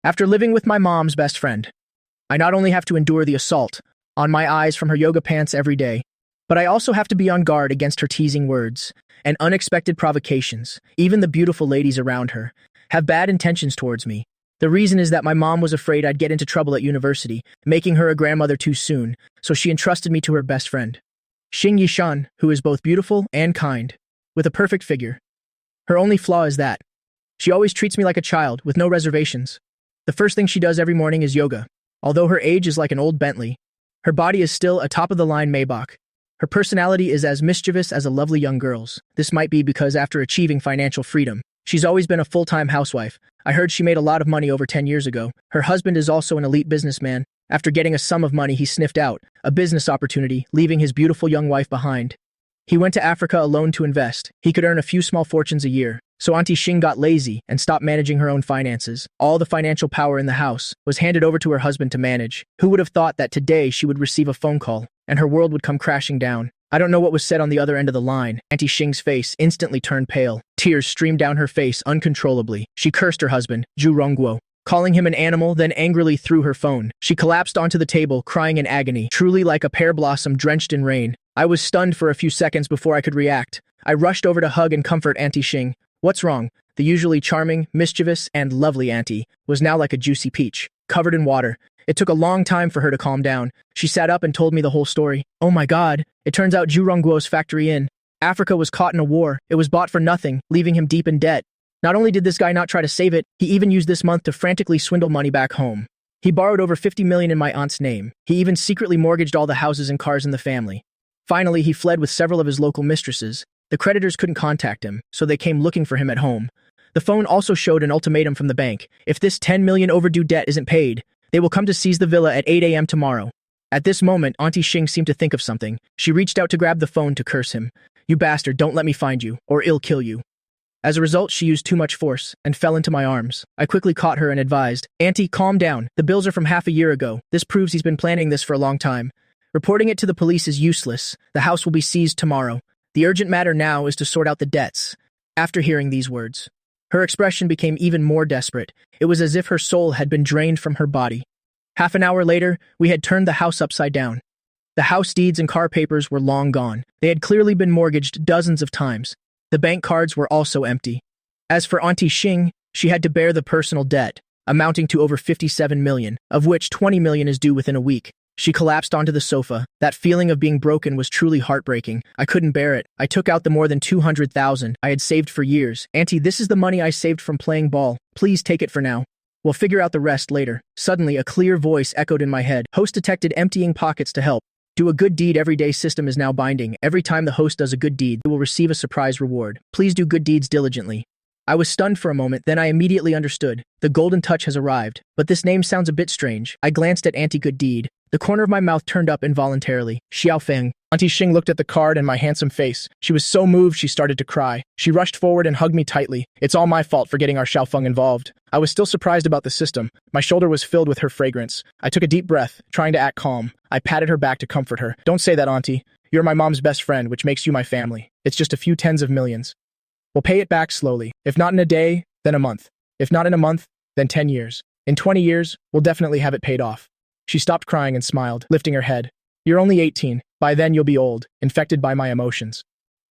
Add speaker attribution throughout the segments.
Speaker 1: After living with my mom's best friend, I not only have to endure the assault on my eyes from her yoga pants every day, but I also have to be on guard against her teasing words and unexpected provocations. Even the beautiful ladies around her have bad intentions towards me. The reason is that my mom was afraid I'd get into trouble at university, making her a grandmother too soon, so she entrusted me to her best friend, Shing Yishan, who is both beautiful and kind, with a perfect figure. Her only flaw is that she always treats me like a child, with no reservations. The first thing she does every morning is yoga. Although her age is like an old Bentley, her body is still a top-of-the-line Maybach. Her personality is as mischievous as a lovely young girl's. This might be because after achieving financial freedom, she's always been a full-time housewife. I heard she made a lot of money over 10 years ago. Her husband is also an elite businessman. After getting a sum of money, he sniffed out a business opportunity, leaving his beautiful young wife behind. He went to Africa alone to invest. He could earn a few small fortunes a year. So Auntie Shing got lazy and stopped managing her own finances. All the financial power in the house was handed over to her husband to manage. Who would have thought that today she would receive a phone call and her world would come crashing down? I don't know what was said on the other end of the line. Auntie Shing's face instantly turned pale. Tears streamed down her face uncontrollably. She cursed her husband, Zhu Rongguo, calling him an animal, then angrily threw her phone. She collapsed onto the table, crying in agony, truly like a pear blossom drenched in rain. I was stunned for a few seconds before I could react. I rushed over to hug and comfort Auntie Shing. What's wrong? The usually charming, mischievous, and lovely auntie was now like a juicy peach, covered in water. It took a long time for her to calm down. She sat up and told me the whole story. Oh my god, it turns out Zhu Rongguo's factory in Africa was caught in a war. It was bought for nothing, leaving him deep in debt. Not only did this guy not try to save it, he even used this month to frantically swindle money back home. He borrowed over 50 million in my aunt's name. He even secretly mortgaged all the houses and cars in the family. Finally, he fled with several of his local mistresses. The creditors couldn't contact him, so they came looking for him at home. The phone also showed an ultimatum from the bank. If this 10 million overdue debt isn't paid, they will come to seize the villa at 8 a.m. tomorrow. At this moment, Auntie Shing seemed to think of something. She reached out to grab the phone to curse him. You bastard, don't let me find you, or I'll kill you. As a result, she used too much force and fell into my arms. I quickly caught her and advised, Auntie, calm down. The bills are from half a year ago. This proves he's been planning this for a long time. Reporting it to the police is useless. The house will be seized tomorrow. The urgent matter now is to sort out the debts. After hearing these words, her expression became even more desperate. It was as if her soul had been drained from her body. Half an hour later, we had turned the house upside down. The house deeds and car papers were long gone. They had clearly been mortgaged dozens of times. The bank cards were also empty. As for Auntie Shing, she had to bear the personal debt, amounting to over 57 million, of which 20 million is due within a week. She collapsed onto the sofa. That feeling of being broken was truly heartbreaking. I couldn't bear it. I took out the more than 200,000 I had saved for years. Auntie, this is the money I saved from playing ball. Please take it for now. We'll figure out the rest later. Suddenly, a clear voice echoed in my head. Host detected emptying pockets to help. Do a good deed every day system is now binding. Every time the host does a good deed, they will receive a surprise reward. Please do good deeds diligently. I was stunned for a moment, then I immediately understood. The golden touch has arrived, but this name sounds a bit strange. I glanced at Auntie Good Deed. The corner of my mouth turned up involuntarily. Xiaofeng. Auntie Shing looked at the card and my handsome face. She was so moved she started to cry. She rushed forward and hugged me tightly. It's all my fault for getting our Xiaofeng involved. I was still surprised about the system. My shoulder was filled with her fragrance. I took a deep breath, trying to act calm. I patted her back to comfort her. Don't say that, Auntie. You're my mom's best friend, which makes you my family. It's just a few tens of millions. We'll pay it back slowly. If not in a day, then a month. If not in a month, then 10 years. In 20 years, we'll definitely have it paid off. She stopped crying and smiled, lifting her head. You're only 18. By then you'll be old, infected by my emotions.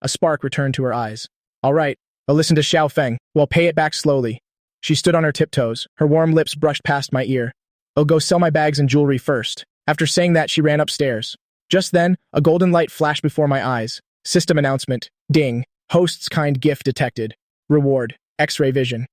Speaker 1: A spark returned to her eyes. All right, I'll listen to Xiaofeng. We'll pay it back slowly. She stood on her tiptoes. Her warm lips brushed past my ear. I'll go sell my bags and jewelry first. After saying that, she ran upstairs. Just then, a golden light flashed before my eyes. System announcement. Ding. Host's kind gift detected. Reward. X-ray vision.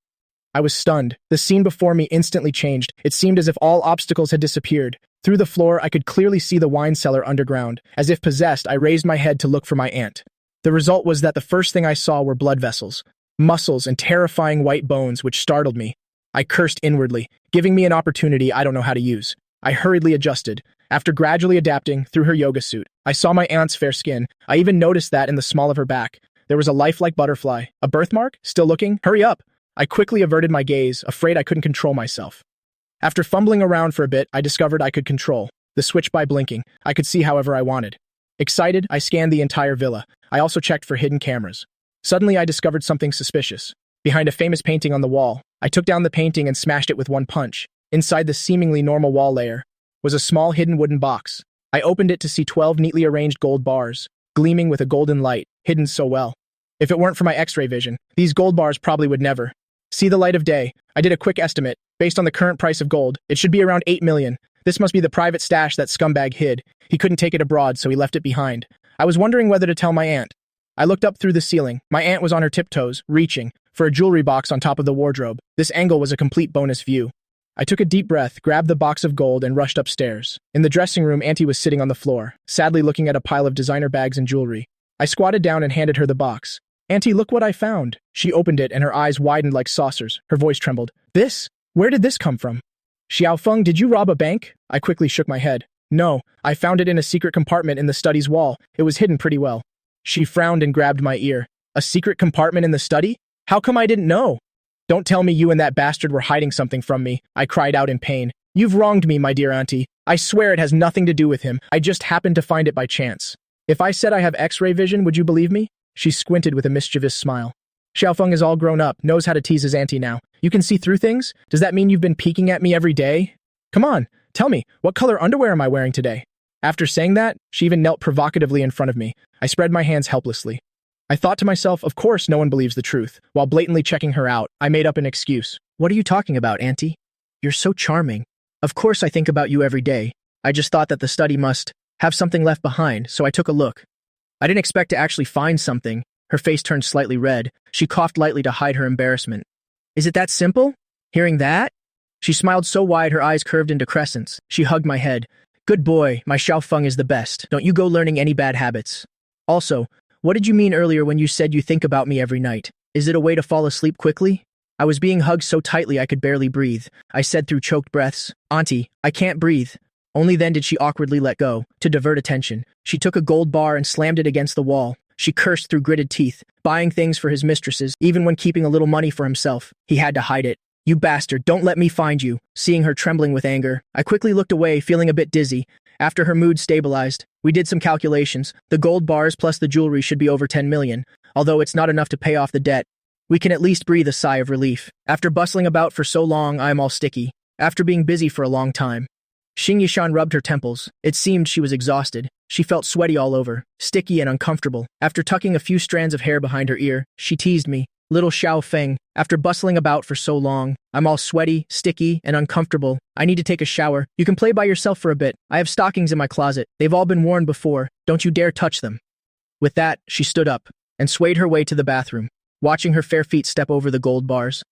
Speaker 1: I was stunned. The scene before me instantly changed. It seemed as if all obstacles had disappeared. Through the floor, I could clearly see the wine cellar underground. As if possessed, I raised my head to look for my aunt. The result was that the first thing I saw were blood vessels, muscles, and terrifying white bones, which startled me. I cursed inwardly, giving me an opportunity I don't know how to use. I hurriedly adjusted. After gradually adapting through her yoga suit, I saw my aunt's fair skin. I even noticed that in the small of her back, there was a lifelike butterfly. A birthmark? Still looking? Hurry up! I quickly averted my gaze, afraid I couldn't control myself. After fumbling around for a bit, I discovered I could control the switch by blinking. I could see however I wanted. Excited, I scanned the entire villa. I also checked for hidden cameras. Suddenly, I discovered something suspicious. Behind a famous painting on the wall, I took down the painting and smashed it with one punch. Inside the seemingly normal wall layer was a small hidden wooden box. I opened it to see 12 neatly arranged gold bars, gleaming with a golden light, hidden so well. If it weren't for my X-ray vision, these gold bars probably would never see the light of day. I did a quick estimate. Based on the current price of gold, it should be around 8 million. This must be the private stash that scumbag hid. He couldn't take it abroad, so he left it behind. I was wondering whether to tell my aunt. I looked up through the ceiling. My aunt was on her tiptoes, reaching for a jewelry box on top of the wardrobe. This angle was a complete bonus view. I took a deep breath, grabbed the box of gold, and rushed upstairs. In the dressing room, Auntie was sitting on the floor, sadly looking at a pile of designer bags and jewelry. I squatted down and handed her the box. "Auntie, look what I found." She opened it and her eyes widened like saucers. Her voice trembled. "This? Where did this come from?" "Xiaofeng, did you rob a bank?" I quickly shook my head. "No, I found it in a secret compartment in the study's wall. It was hidden pretty well." She frowned and grabbed my ear. "A secret compartment in the study? How come I didn't know?" "Don't tell me you and that bastard were hiding something from me," I cried out in pain. "You've wronged me, my dear auntie. I swear it has nothing to do with him. I just happened to find it by chance. If I said I have X-ray vision, would you believe me?" She squinted with a mischievous smile. "Xiaofeng is all grown up, knows how to tease his auntie now. You can see through things? Does that mean you've been peeking at me every day? Come on, tell me, what color underwear am I wearing today?" After saying that, she even knelt provocatively in front of me. I spread my hands helplessly. I thought to myself, of course no one believes the truth. While blatantly checking her out, I made up an excuse. "What are you talking about, auntie? You're so charming. Of course I think about you every day. I just thought that the study must have something left behind, so I took a look." I didn't expect to actually find something. Her face turned slightly red. She coughed lightly to hide her embarrassment. "Is it that simple? Hearing that?" She smiled so wide her eyes curved into crescents. She hugged my head. "Good boy, my Xiaofeng is the best. Don't you go learning any bad habits. Also, what did you mean earlier when you said you think about me every night? Is it a way to fall asleep quickly?" I was being hugged so tightly I could barely breathe. I said through choked breaths, "Auntie, I can't breathe." Only then did she awkwardly let go. To divert attention, she took a gold bar and slammed it against the wall. She cursed through gritted teeth, buying things for his mistresses, even when keeping a little money for himself. He had to hide it. "You bastard, don't let me find you." Seeing her trembling with anger, I quickly looked away, feeling a bit dizzy. After her mood stabilized, we did some calculations. The gold bars plus the jewelry should be over 10 million. Although it's not enough to pay off the debt, we can at least breathe a sigh of relief. After bustling about for so long, I am all sticky. After being busy for a long time. Xing Yishan rubbed her temples. It seemed she was exhausted. She felt sweaty all over, sticky and uncomfortable. After tucking a few strands of hair behind her ear, she teased me. "Little Xiaofeng, after bustling about for so long, I'm all sweaty, sticky, and uncomfortable. I need to take a shower. You can play by yourself for a bit. I have stockings in my closet. They've all been worn before. Don't you dare touch them." With that, she stood up and swayed her way to the bathroom, watching her fair feet step over the gold bars.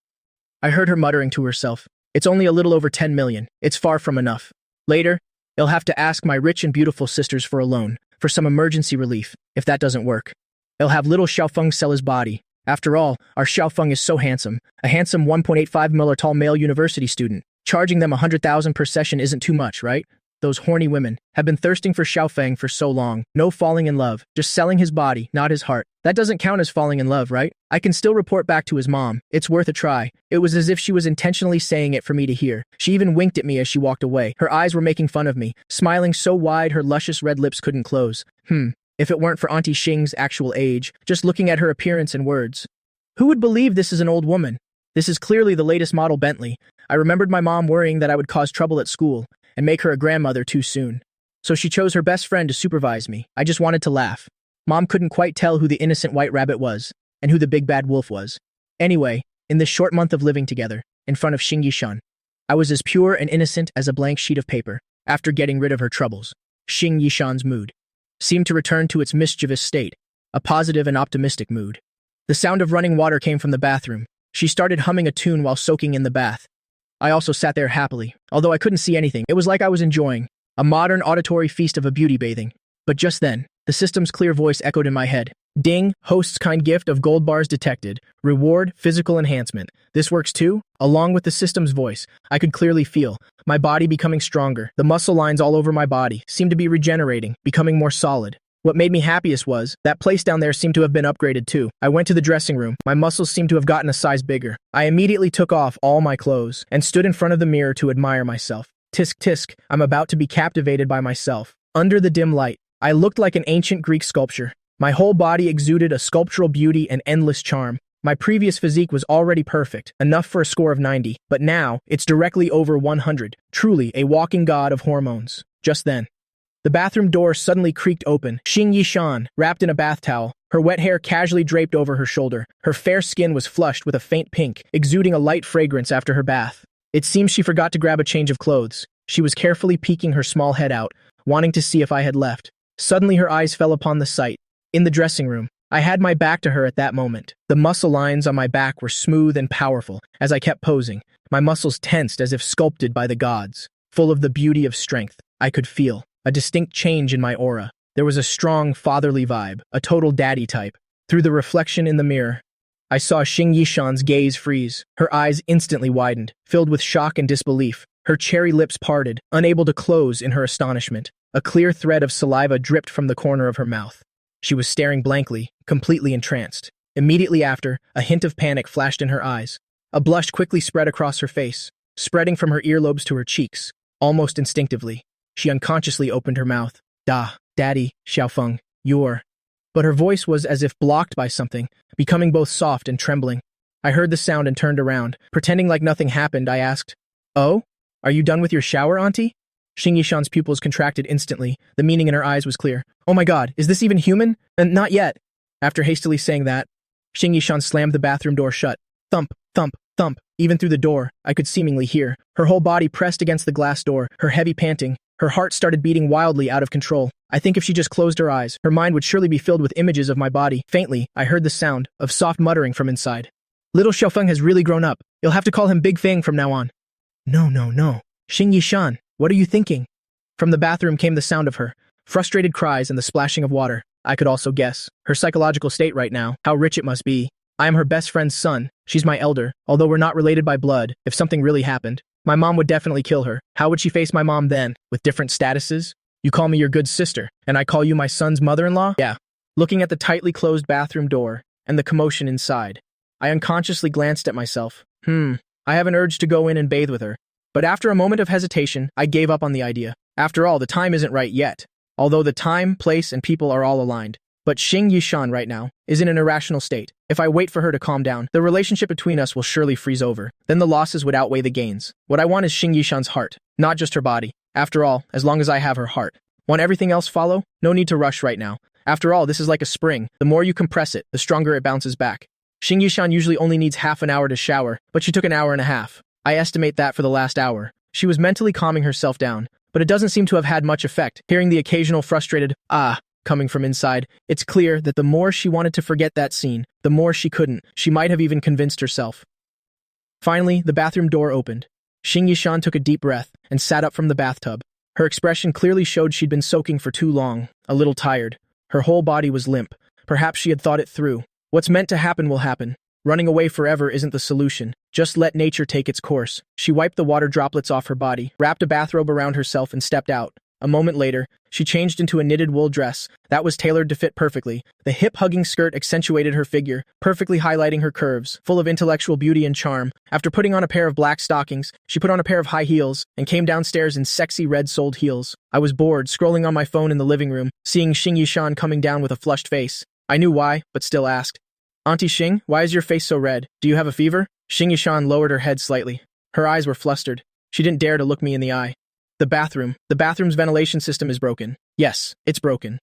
Speaker 1: I heard her muttering to herself, "It's only a little over 10 million. It's far from enough. Later, I'll have to ask my rich and beautiful sisters for a loan, for some emergency relief. If that doesn't work, I'll have little Xiaofeng sell his body. After all, our Xiaofeng is so handsome. A handsome 1.85 millimeter tall male university student. Charging them 100,000 per session isn't too much, right? Those horny women have been thirsting for Xiaofeng for so long. No falling in love, just selling his body, not his heart. That doesn't count as falling in love, right? I can still report back to his mom. It's worth a try." It was as if she was intentionally saying it for me to hear. She even winked at me as she walked away. Her eyes were making fun of me, smiling so wide her luscious red lips couldn't close. If it weren't for Auntie Shing's actual age, just looking at her appearance and words. Who would believe this is an old woman? This is clearly the latest model Bentley. I remembered my mom worrying that I would cause trouble at school and make her a grandmother too soon. So she chose her best friend to supervise me. I just wanted to laugh. Mom couldn't quite tell who the innocent white rabbit was and who the big bad wolf was. Anyway, in this short month of living together, in front of Xing Yishan, I was as pure and innocent as a blank sheet of paper. After getting rid of her troubles, Xing Yishan's mood seemed to return to its mischievous state, a positive and optimistic mood. The sound of running water came from the bathroom. She started humming a tune while soaking in the bath. I also sat there happily, although I couldn't see anything. It was like I was enjoying a modern auditory feast of a beauty bathing. But just then, the system's clear voice echoed in my head. "Ding, host's kind gift of gold bars detected. Reward, physical enhancement. This works too?" Along with the system's voice, I could clearly feel my body becoming stronger. The muscle lines all over my body seemed to be regenerating, becoming more solid. What made me happiest was, that place down there seemed to have been upgraded too. I went to the dressing room. My muscles seemed to have gotten a size bigger. I immediately took off all my clothes and stood in front of the mirror to admire myself. Tisk tisk, I'm about to be captivated by myself. Under the dim light, I looked like an ancient Greek sculpture. My whole body exuded a sculptural beauty and endless charm. My previous physique was already perfect, enough for a score of 90, but now it's directly over 100, truly a walking god of hormones. Just then, the bathroom door suddenly creaked open. Xing Yishan, wrapped in a bath towel, her wet hair casually draped over her shoulder. Her fair skin was flushed with a faint pink, exuding a light fragrance after her bath. It seems she forgot to grab a change of clothes. She was carefully peeking her small head out, wanting to see if I had left. Suddenly her eyes fell upon the sight. In the dressing room, I had my back to her at that moment. The muscle lines on my back were smooth and powerful. As I kept posing, my muscles tensed as if sculpted by the gods. Full of the beauty of strength, I could feel a distinct change in my aura. There was a strong fatherly vibe, a total daddy type. Through the reflection in the mirror, I saw Xing Yishan's gaze freeze. Her eyes instantly widened, filled with shock and disbelief. Her cherry lips parted, unable to close in her astonishment. A clear thread of saliva dripped from the corner of her mouth. She was staring blankly, completely entranced. Immediately after, a hint of panic flashed in her eyes. A blush quickly spread across her face, spreading from her earlobes to her cheeks. Almost instinctively, she unconsciously opened her mouth. Daddy, Xiaofeng, you're... But her voice was as if blocked by something, becoming both soft and trembling. I heard the sound and turned around. Pretending like nothing happened, I asked, "Oh? Are you done with your shower, Auntie?" Xing Yishan's pupils contracted instantly. The meaning in her eyes was clear. "Oh my god, is this even human? And not yet." After hastily saying that, Xing Yishan slammed the bathroom door shut. Thump, thump, thump. Even through the door, I could seemingly hear. Her whole body pressed against the glass door, her heavy panting. Her heart started beating wildly out of control. I think if she just closed her eyes, her mind would surely be filled with images of my body. Faintly, I heard the sound of soft muttering from inside. "Little Xiaofeng has really grown up. You'll have to call him Big Fang from now on." No. Xing Yishan, what are you thinking?" From the bathroom came the sound of her frustrated cries and the splashing of water. I could also guess her psychological state right now, how rich it must be. I am her best friend's son. She's my elder. Although we're not related by blood, if something really happened, my mom would definitely kill her. How would she face my mom then? With different statuses? You call me your good sister, and I call you my son's mother-in-law? Yeah. Looking at the tightly closed bathroom door and the commotion inside, I unconsciously glanced at myself. I have an urge to go in and bathe with her. But after a moment of hesitation, I gave up on the idea. After all, the time isn't right yet. Although the time, place, and people are all aligned. But Xing Yishan right now is in an irrational state. If I wait for her to calm down, the relationship between us will surely freeze over. Then the losses would outweigh the gains. What I want is Xing Yishan's heart, not just her body. After all, as long as I have her heart. Want everything else follow? No need to rush right now. After all, this is like a spring. The more you compress it, the stronger it bounces back. Xing Yishan usually only needs half an hour to shower, but she took an hour and a half. I estimate that for the last hour. She was mentally calming herself down, but it doesn't seem to have had much effect. Hearing the occasional frustrated, coming from inside, it's clear that the more she wanted to forget that scene, the more she couldn't. She might have even convinced herself. Finally, the bathroom door opened. Xing Yishan took a deep breath and sat up from the bathtub. Her expression clearly showed she'd been soaking for too long, a little tired. Her whole body was limp. Perhaps she had thought it through. What's meant to happen will happen. Running away forever isn't the solution. Just let nature take its course. She wiped the water droplets off her body, wrapped a bathrobe around herself, and stepped out. A moment later, she changed into a knitted wool dress that was tailored to fit perfectly. The hip-hugging skirt accentuated her figure, perfectly highlighting her curves, full of intellectual beauty and charm. After putting on a pair of black stockings, she put on a pair of high heels and came downstairs in sexy red-soled heels. I was bored, scrolling on my phone in the living room, seeing Xing Yishan coming down with a flushed face. I knew why, but still asked, "Auntie Shing, why is your face so red? Do you have a fever?" Xing Yishan lowered her head slightly. Her eyes were flustered. She didn't dare to look me in the eye. The bathroom's ventilation system is broken. Yes, it's broken.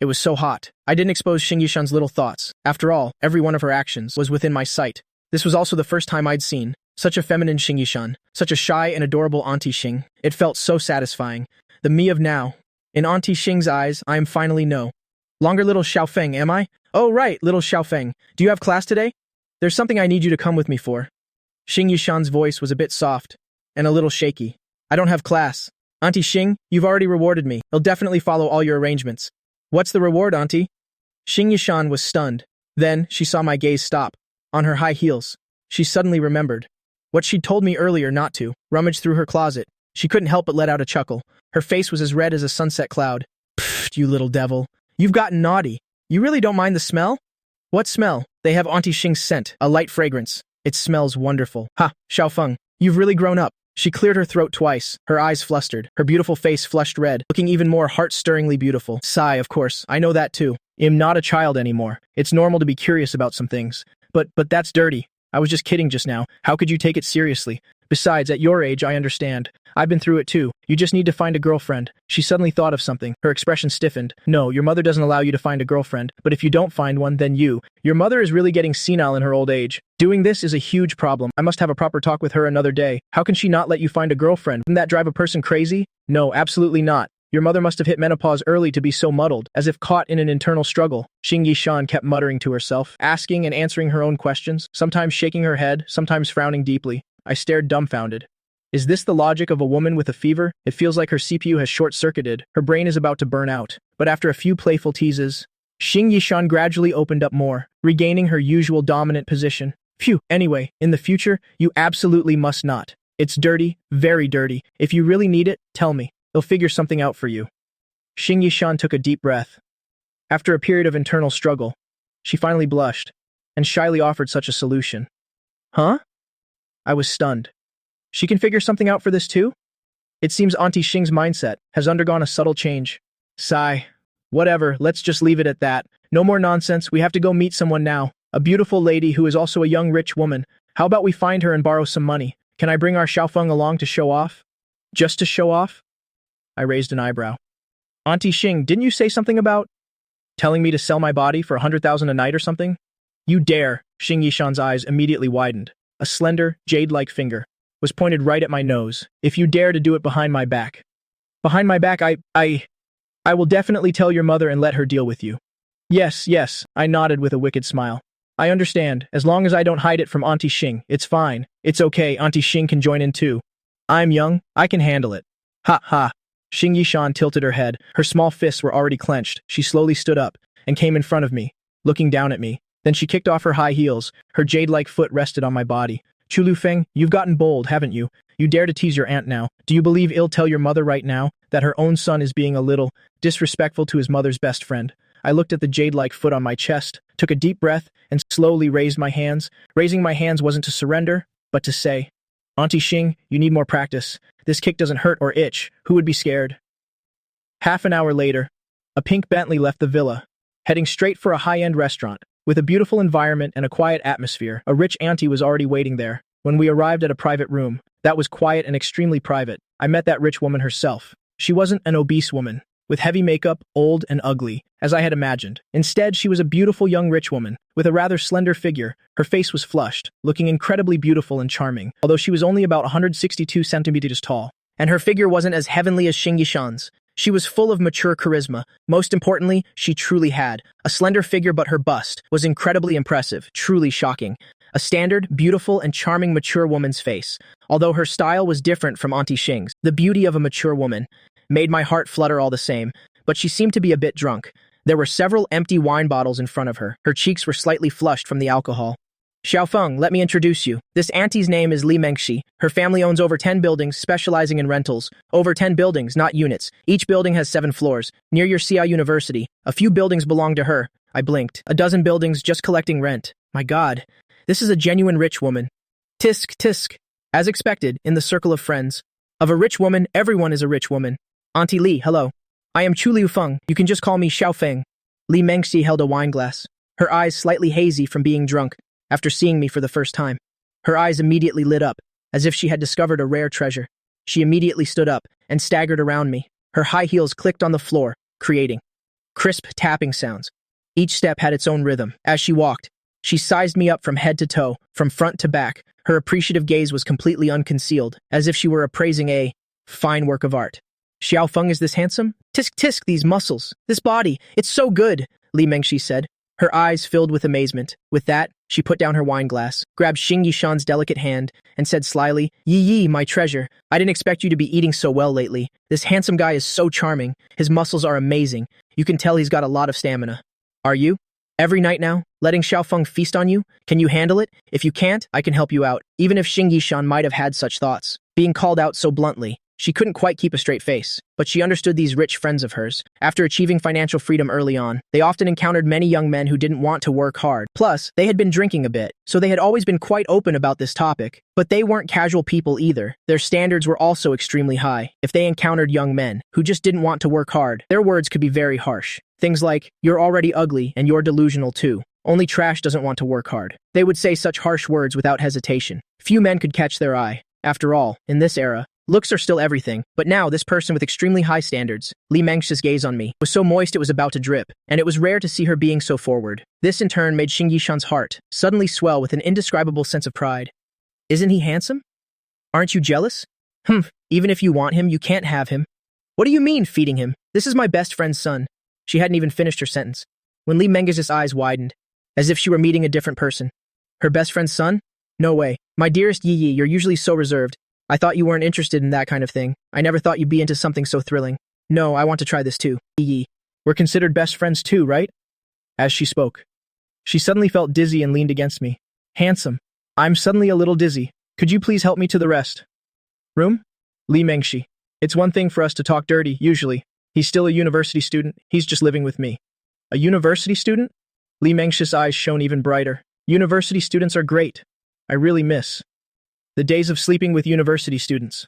Speaker 1: It was so hot. I didn't expose Xing Yishan's little thoughts. After all, every one of her actions was within my sight. This was also the first time I'd seen such a feminine Xing Yishan, such a shy and adorable Auntie Shing. It felt so satisfying. The me of now. In Auntie Shing's eyes, I am finally no longer little Xiaofeng, am I? Oh right, little Xiaofeng. Do you have class today? There's something I need you to come with me for. Xing Yishan's voice was a bit soft and a little shaky. I don't have class. Auntie Shing, you've already rewarded me. I'll definitely follow all your arrangements. What's the reward, Auntie? Xing Yishan was stunned. Then she saw my gaze stop. On her high heels, she suddenly remembered what she'd told me earlier not to. Rummaged through her closet. She couldn't help but let out a chuckle. Her face was as red as a sunset cloud. Pfft, you little devil. You've gotten naughty. You really don't mind the smell? What smell? They have Auntie Shing's scent, a light fragrance. It smells wonderful. Ha, Xiaofeng, you've really grown up. She cleared her throat twice, her eyes flustered, her beautiful face flushed red, looking even more heart-stirringly beautiful. Sigh, of course, I know that too. I'm not a child anymore. It's normal to be curious about some things. But that's dirty. I was just kidding just now. How could you take it seriously? Besides, at your age, I understand. I've been through it too. You just need to find a girlfriend. She suddenly thought of something. Her expression stiffened. No, your mother doesn't allow you to find a girlfriend, but if you don't find one, then your mother is really getting senile in her old age. Doing this is a huge problem. I must have a proper talk with her another day. How can she not let you find a girlfriend? Wouldn't that drive a person crazy? No, absolutely not. Your mother must have hit menopause early to be so muddled, as if caught in an internal struggle. Xing Yishan kept muttering to herself, asking and answering her own questions, sometimes shaking her head, sometimes frowning deeply. I stared dumbfounded. Is this the logic of a woman with a fever? It feels like her CPU has short-circuited. Her brain is about to burn out. But after a few playful teases, Xing Yishan gradually opened up more, regaining her usual dominant position. Phew, anyway, in the future, you absolutely must not. It's dirty, very dirty. If you really need it, tell me. They'll figure something out for you. Xing Yishan took a deep breath. After a period of internal struggle, she finally blushed, and shyly offered such a solution. Huh? I was stunned. She can figure something out for this too? It seems Auntie Shing's mindset has undergone a subtle change. Sigh. Whatever, let's just leave it at that. No more nonsense, we have to go meet someone now. A beautiful lady who is also a young rich woman. How about we find her and borrow some money? Can I bring our Xiaofeng along to show off? Just to show off? I raised an eyebrow. Auntie Shing, didn't you say something about telling me to sell my body for 100,000 a night or something? You dare! Xing Yishan's eyes immediately widened. A slender, jade-like finger was pointed right at my nose. If you dare to do it behind my back. Behind my back, I will definitely tell your mother and let her deal with you. Yes, I nodded with a wicked smile. I understand. As long as I don't hide it from Auntie Shing, it's fine. It's okay, Auntie Shing can join in too. I'm young, I can handle it. Ha ha. Xing Yishan tilted her head. Her small fists were already clenched. She slowly stood up and came in front of me, looking down at me. Then she kicked off her high heels. Her jade-like foot rested on my body. Chulu Feng, you've gotten bold, haven't you? You dare to tease your aunt now. Do you believe I'll tell your mother right now that her own son is being a little disrespectful to his mother's best friend? I looked at the jade-like foot on my chest, took a deep breath, and slowly raised my hands. Raising my hands wasn't to surrender, but to say, Auntie Shing, you need more practice. This kick doesn't hurt or itch. Who would be scared? Half an hour later, a pink Bentley left the villa, heading straight for a high-end restaurant. With a beautiful environment and a quiet atmosphere, a rich auntie was already waiting there. When we arrived at a private room, that was quiet and extremely private, I met that rich woman herself. She wasn't an obese woman, with heavy makeup, old and ugly, as I had imagined. Instead, she was a beautiful young rich woman, with a rather slender figure. Her face was flushed, looking incredibly beautiful and charming, although she was only about 162 centimeters tall. And her figure wasn't as heavenly as Xing Yishan's. She was full of mature charisma. Most importantly, she truly had a slender figure, but her bust was incredibly impressive, truly shocking. A standard, beautiful, and charming mature woman's face. Although her style was different from Auntie Shing's, the beauty of a mature woman made my heart flutter all the same, but she seemed to be a bit drunk. There were several empty wine bottles in front of her. Her cheeks were slightly flushed from the alcohol. Xiaofeng, let me introduce you. This auntie's name is Li Mengxi. Her family owns over 10 buildings, specializing in rentals. Over 10 buildings, not units. Each building has 7 floors. Near your CI University. A few buildings belong to her. I blinked. A dozen buildings just collecting rent. My God, this is a genuine rich woman. Tisk, tisk. As expected, in the circle of friends. Of a rich woman, everyone is a rich woman. Auntie Li, hello. I am Chu Liu Feng. You can just call me Xiaofeng. Li Mengxi held a wine glass. Her eyes slightly hazy from being drunk. After seeing me for the first time, her eyes immediately lit up, as if she had discovered a rare treasure. She immediately stood up and staggered around me. Her high heels clicked on the floor, creating crisp tapping sounds. Each step had its own rhythm. As she walked, she sized me up from head to toe, from front to back. Her appreciative gaze was completely unconcealed, as if she were appraising a fine work of art. Xiaofeng, is this handsome? Tisk tisk, these muscles, this body, it's so good, Li Mengxi said. Her eyes filled with amazement. With that, she put down her wine glass, grabbed Xing Yishan's delicate hand, and said slyly, Yi, my treasure, I didn't expect you to be eating so well lately. This handsome guy is so charming. His muscles are amazing. You can tell he's got a lot of stamina. Are you? Every night now, letting Xiaofeng feast on you? Can you handle it? If you can't, I can help you out. Even if Xing Yishan might have had such thoughts, being called out so bluntly, she couldn't quite keep a straight face, but she understood these rich friends of hers. After achieving financial freedom early on, they often encountered many young men who didn't want to work hard. Plus, they had been drinking a bit, so they had always been quite open about this topic. But they weren't casual people either. Their standards were also extremely high. If they encountered young men who just didn't want to work hard, their words could be very harsh. Things like, you're already ugly and you're delusional too. Only trash doesn't want to work hard. They would say such harsh words without hesitation. Few men could catch their eye. After all, in this era, looks are still everything. But now, this person with extremely high standards, Li Mengxi's gaze on me, was so moist it was about to drip, and it was rare to see her being so forward. This in turn made Xing Yishan's heart suddenly swell with an indescribable sense of pride. Isn't he handsome? Aren't you jealous? Even if you want him, you can't have him. What do you mean, feeding him? This is my best friend's son. She hadn't even finished her sentence when Li Mengxi's eyes widened, as if she were meeting a different person. Her best friend's son? No way. My dearest Yi Yi, you're usually so reserved. I thought you weren't interested in that kind of thing. I never thought you'd be into something so thrilling. No, I want to try this too. Yi Yi. We're considered best friends too, right? As she spoke, she suddenly felt dizzy and leaned against me. Handsome. I'm suddenly a little dizzy. Could you please help me to the rest room? Li Mengxi. It's one thing for us to talk dirty, usually. He's still a university student. He's just living with me. A university student? Li Mengxi's eyes shone even brighter. University students are great. I really miss the days of sleeping with university students.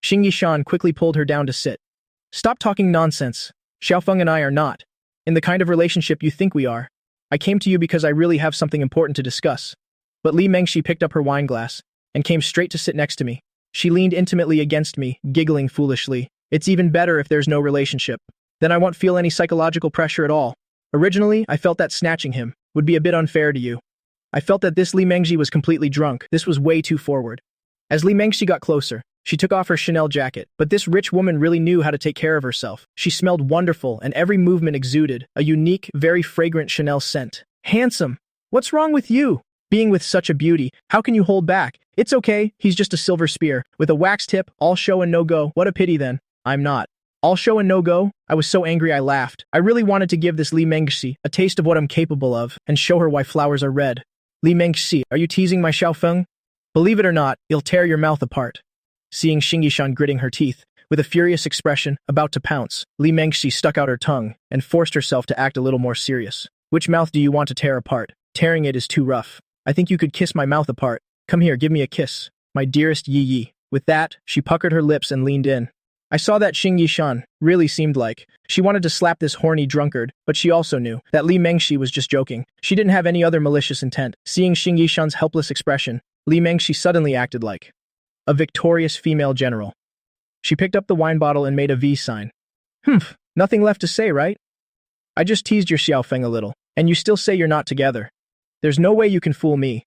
Speaker 1: Xing Yishan quickly pulled her down to sit. Stop talking nonsense. Xiaofeng and I are not in the kind of relationship you think we are. I came to you because I really have something important to discuss. But Li Mengxi picked up her wine glass and came straight to sit next to me. She leaned intimately against me, giggling foolishly. It's even better if there's no relationship. Then I won't feel any psychological pressure at all. Originally, I felt that snatching him would be a bit unfair to you. I felt that this Li Mengxi was completely drunk. This was way too forward. As Li Mengxi got closer, she took off her Chanel jacket. But this rich woman really knew how to take care of herself. She smelled wonderful, and every movement exuded a unique, very fragrant Chanel scent. Handsome. What's wrong with you? Being with such a beauty, how can you hold back? It's okay, he's just a silver spear, with a wax tip, all show and no go. What a pity then. I'm not. All show and no go? I was so angry I laughed. I really wanted to give this Li Mengxi a taste of what I'm capable of, and show her why flowers are red. Li Mengxi, are you teasing my Xiaofeng? Believe it or not, you'll tear your mouth apart. Seeing Xing Yishan gritting her teeth, with a furious expression, about to pounce, Li Mengxi stuck out her tongue, and forced herself to act a little more serious. Which mouth do you want to tear apart? Tearing it is too rough. I think you could kiss my mouth apart. Come here, give me a kiss. My dearest Yi Yi. With that, she puckered her lips and leaned in. I saw that Xing Yishan really seemed like she wanted to slap this horny drunkard, but she also knew that Li Mengxi was just joking. She didn't have any other malicious intent. Seeing Xing Yishan's helpless expression, Li Mengxi suddenly acted like a victorious female general. She picked up the wine bottle and made a V sign. Nothing left to say, right? I just teased your Xiaofeng a little, and you still say you're not together. There's no way you can fool me.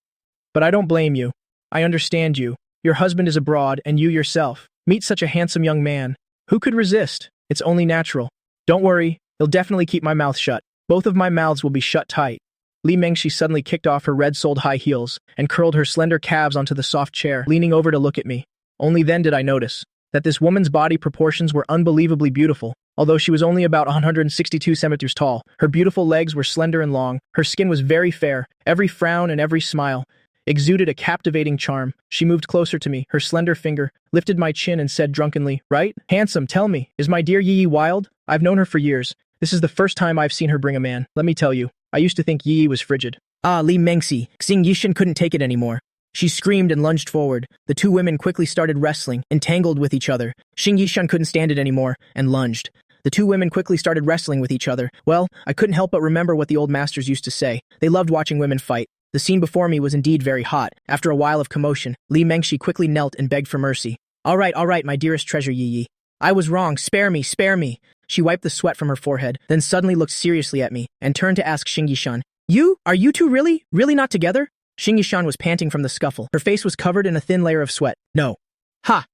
Speaker 1: But I don't blame you. I understand you. Your husband is abroad, and you yourself meet such a handsome young man. Who could resist? It's only natural. Don't worry, he'll definitely keep my mouth shut. Both of my mouths will be shut tight. Li Mengxi suddenly kicked off her red-soled high heels and curled her slender calves onto the soft chair, leaning over to look at me. Only then did I notice that this woman's body proportions were unbelievably beautiful. Although she was only about 162 centimeters tall, her beautiful legs were slender and long, her skin was very fair, every frown and every smile exuded a captivating charm. She moved closer to me, her slender finger lifted my chin and said drunkenly, right? Handsome, tell me, is my dear Yi Yi wild? I've known her for years. This is the first time I've seen her bring a man. Let me tell you, I used to think Yi Yi was frigid. Ah, Li Mengxi. Xing Yishan couldn't take it anymore. She screamed and lunged forward. The two women quickly started wrestling, entangled with each other. Xing Yishan couldn't stand it anymore, and lunged. The two women quickly started wrestling with each other. Well, I couldn't help but remember what the old masters used to say. They loved watching women fight. The scene before me was indeed very hot. After a while of commotion, Li Mengxi quickly knelt and begged for mercy. All right, my dearest treasure Yi Yi. I was wrong. Spare me, spare me. She wiped the sweat from her forehead, then suddenly looked seriously at me, and turned to ask Xing Yishan, Are you two really not together? Xing Yishan was panting from the scuffle. Her face was covered in a thin layer of sweat. No. Ha!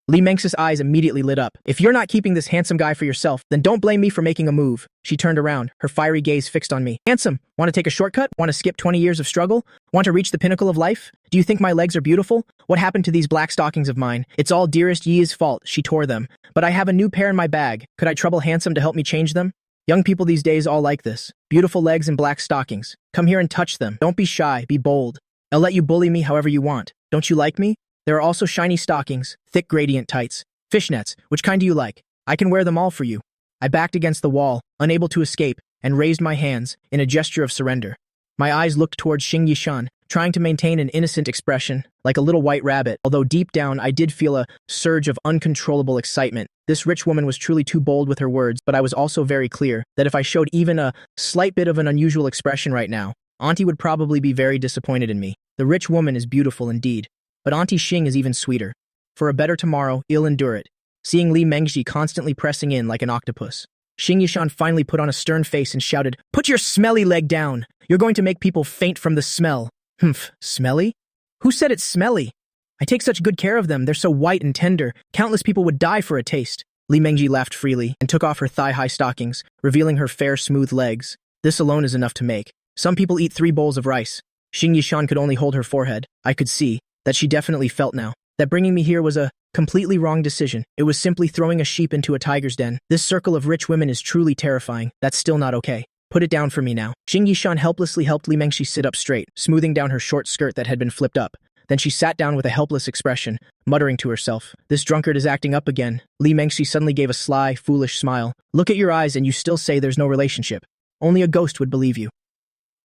Speaker 1: Li Mengxi's eyes immediately lit up. If you're not keeping this handsome guy for yourself, then don't blame me for making a move. She turned around, her fiery gaze fixed on me. Handsome, want to take a shortcut? Want to skip 20 years of struggle? Want to reach the pinnacle of life? Do you think my legs are beautiful? What happened to these black stockings of mine? It's all dearest Yi's fault. She tore them. But I have a new pair in my bag. Could I trouble Handsome to help me change them? Young people these days all like this. Beautiful legs and black stockings. Come here and touch them. Don't be shy, be bold. I'll let you bully me however you want. Don't you like me? There are also shiny stockings, thick gradient tights, fishnets. Which kind do you like? I can wear them all for you. I backed against the wall, unable to escape, and raised my hands in a gesture of surrender. My eyes looked towards Xing Yishan, trying to maintain an innocent expression, like a little white rabbit, although deep down I did feel a surge of uncontrollable excitement. This rich woman was truly too bold with her words, but I was also very clear that if I showed even a slight bit of an unusual expression right now, Auntie would probably be very disappointed in me. The rich woman is beautiful indeed, but Auntie Shing is even sweeter. For a better tomorrow, I'll endure it. Seeing Li Mengxi constantly pressing in like an octopus, Xing Yishan finally put on a stern face and shouted, "Put your smelly leg down! You're going to make people faint from the smell." Humph, smelly? Who said it's smelly? I take such good care of them, they're so white and tender, countless people would die for a taste. Li Mengji laughed freely and took off her thigh-high stockings, revealing her fair, smooth legs. This alone is enough to make. Some people eat 3 bowls of rice. Xing Yishan could only hold her forehead. I could see that she definitely felt now that bringing me here was a completely wrong decision. It was simply throwing a sheep into a tiger's den. This circle of rich women is truly terrifying. That's still not okay. Put it down for me now. Xing Yishan helplessly helped Li Mengxi sit up straight, smoothing down her short skirt that had been flipped up. Then she sat down with a helpless expression, muttering to herself, "This drunkard is acting up again." Li Mengxi suddenly gave a sly, foolish smile. "Look at your eyes and you still say there's no relationship. Only a ghost would believe you."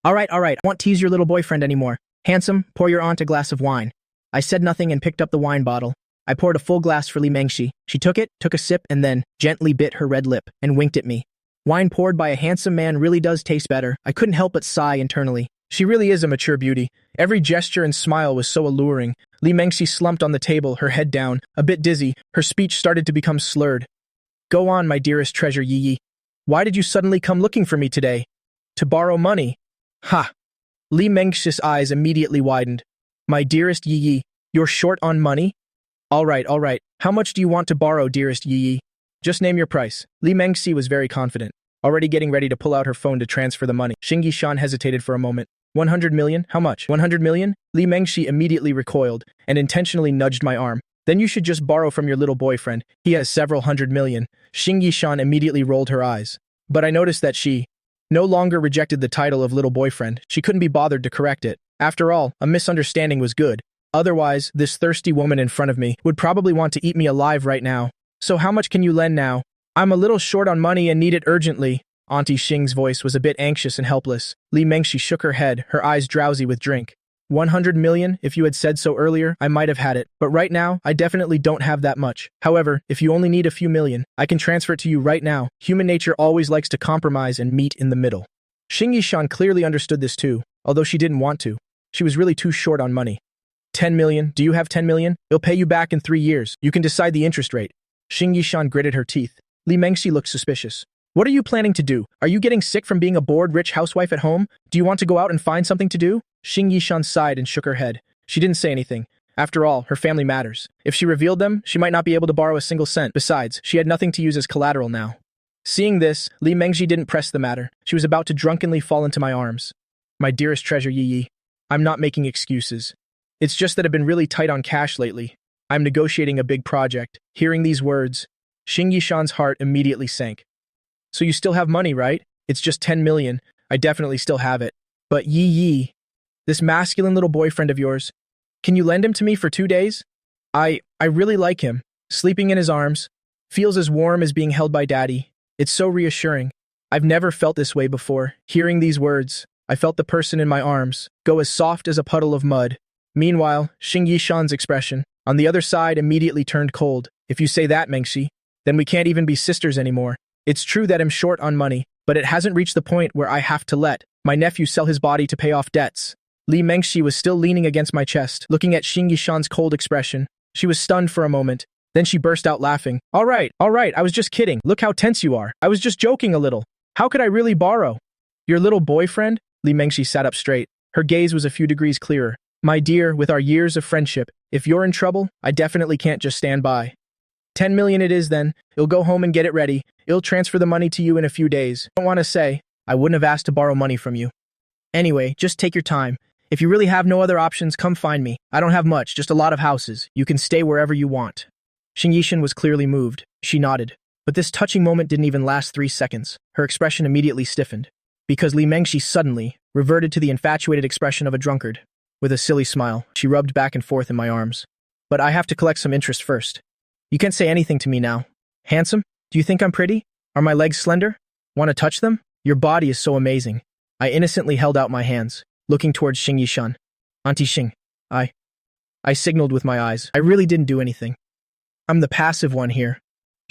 Speaker 1: All right, I won't tease your little boyfriend anymore. Handsome, pour your aunt a glass of wine." I said nothing and picked up the wine bottle. I poured a full glass for Li Mengxi. She took it, took a sip, and then gently bit her red lip and winked at me. Wine poured by a handsome man really does taste better. I couldn't help but sigh internally. She really is a mature beauty. Every gesture and smile was so alluring. Li Mengxi slumped on the table, her head down, a bit dizzy. Her speech started to become slurred. "Go on, my dearest treasure Yi Yi. Why did you suddenly come looking for me today? To borrow money?" "Ha!" Li Mengxi's eyes immediately widened. "My dearest Yi Yi, you're short on money? All right. How much do you want to borrow, dearest Yi Yi? Just name your price." Li Mengxi was very confident, already getting ready to pull out her phone to transfer the money. Xing Yishan hesitated for a moment. 100 million? How much? 100 million? Li Mengxi immediately recoiled and intentionally nudged my arm. "Then you should just borrow from your little boyfriend. He has several 100 million. Xing Yishan immediately rolled her eyes. But I noticed that she no longer rejected the title of little boyfriend. She couldn't be bothered to correct it. After all, a misunderstanding was good. Otherwise, this thirsty woman in front of me would probably want to eat me alive right now. "So how much can you lend now? I'm a little short on money and need it urgently." Auntie Shing's voice was a bit anxious and helpless. Li Mengxi shook her head, her eyes drowsy with drink. 100 million? If you had said so earlier, I might have had it. But right now, I definitely don't have that much. However, if you only need a few million, I can transfer it to you right now. Human nature always likes to compromise and meet in the middle. Xing Yishan clearly understood this too, although she didn't want to. She was really too short on money. 10 million? Do you have 10 million? It'll pay you back in 3 years. You can decide the interest rate. Xing Yishan gritted her teeth. Li Mengxi looked suspicious. "What are you planning to do? Are you getting sick from being a bored rich housewife at home? Do you want to go out and find something to do?" Xing Yishan sighed and shook her head. She didn't say anything. After all, her family matters. If she revealed them, she might not be able to borrow a single cent. Besides, she had nothing to use as collateral now. Seeing this, Li Mengxi didn't press the matter. She was about to drunkenly fall into my arms. "My dearest treasure Yi Yi, I'm not making excuses. It's just that I've been really tight on cash lately. I'm negotiating a big project." Hearing these words, Xing Yishan's heart immediately sank. "So you still have money, right? It's just 10 million. I definitely still have it. But Yi Yi, this masculine little boyfriend of yours, can you lend him to me for 2 days? I really like him. Sleeping in his arms feels as warm as being held by daddy. It's so reassuring. I've never felt this way before." Hearing these words, I felt the person in my arms go as soft as a puddle of mud. Meanwhile, Xing Yishan's expression on the other side immediately turned cold. "If you say that, Mengxi, then we can't even be sisters anymore. It's true that I'm short on money, but it hasn't reached the point where I have to let my nephew sell his body to pay off debts." Li Mengxi was still leaning against my chest, looking at Xing Yishan's cold expression. She was stunned for a moment. Then she burst out laughing. All right, I was just kidding. Look how tense you are. I was just joking a little. How could I really borrow? Your little boyfriend?" Li Mengxi sat up straight. Her gaze was a few degrees clearer. "My dear, with our years of friendship, if you're in trouble, I definitely can't just stand by. 10 million it is then. You'll go home and get it ready. I'll transfer the money to you in a few days. I don't want to say I wouldn't have asked to borrow money from you. Anyway, just take your time. If you really have no other options, come find me. I don't have much, just a lot of houses. You can stay wherever you want." Xing Yishan was clearly moved. She nodded. But this touching moment didn't even last 3 seconds. Her expression immediately stiffened, because Li Mengxi suddenly reverted to the infatuated expression of a drunkard. With a silly smile, she rubbed back and forth in my arms. "But I have to collect some interest first. You can't say anything to me now. Handsome? Do you think I'm pretty? Are my legs slender? Want to touch them? Your body is so amazing." I innocently held out my hands, looking towards Xing Yishan. "Auntie Shing, I signaled with my eyes. I really didn't do anything. I'm the passive one here."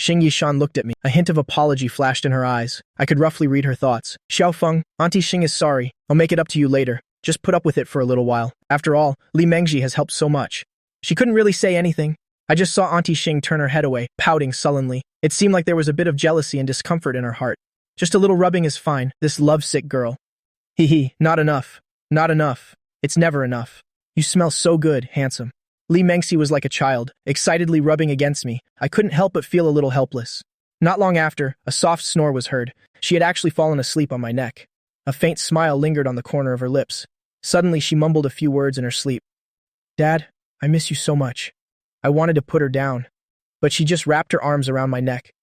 Speaker 1: Xing Yishan looked at me. A hint of apology flashed in her eyes. I could roughly read her thoughts. Xiaofeng, Auntie Shing is sorry. I'll make it up to you later. Just put up with it for a little while. After all, Li Mengji has helped so much. She couldn't really say anything. I just saw Auntie Shing turn her head away, pouting sullenly. It seemed like there was a bit of jealousy and discomfort in her heart. Just a little rubbing is fine, this lovesick girl. Hee, not enough. Not enough. It's never enough. You smell so good, handsome. Li Mengxi was like a child, excitedly rubbing against me. I couldn't help but feel a little helpless. Not long after, a soft snore was heard. She had actually fallen asleep on my neck. A faint smile lingered on the corner of her lips. Suddenly, she mumbled a few words in her sleep. Dad, I miss you so much. I wanted to put her down, but she just wrapped her arms around my neck.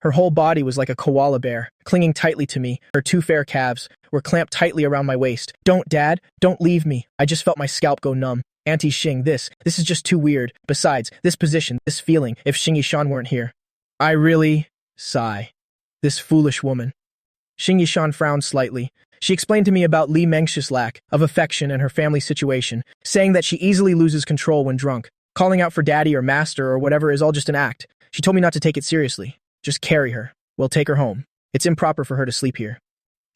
Speaker 1: Her whole body was like a koala bear, clinging tightly to me. Her two fair calves were clamped tightly around my waist. Don't, Dad, don't leave me. I just felt my scalp go numb. Auntie Shing, this is just too weird. Besides, this position, this feeling, if Xing Yishan weren't here. I really sigh. This foolish woman. Xing Yishan frowned slightly. She explained to me about Li Mengxi's lack of affection and her family situation, saying that she easily loses control when drunk. Calling out for daddy or master or whatever is all just an act. She told me not to take it seriously. Just carry her. We'll take her home. It's improper for her to sleep here.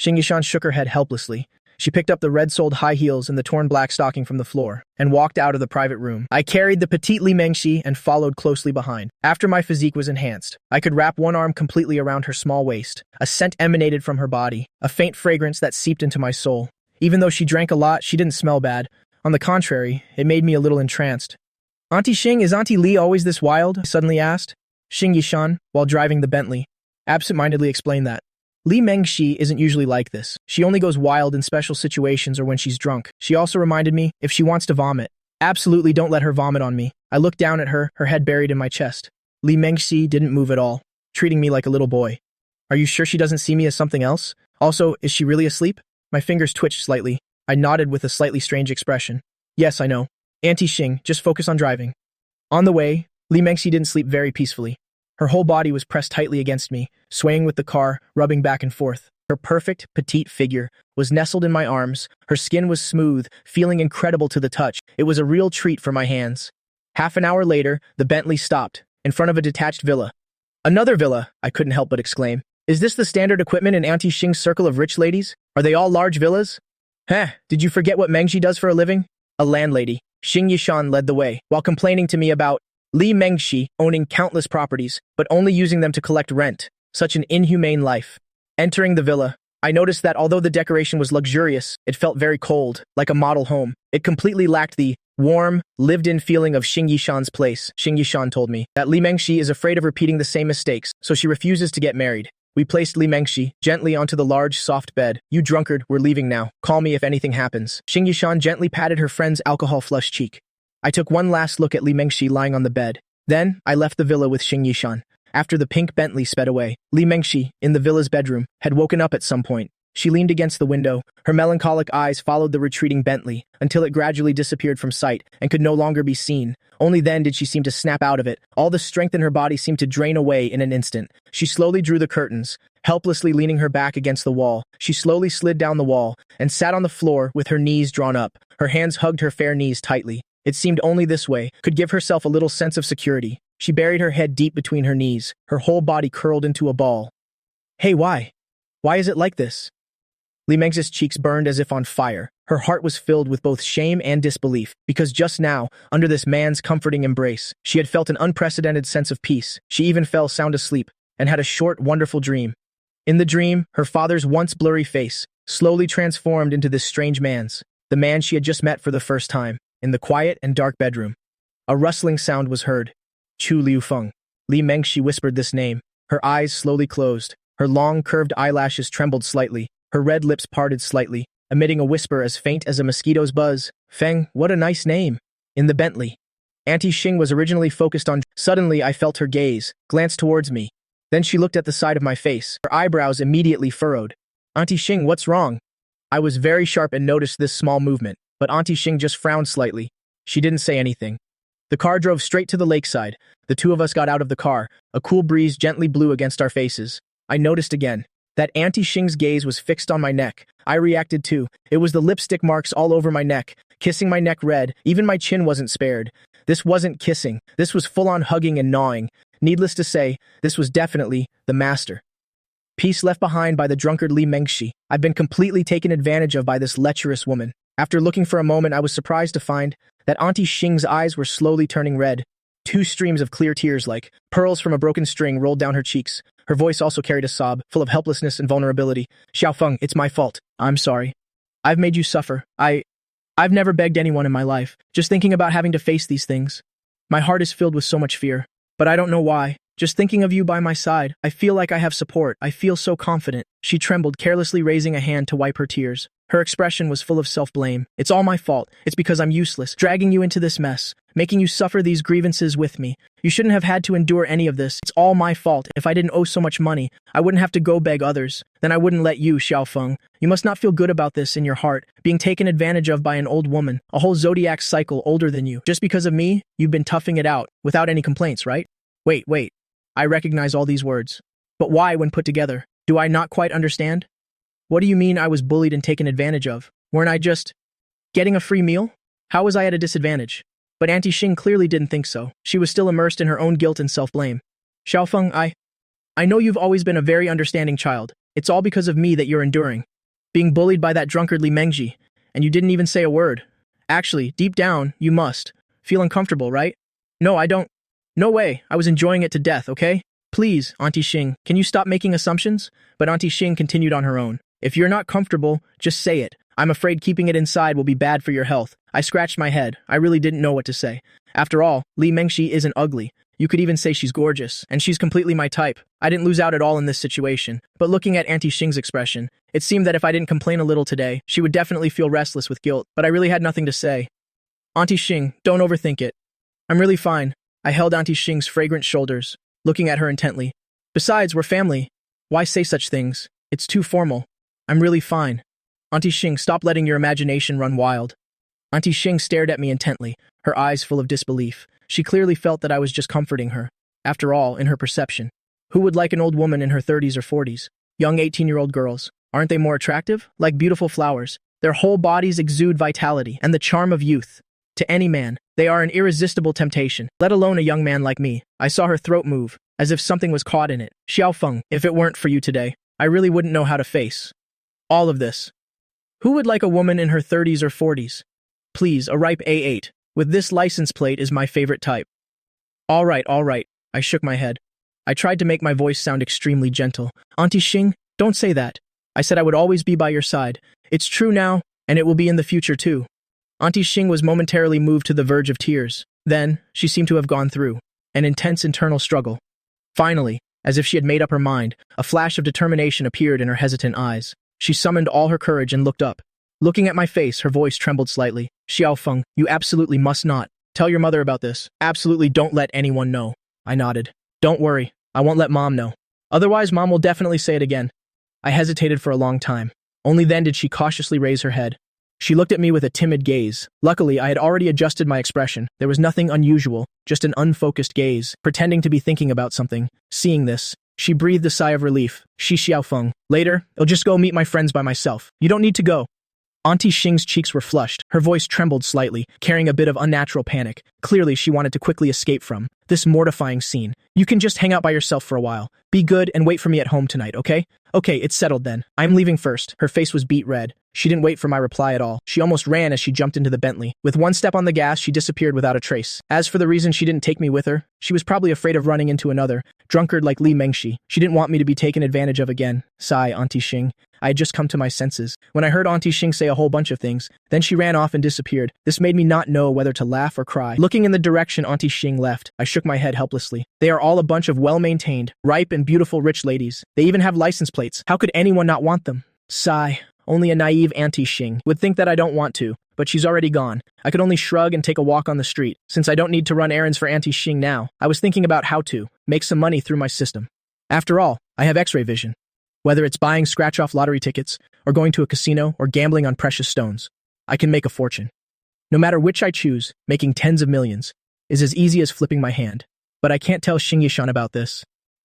Speaker 1: Xing Yishan shook her head helplessly. She picked up the red-soled high heels and the torn black stocking from the floor and walked out of the private room. I carried the petite Li Mengxi and followed closely behind. After my physique was enhanced, I could wrap one arm completely around her small waist. A scent emanated from her body, a faint fragrance that seeped into my soul. Even though she drank a lot, she didn't smell bad. On the contrary, it made me a little entranced. Auntie Shing, is Auntie Li always this wild? I suddenly asked. Xing Yishan, while driving the Bentley, absent-mindedly explained that. Li Mengxi isn't usually like this. She only goes wild in special situations or when she's drunk. She also reminded me, if she wants to vomit, absolutely don't let her vomit on me. I looked down at her, her head buried in my chest. Li Mengxi didn't move at all, treating me like a little boy. Are you sure she doesn't see me as something else? Also, is she really asleep? My fingers twitched slightly. I nodded with a slightly strange expression. Yes, I know. Auntie Shing, just focus on driving. On the way, Li Mengxi didn't sleep very peacefully. Her whole body was pressed tightly against me, swaying with the car, rubbing back and forth. Her perfect, petite figure was nestled in my arms. Her skin was smooth, feeling incredible to the touch. It was a real treat for my hands. Half an hour later, the Bentley stopped, in front of a detached villa. Another villa, I couldn't help but exclaim. Is this the standard equipment in Auntie Shing's circle of rich ladies? Are they all large villas? Did you forget what Mengxi does for a living? A landlady. Xing Yishan led the way, while complaining to me about Li Mengxi owning countless properties, but only using them to collect rent. Such an inhumane life. Entering the villa, I noticed that although the decoration was luxurious, it felt very cold, like a model home. It completely lacked the warm, lived-in feeling of Xing Yishan's place. Xing Yishan told me that Li Mengxi is afraid of repeating the same mistakes, so she refuses to get married. We placed Li Mengxi gently onto the large, soft bed. You drunkard, we're leaving now. Call me if anything happens. Xing Yishan gently patted her friend's alcohol-flushed cheek. I took one last look at Li Mengxi lying on the bed. Then, I left the villa with Xing Yishan. After the pink Bentley sped away, Li Mengxi, in the villa's bedroom, had woken up at some point. She leaned against the window. Her melancholic eyes followed the retreating Bentley until it gradually disappeared from sight and could no longer be seen. Only then did she seem to snap out of it. All the strength in her body seemed to drain away in an instant. She slowly drew the curtains, helplessly leaning her back against the wall. She slowly slid down the wall and sat on the floor with her knees drawn up. Her hands hugged her fair knees tightly. It seemed only this way could give herself a little sense of security. She buried her head deep between her knees, her whole body curled into a ball. Hey, why? Why is it like this? Li Mengxi's cheeks burned as if on fire. Her heart was filled with both shame and disbelief, because just now, under this man's comforting embrace, she had felt an unprecedented sense of peace. She even fell sound asleep and had a short, wonderful dream. In the dream, her father's once blurry face slowly transformed into this strange man's, the man she had just met for the first time. In the quiet and dark bedroom, a rustling sound was heard. Chu Liufeng. Li Mengxi whispered this name. Her eyes slowly closed. Her long, curved eyelashes trembled slightly. Her red lips parted slightly, emitting a whisper as faint as a mosquito's buzz. Feng, what a nice name. In the Bentley. Auntie Shing was originally focused on. Suddenly, I felt her gaze glance towards me. Then she looked at the side of my face. Her eyebrows immediately furrowed. Auntie Shing, what's wrong? I was very sharp and noticed this small movement. But Auntie Shing just frowned slightly. She didn't say anything. The car drove straight to the lakeside. The two of us got out of the car. A cool breeze gently blew against our faces. I noticed again that Auntie Shing's gaze was fixed on my neck. I reacted too. It was the lipstick marks all over my neck, kissing my neck red. Even my chin wasn't spared. This wasn't kissing. This was full-on hugging and gnawing. Needless to say, this was definitely the master piece left behind by the drunkard Li Mengxi. I've been completely taken advantage of by this lecherous woman. After looking for a moment, I was surprised to find that Auntie Shing's eyes were slowly turning red. Two streams of clear tears like pearls from a broken string rolled down her cheeks. Her voice also carried a sob, full of helplessness and vulnerability. Xiaofeng, it's my fault. I'm sorry. I've made you suffer. I've never begged anyone in my life. Just thinking about having to face these things. My heart is filled with so much fear. But I don't know why. Just thinking of you by my side, I feel like I have support. I feel so confident. She trembled, carelessly raising a hand to wipe her tears. Her expression was full of self-blame. It's all my fault. It's because I'm useless, dragging you into this mess, making you suffer these grievances with me. You shouldn't have had to endure any of this. It's all my fault. If I didn't owe so much money, I wouldn't have to go beg others. Then I wouldn't let you, Xiaofeng. You must not feel good about this in your heart, being taken advantage of by an old woman, a whole zodiac cycle older than you. Just because of me, you've been toughing it out, without any complaints, right? Wait. I recognize all these words. But why when put together? Do I not quite understand? What do you mean I was bullied and taken advantage of? Weren't I just getting a free meal? How was I at a disadvantage? But Auntie Shing clearly didn't think so. She was still immersed in her own guilt and self-blame. Xiaofeng, I know you've always been a very understanding child. It's all because of me that you're enduring. Being bullied by that drunkard Li Mengji, and you didn't even say a word. Actually, deep down, you must feel uncomfortable, right? No, I don't. No way, I was enjoying it to death, okay? Please, Auntie Shing, can you stop making assumptions? But Auntie Shing continued on her own. If you're not comfortable, just say it. I'm afraid keeping it inside will be bad for your health. I scratched my head. I really didn't know what to say. After all, Li Mengxi isn't ugly. You could even say she's gorgeous, and she's completely my type. I didn't lose out at all in this situation. But looking at Auntie Shing's expression, it seemed that if I didn't complain a little today, she would definitely feel restless with guilt. But I really had nothing to say. Auntie Shing, don't overthink it. I'm really fine. I held Auntie Shing's fragrant shoulders, looking at her intently. Besides, we're family. Why say such things? It's too formal. I'm really fine. Auntie Shing, stop letting your imagination run wild. Auntie Shing stared at me intently, her eyes full of disbelief. She clearly felt that I was just comforting her. After all, in her perception, who would like an old woman in her 30s or 40s? Young 18-year-old girls. Aren't they more attractive? Like beautiful flowers. Their whole bodies exude vitality and the charm of youth. To any man, they are an irresistible temptation, let alone a young man like me. I saw her throat move, as if something was caught in it. Xiaofeng, if it weren't for you today, I really wouldn't know how to face all of this. Who would like a woman in her 30s or 40s? Please, a ripe A8. With this license plate is my favorite type. All right. I shook my head. I tried to make my voice sound extremely gentle. Auntie Shing, don't say that. I said I would always be by your side. It's true now, and it will be in the future too. Auntie Shing was momentarily moved to the verge of tears. Then, she seemed to have gone through an intense internal struggle. Finally, as if she had made up her mind, a flash of determination appeared in her hesitant eyes. She summoned all her courage and looked up. Looking at my face, her voice trembled slightly. Xiaofeng, you absolutely must not. Tell your mother about this. Absolutely don't let anyone know. I nodded. Don't worry, I won't let Mom know. Otherwise, Mom will definitely say it again. I hesitated for a long time. Only then did she cautiously raise her head. She looked at me with a timid gaze. Luckily, I had already adjusted my expression. There was nothing unusual, just an unfocused gaze, pretending to be thinking about something. Seeing this, she breathed a sigh of relief. Xiaofeng, later, I'll just go meet my friends by myself. You don't need to go. Auntie Shing's cheeks were flushed. Her voice trembled slightly, carrying a bit of unnatural panic. Clearly, she wanted to quickly escape from this mortifying scene. You can just hang out by yourself for a while. Be good and wait for me at home tonight, okay? Okay, it's settled then. I'm leaving first. Her face was beet red. She didn't wait for my reply at all. She almost ran as she jumped into the Bentley. With one step on the gas, she disappeared without a trace. As for the reason she didn't take me with her, she was probably afraid of running into another drunkard like Li Mengxi. She didn't want me to be taken advantage of again. Sigh, Auntie Shing. I had just come to my senses when I heard Auntie Shing say a whole bunch of things. Then she ran off and disappeared. This made me not know whether to laugh or cry. Looking in the direction Auntie Shing left, I shook my head helplessly. They are all a bunch of well-maintained, ripe and beautiful rich ladies. They even have license plates. How could anyone not want them? Sigh. Only a naive Auntie Shing would think that I don't want to, but she's already gone. I could only shrug and take a walk on the street. Since I don't need to run errands for Auntie Shing now, I was thinking about how to make some money through my system. After all, I have X-ray vision. Whether it's buying scratch-off lottery tickets, or going to a casino, or gambling on precious stones, I can make a fortune. No matter which I choose, making tens of millions is as easy as flipping my hand. But I can't tell Xing Yishan about this.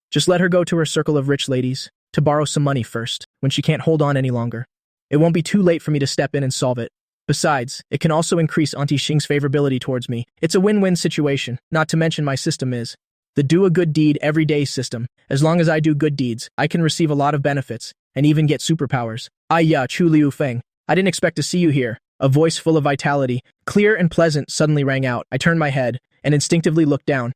Speaker 1: Just let her go to her circle of rich ladies to borrow some money first, when she can't hold on any longer. It won't be too late for me to step in and solve it. Besides, it can also increase Auntie Shing's favorability towards me. It's a win-win situation, not to mention my system is The do a good deed every day system. As long as I do good deeds, I can receive a lot of benefits, and even get superpowers. Aya, Chu Liu Feng. I didn't expect to see you here. A voice full of vitality, clear and pleasant, suddenly rang out. I turned my head, and instinctively looked down.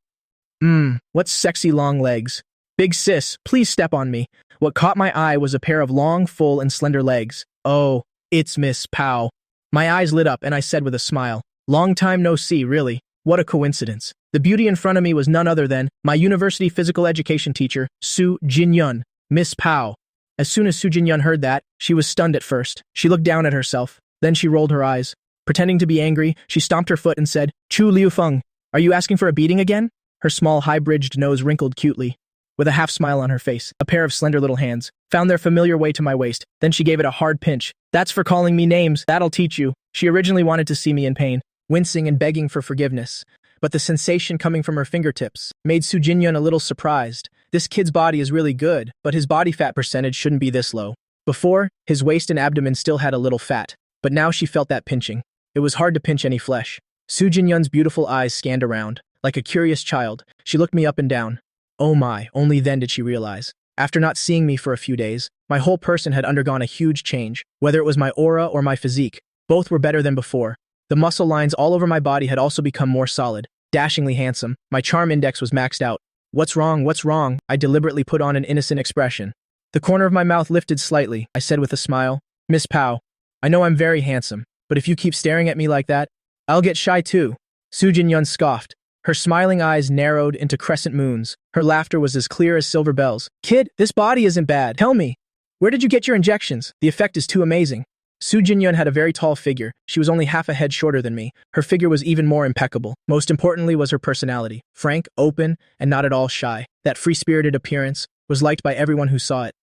Speaker 1: What sexy long legs. Big sis, please step on me. What caught my eye was a pair of long, full, and slender legs. Oh, it's Miss Pow. My eyes lit up, and I said with a smile, long time no see, really. What a coincidence. The beauty in front of me was none other than my university physical education teacher, Su Jinyun, Miss Pow. As soon as Su Jinyun heard that, she was stunned at first. She looked down at herself. Then she rolled her eyes. Pretending to be angry, she stomped her foot and said, Chu Liu Feng, are you asking for a beating again? Her small, high-bridged nose wrinkled cutely. With a half-smile on her face, a pair of slender little hands found their familiar way to my waist. Then she gave it a hard pinch. That's for calling me names. That'll teach you. She originally wanted to see me in pain, wincing and begging for forgiveness. But the sensation coming from her fingertips made Su Jinyun a little surprised. This kid's body is really good, but his body fat percentage shouldn't be this low. Before, his waist and abdomen still had a little fat, but now she felt that pinching. It was hard to pinch any flesh. Su Jinyun's beautiful eyes scanned around. Like a curious child, she looked me up and down. Oh my, only then did she realize. After not seeing me for a few days, my whole person had undergone a huge change. Whether it was my aura or my physique, both were better than before. The muscle lines all over my body had also become more solid, dashingly handsome. My charm index was maxed out. What's wrong? What's wrong? I deliberately put on an innocent expression. The corner of my mouth lifted slightly. I said with a smile, Miss Pow, I know I'm very handsome, but if you keep staring at me like that, I'll get shy too. Su Jinyun scoffed. Her smiling eyes narrowed into crescent moons. Her laughter was as clear as silver bells. Kid, this body isn't bad. Tell me, where did you get your injections? The effect is too amazing. Su Jinyun had a very tall figure. She was only half a head shorter than me. Her figure was even more impeccable. Most importantly was her personality. Frank, open, and not at all shy. That free-spirited appearance was liked by everyone who saw it.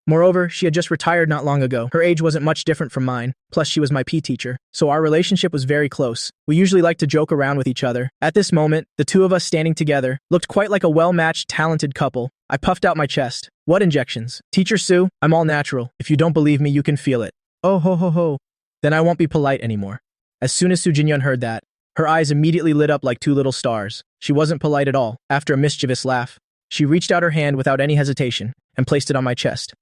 Speaker 1: Moreover, she had just retired not long ago. Her age wasn't much different from mine, plus she was my PE teacher, so our relationship was very close. We usually liked to joke around with each other. At this moment, the two of us standing together looked quite like a well-matched, talented couple. I puffed out my chest. What injections? Teacher Su, I'm all natural. If you don't believe me, you can feel it. Oh ho ho ho. Then I won't be polite anymore. As soon as Su Jinyun heard that, her eyes immediately lit up like two little stars. She wasn't polite at all. After a mischievous laugh, she reached out her hand without any hesitation and placed it on my chest.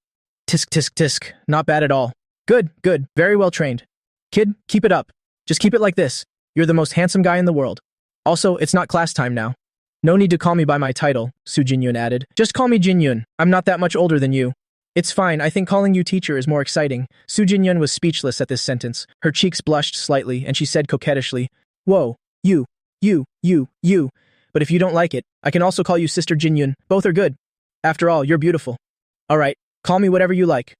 Speaker 1: Tisk tisk tisk. Not bad at all. Good, good. Very well trained. Kid, keep it up. Just keep it like this. You're the most handsome guy in the world. Also, it's not class time now. No need to call me by my title, Su Jinyun added. Just call me Jinyun. I'm not that much older than you. It's fine. I think calling you teacher is more exciting. Su Jinyun was speechless at this sentence. Her cheeks blushed slightly, and she said coquettishly, Whoa, you. But if you don't like it, I can also call you Sister Jinyun. Both are good. After all, you're beautiful. All right. Call me whatever you like.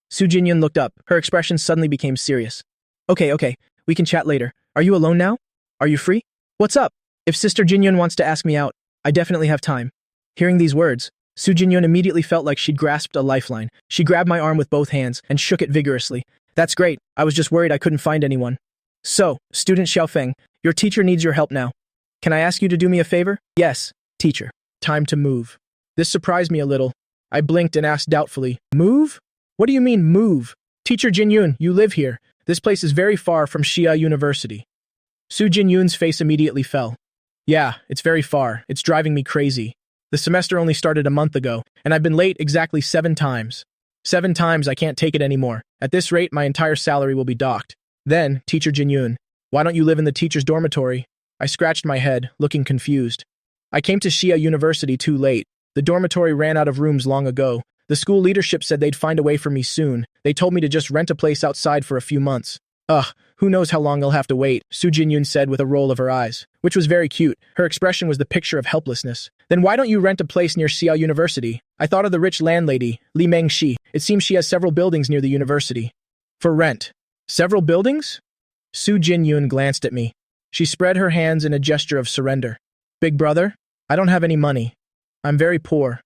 Speaker 1: Su Jinyun looked up. Her expression suddenly became serious. Okay, we can chat later. Are you alone now? Are you free? What's up? If Sister Jinyun wants to ask me out, I definitely have time. Hearing these words, Su Jinyun immediately felt like she'd grasped a lifeline. She grabbed my arm with both hands and shook it vigorously. That's great. I was just worried I couldn't find anyone. So, student Xiaofeng, your teacher needs your help now. Can I ask you to do me a favor? Yes, teacher. Time to move. This surprised me a little. I blinked and asked doubtfully, Move? What do you mean, move? Teacher Jinyun, you live here. This place is very far from Xia University. Su Jinyun's face immediately fell. Yeah, it's very far. It's driving me crazy. The semester only started a month ago, and I've been late exactly 7 times. 7 times, I can't take it anymore. At this rate, my entire salary will be docked. Then, Teacher Jinyun, why don't you live in the teacher's dormitory? I scratched my head, looking confused. I came to Xia University too late. The dormitory ran out of rooms long ago. The school leadership said they'd find a way for me soon. They told me to just rent a place outside for a few months. Who knows how long I'll have to wait, Su Jinyun said with a roll of her eyes, which was very cute. Her expression was the picture of helplessness. Then why don't you rent a place near Xia University? I thought of the rich landlady, Li Mengxi. It seems she has several buildings near the university. For rent. Several buildings? Su Jinyun glanced at me. She spread her hands in a gesture of surrender. Big brother, I don't have any money. I'm very poor.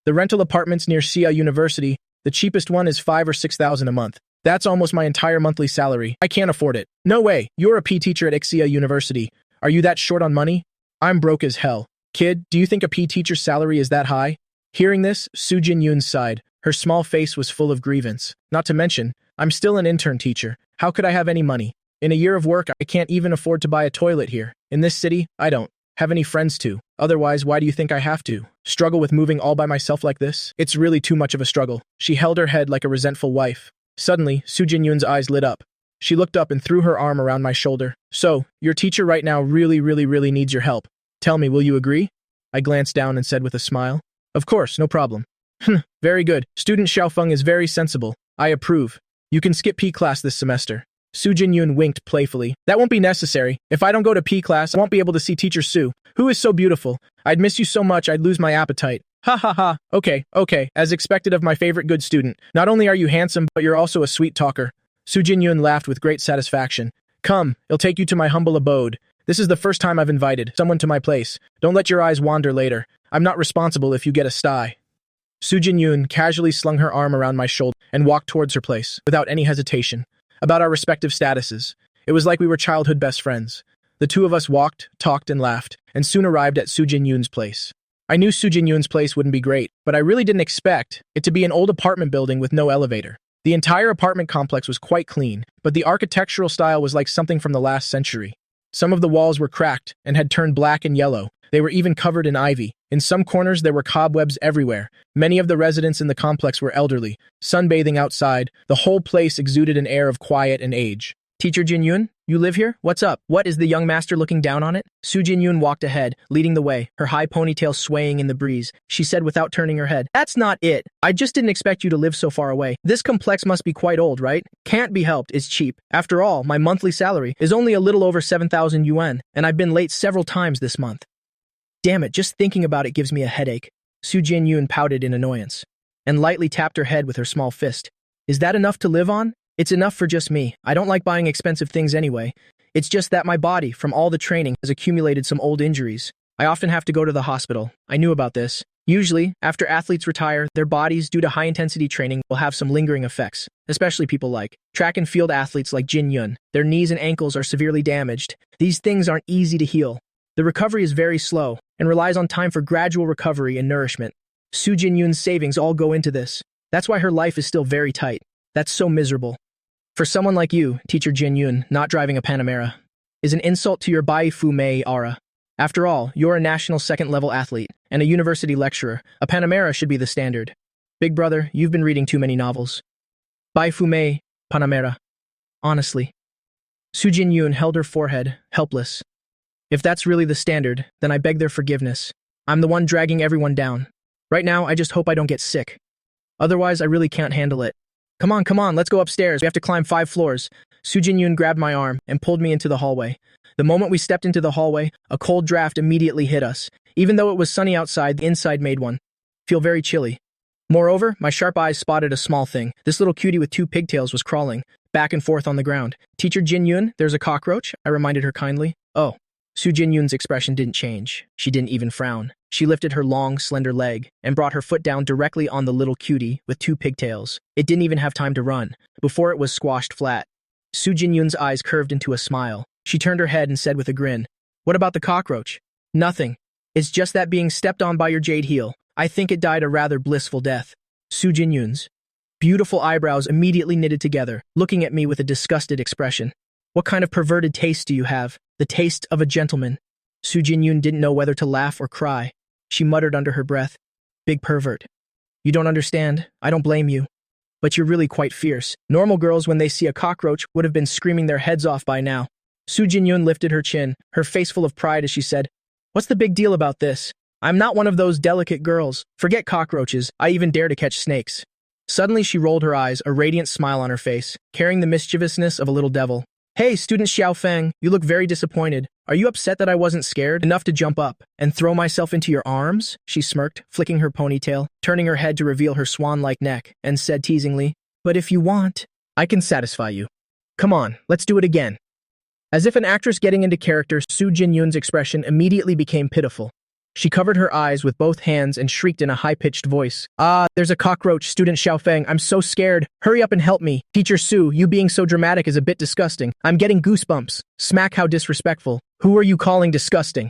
Speaker 1: The rental apartments near Xia University, the cheapest one is 5,000 or 6,000 a month. That's almost my entire monthly salary. I can't afford it. No way. You're a PE teacher at Xia University. Are you that short on money? I'm broke as hell. Kid, do you think a PE teacher's salary is that high? Hearing this, Su Jinyun sighed. Her small face was full of grievance. Not to mention, I'm still an intern teacher. How could I have any money? In a year of work, I can't even afford to buy a toilet here. In this city, I don't. Have any friends to. Otherwise, why do you think I have to? Struggle with moving all by myself like this? It's really too much of a struggle. She held her head like a resentful wife. Suddenly, Su Jinyun's eyes lit up. She looked up and threw her arm around my shoulder. So, your teacher right now really needs your help. Tell me, will you agree? I glanced down and said with a smile. Of course, no problem. Very good. Student Xiaofeng is very sensible. I approve. You can skip P class this semester. Su Jinyun winked playfully. That won't be necessary. If I don't go to P class, I won't be able to see Teacher Su, who is so beautiful. I'd miss you so much I'd lose my appetite. Ha ha ha. Okay. As expected of my favorite good student. Not only are you handsome, but you're also a sweet talker. Su Jinyun laughed with great satisfaction. Come, I'll take you to my humble abode. This is the first time I've invited someone to my place. Don't let your eyes wander later. I'm not responsible if you get a sty. Su Jinyun casually slung her arm around my shoulder and walked towards her place, without any hesitation. About our respective statuses. It was like we were childhood best friends. The two of us walked, talked, and laughed, and soon arrived at Su Jinyun's place. I knew Su Jinyun's place wouldn't be great, but I really didn't expect it to be an old apartment building with no elevator. The entire apartment complex was quite clean, but the architectural style was like something from the last century. Some of the walls were cracked and had turned black and yellow. They were even covered in ivy. In some corners there were cobwebs everywhere. Many of the residents in the complex were elderly, sunbathing outside. The whole place exuded an air of quiet and age. Teacher Jinyun, you live here? What's up? What is the young master looking down on it? Su Jinyun walked ahead, leading the way, her high ponytail swaying in the breeze. She said without turning her head, That's not it. I just didn't expect you to live so far away. This complex must be quite old, right? Can't be helped, it's cheap. After all, my monthly salary is only a little over 7,000 yuan, and I've been late several times this month. Damn it, just thinking about it gives me a headache. Su Jinyun pouted in annoyance, and lightly tapped her head with her small fist. Is that enough to live on? It's enough for just me. I don't like buying expensive things anyway. It's just that my body, from all the training, has accumulated some old injuries. I often have to go to the hospital. I knew about this. Usually, after athletes retire, their bodies, due to high-intensity training, will have some lingering effects, especially people like track and field athletes like Jin Yun. Their knees and ankles are severely damaged. These things aren't easy to heal. The recovery is very slow and relies on time for gradual recovery and nourishment. Su Jin Yun's savings all go into this. That's why her life is still very tight. That's so miserable. For someone like you, Teacher Jin Yun, not driving a Panamera is an insult to your Bai Fu Mei aura. After all, you're a national second-level athlete and a university lecturer. A Panamera should be the standard. Big brother, you've been reading too many novels. Bai Fu Mei, Panamera. Honestly. Su Jin Yun held her forehead, helpless. If that's really the standard, then I beg their forgiveness. I'm the one dragging everyone down. Right now, I just hope I don't get sick. Otherwise, I really can't handle it. Come on, let's go upstairs. We have to climb 5 floors. Su Jinyun grabbed my arm and pulled me into the hallway. The moment we stepped into the hallway, a cold draft immediately hit us. Even though it was sunny outside, the inside made one feel very chilly. Moreover, my sharp eyes spotted a small thing. This little cutie with 2 pigtails was crawling back and forth on the ground. Teacher Jinyun, there's a cockroach, I reminded her kindly. Oh. Su Jinyun's expression didn't change. She didn't even frown. She lifted her long, slender leg and brought her foot down directly on the little cutie with 2 pigtails. It didn't even have time to run before it was squashed flat. Su Jinyun's eyes curved into a smile. She turned her head and said with a grin, What about the cockroach? Nothing. It's just that being stepped on by your jade heel. I think it died a rather blissful death. Su Jinyun's beautiful eyebrows immediately knitted together, looking at me with a disgusted expression. What kind of perverted taste do you have? The taste of a gentleman. Su Jinyun didn't know whether to laugh or cry. She muttered under her breath, Big pervert. You don't understand. I don't blame you. But you're really quite fierce. Normal girls, when they see a cockroach, would have been screaming their heads off by now. Su Jinyun lifted her chin, her face full of pride as she said, What's the big deal about this? I'm not one of those delicate girls. Forget cockroaches. I even dare to catch snakes. Suddenly she rolled her eyes, a radiant smile on her face, carrying the mischievousness of a little devil. Hey, student Xiaofeng, you look very disappointed. Are you upset that I wasn't scared enough to jump up and throw myself into your arms? She smirked, flicking her ponytail, turning her head to reveal her swan-like neck, and said teasingly, But if you want, I can satisfy you. Come on, let's do it again. As if an actress getting into character, Su Jinyun's expression immediately became pitiful. She covered her eyes with both hands and shrieked in a high-pitched voice. There's a cockroach, student Xiaofeng. I'm so scared. Hurry up and help me. Teacher Su, you being so dramatic is a bit disgusting. I'm getting goosebumps. Smack, how disrespectful. Who are you calling disgusting?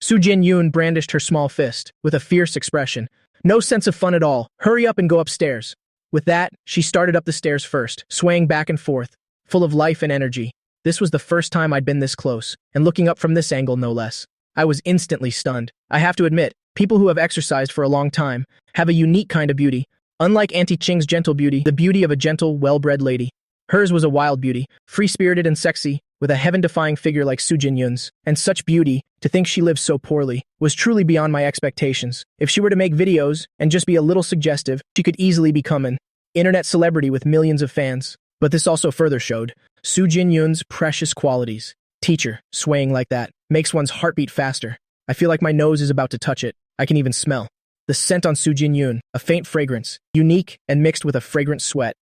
Speaker 1: Su Jinyun brandished her small fist with a fierce expression. No sense of fun at all. Hurry up and go upstairs. With that, she started up the stairs first, swaying back and forth, full of life and energy. This was the first time I'd been this close, and looking up from this angle no less. I was instantly stunned. I have to admit, people who have exercised for a long time have a unique kind of beauty. Unlike Auntie Shing's gentle beauty, the beauty of a gentle, well-bred lady. Hers was a wild beauty, free-spirited and sexy, with a heaven-defying figure like Su Jin-yoon's. And such beauty, to think she lived so poorly, was truly beyond my expectations. If she were to make videos and just be a little suggestive, she could easily become an internet celebrity with millions of fans. But this also further showed Su Jin-yoon's precious qualities. Teacher, swaying like that, makes one's heartbeat faster. I feel like my nose is about to touch it. I can even smell the scent on Su Jin-yoon, a faint fragrance, unique and mixed with a fragrant sweat.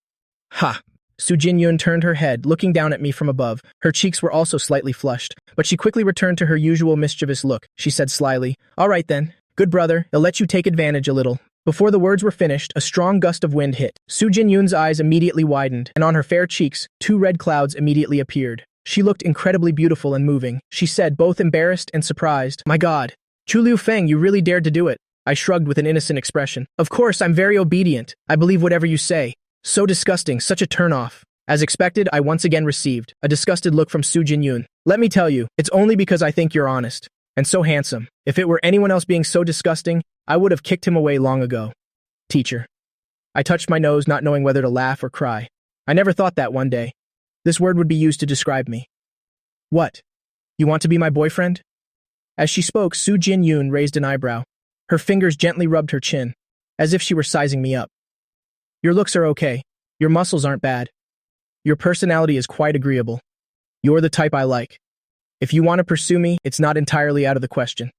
Speaker 1: Ha! Su Jin-yoon turned her head, looking down at me from above. Her cheeks were also slightly flushed, but she quickly returned to her usual mischievous look. She said slyly, "All right then, good brother, I'll let you take advantage a little." Before the words were finished, a strong gust of wind hit. Su Jin-yoon's eyes immediately widened, and on her fair cheeks, 2 red clouds immediately appeared. She looked incredibly beautiful and moving. She said, both embarrassed and surprised, "My God, Chu Liu Feng, you really dared to do it." I shrugged with an innocent expression. "Of course, I'm very obedient. I believe whatever you say." So disgusting, such a turn-off. As expected, I once again received a disgusted look from Su Jin-yoon. "Let me tell you, it's only because I think you're honest. And so handsome. If it were anyone else being so disgusting, I would have kicked him away long ago." Teacher. I touched my nose, not knowing whether to laugh or cry. I never thought that one day this word would be used to describe me. "What? You want to be my boyfriend?" As she spoke, Su Jin-yoon raised an eyebrow. Her fingers gently rubbed her chin, as if she were sizing me up. "Your looks are okay. Your muscles aren't bad. Your personality is quite agreeable. You're the type I like. If you want to pursue me, it's not entirely out of the question."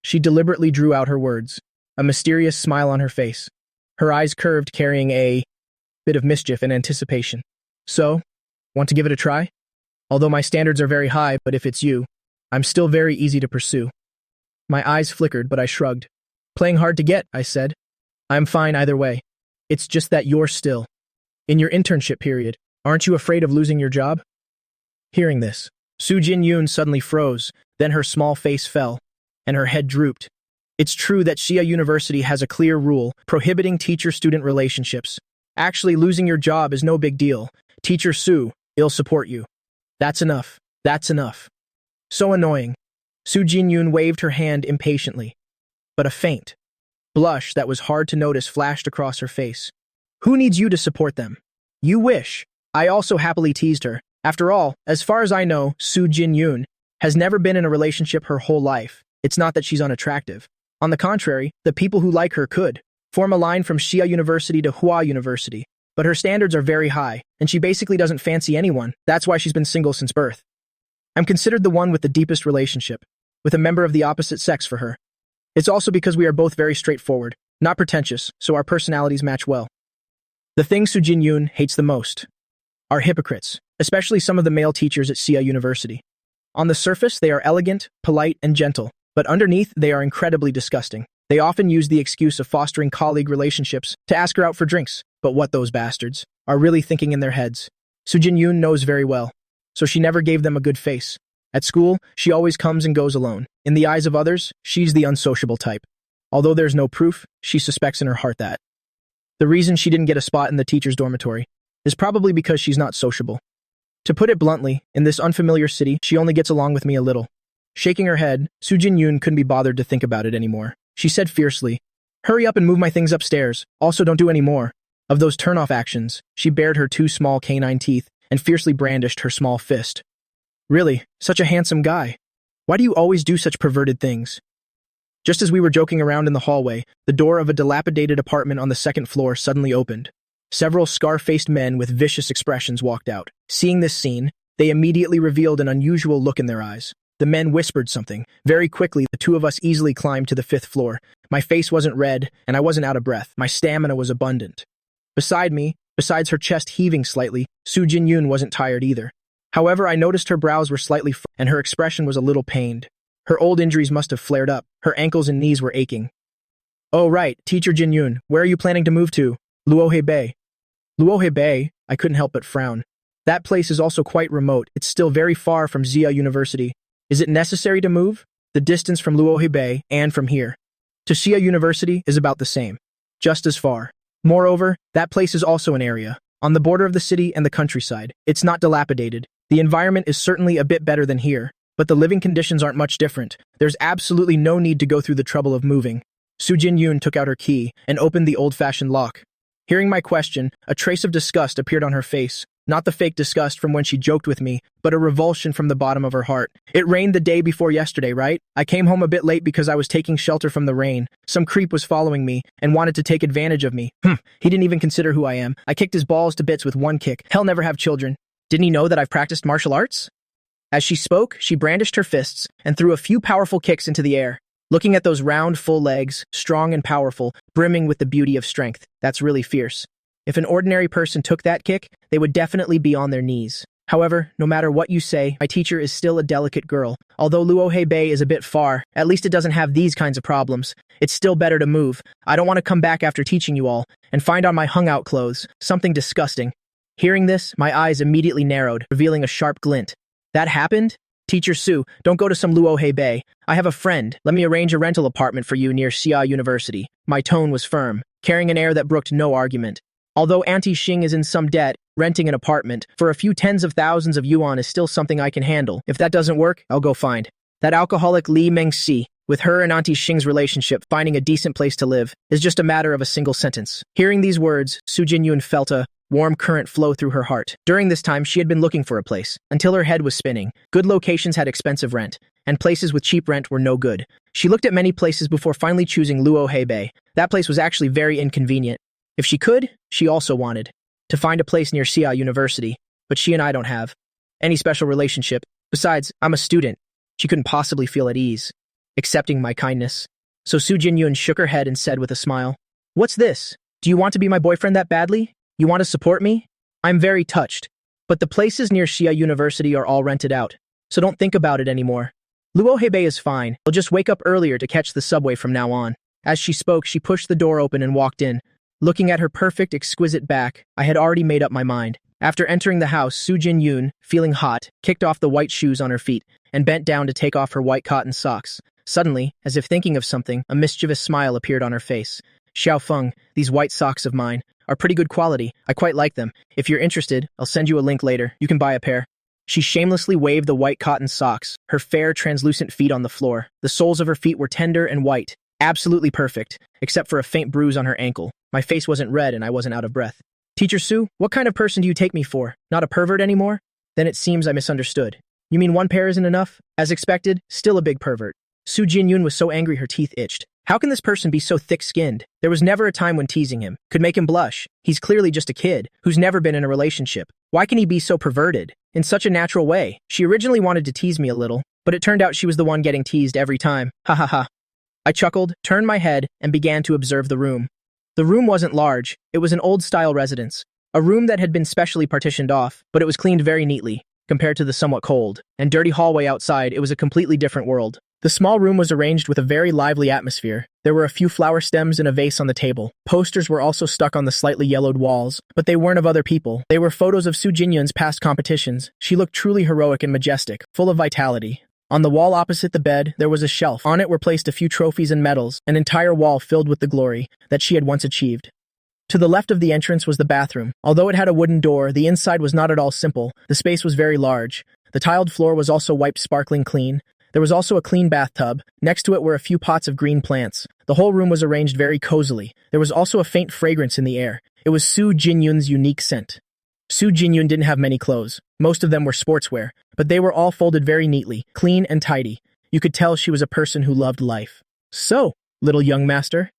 Speaker 1: She deliberately drew out her words, a mysterious smile on her face. Her eyes curved, carrying a bit of mischief and anticipation. "So, want to give it a try? Although my standards are very high, but if it's you, I'm still very easy to pursue." My eyes flickered, but I shrugged. "Playing hard to get," I said. "I'm fine either way. It's just that you're still in your internship period. Aren't you afraid of losing your job?" Hearing this, Su Jin-yoon suddenly froze, then her small face fell, and her head drooped. It's true that Shia University has a clear rule prohibiting teacher-student relationships. Actually, losing your job is no big deal. Teacher Su, he'll support you. That's enough. That's enough. So annoying. Su Jin-yoon waved her hand impatiently, but a faint blush that was hard to notice flashed across her face. "Who needs you to support them? You wish." I also happily teased her. After all, as far as I know, Su Jin-yoon has never been in a relationship her whole life. It's not that she's unattractive. On the contrary, the people who like her could form a line from Shia University to Hua University. But her standards are very high, and she basically doesn't fancy anyone. That's why she's been single since birth. I'm considered the one with the deepest relationship, with a member of the opposite sex for her. It's also because we are both very straightforward, not pretentious, so our personalities match well. The thing Su Jin-yoon hates the most are hypocrites, especially some of the male teachers at Shia University. On the surface, they are elegant, polite, and gentle, but underneath, they are incredibly disgusting. They often use the excuse of fostering colleague relationships to ask her out for drinks, but what those bastards are really thinking in their heads, Su Jin-yoon knows very well, so she never gave them a good face. At school, she always comes and goes alone. In the eyes of others, she's the unsociable type. Although there's no proof, she suspects in her heart that the reason she didn't get a spot in the teacher's dormitory is probably because she's not sociable. To put it bluntly, in this unfamiliar city, she only gets along with me a little. Shaking her head, Su Jin-yoon couldn't be bothered to think about it anymore. She said fiercely, "Hurry up and move my things upstairs. Also, don't do any more of those turn-off actions." She bared her 2 small canine teeth and fiercely brandished her small fist. "Really, such a handsome guy. Why do you always do such perverted things?" Just as we were joking around in the hallway, the door of a dilapidated apartment on the 2nd floor suddenly opened. Several scar-faced men with vicious expressions walked out. Seeing this scene, they immediately revealed an unusual look in their eyes. The men whispered something. Very quickly, the 2 of us easily climbed to the 5th floor. My face wasn't red, and I wasn't out of breath. My stamina was abundant. Beside me, besides her chest heaving slightly, Su Jin-yoon wasn't tired either. However, I noticed her brows were slightly furrowed, and her expression was a little pained. Her old injuries must have flared up. Her ankles and knees were aching. "Oh right, Teacher Jin-yoon, where are you planning to move to?" "Luohe Bay." "Luohe Bay?" I couldn't help but frown. That place is also quite remote. It's still very far from Xia University. Is it necessary to move? The distance from Luohe Bay, and from here to Xia University, is about the same. Just as far. Moreover, that place is also an area on the border of the city and the countryside. It's not dilapidated. The environment is certainly a bit better than here, but the living conditions aren't much different. There's absolutely no need to go through the trouble of moving. Su Jin-yoon took out her key and opened the old-fashioned lock. Hearing my question, a trace of disgust appeared on her face. Not the fake disgust from when she joked with me, but a revulsion from the bottom of her heart. It rained the day before yesterday, right? I came home a bit late because I was taking shelter from the rain. Some creep was following me and wanted to take advantage of me. He didn't even consider who I am. I kicked his balls to bits with one kick. He'll never have children. Didn't he know that I've practiced martial arts? As she spoke, she brandished her fists and threw a few powerful kicks into the air. Looking at those round, full legs, strong and powerful, brimming with the beauty of strength, that's really fierce. If an ordinary person took that kick, they would definitely be on their knees. However, no matter what you say, my teacher is still a delicate girl. Although Luohe Bay is a bit far, at least it doesn't have these kinds of problems. It's still better to move. I don't want to come back after teaching you all and find on my hung-out clothes something disgusting. Hearing this, my eyes immediately narrowed, revealing a sharp glint. That happened? Teacher Su, don't go to some Luohe Bay. I have a friend. Let me arrange a rental apartment for you near Xia University. My tone was firm, carrying an air that brooked no argument. Although Auntie Shing is in some debt, renting an apartment for a few tens of thousands of yuan is still something I can handle. If that doesn't work, I'll go find that alcoholic Li Mengxi. With her and Auntie Shing's relationship, finding a decent place to live is just a matter of a single sentence. Hearing these words, Su Jinyun felt a warm current flow through her heart. During this time, she had been looking for a place, until her head was spinning. Good locations had expensive rent, and places with cheap rent were no good. She looked at many places before finally choosing Luohe Bay. That place was actually very inconvenient. If she could, she also wanted to find a place near Xia University, but she and I don't have any special relationship. Besides, I'm a student. She couldn't possibly feel at ease, accepting my kindness. So Su Jinyun shook her head and said with a smile, "What's this? Do you want to be my boyfriend that badly? You want to support me? I'm very touched. But the places near Xia University are all rented out, so don't think about it anymore. Luohe Bay is fine. I'll just wake up earlier to catch the subway from now on." As she spoke, she pushed the door open and walked in. Looking at her perfect, exquisite back, I had already made up my mind. After entering the house, Su Jin-yoon, feeling hot, kicked off the white shoes on her feet and bent down to take off her white cotton socks. Suddenly, as if thinking of something, a mischievous smile appeared on her face. "Xiao Feng, these white socks of mine are pretty good quality. I quite like them. If you're interested, I'll send you a link later. You can buy a pair." She shamelessly waved the white cotton socks, her fair, translucent feet on the floor. The soles of her feet were tender and white, absolutely perfect, except for a faint bruise on her ankle. My face wasn't red and I wasn't out of breath. "Teacher Su, what kind of person do you take me for? Not a pervert anymore?" Then it seems I misunderstood. "You mean one pair isn't enough?" As expected, still a big pervert. Su Jinyun was so angry her teeth itched. How can this person be so thick-skinned? There was never a time when teasing him could make him blush. He's clearly just a kid who's never been in a relationship. Why can he be so perverted? In such a natural way. She originally wanted to tease me a little, but it turned out she was the one getting teased every time. Ha ha ha. I chuckled, turned my head, and began to observe the room. The room wasn't large. It was an old-style residence. A room that had been specially partitioned off, but it was cleaned very neatly. Compared to the somewhat cold and dirty hallway outside, it was a completely different world. The small room was arranged with a very lively atmosphere. There were a few flower stems and a vase on the table. Posters were also stuck on the slightly yellowed walls, but they weren't of other people. They were photos of Su Jinyun's past competitions. She looked truly heroic and majestic, full of vitality. On the wall opposite the bed, there was a shelf. On it were placed a few trophies and medals, an entire wall filled with the glory that she had once achieved. To the left of the entrance was the bathroom. Although it had a wooden door, the inside was not at all simple. The space was very large. The tiled floor was also wiped sparkling clean. There was also a clean bathtub. Next to it were a few pots of green plants. The whole room was arranged very cozily. There was also a faint fragrance in the air. It was Su Jinyun's unique scent. Su Jinyun didn't have many clothes. Most of them were sportswear, but they were all folded very neatly, clean and tidy. You could tell she was a person who loved life. "So, little young master,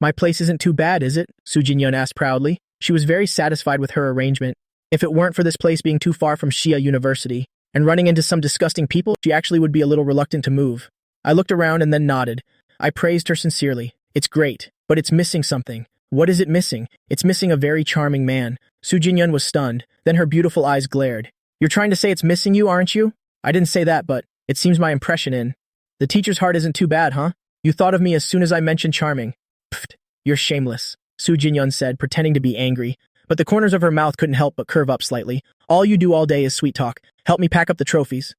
Speaker 1: my place isn't too bad, is it?" Su Jinyun asked proudly. She was very satisfied with her arrangement. If it weren't for this place being too far from Xia University and running into some disgusting people, she actually would be a little reluctant to move. I looked around and then nodded. I praised her sincerely. "It's great, but it's missing something." "What is it missing?" "It's missing a very charming man." Su Jinyun was stunned. Then her beautiful eyes glared. "You're trying to say it's missing you, aren't you?" "I didn't say that, but it seems my impression in. The teacher's heart isn't too bad, huh? You thought of me as soon as I mentioned charming." "Pfft, you're shameless," Su Jinyun said, pretending to be angry. But the corners of her mouth couldn't help but curve up slightly. "All you do all day is sweet talk. Help me pack up the trophies."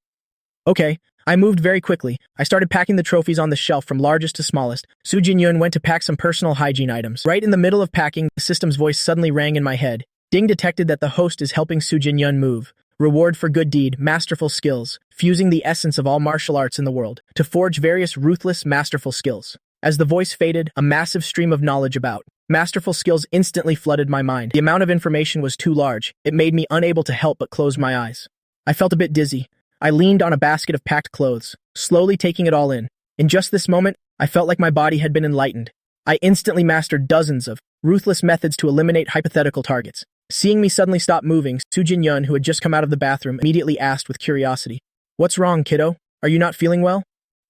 Speaker 1: Okay. I moved very quickly. I started packing the trophies on the shelf from largest to smallest. Su Jinyun went to pack some personal hygiene items. Right in the middle of packing, the system's voice suddenly rang in my head. Ding detected that the host is helping Su Jinyun move. Reward for good deed, masterful skills, fusing the essence of all martial arts in the world, to forge various ruthless, masterful skills. As the voice faded, a massive stream of knowledge about masterful skills instantly flooded my mind. The amount of information was too large. It made me unable to help but close my eyes. I felt a bit dizzy. I leaned on a basket of packed clothes, slowly taking it all in. In just this moment, I felt like my body had been enlightened. I instantly mastered dozens of ruthless methods to eliminate hypothetical targets. Seeing me suddenly stop moving, Su Jin-yun, who had just come out of the bathroom, immediately asked with curiosity, "What's wrong, kiddo? Are you not feeling well?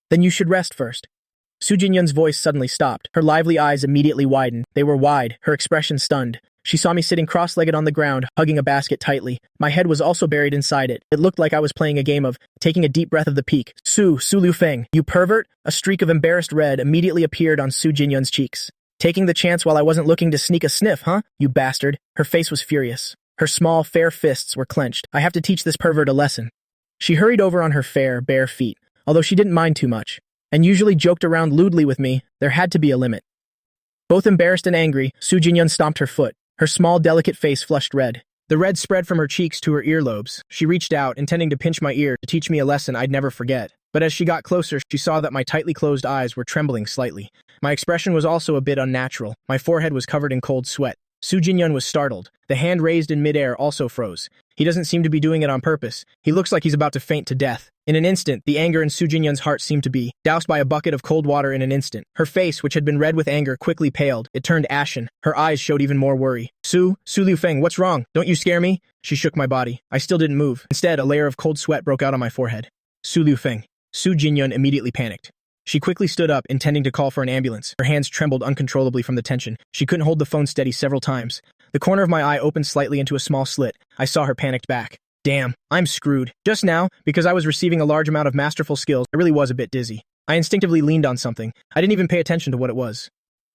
Speaker 1: Then you should rest first." Su Jin-yun's voice suddenly stopped. Her lively eyes immediately widened. They were wide, her expression stunned. She saw me sitting cross-legged on the ground, hugging a basket tightly. My head was also buried inside it. It looked like I was playing a game of taking a deep breath of the peak. Su Lufeng, you pervert! A streak of embarrassed red immediately appeared on Su Jin-yun's cheeks. Taking the chance while I wasn't looking to sneak a sniff, huh? You bastard. Her face was furious. Her small, fair fists were clenched. I have to teach this pervert a lesson. She hurried over on her fair, bare feet, although she didn't mind too much, and usually joked around lewdly with me. There had to be a limit. Both embarrassed and angry, Su Jin-yun stomped her foot. Her small, delicate face flushed red. The red spread from her cheeks to her earlobes. She reached out, intending to pinch my ear to teach me a lesson I'd never forget. But as she got closer, she saw that my tightly closed eyes were trembling slightly. My expression was also a bit unnatural. My forehead was covered in cold sweat. Su Jin-yun was startled. The hand raised in midair also froze. He doesn't seem to be doing it on purpose. He looks like he's about to faint to death. In an instant, the anger in Su Jin-yun's heart seemed to be doused by a bucket of cold water in an instant. Her face, which had been red with anger, quickly paled. It turned ashen. Her eyes showed even more worry. Su Lufeng, what's wrong? Don't you scare me? She shook my body. I still didn't move. Instead, a layer of cold sweat broke out on my forehead. Su Lufeng. Su Jin-yun immediately panicked. She quickly stood up, intending to call for an ambulance. Her hands trembled uncontrollably from the tension. She couldn't hold the phone steady several times. The corner of my eye opened slightly into a small slit. I saw her panicked back. Damn, I'm screwed. Just now, because I was receiving a large amount of masterful skills, I really was a bit dizzy. I instinctively leaned on something. I didn't even pay attention to what it was.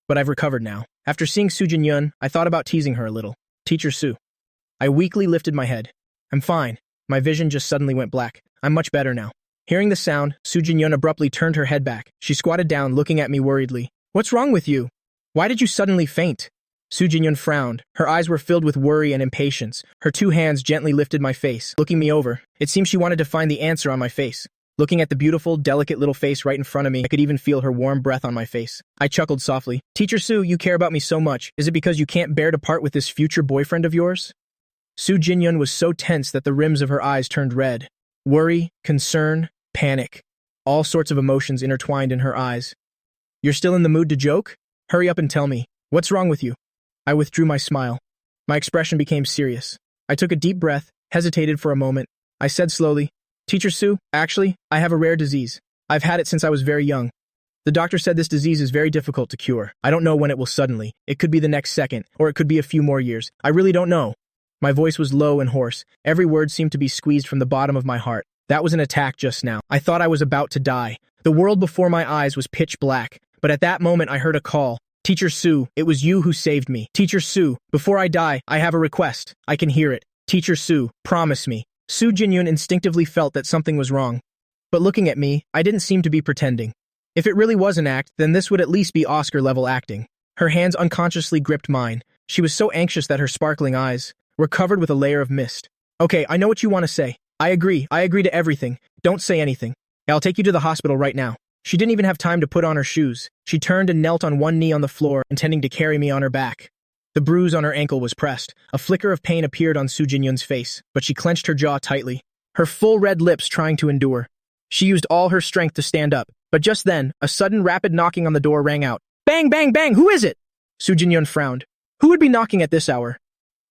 Speaker 1: But I've recovered now. After seeing Su Jin-yun, I thought about teasing her a little. Teacher Su. I weakly lifted my head. I'm fine. My vision just suddenly went black. I'm much better now. Hearing the sound, Su Jin-yun abruptly turned her head back. She squatted down, looking at me worriedly. What's wrong with you? Why did you suddenly faint? Su Jin-yun frowned. Her eyes were filled with worry and impatience. Her two hands gently lifted my face, looking me over. It seemed she wanted to find the answer on my face. Looking at the beautiful, delicate little face right in front of me, I could even feel her warm breath on my face. I chuckled softly. Teacher Su, you care about me so much. Is it because you can't bear to part with this future boyfriend of yours? Su Jin-yun was so tense that the rims of her eyes turned red. Worry, concern, panic. All sorts of emotions intertwined in her eyes. You're still in the mood to joke? Hurry up and tell me. What's wrong with you? I withdrew my smile. My expression became serious. I took a deep breath, hesitated for a moment. I said slowly, Teacher Su, actually, I have a rare disease. I've had it since I was very young. The doctor said this disease is very difficult to cure. I don't know when it will suddenly. It could be the next second, or it could be a few more years. I really don't know. My voice was low and hoarse. Every word seemed to be squeezed from the bottom of my heart. That was an attack just now. I thought I was about to die. The world before my eyes was pitch black. But at that moment, I heard a call. Teacher Su, it was you who saved me. Teacher Su, before I die, I have a request. I can hear it. Teacher Su, promise me. Su Jin-yun instinctively felt that something was wrong. But looking at me, I didn't seem to be pretending. If it really was an act, then this would at least be Oscar-level acting. Her hands unconsciously gripped mine. She was so anxious that her sparkling eyes were covered with a layer of mist. Okay, I know what you want to say. I agree to everything. Don't say anything. I'll take you to the hospital right now. She didn't even have time to put on her shoes. She turned and knelt on one knee on the floor, intending to carry me on her back. The bruise on her ankle was pressed. A flicker of pain appeared on Su Jin-yun's face, but she clenched her jaw tightly, her full red lips trying to endure. She used all her strength to stand up, but just then, a sudden rapid knocking on the door rang out. Bang, bang, bang, who is it? Su Jin-yun frowned. Who would be knocking at this hour?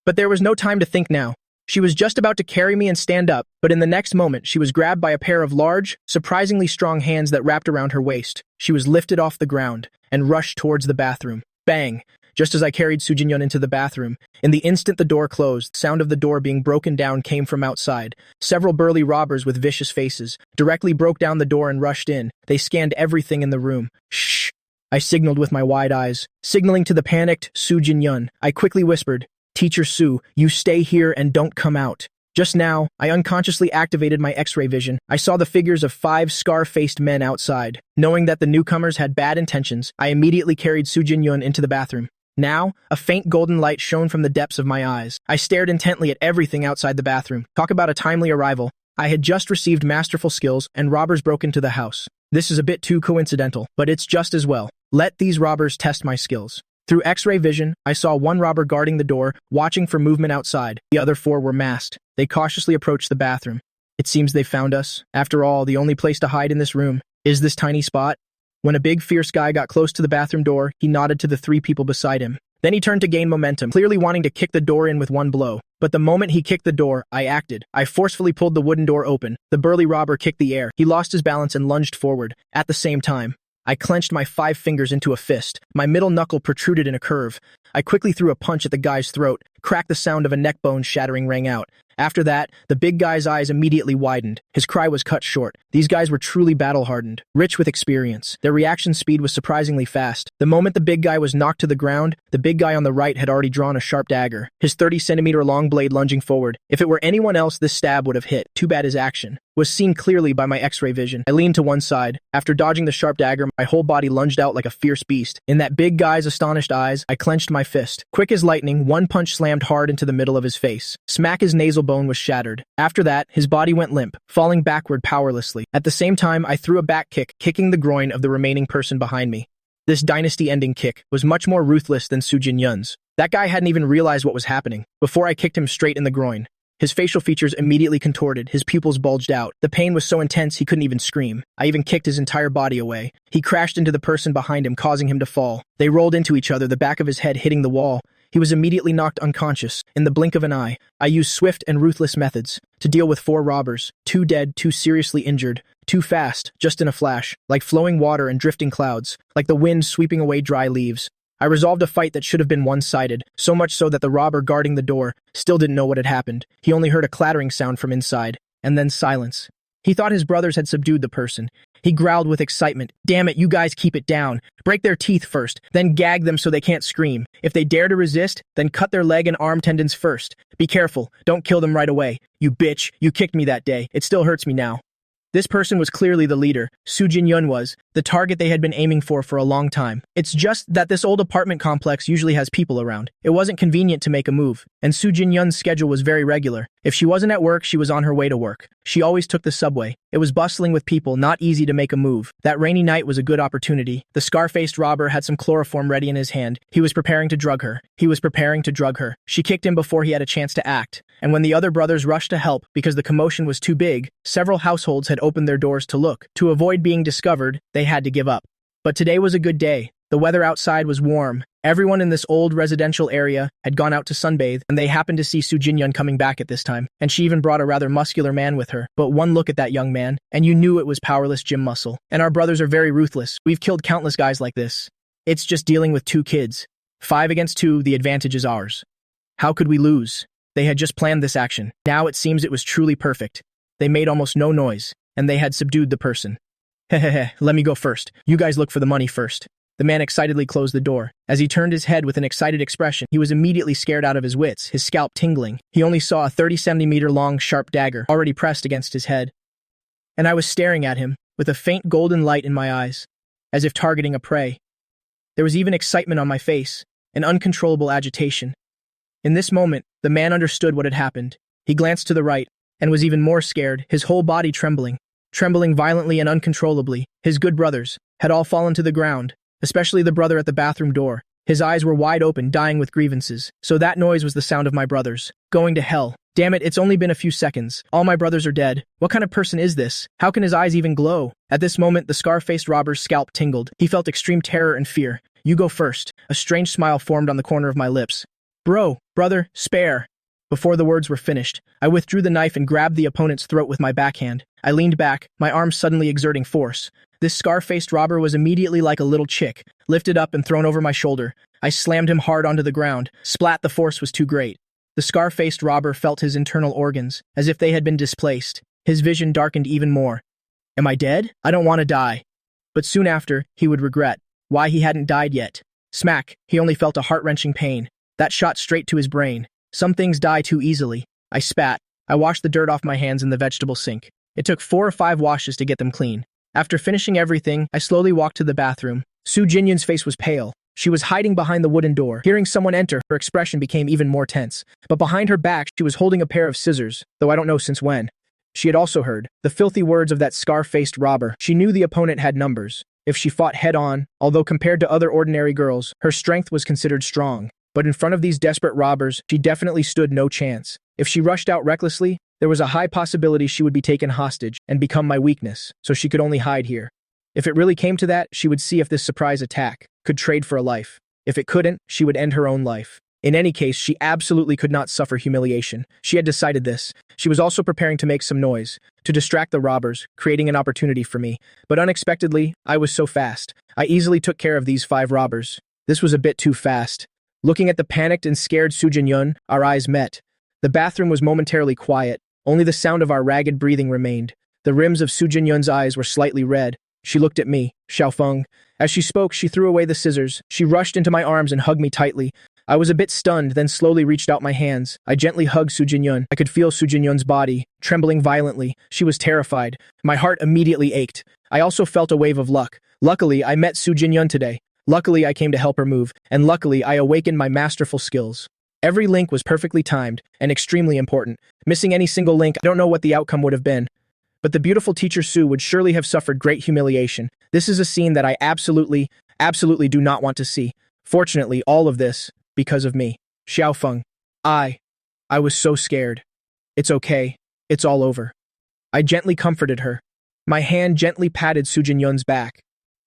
Speaker 1: But there was no time to think now. She was just about to carry me and stand up, but in the next moment, she was grabbed by a pair of large, surprisingly strong hands that wrapped around her waist. She was lifted off the ground and rushed towards the bathroom. Bang! Just as I carried Su Jin-yun into the bathroom, in the instant the door closed, the sound of the door being broken down came from outside. Several burly robbers with vicious faces directly broke down the door and rushed in. They scanned everything in the room. Shh! I signaled with my wide eyes, signaling to the panicked Su Jin-yun. I quickly whispered, Teacher Su, you stay here and don't come out. Just now, I unconsciously activated my X-ray vision. I saw the figures of 5 scar-faced men outside. Knowing that the newcomers had bad intentions, I immediately carried Su Jin-yun into the bathroom. Now, a faint golden light shone from the depths of my eyes. I stared intently at everything outside the bathroom. Talk about a timely arrival. I had just received masterful skills, and robbers broke into the house. This is a bit too coincidental, but it's just as well. Let these robbers test my skills. Through X-ray vision, I saw one robber guarding the door, watching for movement outside. The other four were masked. They cautiously approached the bathroom. It seems they found us. After all, the only place to hide in this room is this tiny spot. When a big, fierce guy got close to the bathroom door, he nodded to the three people beside him. Then he turned to gain momentum, clearly wanting to kick the door in with one blow. But the moment he kicked the door, I acted. I forcefully pulled the wooden door open. The burly robber kicked the air. He lost his balance and lunged forward. At the same time, I clenched my 5 fingers into a fist. My middle knuckle protruded in a curve. I quickly threw a punch at the guy's throat. Crack! The sound of a neck bone shattering rang out. After that, the big guy's eyes immediately widened. His cry was cut short. These guys were truly battle-hardened, rich with experience. Their reaction speed was surprisingly fast. The moment the big guy was knocked to the ground, the big guy on the right had already drawn a sharp dagger, his 30-centimeter-long blade lunging forward. If it were anyone else, this stab would have hit. Too bad his action was seen clearly by my X-ray vision. I leaned to one side. After dodging the sharp dagger, my whole body lunged out like a fierce beast. In that big guy's astonished eyes, I clenched my fist. Quick as lightning, one punch slammed hard into the middle of his face. Smack! His nasal bone was shattered. After that, his body went limp, falling backward powerlessly. At the same time, I threw a back kick, kicking the groin of the remaining person behind me. This dynasty-ending kick was much more ruthless than Soo Jin-yun's. That guy hadn't even realized what was happening before I kicked him straight in the groin. His facial features immediately contorted, his pupils bulged out. The pain was so intense he couldn't even scream. I even kicked his entire body away. He crashed into the person behind him, causing him to fall. They rolled into each other, the back of his head hitting the wall. He was immediately knocked unconscious. In the blink of an eye, I used swift and ruthless methods to deal with 4 robbers, 2 dead, 2 seriously injured, 2 fast, just in a flash, like flowing water and drifting clouds, like the wind sweeping away dry leaves. I resolved a fight that should have been one-sided, so much so that the robber guarding the door still didn't know what had happened. He only heard a clattering sound from inside, and then silence. He thought his brothers had subdued the person. He growled with excitement. Damn it, you guys keep it down. Break their teeth first, then gag them so they can't scream. If they dare to resist, then cut their leg and arm tendons first. Be careful, don't kill them right away. You bitch, you kicked me that day. It still hurts me now. This person was clearly the leader. Soo Jin-yun was, the target they had been aiming for a long time. It's just that this old apartment complex usually has people around. It wasn't convenient to make a move, and Soo Jin-yun's schedule was very regular. If she wasn't at work, she was on her way to work. She always took the subway. It was bustling with people, not easy to make a move. That rainy night was a good opportunity. The scar-faced robber had some chloroform ready in his hand. He was preparing to drug her. She kicked him before he had a chance to act. And when the other brothers rushed to help because the commotion was too big, several households had opened their doors to look. To avoid being discovered, they had to give up. But today was a good day. The weather outside was warm. Everyone in this old residential area had gone out to sunbathe, and they happened to see Soo Jin-yun coming back at this time. And she even brought a rather muscular man with her. But one look at that young man, and you knew it was powerless gym muscle. And our brothers are very ruthless. We've killed countless guys like this. It's just dealing with 2 kids. 5 against 2, the advantage is ours. How could we lose? They had just planned this action. Now it seems it was truly perfect. They made almost no noise, and they had subdued the person. Hehehe, let me go first. You guys look for the money first. The man excitedly closed the door. As he turned his head with an excited expression, he was immediately scared out of his wits, his scalp tingling. He only saw a 30-centimeter-long sharp dagger already pressed against his head. And I was staring at him, with a faint golden light in my eyes, as if targeting a prey. There was even excitement on my face, an uncontrollable agitation. In this moment, the man understood what had happened. He glanced to the right, and was even more scared, his whole body trembling violently and uncontrollably. His good brothers had all fallen to the ground, especially the brother at the bathroom door. His eyes were wide open, dying with grievances. So that noise was the sound of my brothers. Going to hell. Damn it, it's only been a few seconds. All my brothers are dead. What kind of person is this? How can his eyes even glow? At this moment, the scar-faced robber's scalp tingled. He felt extreme terror and fear. You go first. A strange smile formed on the corner of my lips. Brother, spare. Before the words were finished, I withdrew the knife and grabbed the opponent's throat with my backhand. I leaned back, my arm suddenly exerting force. This scar-faced robber was immediately like a little chick, lifted up and thrown over my shoulder. I slammed him hard onto the ground. Splat, the force was too great. The scar-faced robber felt his internal organs, as if they had been displaced. His vision darkened even more. Am I dead? I don't want to die. But soon after, he would regret why he hadn't died yet. Smack, he only felt a heart-wrenching pain. That shot straight to his brain. Some things die too easily. I spat. I washed the dirt off my hands in the vegetable sink. It took 4 or 5 washes to get them clean. After finishing everything, I slowly walked to the bathroom. Soo Jin-yun's face was pale. She was hiding behind the wooden door. Hearing someone enter, her expression became even more tense. But behind her back, she was holding a pair of scissors, though I don't know since when. She had also heard the filthy words of that scar-faced robber. She knew the opponent had numbers. If she fought head-on, although compared to other ordinary girls, her strength was considered strong. But in front of these desperate robbers, she definitely stood no chance. If she rushed out recklessly, there was a high possibility she would be taken hostage and become my weakness, so she could only hide here. If it really came to that, she would see if this surprise attack could trade for a life. If it couldn't, she would end her own life. In any case, she absolutely could not suffer humiliation. She had decided this. She was also preparing to make some noise, to distract the robbers, creating an opportunity for me. But unexpectedly, I was so fast. I easily took care of these 5 robbers. This was a bit too fast. Looking at the panicked and scared Su Jin-yun, our eyes met. The bathroom was momentarily quiet. Only the sound of our ragged breathing remained. The rims of Su Jin-yun's eyes were slightly red. She looked at me, Xiaofeng. As she spoke, she threw away the scissors. She rushed into my arms and hugged me tightly. I was a bit stunned, then slowly reached out my hands. I gently hugged Su Jin-yun. I could feel Su Jin-yun's body, trembling violently. She was terrified. My heart immediately ached. I also felt a wave of luck. Luckily, I met Su Jin-yun today. Luckily, I came to help her move, and luckily, I awakened my masterful skills. Every link was perfectly timed and extremely important. Missing any single link, I don't know what the outcome would have been. But the beautiful teacher Su would surely have suffered great humiliation. This is a scene that I absolutely do not want to see. Fortunately, all of this, because of me. Xiaofeng. I was so scared. It's okay. It's all over. I gently comforted her. My hand gently patted Su Jin-yun's back.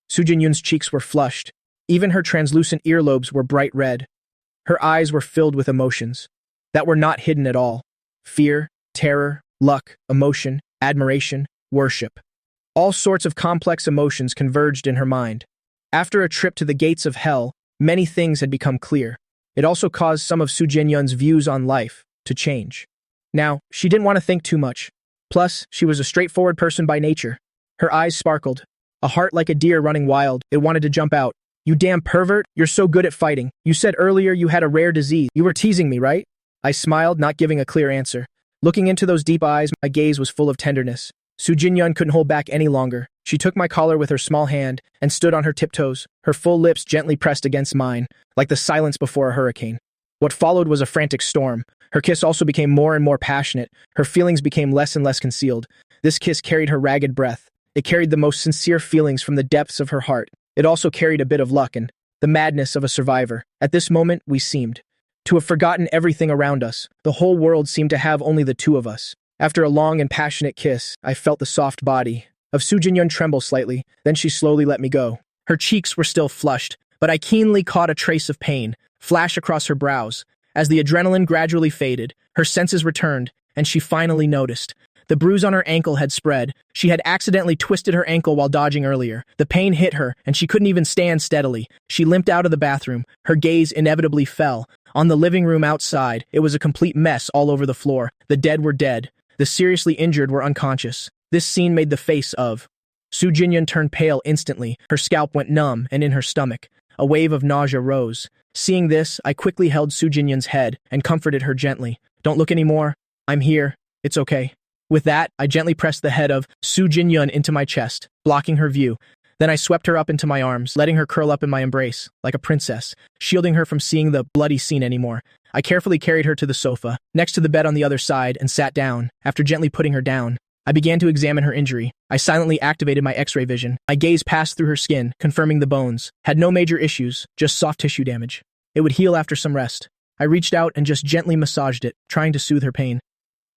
Speaker 1: Su Jin-yun's cheeks were flushed. Even her translucent earlobes were bright red. Her eyes were filled with emotions that were not hidden at all. Fear, terror, luck, emotion, admiration, worship. All sorts of complex emotions converged in her mind. After a trip to the gates of hell, many things had become clear. It also caused some of Su Jin-yun's views on life to change. Now, she didn't want to think too much. Plus, she was a straightforward person by nature. Her eyes sparkled. A heart like a deer running wild. It wanted to jump out. You damn pervert, you're so good at fighting. You said earlier you had a rare disease. You were teasing me, right? I smiled, not giving a clear answer. Looking into those deep eyes, my gaze was full of tenderness. Su Jin-yun couldn't hold back any longer. She took my collar with her small hand and stood on her tiptoes, her full lips gently pressed against mine, like the silence before a hurricane. What followed was a frantic storm. Her kiss also became more and more passionate. Her feelings became less and less concealed. This kiss carried her ragged breath. It carried the most sincere feelings from the depths of her heart. It also carried a bit of luck and the madness of a survivor. At this moment, we seemed to have forgotten everything around us. The whole world seemed to have only the two of us. After a long and passionate kiss, I felt the soft body of Su Jin-yun tremble slightly. Then she slowly let me go. Her cheeks were still flushed, but I keenly caught a trace of pain flash across her brows. As the adrenaline gradually faded, her senses returned, and she finally noticed. The bruise on her ankle had spread. She had accidentally twisted her ankle while dodging earlier. The pain hit her, and she couldn't even stand steadily. She limped out of the bathroom. Her gaze inevitably fell on the living room outside. It was a complete mess all over the floor. The dead were dead. The seriously injured were unconscious. This scene made the face of Su Jin-yun turn pale instantly. Her scalp went numb, and in her stomach, a wave of nausea rose. Seeing this, I quickly held Su Jin-yun's head and comforted her gently. Don't look anymore. I'm here. It's okay. With that, I gently pressed the head of Su Jin-yun into my chest, blocking her view. Then I swept her up into my arms, letting her curl up in my embrace, like a princess, shielding her from seeing the bloody scene anymore. I carefully carried her to the sofa, next to the bed on the other side, and sat down. After gently putting her down, I began to examine her injury. I silently activated my X-ray vision. My gaze passed through her skin, confirming the bones had no major issues, just soft tissue damage. It would heal after some rest. I reached out and just gently massaged it, trying to soothe her pain.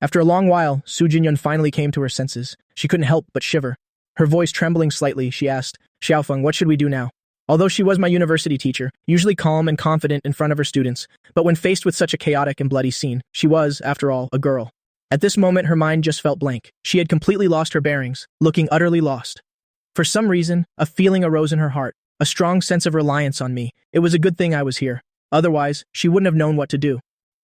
Speaker 1: After a long while, Su Jin-yun finally came to her senses. She couldn't help but shiver. Her voice trembling slightly, she asked, Xiaofeng, what should we do now? Although she was my university teacher, usually calm and confident in front of her students, but when faced with such a chaotic and bloody scene, she was, after all, a girl. At this moment, her mind just felt blank. She had completely lost her bearings, looking utterly lost. For some reason, a feeling arose in her heart, a strong sense of reliance on me. It was a good thing I was here. Otherwise, she wouldn't have known what to do.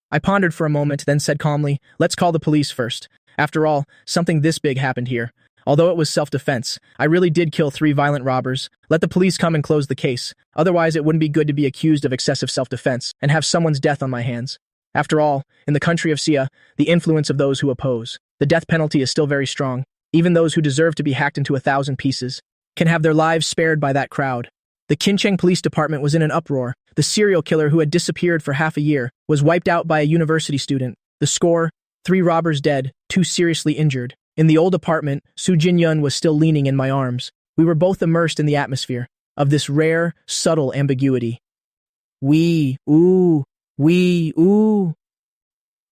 Speaker 1: I pondered for a moment, then said calmly, let's call the police first. After all, something this big happened here. Although it was self-defense, I really did kill 3 violent robbers. Let the police come and close the case. Otherwise, it wouldn't be good to be accused of excessive self-defense and have someone's death on my hands. After all, in the country of Sia, the influence of those who oppose, the death penalty is still very strong. Even those who deserve to be hacked into 1,000 pieces can have their lives spared by that crowd. The Kincheng Police Department was in an uproar. The serial killer who had disappeared for half a year was wiped out by a university student. The score, 3 robbers dead, 2 seriously injured. In the old apartment, Su Jinyun was still leaning in my arms. We were both immersed in the atmosphere of this rare, subtle ambiguity. Wee, ooh.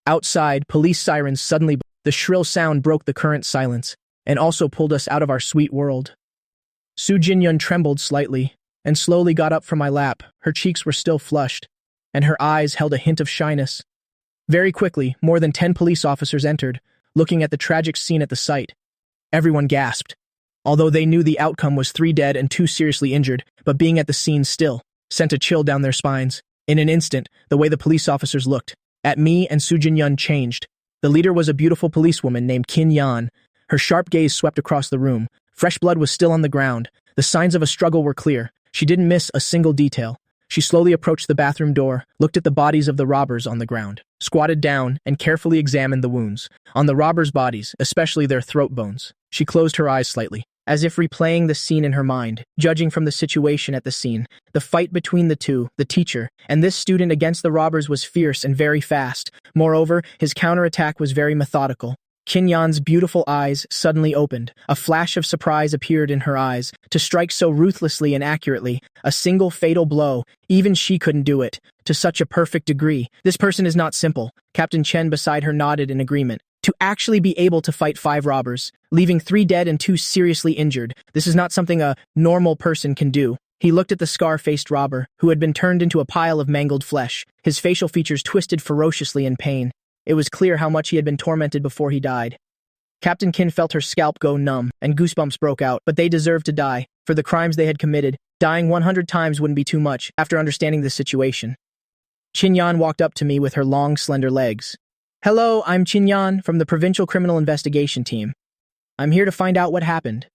Speaker 1: Outside, police sirens suddenly. The shrill sound broke the current silence and also pulled us out of our sweet world. Su Jinyun trembled slightly and slowly got up from my lap. Her cheeks were still flushed, and her eyes held a hint of shyness. Very quickly, more than 10 police officers entered, looking at the tragic scene at the site. Everyone gasped, although they knew the outcome was 3 dead and 2 seriously injured, but being at the scene still sent a chill down their spines. In an instant, the way the police officers looked at me and Su Jinyun changed. The leader was a beautiful policewoman named Qin Yan. Her sharp gaze swept across the room. Fresh blood was still on the ground. The signs of a struggle were clear. She didn't miss a single detail. She slowly approached the bathroom door, looked at the bodies of the robbers on the ground, squatted down, and carefully examined the wounds on the robbers' bodies, especially their throat bones. She closed her eyes slightly, as if replaying the scene in her mind. Judging from the situation at the scene, the fight between the two, the teacher, and this student against the robbers was fierce and very fast. Moreover, his counterattack was very methodical. Qin Yan's beautiful eyes suddenly opened. A flash of surprise appeared in her eyes. To strike so ruthlessly and accurately, a single fatal blow, even she couldn't do it, to such a perfect degree. This person is not simple. Captain Chen beside her nodded in agreement. To actually be able to fight 5 robbers, leaving 3 dead and 2 seriously injured, this is not something a normal person can do. He looked at the scar-faced robber, who had been turned into a pile of mangled flesh, his facial features twisted ferociously in pain. It was clear how much he had been tormented before he died. Captain Qin felt her scalp go numb, and goosebumps broke out, but they deserved to die. For the crimes they had committed, dying 100 times wouldn't be too much, after understanding the situation. Qin Yan walked up to me with her long, slender legs. Hello, I'm Qin Yan from the Provincial Criminal Investigation Team. I'm here to find out what happened.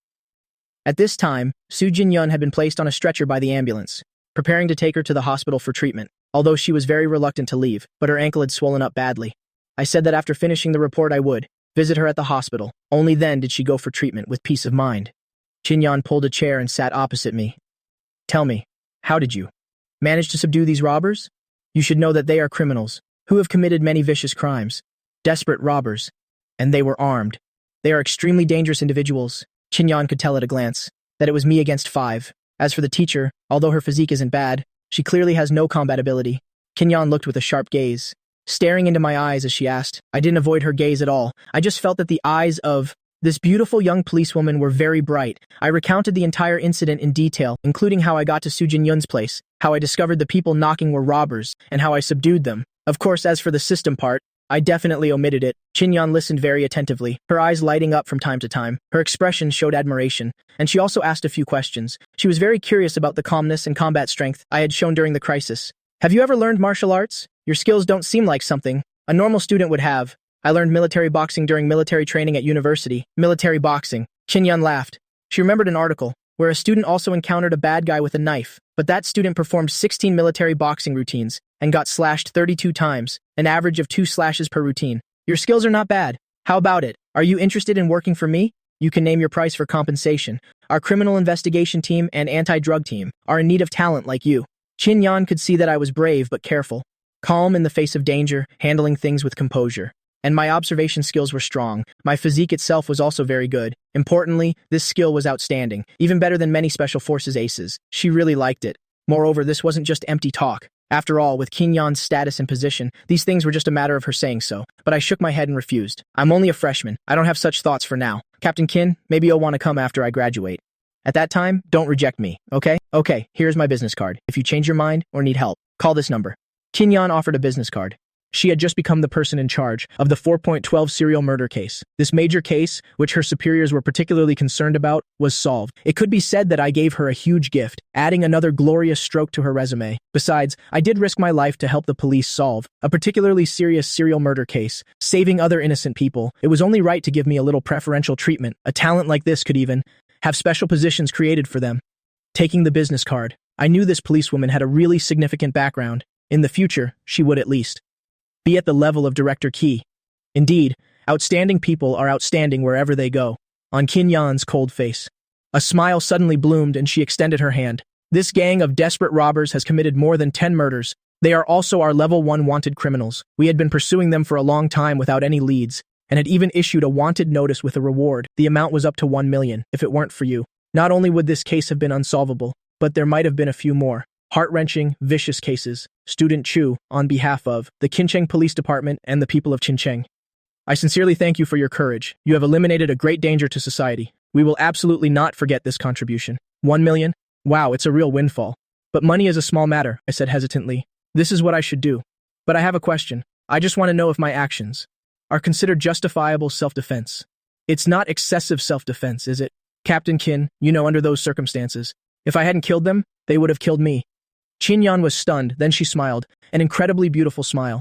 Speaker 1: At this time, Su Jinyun had been placed on a stretcher by the ambulance, preparing to take her to the hospital for treatment, although she was very reluctant to leave, but her ankle had swollen up badly. I said that after finishing the report I would visit her at the hospital. Only then did she go for treatment with peace of mind. Qin Yan pulled a chair and sat opposite me. Tell me, how did you manage to subdue these robbers? You should know that they are criminals, who have committed many vicious crimes. Desperate robbers. And they were armed. They are extremely dangerous individuals. Qin Yan could tell at a glance that it was me against 5. As for the teacher, although her physique isn't bad, she clearly has no combat ability. Qin Yan looked with a sharp gaze, staring into my eyes as she asked. I didn't avoid her gaze at all. I just felt that the eyes of this beautiful young policewoman were very bright. I recounted the entire incident in detail, including how I got to Su Jinyun's place, how I discovered the people knocking were robbers, and how I subdued them. Of course, as for the system part, I definitely omitted it. Qin Yan listened very attentively, her eyes lighting up from time to time. Her expression showed admiration, and she also asked a few questions. She was very curious about the calmness and combat strength I had shown during the crisis. Have you ever learned martial arts? Your skills don't seem like something a normal student would have. I learned military boxing during military training at university. Military boxing. Qin Yan laughed. She remembered an article where a student also encountered a bad guy with a knife, but that student performed 16 military boxing routines and got slashed 32 times, an average of 2 slashes per routine. Your skills are not bad. How about it? Are you interested in working for me? You can name your price for compensation. Our criminal investigation team and anti-drug team are in need of talent like you. Qin Yan could see that I was brave but careful, calm in the face of danger, handling things with composure. And my observation skills were strong. My physique itself was also very good. Importantly, this skill was outstanding, even better than many Special Forces aces. She really liked it. Moreover, this wasn't just empty talk. After all, with Qin Yan's status and position, these things were just a matter of her saying so. But I shook my head and refused. I'm only a freshman. I don't have such thoughts for now. Captain Qin, maybe you'll want to come after I graduate. At that time, don't reject me, okay? Okay, here's my business card. If you change your mind or need help, call this number. Qin Yan offered a business card. She had just become the person in charge of the 4.12 serial murder case. This major case, which her superiors were particularly concerned about, was solved. It could be said that I gave her a huge gift, adding another glorious stroke to her resume. Besides, I did risk my life to help the police solve a particularly serious serial murder case, saving other innocent people. It was only right to give me a little preferential treatment. A talent like this could even have special positions created for them. Taking the business card, I knew this policewoman had a really significant background. In the future, she would at least be at the level of Director Qi. Indeed, outstanding people are outstanding wherever they go. On Qin Yan's cold face, a smile suddenly bloomed and she extended her hand. This gang of desperate robbers has committed more than 10 murders. They are also our level 1 wanted criminals. We had been pursuing them for a long time without any leads, and had even issued a wanted notice with a reward. The amount was up to 1 million, if it weren't for you. Not only would this case have been unsolvable, but there might have been a few more heart-wrenching, vicious cases. Student Chu, on behalf of the Qincheng Police Department and the people of Qincheng, I sincerely thank you for your courage. You have eliminated a great danger to society. We will absolutely not forget this contribution. 1 million? Wow, it's a real windfall. But money is a small matter, I said hesitantly. This is what I should do. But I have a question. I just want to know if my actions are considered justifiable self-defense. It's not excessive self-defense, is it? Captain Qin, under those circumstances. If I hadn't killed them, they would have killed me. Qin Yan was stunned, then she smiled, an incredibly beautiful smile.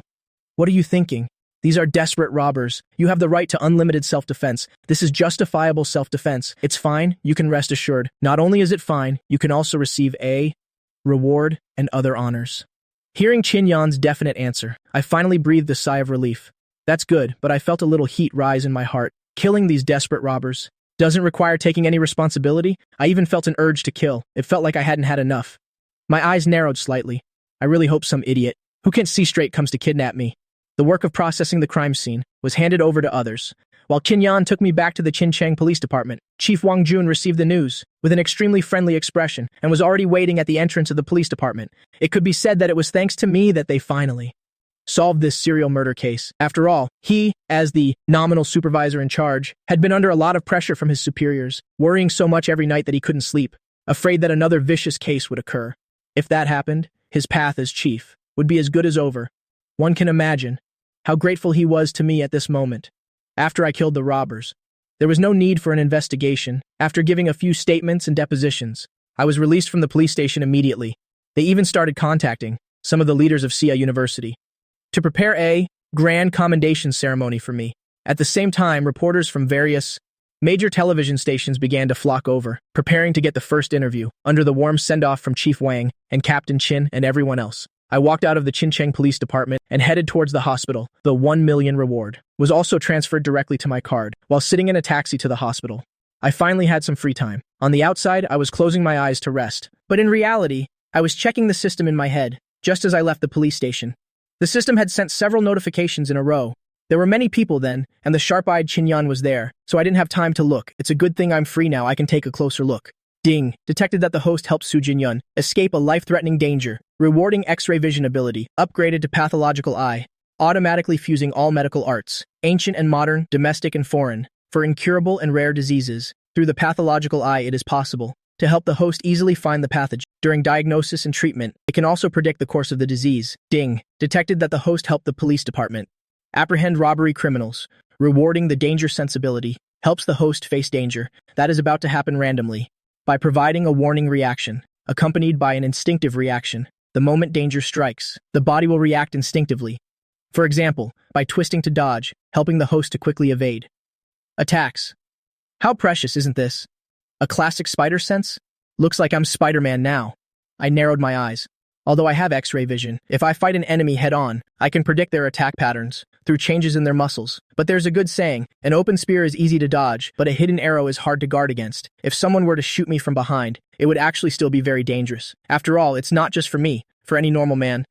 Speaker 1: What are you thinking? These are desperate robbers. You have the right to unlimited self-defense. This is justifiable self-defense. It's fine, you can rest assured. Not only is it fine, you can also receive a reward and other honors. Hearing Qin Yan's definite answer, I finally breathed a sigh of relief. That's good, but I felt a little heat rise in my heart. Killing these desperate robbers doesn't require taking any responsibility. I even felt an urge to kill. It felt like I hadn't had enough. My eyes narrowed slightly. I really hope some idiot who can't see straight comes to kidnap me. The work of processing the crime scene was handed over to others. While Qin Yan took me back to the Qincheng Police Department, Chief Wang Jun received the news with an extremely friendly expression and was already waiting at the entrance of the police department. It could be said that it was thanks to me that they finally solved this serial murder case. After all, he, as the nominal supervisor in charge, had been under a lot of pressure from his superiors, worrying so much every night that he couldn't sleep, afraid that another vicious case would occur. If that happened, his path as chief would be as good as over. One can imagine how grateful he was to me at this moment. After I killed the robbers, there was no need for an investigation. After giving a few statements and depositions, I was released from the police station immediately. They even started contacting some of the leaders of Sia University to prepare a grand commendation ceremony for me. At the same time, reporters from various major television stations began to flock over, preparing to get the first interview, under the warm send-off from Chief Wang and Captain Qin and everyone else. I walked out of the Qincheng Police Department and headed towards the hospital. The 1 million reward was also transferred directly to my card, while sitting in a taxi to the hospital. I finally had some free time. On the outside, I was closing my eyes to rest, but in reality, I was checking the system in my head, just as I left the police station. The system had sent several notifications in a row. There were many people then, and the sharp-eyed Qin Yan was there, so I didn't have time to look. It's a good thing I'm free now. I can take a closer look. Ding! Detected that the host helped Su Jinyun escape a life-threatening danger. Rewarding X-ray vision ability, upgraded to pathological eye, automatically fusing all medical arts, ancient and modern, domestic and foreign, for incurable and rare diseases. Through the pathological eye, it is possible to help the host easily find the pathogen. During diagnosis and treatment, it can also predict the course of the disease. Ding! Detected that the host helped the police department apprehend robbery criminals. Rewarding the danger sensibility, helps the host face danger that is about to happen randomly by providing a warning reaction, accompanied by an instinctive reaction. The moment danger strikes, the body will react instinctively. For example, by twisting to dodge, helping the host to quickly evade attacks. How precious, isn't this? A classic spider sense? Looks like I'm Spider-Man now. I narrowed my eyes. Although I have X-ray vision, if I fight an enemy head-on, I can predict their attack patterns through changes in their muscles. But there's a good saying, an open spear is easy to dodge, but a hidden arrow is hard to guard against. If someone were to shoot me from behind, it would actually still be very dangerous. After all, it's not just for me, for any normal man.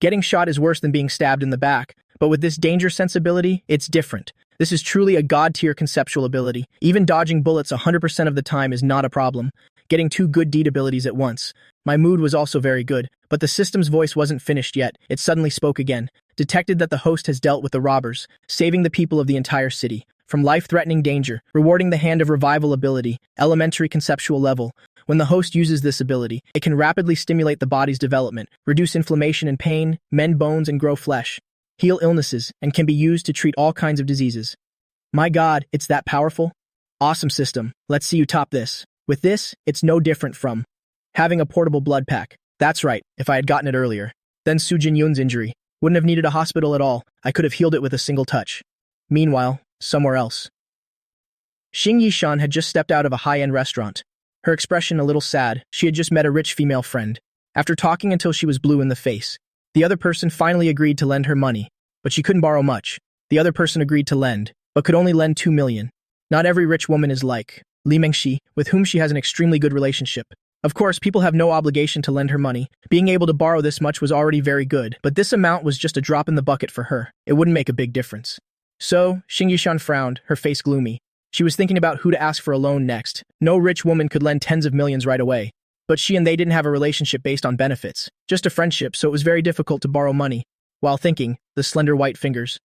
Speaker 1: Getting shot is worse than being stabbed in the back, but with this danger sensibility, it's different. This is truly a god-tier conceptual ability. Even dodging bullets 100% of the time is not a problem. Getting 2 good deed abilities at once. My mood was also very good, but the system's voice wasn't finished yet. It suddenly spoke again. Detected that the host has dealt with the robbers, saving the people of the entire city from life-threatening danger, rewarding the hand of revival ability, elementary conceptual level. When the host uses this ability, it can rapidly stimulate the body's development, reduce inflammation and pain, mend bones and grow flesh, heal illnesses, and can be used to treat all kinds of diseases. My God, it's that powerful? Awesome system. Let's see you top this. With this, it's no different from having a portable blood pack. That's right, if I had gotten it earlier. Then Su Jinyun's injury wouldn't have needed a hospital at all. I could have healed it with a single touch. Meanwhile, somewhere else, Xing Yishan had just stepped out of a high-end restaurant. Her expression a little sad. She had just met a rich female friend. After talking until she was blue in the face, the other person finally agreed to lend her money, but she couldn't borrow much. The other person agreed to lend, but could only lend 2 million. Not every rich woman is like Li Mengxi, with whom she has an extremely good relationship. Of course, people have no obligation to lend her money. Being able to borrow this much was already very good, but this amount was just a drop in the bucket for her. It wouldn't make a big difference. So, Shing Yishan frowned, her face gloomy. She was thinking about who to ask for a loan next. No rich woman could lend tens of millions right away. But she and they didn't have a relationship based on benefits, just a friendship, so it was very difficult to borrow money. While thinking, the slender white fingers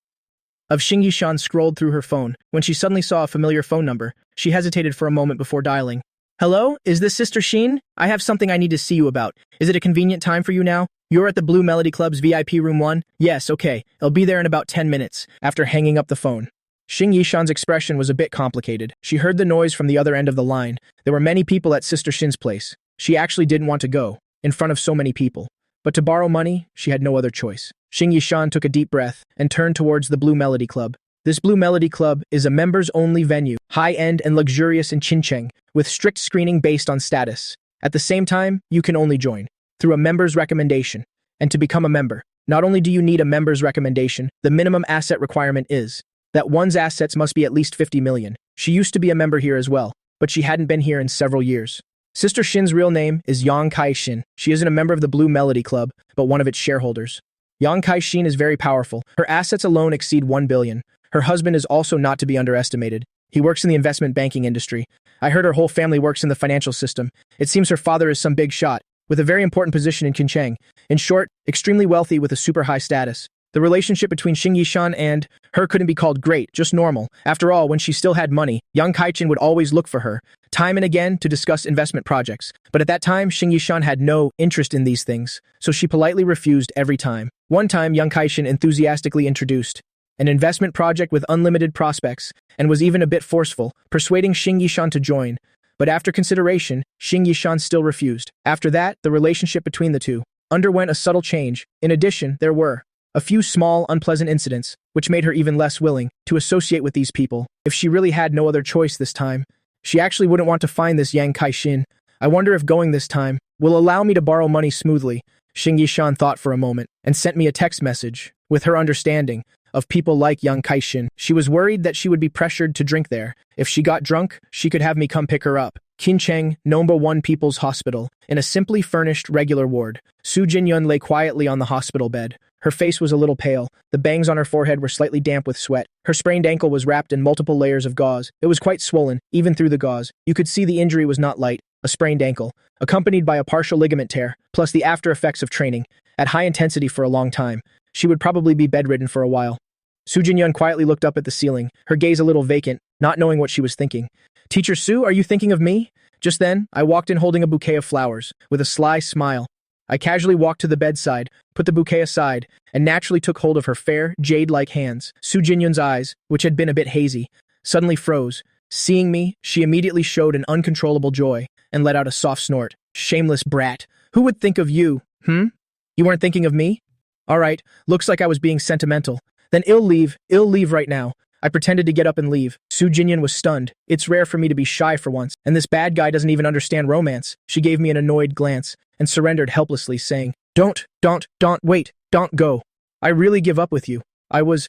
Speaker 1: of Shing Yishan scrolled through her phone. When she suddenly saw a familiar phone number, she hesitated for a moment before dialing. Hello, is this Sister Sheen? I have something I need to see you about. Is it a convenient time for you now? You're at the Blue Melody Club's VIP room 1? Yes, okay. I'll be there in about 10 minutes, after hanging up the phone. Shing Yishan's expression was a bit complicated. She heard the noise from the other end of the line. There were many people at Sister Shin's place. She actually didn't want to go, in front of so many people. But to borrow money, she had no other choice. Shing Yishan took a deep breath and turned towards the Blue Melody Club. This Blue Melody Club is a members-only venue, high-end and luxurious in Qincheng, with strict screening based on status. At the same time, you can only join through a member's recommendation. And to become a member, not only do you need a member's recommendation, the minimum asset requirement is that one's assets must be at least 50 million. She used to be a member here as well, but she hadn't been here in several years. Sister Shin's real name is Yang Kai-shin. She isn't a member of the Blue Melody Club, but one of its shareholders. Yang Kai-shin is very powerful. Her assets alone exceed 1 billion. Her husband is also not to be underestimated. He works in the investment banking industry. I heard her whole family works in the financial system. It seems her father is some big shot, with a very important position in Qincheng. In short, extremely wealthy with a super high status. The relationship between Shing Yishan and her couldn't be called great, just normal. After all, when she still had money, Yang Kai-chin would always look for her, time and again, to discuss investment projects. But at that time, Shing Yishan had no interest in these things, so she politely refused every time. One time, Yang Kai-chin enthusiastically introduced an investment project with unlimited prospects, and was even a bit forceful, persuading Shing Yishan to join. But after consideration, Shing Yishan still refused. After that, the relationship between the two underwent a subtle change. In addition, there were a few small, unpleasant incidents, which made her even less willing to associate with these people. If she really had no other choice this time, she actually wouldn't want to find this Yang Kai-shin. I wonder if going this time will allow me to borrow money smoothly. Shing Yishan thought for a moment and sent me a text message. With her understanding of people like Yang Kai-shin, she was worried that she would be pressured to drink there. If she got drunk, she could have me come pick her up. Qincheng, number 1 People's Hospital, in a simply furnished regular ward. Su Jinyun lay quietly on the hospital bed. Her face was a little pale. The bangs on her forehead were slightly damp with sweat. Her sprained ankle was wrapped in multiple layers of gauze. It was quite swollen, even through the gauze. You could see the injury was not light, a sprained ankle, accompanied by a partial ligament tear, plus the after effects of training, at high intensity for a long time. She would probably be bedridden for a while. Su Jinyun quietly looked up at the ceiling, her gaze a little vacant, not knowing what she was thinking. Teacher Su, are you thinking of me? Just then, I walked in holding a bouquet of flowers, with a sly smile. I casually walked to the bedside, put the bouquet aside, and naturally took hold of her fair, jade-like hands. Su Jinyun's eyes, which had been a bit hazy, suddenly froze. Seeing me, she immediately showed an uncontrollable joy, and let out a soft snort. Shameless brat. Who would think of you? You weren't thinking of me? All right, looks like I was being sentimental. Then ill leave right now. I pretended to get up and leave. Su Jinyun was stunned. It's rare for me to be shy for once, and this bad guy doesn't even understand romance. She gave me an annoyed glance and surrendered helplessly, saying, Don't go. I really give up with you. I was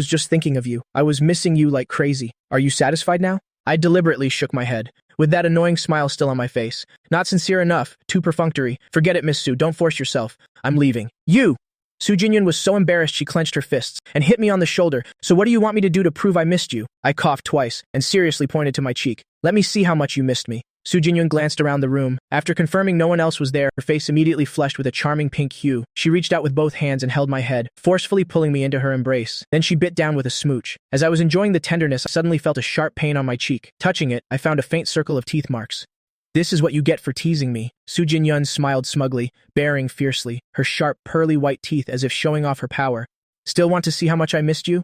Speaker 1: just thinking of you. I was missing you like crazy. Are you satisfied now? I deliberately shook my head, with that annoying smile still on my face. Not sincere enough, too perfunctory. Forget it, Miss Su, don't force yourself. I'm leaving. You! Su Jinyun was so embarrassed she clenched her fists and hit me on the shoulder. So what do you want me to do to prove I missed you? I coughed twice and seriously pointed to my cheek. Let me see how much you missed me. Su Jinyun glanced around the room. After confirming no one else was there, her face immediately flushed with a charming pink hue. She reached out with both hands and held my head, forcefully pulling me into her embrace. Then she bit down with a smooch. As I was enjoying the tenderness, I suddenly felt a sharp pain on my cheek. Touching it, I found a faint circle of teeth marks. This is what you get for teasing me. Su Jinyun smiled smugly, baring fiercely, her sharp, pearly white teeth as if showing off her power. Still want to see how much I missed you?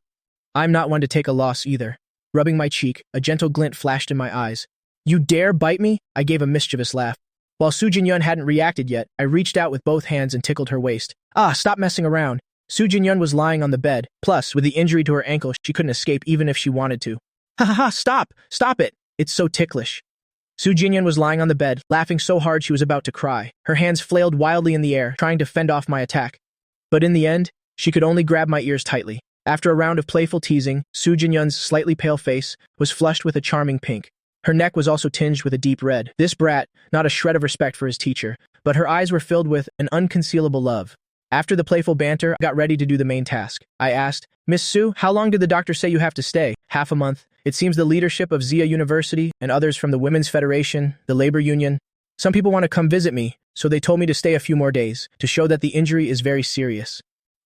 Speaker 1: I'm not one to take a loss either. Rubbing my cheek, a gentle glint flashed in my eyes. You dare bite me? I gave a mischievous laugh. While Su Jinyun hadn't reacted yet, I reached out with both hands and tickled her waist. Stop messing around. Su Jinyun was lying on the bed. Plus, with the injury to her ankle, she couldn't escape even if she wanted to. Stop it. It's so ticklish. Su Jinyun was lying on the bed, laughing so hard she was about to cry. Her hands flailed wildly in the air, trying to fend off my attack. But in the end, she could only grab my ears tightly. After a round of playful teasing, Su Jinyun's slightly pale face was flushed with a charming pink. Her neck was also tinged with a deep red. This brat, not a shred of respect for his teacher, but her eyes were filled with an unconcealable love. After the playful banter, I got ready to do the main task. I asked, "Miss Sue, how long did the doctor say you have to stay?" "Half a month. It seems the leadership of Zia University and others from the Women's Federation, the labor union, some people want to come visit me, so they told me to stay a few more days, to show that the injury is very serious."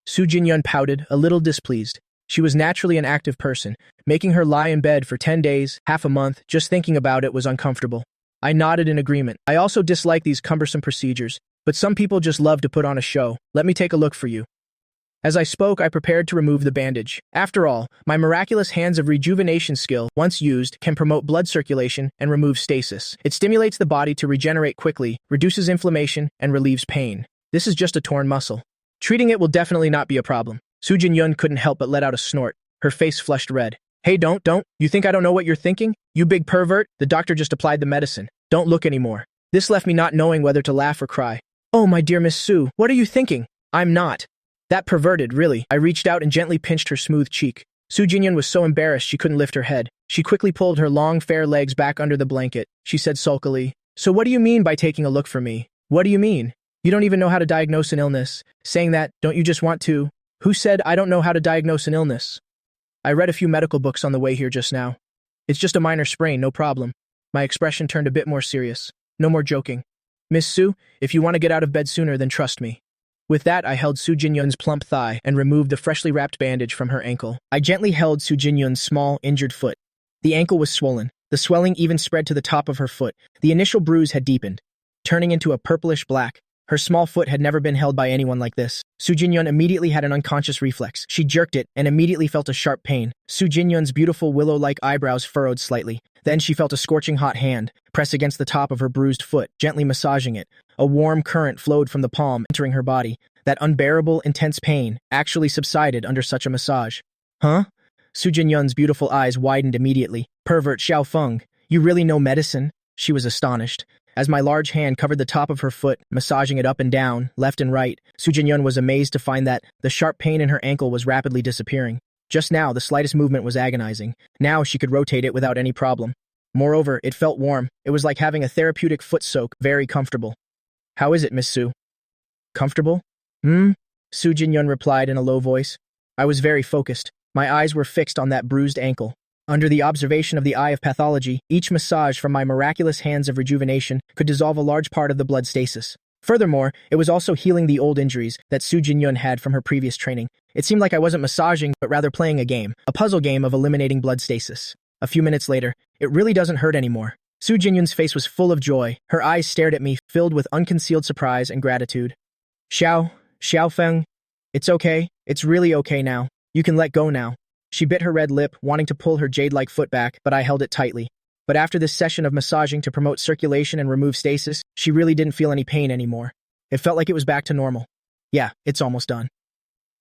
Speaker 1: Su Jinyun pouted, a little displeased. She was naturally an active person. Making her lie in bed for 10 days, half a month, just thinking about it was uncomfortable. I nodded in agreement. I also dislike these cumbersome procedures, but some people just love to put on a show. "Let me take a look for you." As I spoke, I prepared to remove the bandage. After all, my miraculous hands of rejuvenation skill, once used, can promote blood circulation and remove stasis. It stimulates the body to regenerate quickly, reduces inflammation, and relieves pain. This is just a torn muscle. Treating it will definitely not be a problem. Su Jinyun couldn't help but let out a snort. Her face flushed red. "Hey, don't. You think I don't know what you're thinking? You big pervert. The doctor just applied the medicine. Don't look anymore." This left me not knowing whether to laugh or cry. "Oh, my dear Miss Sue, what are you thinking? I'm not that perverted, really." I reached out and gently pinched her smooth cheek. Su Jinyun was so embarrassed she couldn't lift her head. She quickly pulled her long, fair legs back under the blanket. She said sulkily, "So what do you mean by taking a look for me? What do you mean? You don't even know how to diagnose an illness. Saying that, don't you just want to?" "Who said I don't know how to diagnose an illness?" "I read a few medical books on the way here just now. It's just a minor sprain, no problem." My expression turned a bit more serious. "No more joking. Miss Sue, if you want to get out of bed sooner, then trust me." With that, I held Su Jinyun's plump thigh and removed the freshly wrapped bandage from her ankle. I gently held Su Jinyun's small, injured foot. The ankle was swollen. The swelling even spread to the top of her foot. The initial bruise had deepened, turning into a purplish black. Her small foot had never been held by anyone like this. Su Jinyun immediately had an unconscious reflex. She jerked it and immediately felt a sharp pain. Su Jinyun's beautiful willow-like eyebrows furrowed slightly. Then she felt a scorching hot hand press against the top of her bruised foot, gently massaging it. A warm current flowed from the palm, entering her body. That unbearable, intense pain actually subsided under such a massage. "Huh?" Su Jinyun's beautiful eyes widened immediately. "Pervert Xiao Feng, you really know medicine?" She was astonished. As my large hand covered the top of her foot, massaging it up and down, left and right, Su Jinyun was amazed to find that the sharp pain in her ankle was rapidly disappearing. Just now, the slightest movement was agonizing. Now she could rotate it without any problem. Moreover, it felt warm. It was like having a therapeutic foot soak, very comfortable. "How is it, Miss Sue?" "Comfortable?" Su Jinyun replied in a low voice. I was very focused. My eyes were fixed on that bruised ankle. Under the observation of the eye of pathology, each massage from my miraculous hands of rejuvenation could dissolve a large part of the blood stasis. Furthermore, it was also healing the old injuries that Su Jinyun had from her previous training. It seemed like I wasn't massaging, but rather playing a puzzle game of eliminating blood stasis. A few minutes later, it really doesn't hurt anymore. Su Jinyun's face was full of joy. Her eyes stared at me, filled with unconcealed surprise and gratitude. Xiao Feng, it's okay. It's really okay now. You can let go now. She bit her red lip, wanting to pull her jade-like foot back, but I held it tightly. But after this session of massaging to promote circulation and remove stasis, she really didn't feel any pain anymore. It felt like it was back to normal. Yeah, it's almost done.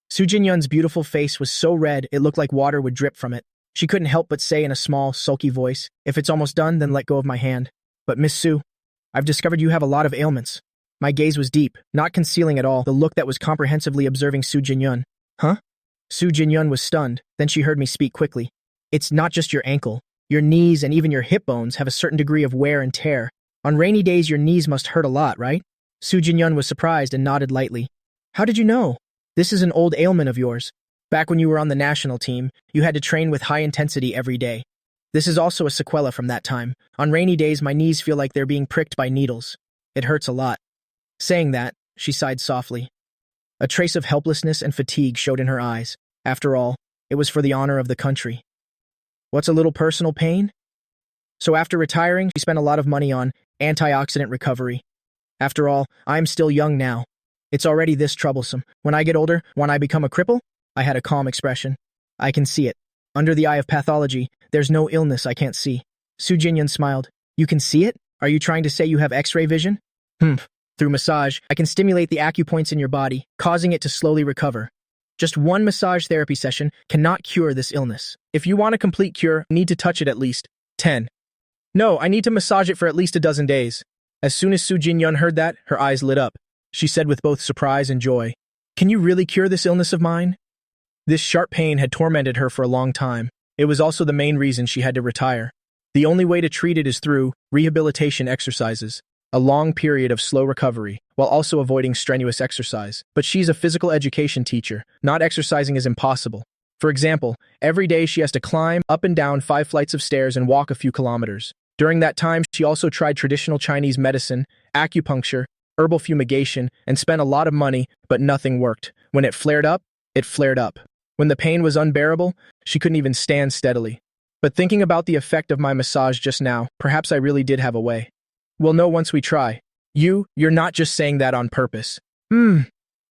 Speaker 1: Su Jinyun's beautiful face was so red it looked like water would drip from it. She couldn't help but say in a small, sulky voice, "If it's almost done, then let go of my hand." "But Miss Sue, I've discovered you have a lot of ailments." My gaze was deep, not concealing at all the look that was comprehensively observing Su Jinyun. "Huh?" Su Jinyun was stunned, then she heard me speak quickly. "It's not just your ankle. Your knees and even your hip bones have a certain degree of wear and tear. On rainy days your knees must hurt a lot, right?" Su Jinyun was surprised and nodded lightly. "How did you know? This is an old ailment of yours. Back when you were on the national team, you had to train with high intensity every day. This is also a sequela from that time. On rainy days my knees feel like they're being pricked by needles. It hurts a lot." Saying that, she sighed softly. A trace of helplessness and fatigue showed in her eyes. After all, it was for the honor of the country. "What's a little personal pain?" So after retiring, she spent a lot of money on antioxidant recovery. After all, I'm still young now. It's already this troublesome. When I get older, when I become a cripple? I had a calm expression. "I can see it. Under the eye of pathology, there's no illness I can't see." Su Jinyun smiled. "You can see it? Are you trying to say you have X-ray vision?" Through massage, I can stimulate the acupoints in your body, causing it to slowly recover. Just one massage therapy session cannot cure this illness. If you want a complete cure, you need to touch it at least 10. No, I need to massage it for at least a dozen days. As soon as Su Jinyun heard that, her eyes lit up. She said with both surprise and joy, "Can you really cure this illness of mine?" This sharp pain had tormented her for a long time. It was also the main reason she had to retire. The only way to treat it is through rehabilitation exercises, a long period of slow recovery, while also avoiding strenuous exercise. But she's a physical education teacher. Not exercising is impossible. For example, every day she has to climb up and down 5 flights of stairs and walk a few kilometers. During that time, she also tried traditional Chinese medicine, acupuncture, herbal fumigation, and spent a lot of money, but nothing worked. When it flared up, it flared up. When the pain was unbearable, she couldn't even stand steadily. But thinking about the effect of my massage just now, perhaps I really did have a way. We'll know once we try. You're not just saying that on purpose.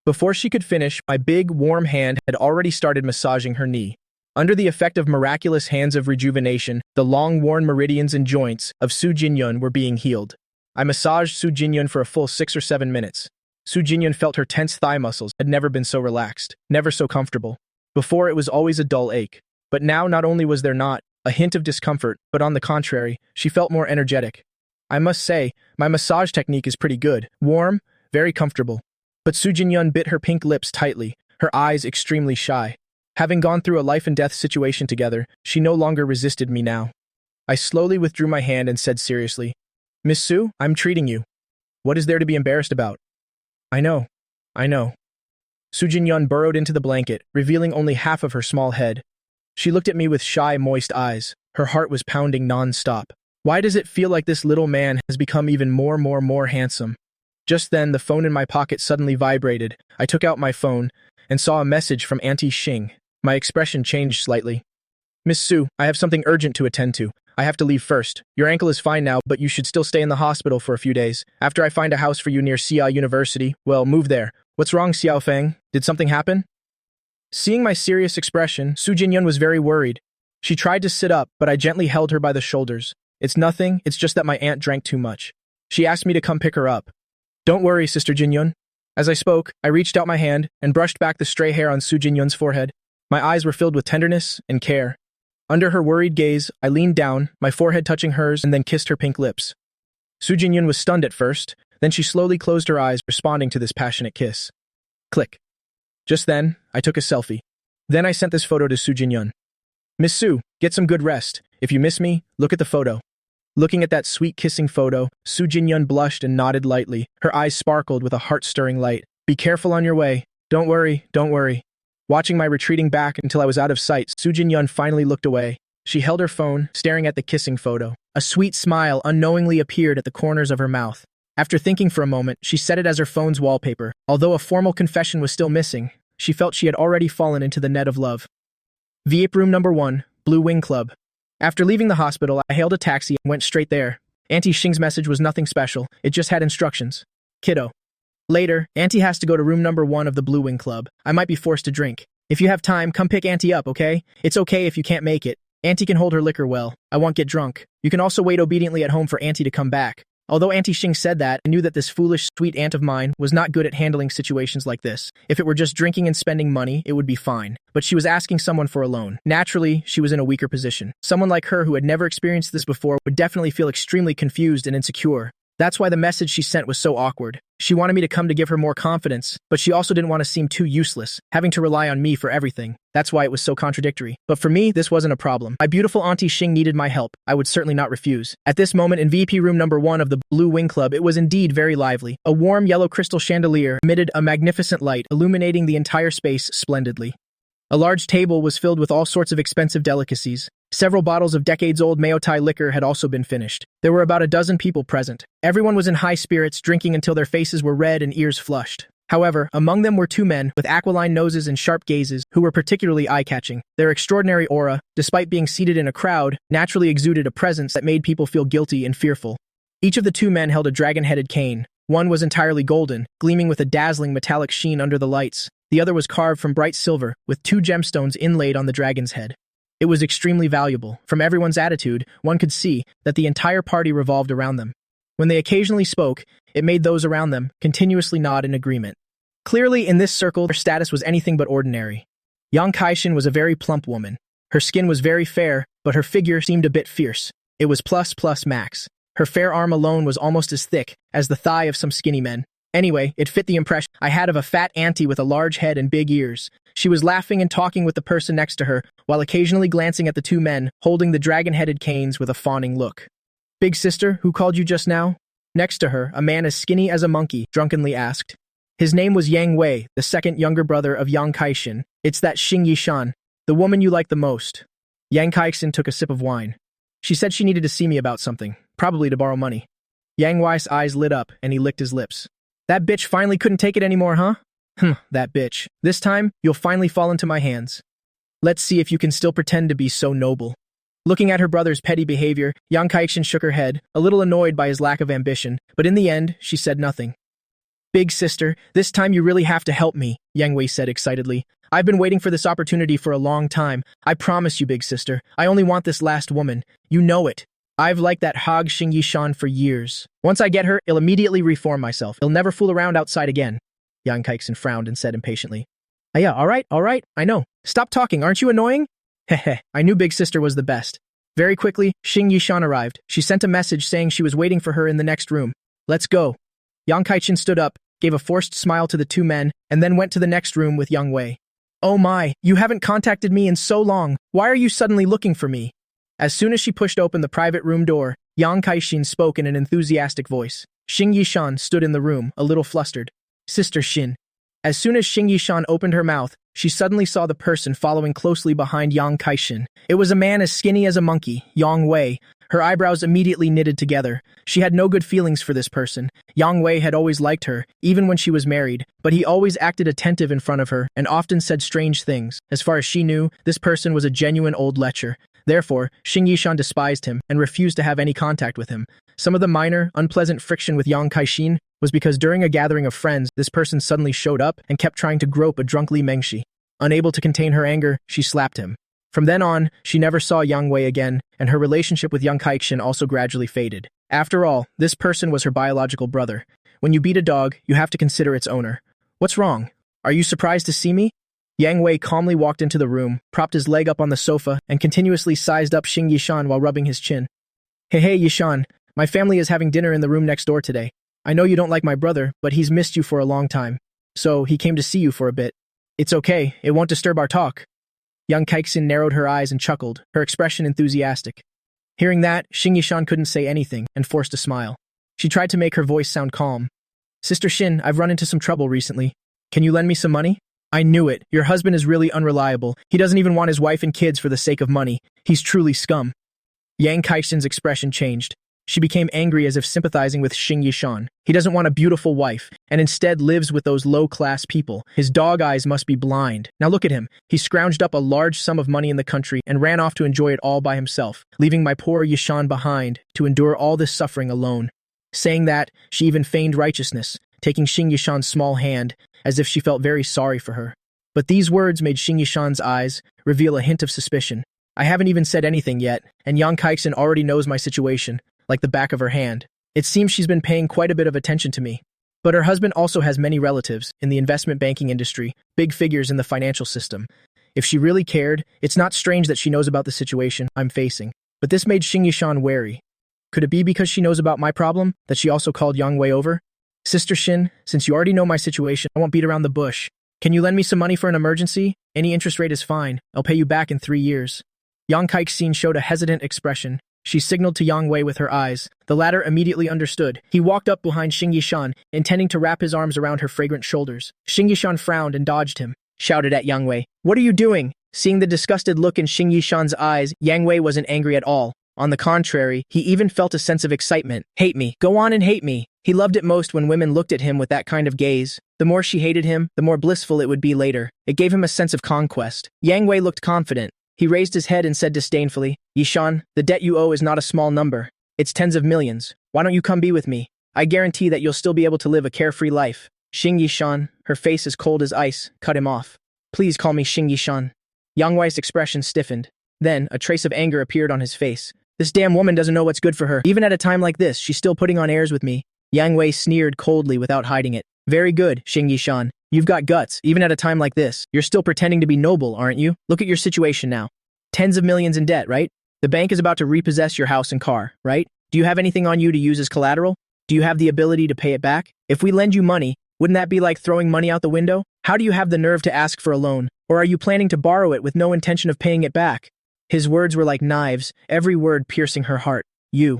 Speaker 1: Before she could finish, my big, warm hand had already started massaging her knee. Under the effect of miraculous hands of rejuvenation, the long-worn meridians and joints of Su Jinyun were being healed. I massaged Su Jinyun for a full 6 or 7 minutes. Su Jinyun felt her tense thigh muscles had never been so relaxed, never so comfortable. Before, it was always a dull ache. But now not only was there not a hint of discomfort, but on the contrary, she felt more energetic. I must say, my massage technique is pretty good, warm, very comfortable. But Su Jinyun bit her pink lips tightly, her eyes extremely shy. Having gone through a life-and-death situation together, she no longer resisted me now. I slowly withdrew my hand and said seriously, "Miss Su, I'm treating you. What is there to be embarrassed about?" I know. Su Jinyun burrowed into the blanket, revealing only half of her small head. She looked at me with shy, moist eyes. Her heart was pounding non-stop. Why does it feel like this little man has become even more handsome? Just then, the phone in my pocket suddenly vibrated. I took out my phone and saw a message from Auntie Shing. My expression changed slightly. "Miss Su, I have something urgent to attend to. I have to leave first. Your ankle is fine now, but you should still stay in the hospital for a few days. After I find a house for you near Xia University, well, move there. What's wrong, Xiao Feng? Did something happen?" Seeing my serious expression, Su Jinyun was very worried. She tried to sit up, but I gently held her by the shoulders. "It's nothing, it's just that my aunt drank too much. She asked me to come pick her up." "Don't worry, Sister Jinyun." As I spoke, I reached out my hand and brushed back the stray hair on Su Jinyun's forehead. My eyes were filled with tenderness and care. Under her worried gaze, I leaned down, my forehead touching hers, and then kissed her pink lips. Su Jinyun was stunned at first, then she slowly closed her eyes, responding to this passionate kiss. Click. Just then, I took a selfie. Then I sent this photo to Su Jinyun. "Miss Su, get some good rest. If you miss me, look at the photo." Looking at that sweet kissing photo, Su Jinyun blushed and nodded lightly. Her eyes sparkled with a heart-stirring light. "Be careful on your way. Don't worry. Watching my retreating back until I was out of sight, Su Jinyun finally looked away. She held her phone, staring at the kissing photo. A sweet smile unknowingly appeared at the corners of her mouth. After thinking for a moment, she set it as her phone's wallpaper. Although a formal confession was still missing, she felt she had already fallen into the net of love. VIP room number 1, Blue Wing Club. After leaving the hospital, I hailed a taxi and went straight there. Auntie Shing's message was nothing special. It just had instructions. "Kiddo. Later, Auntie has to go to room number 1 of the Blue Wing Club. I might be forced to drink. If you have time, come pick Auntie up, okay? It's okay if you can't make it. Auntie can hold her liquor well. I won't get drunk. You can also wait obediently at home for Auntie to come back." Although Auntie Shing said that, I knew that this foolish, sweet aunt of mine was not good at handling situations like this. If it were just drinking and spending money, it would be fine. But she was asking someone for a loan. Naturally, she was in a weaker position. Someone like her who had never experienced this before would definitely feel extremely confused and insecure. That's why the message she sent was so awkward. She wanted me to come to give her more confidence, but she also didn't want to seem too useless, having to rely on me for everything. That's why it was so contradictory. But for me, this wasn't a problem. My beautiful Auntie Shing needed my help. I would certainly not refuse. At this moment in VIP room number 1 of the Blue Wing Club, it was indeed very lively. A warm yellow crystal chandelier emitted a magnificent light, illuminating the entire space splendidly. A large table was filled with all sorts of expensive delicacies. Several bottles of decades-old Maotai liquor had also been finished. There were about a dozen people present. Everyone was in high spirits, drinking until their faces were red and ears flushed. However, among them were 2 men with aquiline noses and sharp gazes who were particularly eye-catching. Their extraordinary aura, despite being seated in a crowd, naturally exuded a presence that made people feel guilty and fearful. Each of the 2 men held a dragon-headed cane. One was entirely golden, gleaming with a dazzling metallic sheen under the lights. The other was carved from bright silver, with 2 gemstones inlaid on the dragon's head. It was extremely valuable. From everyone's attitude, one could see that the entire party revolved around them. When they occasionally spoke, it made those around them continuously nod in agreement. Clearly, in this circle, their status was anything but ordinary. Yang Kaishin was a very plump woman. Her skin was very fair, but her figure seemed a bit fierce. It was plus max. Her fair arm alone was almost as thick as the thigh of some skinny men. Anyway, it fit the impression I had of a fat auntie with a large head and big ears. She was laughing and talking with the person next to her, while occasionally glancing at the two men, holding the dragon-headed canes with a fawning look. "Big sister, who called you just now?" Next to her, a man as skinny as a monkey drunkenly asked. His name was Yang Wei, the second younger brother of Yang Kaixin. "It's that Xing Yishan, the woman you like the most." Yang Kaixin took a sip of wine. "She said she needed to see me about something, probably to borrow money." Yang Wei's eyes lit up, and he licked his lips. "That bitch finally couldn't take it anymore, huh?" That bitch. This time, you'll finally fall into my hands. Let's see if you can still pretend to be so noble." Looking at her brother's petty behavior, Yang Kaixin shook her head, a little annoyed by his lack of ambition, but in the end, she said nothing. "Big sister, this time you really have to help me," Yang Wei said excitedly. "I've been waiting for this opportunity for a long time. I promise you, big sister, I only want this last woman. You know it. I've liked that Hog Xing Yishan for years. Once I get her, I'll immediately reform myself. I'll never fool around outside again." Yang Kaixin frowned and said impatiently. Yeah, all right, I know. Stop talking, aren't you annoying?" Heh, I knew big sister was the best." Very quickly, Xing Yishan arrived. She sent a message saying she was waiting for her in the next room. "Let's go." Yang Kaixin stood up, gave a forced smile to the two men, and then went to the next room with Yang Wei. "Oh my, you haven't contacted me in so long. Why are you suddenly looking for me?" As soon as she pushed open the private room door, Yang Kaixin spoke in an enthusiastic voice. Xing Yishan stood in the room, a little flustered. "Sister Xin." As soon as Xing Yishan opened her mouth, she suddenly saw the person following closely behind Yang Kaixin. It was a man as skinny as a monkey, Yang Wei. Her eyebrows immediately knitted together. She had no good feelings for this person. Yang Wei had always liked her, even when she was married, but he always acted attentive in front of her and often said strange things. As far as she knew, this person was a genuine old lecher. Therefore, Xing Yishan despised him and refused to have any contact with him. Some of the minor, unpleasant friction with Yang Kaixin was because during a gathering of friends, this person suddenly showed up and kept trying to grope a drunk Li Mengshi. Unable to contain her anger, she slapped him. From then on, she never saw Yang Wei again, and her relationship with Yang Kaixin also gradually faded. After all, this person was her biological brother. When you beat a dog, you have to consider its owner. "What's wrong? Are you surprised to see me?" Yang Wei calmly walked into the room, propped his leg up on the sofa, and continuously sized up Xing Yishan while rubbing his chin. Hey, Yishan, my family is having dinner in the room next door today. I know you don't like my brother, but he's missed you for a long time. So he came to see you for a bit. It's okay, it won't disturb our talk." Yang Kaixin narrowed her eyes and chuckled, her expression enthusiastic. Hearing that, Xing Yishan couldn't say anything and forced a smile. She tried to make her voice sound calm. "Sister Xin, I've run into some trouble recently. Can you lend me some money?" "I knew it. Your husband is really unreliable. He doesn't even want his wife and kids for the sake of money. He's truly scum." Yang Kaixin's expression changed. She became angry as if sympathizing with Xing Yishan. He doesn't want a beautiful wife, and instead lives with those low-class people. His dog eyes must be blind. Now look at him. He scrounged up a large sum of money in the country and ran off to enjoy it all by himself, leaving my poor Yishan behind to endure all this suffering alone. Saying that, she even feigned righteousness, taking Xing Yishan's small hand, as if she felt very sorry for her. But these words made Xing Yishan's eyes reveal a hint of suspicion. I haven't even said anything yet, and Yang Kaixin already knows my situation, like the back of her hand. It seems she's been paying quite a bit of attention to me. But her husband also has many relatives in the investment banking industry, big figures in the financial system. If she really cared, it's not strange that she knows about the situation I'm facing. But this made Xing Yishan wary. Could it be because she knows about my problem that she also called Yang Wei over? "Sister Xin, since you already know my situation, I won't beat around the bush. Can you lend me some money for an emergency? Any interest rate is fine. I'll pay you back in 3 years." Yang Kaixin showed a hesitant expression. She signaled to Yang Wei with her eyes. The latter immediately understood. He walked up behind Xing Yishan, intending to wrap his arms around her fragrant shoulders. Xing Yishan frowned and dodged him, shouted at Yang Wei, "What are you doing?" Seeing the disgusted look in Xing Yishan's eyes, Yang Wei wasn't angry at all. On the contrary, he even felt a sense of excitement. "Hate me. Go on and hate me." He loved it most when women looked at him with that kind of gaze. The more she hated him, the more blissful it would be later. It gave him a sense of conquest. Yang Wei looked confident. He raised his head and said disdainfully, "Yishan, the debt you owe is not a small number. It's tens of millions. Why don't you come be with me? I guarantee that you'll still be able to live a carefree life." Xing Yishan, her face as cold as ice, cut him off. "Please call me Xing Yishan." Yang Wei's expression stiffened. Then, a trace of anger appeared on his face. "This damn woman doesn't know what's good for her. Even at a time like this, she's still putting on airs with me." Yang Wei sneered coldly without hiding it. "Very good, Xing Yishan. You've got guts, even at a time like this. You're still pretending to be noble, aren't you? Look at your situation now. Tens of millions in debt, right? The bank is about to repossess your house and car, right? Do you have anything on you to use as collateral? Do you have the ability to pay it back? If we lend you money, wouldn't that be like throwing money out the window? How do you have the nerve to ask for a loan? Or are you planning to borrow it with no intention of paying it back? His words were like knives, every word piercing her heart. You.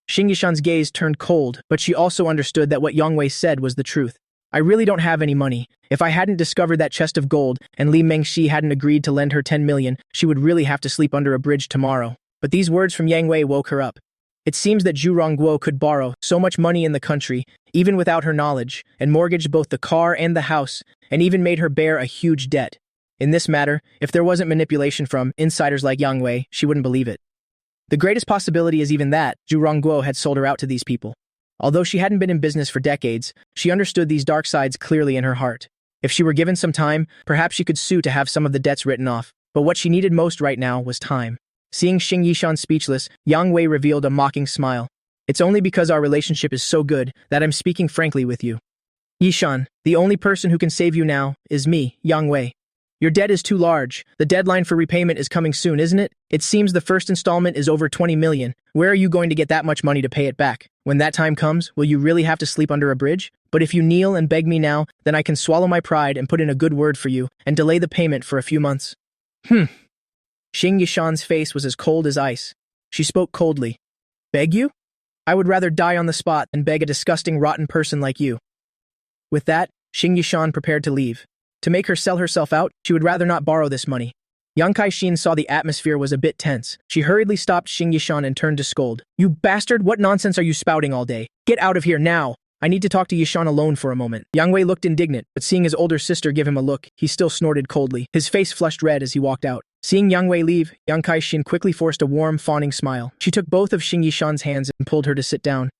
Speaker 1: Xing Yishan's gaze turned cold, but she also understood that what Yang Wei said was the truth. I really don't have any money. If I hadn't discovered that chest of gold and Li Mengxi hadn't agreed to lend her 10 million, she would really have to sleep under a bridge tomorrow. But these words from Yang Wei woke her up. It seems that Zhu Rongguo could borrow so much money in the country, even without her knowledge, and mortgaged both the car and the house, and even made her bear a huge debt. In this matter, if there wasn't manipulation from insiders like Yang Wei, she wouldn't believe it. The greatest possibility is even that Zhu Rongguo had sold her out to these people. Although she hadn't been in business for decades, she understood these dark sides clearly in her heart. If she were given some time, perhaps she could sue to have some of the debts written off. But what she needed most right now was time. Seeing Xing Yishan speechless, Yang Wei revealed a mocking smile. It's only because our relationship is so good that I'm speaking frankly with you. Yishan, the only person who can save you now is me, Yang Wei. Your debt is too large. The deadline for repayment is coming soon, isn't it? It seems the first installment is over 20 million. Where are you going to get that much money to pay it back? When that time comes, will you really have to sleep under a bridge? But if you kneel and beg me now, then I can swallow my pride and put in a good word for you and delay the payment for a few months. Xing Yishan's face was as cold as ice. She spoke coldly. Beg you? I would rather die on the spot than beg a disgusting, rotten person like you. With that, Xing Yishan prepared to leave. To make her sell herself out, she would rather not borrow this money. Yang Kai-shin saw the atmosphere was a bit tense. She hurriedly stopped Xing Yishan and turned to scold. You bastard, what nonsense are you spouting all day? Get out of here now! I need to talk to Yishan alone for a moment. Yang Wei looked indignant, but seeing his older sister give him a look, he still snorted coldly. His face flushed red as he walked out. Seeing Yang Wei leave, Yang Kai-shin quickly forced a warm, fawning smile. She took both of Xing Yishan's hands and pulled her to sit down.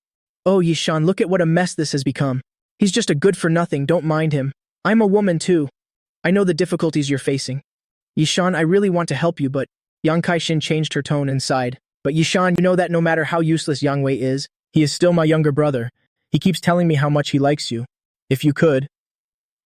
Speaker 1: Oh, Yishan, look at what a mess this has become. He's just a good-for-nothing, don't mind him. I'm a woman, too. I know the difficulties you're facing. Yishan, I really want to help you, but… Yang Kai-shin changed her tone and sighed. But Yishan, you know that no matter how useless Yang Wei is, he is still my younger brother. He keeps telling me how much he likes you. If you could…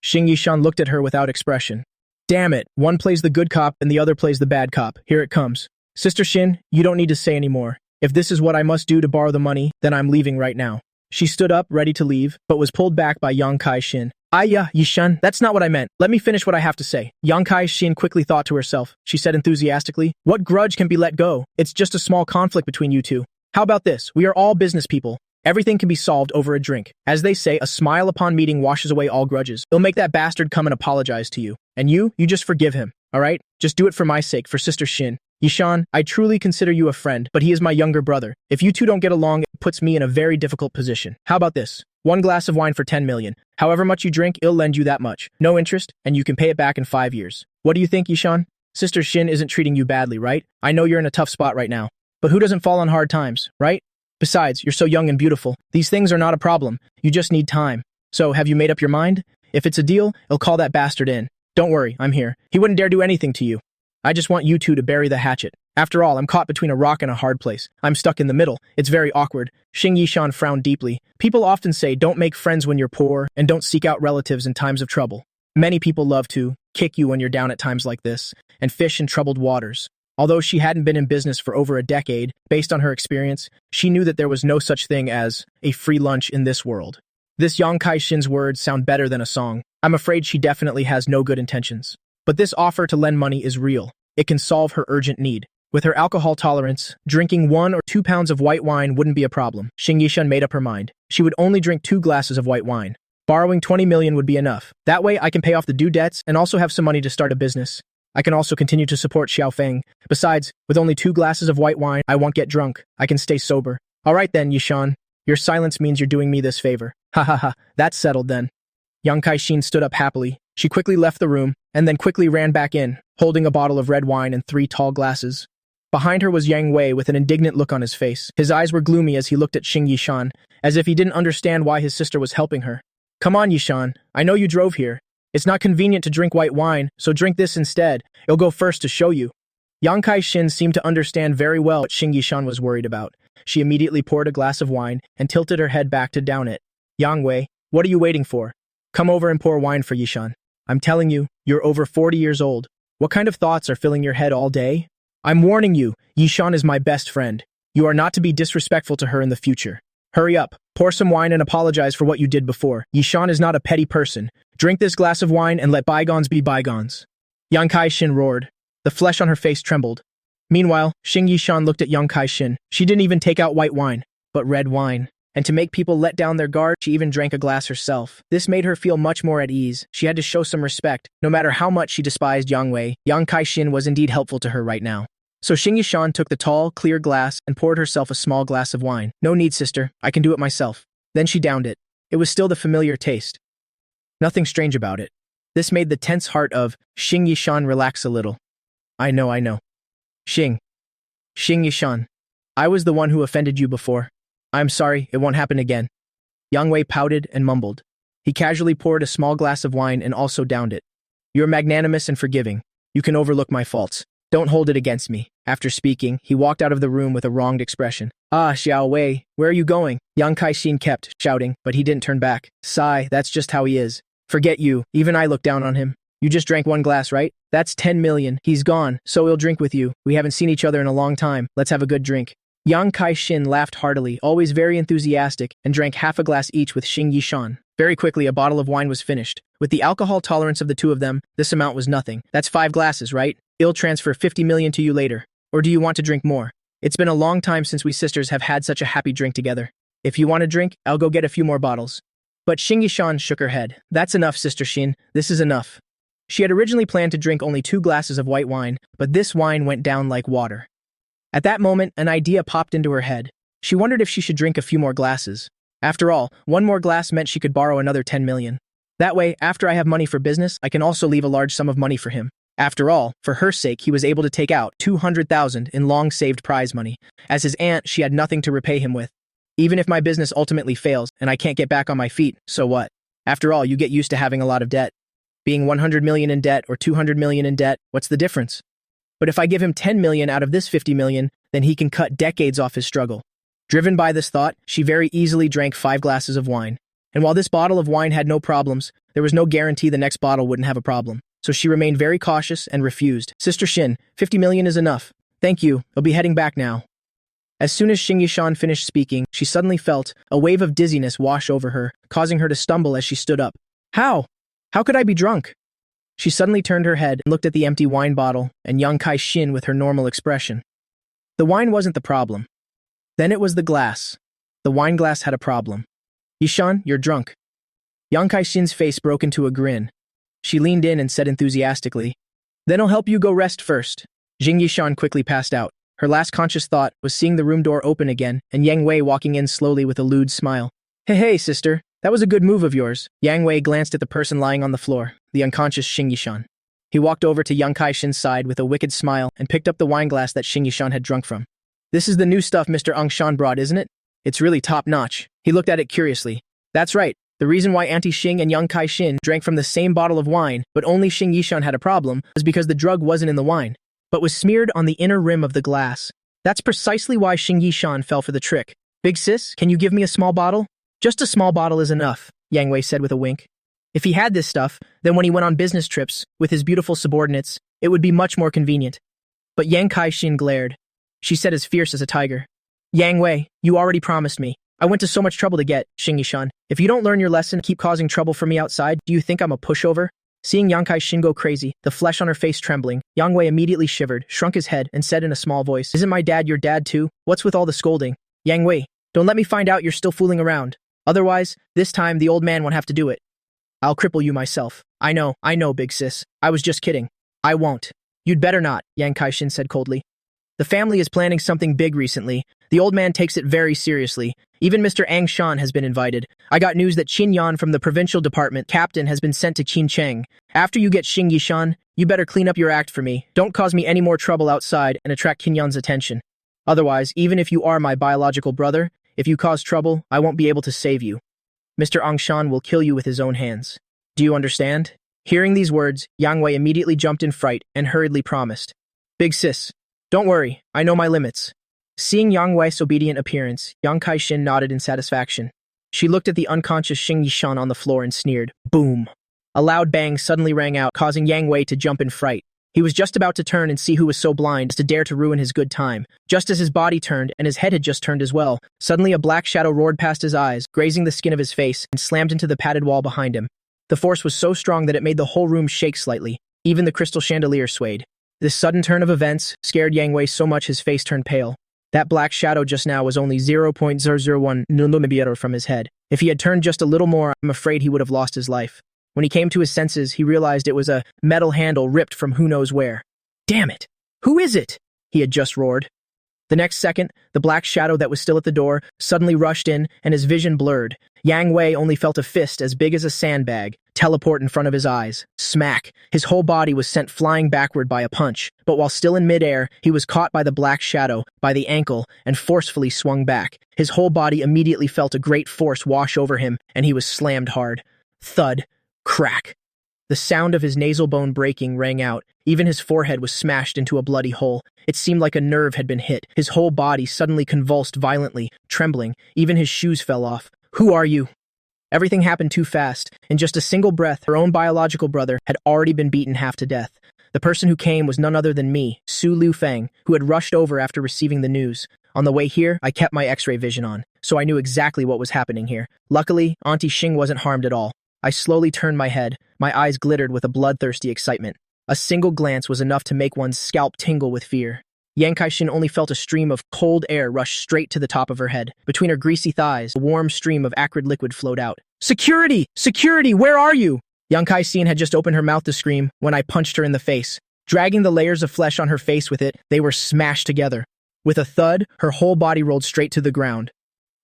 Speaker 1: Xing Yishan looked at her without expression. Damn it, one plays the good cop and the other plays the bad cop. Here it comes. Sister Shin, you don't need to say any more. If this is what I must do to borrow the money, then I'm leaving right now. She stood up, ready to leave, but was pulled back by Yang Kai-shin. Yishan, that's not what I meant. Let me finish what I have to say. Yang Kai-shin quickly thought to herself. She said enthusiastically, what grudge can be let go? It's just a small conflict between you two. How about this? We are all business people. Everything can be solved over a drink. As they say, a smile upon meeting washes away all grudges. It'll make that bastard come and apologize to you. And you just forgive him, all right? Just do it for my sake, for Sister Shin. Yishan, I truly consider you a friend, but he is my younger brother. If you two don't get along, it puts me in a very difficult position. How about this? 1 glass of wine for 10 million. However much you drink, it'll lend you that much. No interest, and you can pay it back in 5 years. What do you think, Yishan? Sister Shin isn't treating you badly, right? I know you're in a tough spot right now. But who doesn't fall on hard times, right? Besides, you're so young and beautiful. These things are not a problem. You just need time. So, have you made up your mind? If it's a deal, I'll call that bastard in. Don't worry, I'm here. He wouldn't dare do anything to you. I just want you two to bury the hatchet. After all, I'm caught between a rock and a hard place. I'm stuck in the middle. It's very awkward. Xing Yishan frowned deeply. People often say don't make friends when you're poor and don't seek out relatives in times of trouble. Many people love to kick you when you're down at times like this and fish in troubled waters. Although she hadn't been in business for over a decade, based on her experience, she knew that there was no such thing as a free lunch in this world. This Yang Kai-shin's words sound better than a song. I'm afraid she definitely has no good intentions. But this offer to lend money is real. It can solve her urgent need. With her alcohol tolerance, drinking 1 or 2 pounds of white wine wouldn't be a problem. Xing Yishan made up her mind. She would only drink 2 glasses of white wine. Borrowing 20 million would be enough. That way I can pay off the due debts and also have some money to start a business. I can also continue to support Xiaofeng. Besides, with only 2 glasses of white wine, I won't get drunk. I can stay sober. All right then, Yishan. Your silence means you're doing me this favor. Ha ha ha, that's settled then. Yang Kai-shin stood up happily. She quickly left the room, and then quickly ran back in, holding a bottle of red wine and 3 tall glasses. Behind her was Yang Wei with an indignant look on his face. His eyes were gloomy as he looked at Xing Yishan, as if he didn't understand why his sister was helping her. Come on, Yishan. I know you drove here. It's not convenient to drink white wine, so drink this instead. It'll go first to show you. Yang Kai-shin seemed to understand very well what Xing Yishan was worried about. She immediately poured a glass of wine and tilted her head back to down it. Yang Wei, what are you waiting for? Come over and pour wine for Yishan. I'm telling you, you're over 40 years old. What kind of thoughts are filling your head all day? I'm warning you, Yishan is my best friend. You are not to be disrespectful to her in the future. Hurry up, pour some wine and apologize for what you did before. Yishan is not a petty person. Drink this glass of wine and let bygones be bygones. Yang Kai-shin roared. The flesh on her face trembled. Meanwhile, Xing Yishan looked at Yang Kai-shin. She didn't even take out white wine, but red wine. And to make people let down their guard, she even drank a glass herself. This made her feel much more at ease. She had to show some respect. No matter how much she despised Yang Wei, Yang Kai-shin was indeed helpful to her right now. So Xing Yishan took the tall, clear glass and poured herself a small glass of wine. No need, sister. I can do it myself. Then she downed it. It was still the familiar taste. Nothing strange about it. This made the tense heart of Xing Yishan relax a little. I know. Xing Yishan. I was the one who offended you before. I'm sorry, it won't happen again. Yang Wei pouted and mumbled. He casually poured a small glass of wine and also downed it. You're magnanimous and forgiving. You can overlook my faults. Don't hold it against me. After speaking, he walked out of the room with a wronged expression. Ah, Xiao Wei, where are you going? Yang Kai-shin kept shouting, but he didn't turn back. Sigh, that's just how he is. Forget you, even I look down on him. You just drank one glass, right? That's 10 million. He's gone, so he'll drink with you. We haven't seen each other in a long time. Let's have a good drink. Yang Kai-shin laughed heartily, always very enthusiastic, and drank half a glass each with Xing Yishan. Very quickly, a bottle of wine was finished. With the alcohol tolerance of the two of them, this amount was nothing. That's 5 glasses, right? I'll transfer 50 million to you later. Or do you want to drink more? It's been a long time since we sisters have had such a happy drink together. If you want a drink, I'll go get a few more bottles. But Xing Yishan shook her head. That's enough, Sister Xin. This is enough. She had originally planned to drink only 2 glasses of white wine, but this wine went down like water. At that moment, an idea popped into her head. She wondered if she should drink a few more glasses. After all, 1 more glass meant she could borrow another 10 million. That way, after I have money for business, I can also leave a large sum of money for him. After all, for her sake, he was able to take out 200,000 in long-saved prize money. As his aunt, she had nothing to repay him with. Even if my business ultimately fails and I can't get back on my feet, so what? After all, you get used to having a lot of debt. Being 100 million in debt or 200 million in debt, what's the difference? But if I give him 10 million out of this 50 million, then he can cut decades off his struggle. Driven by this thought, she very easily drank 5 glasses of wine. And while this bottle of wine had no problems, there was no guarantee the next bottle wouldn't have a problem. So she remained very cautious and refused. Sister Xin, 50 million is enough. Thank you, I'll be heading back now. As soon as Xing Yishan finished speaking, she suddenly felt a wave of dizziness wash over her, causing her to stumble as she stood up. How? How could I be drunk? She suddenly turned her head and looked at the empty wine bottle and Yang Kai-shin with her normal expression. The wine wasn't the problem. Then it was the glass. The wine glass had a problem. Yishan, you're drunk. Yang Kai-shin's face broke into a grin. She leaned in and said enthusiastically, Then I'll help you go rest first. Xing Yishan quickly passed out. Her last conscious thought was seeing the room door open again and Yang Wei walking in slowly with a lewd smile. Hey, sister, that was a good move of yours. Yang Wei glanced at the person lying on the floor, the unconscious Xing Yishan. He walked over to Yang Kai-shin's side with a wicked smile and picked up the wine glass that Xing Yishan had drunk from. This is the new stuff Mr. Angshan brought, isn't it? It's really top-notch. He looked at it curiously. That's right. The reason why Auntie Shing and Yang Kai-shin drank from the same bottle of wine, but only Xing Yishan had a problem, was because the drug wasn't in the wine, but was smeared on the inner rim of the glass. That's precisely why Xing Yishan fell for the trick. Big sis, can you give me a small bottle? Just a small bottle is enough, Yang Wei said with a wink. If he had this stuff, then when he went on business trips with his beautiful subordinates, it would be much more convenient. But Yang Kai-shin glared. She said as fierce as a tiger. Yang Wei, you already promised me. I went to so much trouble to get, Xing Yishan. If you don't learn your lesson and keep causing trouble for me outside, do you think I'm a pushover? Seeing Yang Kai-shin go crazy, the flesh on her face trembling, Yang Wei immediately shivered, shrunk his head, and said in a small voice, Isn't my dad your dad too? What's with all the scolding? Yang Wei, don't let me find out you're still fooling around. Otherwise, this time the old man won't have to do it. I'll cripple you myself. I know, big sis. I was just kidding. I won't. You'd better not, Yang Kai-shin said coldly. The family is planning something big recently. The old man takes it very seriously. Even Mr. Angshan has been invited. I got news that Qin Yan from the provincial department captain has been sent to Qin Cheng. After you get Xing Yishan, you better clean up your act for me. Don't cause me any more trouble outside and attract Qin Yan's attention. Otherwise, even if you are my biological brother, if you cause trouble, I won't be able to save you. Mr. Angshan will kill you with his own hands. Do you understand? Hearing these words, Yang Wei immediately jumped in fright and hurriedly promised. Big sis, don't worry, I know my limits. Seeing Yang Wei's obedient appearance, Yang Kai-shin nodded in satisfaction. She looked at the unconscious Xing Yishan on the floor and sneered. Boom! A loud bang suddenly rang out, causing Yang Wei to jump in fright. He was just about to turn and see who was so blind as to dare to ruin his good time. Just as his body turned and his head had just turned as well, suddenly a black shadow roared past his eyes, grazing the skin of his face, and slammed into the padded wall behind him. The force was so strong that it made the whole room shake slightly. Even the crystal chandelier swayed. This sudden turn of events scared Yang Wei so much his face turned pale. That black shadow just now was only 0.001 mm from his head. If he had turned just a little more, I'm afraid he would have lost his life. When he came to his senses, he realized it was a metal handle ripped from who knows where. Damn it! Who is it? He had just roared. The next second, the black shadow that was still at the door suddenly rushed in, and his vision blurred. Yang Wei only felt a fist as big as a sandbag teleport in front of his eyes. Smack! His whole body was sent flying backward by a punch, but while still in midair, he was caught by the black shadow, by the ankle, and forcefully swung back. His whole body immediately felt a great force wash over him, and he was slammed hard. Thud! Crack! The sound of his nasal bone breaking rang out. Even his forehead was smashed into a bloody hole. It seemed like a nerve had been hit. His whole body suddenly convulsed violently, trembling. Even his shoes fell off. Who are you? Everything happened too fast. In just a single breath, her own biological brother had already been beaten half to death. The person who came was none other than me, Su Lu Feng, who had rushed over after receiving the news. On the way here, I kept my X-ray vision on, so I knew exactly what was happening here. Luckily, Auntie Shing wasn't harmed at all. I slowly turned my head. My eyes glittered with a bloodthirsty excitement. A single glance was enough to make one's scalp tingle with fear. Yang Kai-shin only felt a stream of cold air rush straight to the top of her head. Between her greasy thighs, a warm stream of acrid liquid flowed out. Security! Security! Where are you? Yang Kai-shin had just opened her mouth to scream when I punched her in the face. Dragging the layers of flesh on her face with it, they were smashed together. With a thud, her whole body rolled straight to the ground.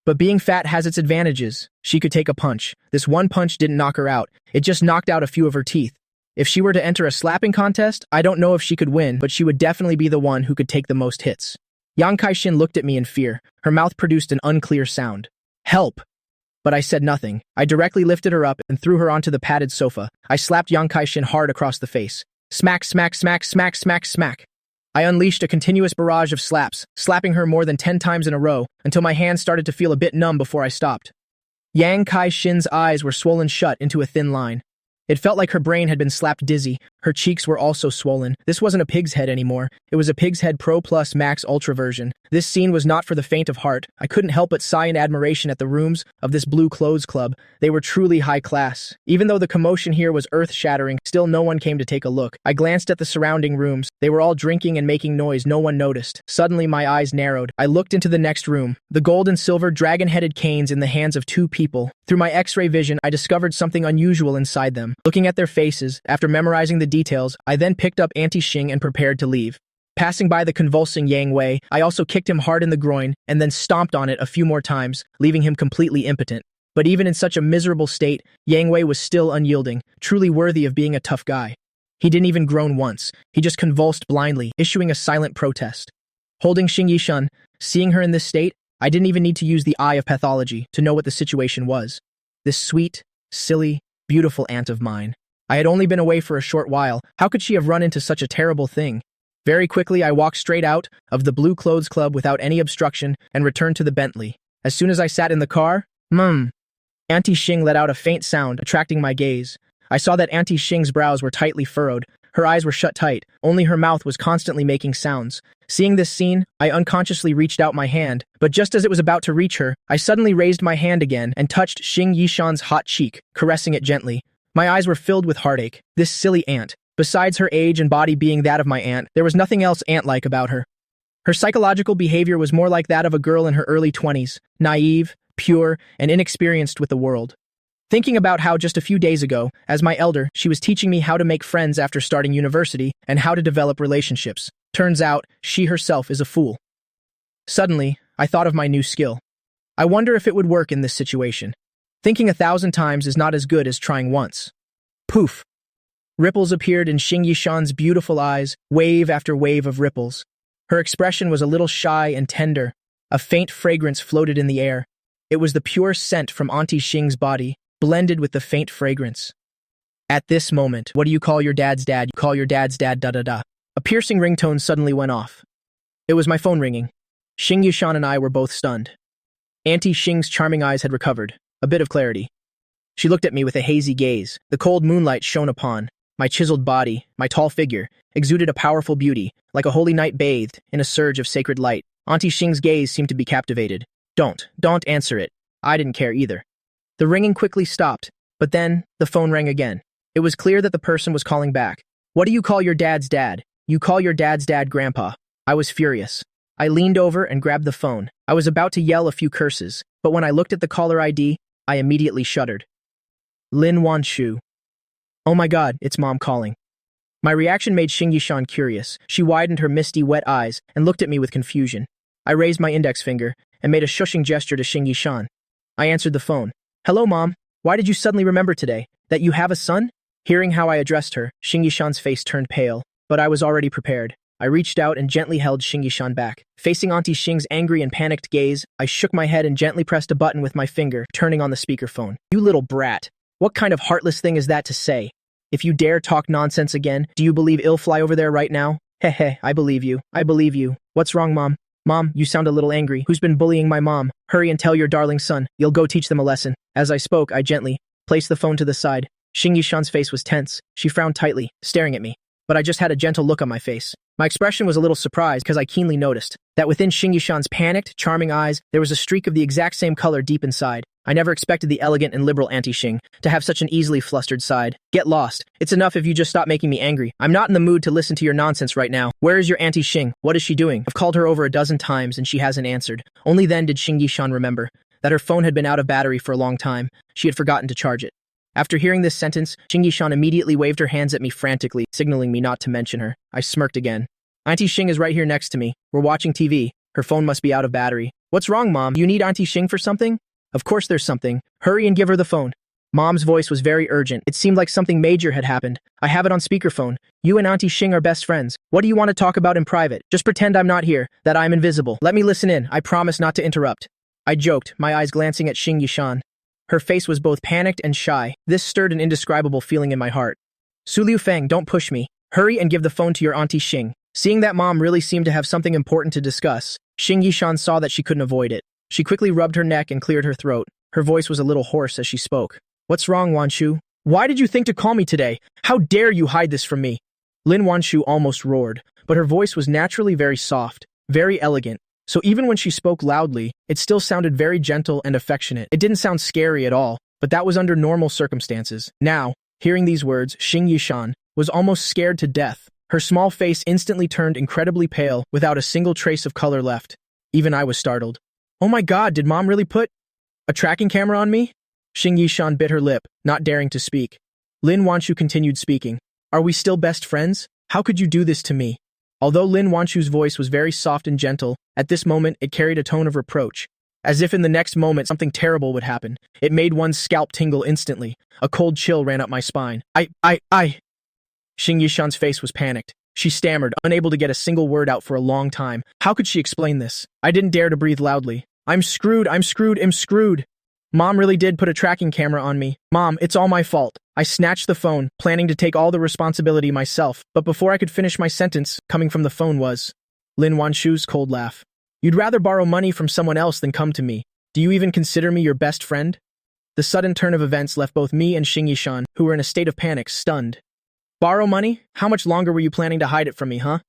Speaker 1: But being fat has its advantages. She could take a punch. This one punch didn't knock her out. It just knocked out a few of her teeth. If she were to enter a slapping contest, I don't know if she could win, but she would definitely be the one who could take the most hits. Yang Kai-shin looked at me in fear. Her mouth produced an unclear sound. Help! But I said nothing. I directly lifted her up and threw her onto the padded sofa. I slapped Yang Kai-shin hard across the face. Smack, smack, smack, smack, smack, smack. I unleashed a continuous barrage of slaps, slapping her more than 10 times in a row, until my hands started to feel a bit numb before I stopped. Yang Kai-shin's eyes were swollen shut into a thin line. It felt like her brain had been slapped dizzy. Her cheeks were also swollen. This wasn't a pig's head anymore. It was a pig's head Pro Plus Max Ultra version. This scene was not for the faint of heart. I couldn't help but sigh in admiration at the rooms of this blue clothes club. They were truly high class. Even though the commotion here was earth-shattering, still no one came to take a look. I glanced at the surrounding rooms. They were all drinking and making noise no one noticed. Suddenly my eyes narrowed. I looked into the next room. The gold and silver dragon-headed canes in the hands of two people. Through my X-ray vision, I discovered something unusual inside them. Looking at their faces, after memorizing the details, I then picked up Auntie Shing and prepared to leave. Passing by the convulsing Yang Wei, I also kicked him hard in the groin and then stomped on it a few more times, leaving him completely impotent. But even in such a miserable state, Yang Wei was still unyielding, truly worthy of being a tough guy. He didn't even groan once. He just convulsed blindly, issuing a silent protest. Holding Xing Yishan, seeing her in this state, I didn't even need to use the eye of pathology to know what the situation was. This sweet, silly, beautiful aunt of mine. I had only been away for a short while. How could she have run into such a terrible thing? Very quickly, I walked straight out of the Blue Clothes Club without any obstruction and returned to the Bentley. As soon as I sat in the car, Auntie Shing let out a faint sound, attracting my gaze. I saw that Auntie Shing's brows were tightly furrowed. Her eyes were shut tight. Only her mouth was constantly making sounds. Seeing this scene, I unconsciously reached out my hand, but just as it was about to reach her, I suddenly raised my hand again and touched Xing Yishan's hot cheek, caressing it gently. My eyes were filled with heartache. This silly aunt. Besides her age and body being that of my aunt, there was nothing else aunt-like about her. Her psychological behavior was more like that of a girl in her early 20s, naive, pure, and inexperienced with the world. Thinking about how just a few days ago, as my elder, she was teaching me how to make friends after starting university and how to develop relationships. Turns out, she herself is a fool. Suddenly, I thought of my new skill. I wonder if it would work in this situation. Thinking 1,000 times is not as good as trying once. Poof! Ripples appeared in Xing Yishan's beautiful eyes, wave after wave of ripples. Her expression was a little shy and tender. A faint fragrance floated in the air. It was the pure scent from Auntie Shing's body, blended with the faint fragrance. At this moment, what do you call your dad's dad? You call your dad's dad da-da-da. A piercing ringtone suddenly went off. It was my phone ringing. Xing Yishan and I were both stunned. Auntie Shing's charming eyes had recovered. A bit of clarity. She looked at me with a hazy gaze. The cold moonlight shone upon. My chiseled body, my tall figure, exuded a powerful beauty, like a holy knight bathed in a surge of sacred light. Auntie Shing's gaze seemed to be captivated. Don't answer it. I didn't care either. The ringing quickly stopped, but then the phone rang again. It was clear that the person was calling back. What do you call your dad's dad? You call your dad's dad Grandpa. I was furious. I leaned over and grabbed the phone. I was about to yell a few curses, but when I looked at the caller ID, I immediately shuddered. Lin Wanshu. Oh my god, it's Mom calling. My reaction made Xing Yishan curious. She widened her misty, wet eyes and looked at me with confusion. I raised my index finger and made a shushing gesture to Xing Yishan. I answered the phone. Hello, Mom. Why did you suddenly remember today? That you have a son? Hearing how I addressed her, Xing Yishan's face turned pale, but I was already prepared. I reached out and gently held Xing Yishan back. Facing Auntie Shing's angry and panicked gaze, I shook my head and gently pressed a button with my finger, turning on the speakerphone. You little brat. What kind of heartless thing is that to say? If you dare talk nonsense again, do you believe it'll fly over there right now? Heh, I believe you. I believe you. What's wrong, Mom? Mom, you sound a little angry. Who's been bullying my mom? Hurry and tell your darling son. You'll go teach them a lesson. As I spoke, I gently placed the phone to the side. Xing Yishan's face was tense. She frowned tightly, staring at me. But I just had a gentle look on my face. My expression was a little surprised because I keenly noticed that within Xing Yishan's panicked, charming eyes, there was a streak of the exact same color deep inside. I never expected the elegant and liberal Auntie Shing to have such an easily flustered side. Get lost. It's enough if you just stop making me angry. I'm not in the mood to listen to your nonsense right now. Where is your Auntie Shing? What is she doing? I've called her over a dozen times and she hasn't answered. Only then did Xing Yishan remember that her phone had been out of battery for a long time. She had forgotten to charge it. After hearing this sentence, Xing Yishan immediately waved her hands at me frantically, signaling me not to mention her. I smirked again. Auntie Shing is right here next to me. We're watching TV. Her phone must be out of battery. What's wrong, Mom? You need Auntie Shing for something? Of course there's something. Hurry and give her the phone. Mom's voice was very urgent. It seemed like something major had happened. I have it on speakerphone. You and Auntie Shing are best friends. What do you want to talk about in private? Just pretend I'm not here, that I'm invisible. Let me listen in. I promise not to interrupt. I joked, my eyes glancing at Xing Yishan. Her face was both panicked and shy. This stirred an indescribable feeling in my heart. Su Liu Feng, don't push me. Hurry and give the phone to your Auntie Shing. Seeing that Mom really seemed to have something important to discuss, Xing Yishan saw that she couldn't avoid it. She quickly rubbed her neck and cleared her throat. Her voice was a little hoarse as she spoke. What's wrong, Wanshu? Why did you think to call me today? How dare you hide this from me? Lin Wanshu almost roared, but her voice was naturally very soft, very elegant. So even when she spoke loudly, it still sounded very gentle and affectionate. It didn't sound scary at all, but that was under normal circumstances. Now, hearing these words, Xing Yishan was almost scared to death. Her small face instantly turned incredibly pale, without a single trace of color left. Even I was startled. Oh my god, did Mom really put a tracking camera on me? Xing Yishan bit her lip, not daring to speak. Lin Wanshu continued speaking. Are we still best friends? How could you do this to me? Although Lin Wanshu's voice was very soft and gentle, at this moment it carried a tone of reproach. As if in the next moment something terrible would happen. It made one's scalp tingle instantly. A cold chill ran up my spine. Xing Yishan's face was panicked. She stammered, unable to get a single word out for a long time. How could she explain this? I didn't dare to breathe loudly. I'm screwed. Mom really did put a tracking camera on me. Mom, it's all my fault. I snatched the phone, planning to take all the responsibility myself, but before I could finish my sentence, coming from the phone was Lin Wanshu's cold laugh. You'd rather borrow money from someone else than come to me. Do you even consider me your best friend? The sudden turn of events left both me and Xing Yishan, who were in a state of panic, stunned. Borrow money? How much longer were you planning to hide it from me, huh?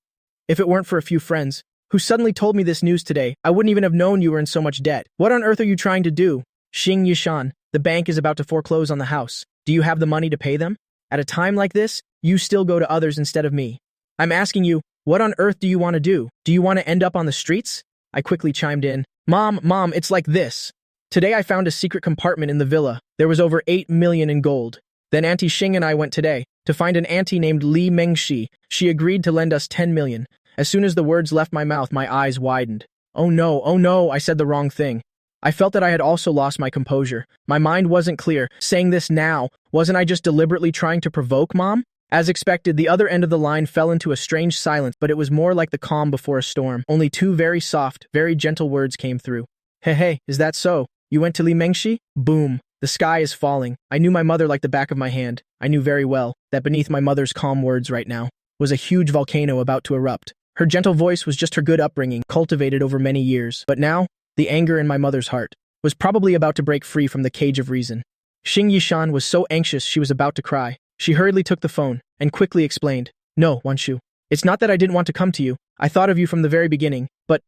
Speaker 1: If it weren't for a few friends who suddenly told me this news today, I wouldn't even have known you were in so much debt. What on earth are you trying to do? Xing Yishan, the bank is about to foreclose on the house. Do you have the money to pay them? At a time like this, you still go to others instead of me. I'm asking you, what on earth do you want to do? Do you want to end up on the streets? I quickly chimed in. Mom, it's like this. Today I found a secret compartment in the villa. There was over 8 million in gold. Then Auntie Shing and I went today to find an auntie named Li Mengxi. She agreed to lend us 10 million. As soon as the words left my mouth, my eyes widened. Oh no, I said the wrong thing. I felt that I had also lost my composure. My mind wasn't clear. Saying this now, wasn't I just deliberately trying to provoke Mom? As expected, the other end of the line fell into a strange silence, but it was more like the calm before a storm. Only two very soft, very gentle words came through. Hey, is that so? You went to Li Mengxi? Boom. The sky is falling. I knew my mother like the back of my hand. I knew very well that beneath my mother's calm words right now was a huge volcano about to erupt. Her gentle voice was just her good upbringing, cultivated over many years. But now, the anger in my mother's heart was probably about to break free from the cage of reason. Xing Yishan was so anxious she was about to cry. She hurriedly took the phone and quickly explained, "No, Wanshu. It's not that I didn't want to come to you. I thought of you from the very beginning, but,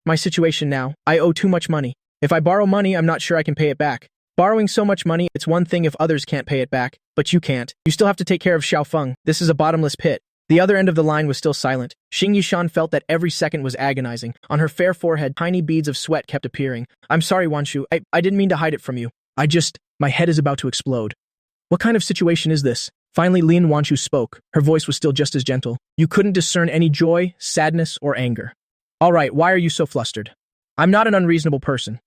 Speaker 1: my situation now, I owe too much money. If I borrow money, I'm not sure I can pay it back. Borrowing so much money, it's one thing if others can't pay it back, but you can't. You still have to take care of Xiaofeng. This is a bottomless pit." The other end of the line was still silent. Xing Yishan felt that every second was agonizing. On her fair forehead, tiny beads of sweat kept appearing. "I'm sorry, Wanshu. I didn't mean to hide it from you. My head is about to explode." "What kind of situation is this?" Finally, Lin Wanshu spoke. Her voice was still just as gentle. "You couldn't discern any joy, sadness, or anger. All right, why are you so flustered? I'm not an unreasonable person.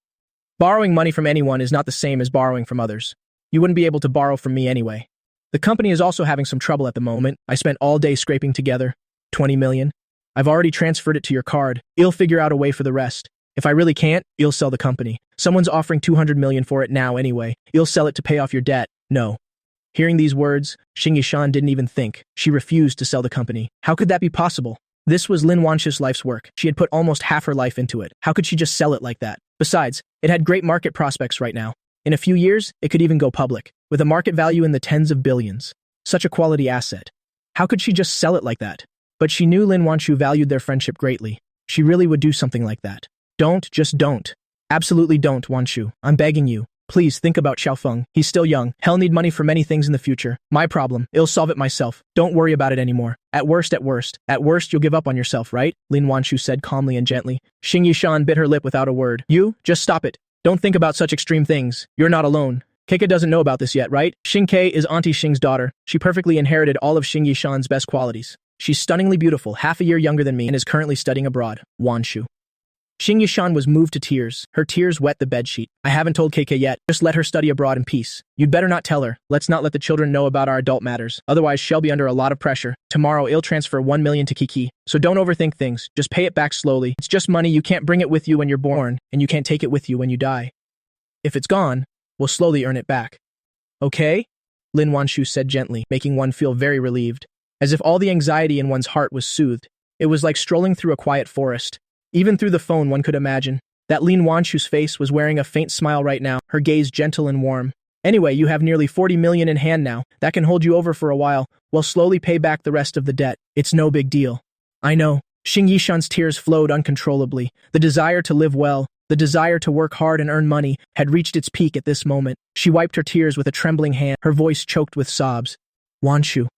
Speaker 1: Borrowing money from anyone is not the same as borrowing from others. You wouldn't be able to borrow from me anyway. The company is also having some trouble at the moment. I spent all day scraping together 20 million. I've already transferred it to your card. You'll figure out a way for the rest. If I really can't, you'll sell the company. Someone's offering 200 million for it now anyway. You'll sell it to pay off your debt. No." Hearing these words, Xing Yishan didn't even think. She refused to sell the company. How could that be possible? This was Lin Wanshu's life's work. She had put almost half her life into it. How could she just sell it like that? Besides, it had great market prospects right now. In a few years, it could even go public, with a market value in the tens of billions. Such a quality asset. How could she just sell it like that? But she knew Lin Wanshu valued their friendship greatly. She really would do something like that. Just don't. Absolutely don't, Wanshu. I'm begging you. Please think about Xiaofeng. He's still young. He'll need money for many things in the future. My problem. I'll solve it myself. Don't worry about it anymore. At worst, you'll give up on yourself, right? Lin Wanshu said calmly and gently. Xing Yishan bit her lip without a word. You? Just stop it. Don't think about such extreme things. You're not alone. Keika doesn't know about this yet, right? Xing Ke is Auntie Shing's daughter. She perfectly inherited all of Xing Yishan's best qualities. She's stunningly beautiful, half a year younger than me, and is currently studying abroad. Wanshu. Xing Yishan was moved to tears. Her tears wet the bedsheet. I haven't told Keika yet. Just let her study abroad in peace. You'd better not tell her. Let's not let the children know about our adult matters. Otherwise, she'll be under a lot of pressure. Tomorrow, I'll transfer 1 million to Kiki. So don't overthink things. Just pay it back slowly. It's just money. You can't bring it with you when you're born, and you can't take it with you when you die. If it's gone, we'll slowly earn it back. Okay? Lin Wanshu said gently, making one feel very relieved. As if all the anxiety in one's heart was soothed. It was like strolling through a quiet forest. Even through the phone, one could imagine that Lin Wanshu's face was wearing a faint smile right now, her gaze gentle and warm. Anyway, you have nearly 40 million in hand now. That can hold you over for a while. We'll slowly pay back the rest of the debt. It's no big deal. I know. Xing Yishan's tears flowed uncontrollably. The desire to live well, the desire to work hard and earn money, had reached its peak at this moment. She wiped her tears with a trembling hand, her voice choked with sobs. Wanshu.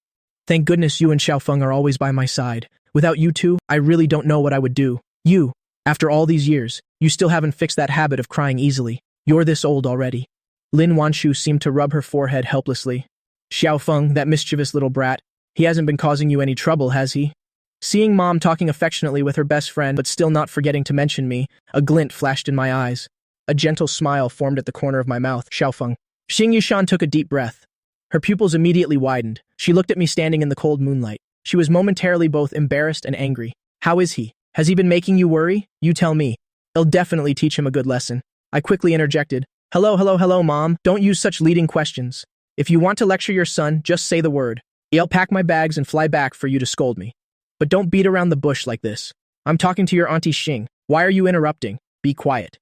Speaker 1: Thank goodness you and Xiaofeng are always by my side. Without you two, I really don't know what I would do. You, after all these years, you still haven't fixed that habit of crying easily. You're this old already. Lin Wanshu seemed to rub her forehead helplessly. Xiaofeng, that mischievous little brat, he hasn't been causing you any trouble, has he? Seeing Mom talking affectionately with her best friend but still not forgetting to mention me, a glint flashed in my eyes. A gentle smile formed at the corner of my mouth. Xiaofeng. Xing Yishan took a deep breath. Her pupils immediately widened. She looked at me standing in the cold moonlight. She was momentarily both embarrassed and angry. How is he? Has he been making you worry? You tell me. I'll definitely teach him a good lesson. I quickly interjected. Hello, Mom. Don't use such leading questions. If you want to lecture your son, just say the word. I'll pack my bags and fly back for you to scold me. But don't beat around the bush like this. I'm talking to your Auntie Shing. Why are you interrupting? Be quiet.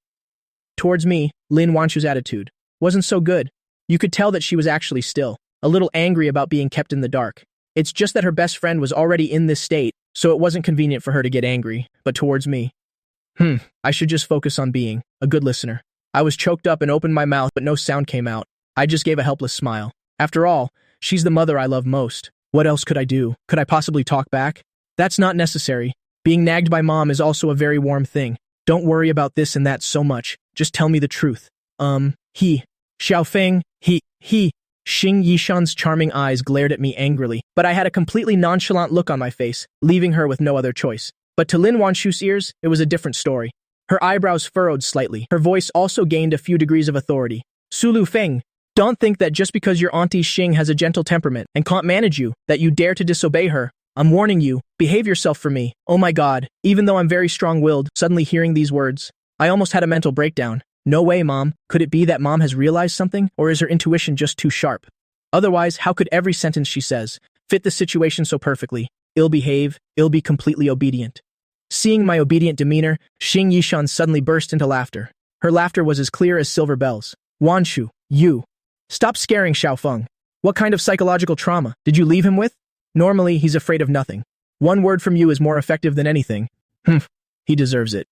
Speaker 1: Towards me, Lin Wanshu's attitude wasn't so good. You could tell that she was actually still a little angry about being kept in the dark. It's just that her best friend was already in this state, so it wasn't convenient for her to get angry, but towards me. I should just focus on being a good listener. I was choked up and opened my mouth, but no sound came out. I just gave a helpless smile. After all, she's the mother I love most. What else could I do? Could I possibly talk back? That's not necessary. Being nagged by Mom is also a very warm thing. Don't worry about this and that so much. Just tell me the truth. Xiaofeng, he. Xing Yishan's charming eyes glared at me angrily, but I had a completely nonchalant look on my face, leaving her with no other choice. But to Lin Wanshu's ears, it was a different story. Her eyebrows furrowed slightly. Her voice also gained a few degrees of authority. Sulu Feng, don't think that just because your Auntie Shing has a gentle temperament and can't manage you, that you dare to disobey her. I'm warning you, behave yourself for me. Oh my God, even though I'm very strong-willed, suddenly hearing these words, I almost had a mental breakdown. No way, Mom. Could it be that Mom has realized something, or is her intuition just too sharp? Otherwise, how could every sentence she says fit the situation so perfectly? I'll behave, I'll be completely obedient. Seeing my obedient demeanor, Xing Yishan suddenly burst into laughter. Her laughter was as clear as silver bells. Wanshu, you. Stop scaring Xiaofeng. What kind of psychological trauma did you leave him with? Normally, he's afraid of nothing. One word from you is more effective than anything. Humph, he deserves it.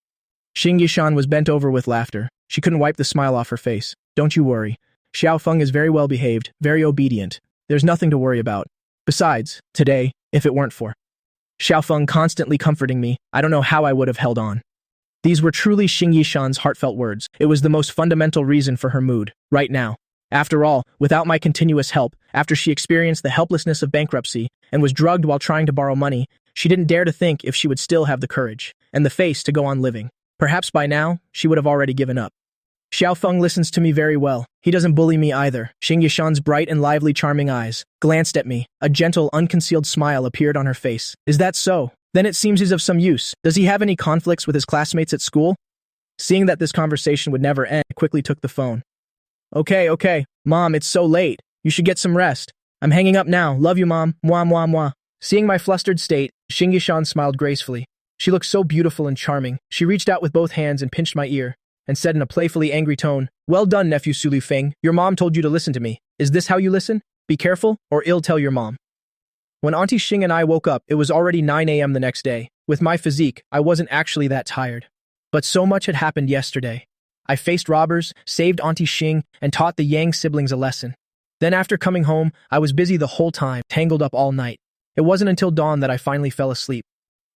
Speaker 1: Xing Yishan was bent over with laughter. She couldn't wipe the smile off her face. Don't you worry. Xiaofeng is very well behaved, very obedient. There's nothing to worry about. Besides, today, if it weren't for Xiaofeng constantly comforting me, I don't know how I would have held on. These were truly Xing Yishan's heartfelt words. It was the most fundamental reason for her mood, right now. After all, without my continuous help, after she experienced the helplessness of bankruptcy and was drugged while trying to borrow money, she didn't dare to think if she would still have the courage and the face to go on living. Perhaps by now, she would have already given up. Xiaofeng listens to me very well. He doesn't bully me either. Xing Yishan's bright and lively charming eyes glanced at me. A gentle, unconcealed smile appeared on her face. Is that so? Then it seems he's of some use. Does he have any conflicts with his classmates at school? Seeing that this conversation would never end, I quickly took the phone. Okay. Mom, it's so late. You should get some rest. I'm hanging up now. Love you, Mom. Mwah, mwah, mwah. Seeing my flustered state, Xing Yishan smiled gracefully. She looked so beautiful and charming. She reached out with both hands and pinched my ear, and said in a playfully angry tone, "Well done, nephew Sulu Feng. Your mom told you to listen to me. Is this how you listen? Be careful, or ill tell your mom." When Auntie Shing and I woke up, it was already 9 a.m. the next day. With my physique, I wasn't actually that tired. But so much had happened yesterday. I faced robbers, saved Auntie Shing, and taught the Yang siblings a lesson. Then after coming home, I was busy the whole time, tangled up all night. It wasn't until dawn that I finally fell asleep.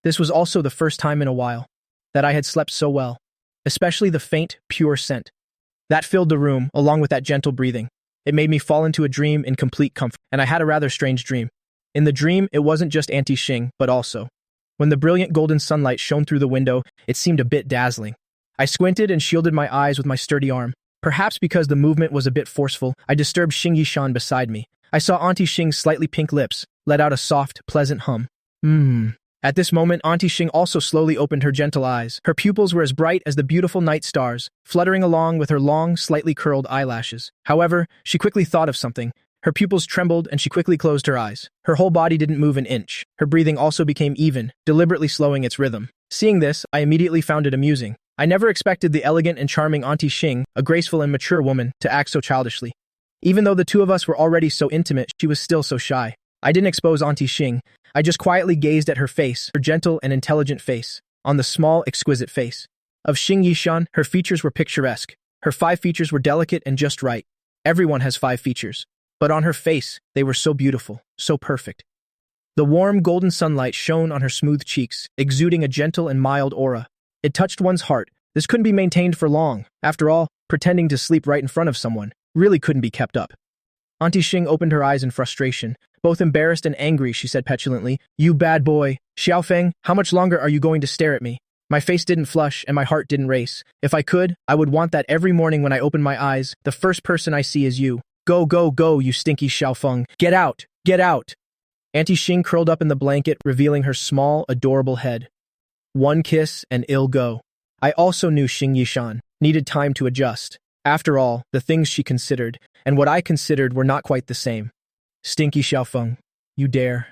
Speaker 1: This was also the first time in a while that I had slept so well, especially the faint, pure scent. That filled the room, along with that gentle breathing. It made me fall into a dream in complete comfort, and I had a rather strange dream. In the dream, it wasn't just Auntie Shing, but also. When the brilliant golden sunlight shone through the window, it seemed a bit dazzling. I squinted and shielded my eyes with my sturdy arm. Perhaps because the movement was a bit forceful, I disturbed Xing Yishan beside me. I saw Auntie Shing's slightly pink lips let out a soft, pleasant hum. At this moment, Auntie Shing also slowly opened her gentle eyes. Her pupils were as bright as the beautiful night stars, fluttering along with her long, slightly curled eyelashes. However, she quickly thought of something. Her pupils trembled and she quickly closed her eyes. Her whole body didn't move an inch. Her breathing also became even, deliberately slowing its rhythm. Seeing this, I immediately found it amusing. I never expected the elegant and charming Auntie Shing, a graceful and mature woman, to act so childishly. Even though the two of us were already so intimate, she was still so shy. I didn't expose Auntie Shing. I just quietly gazed at her face, her gentle and intelligent face, on the small, exquisite face of Xing Yishan. Her features were picturesque. Her 5 features were delicate and just right. Everyone has 5 features. But on her face, they were so beautiful, so perfect. The warm, golden sunlight shone on her smooth cheeks, exuding a gentle and mild aura. It touched one's heart. This couldn't be maintained for long. After all, pretending to sleep right in front of someone really couldn't be kept up. Auntie Shing opened her eyes in frustration. Both embarrassed and angry, she said petulantly, "You bad boy. Xiaofeng, how much longer are you going to stare at me?" My face didn't flush and my heart didn't race. If I could, I would want that every morning when I open my eyes, the first person I see is you. Go, go, go, you stinky Xiaofeng. Get out, get out. Auntie Shing curled up in the blanket, revealing her small, adorable head. One kiss and ill go. I also knew Xing Yishan needed time to adjust. After all, the things she considered, and what I considered were not quite the same. Stinky Xiaofeng, you dare.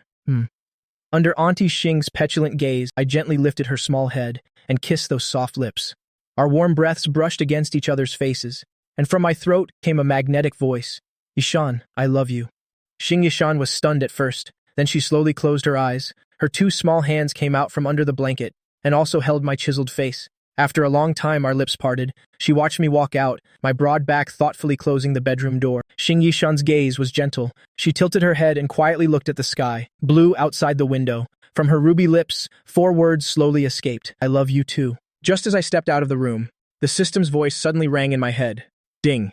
Speaker 1: Under Auntie Shing's petulant gaze, I gently lifted her small head and kissed those soft lips. Our warm breaths brushed against each other's faces, and from my throat came a magnetic voice. Yishan, I love you. Xing Yishan was stunned at first, then she slowly closed her eyes. Her 2 small hands came out from under the blanket and also held my chiseled face. After a long time, our lips parted. She watched me walk out, my broad back thoughtfully closing the bedroom door. Xing Yishan's gaze was gentle. She tilted her head and quietly looked at the sky, blue outside the window. From her ruby lips, 4 words slowly escaped. I love you too. Just as I stepped out of the room, the system's voice suddenly rang in my head. Ding.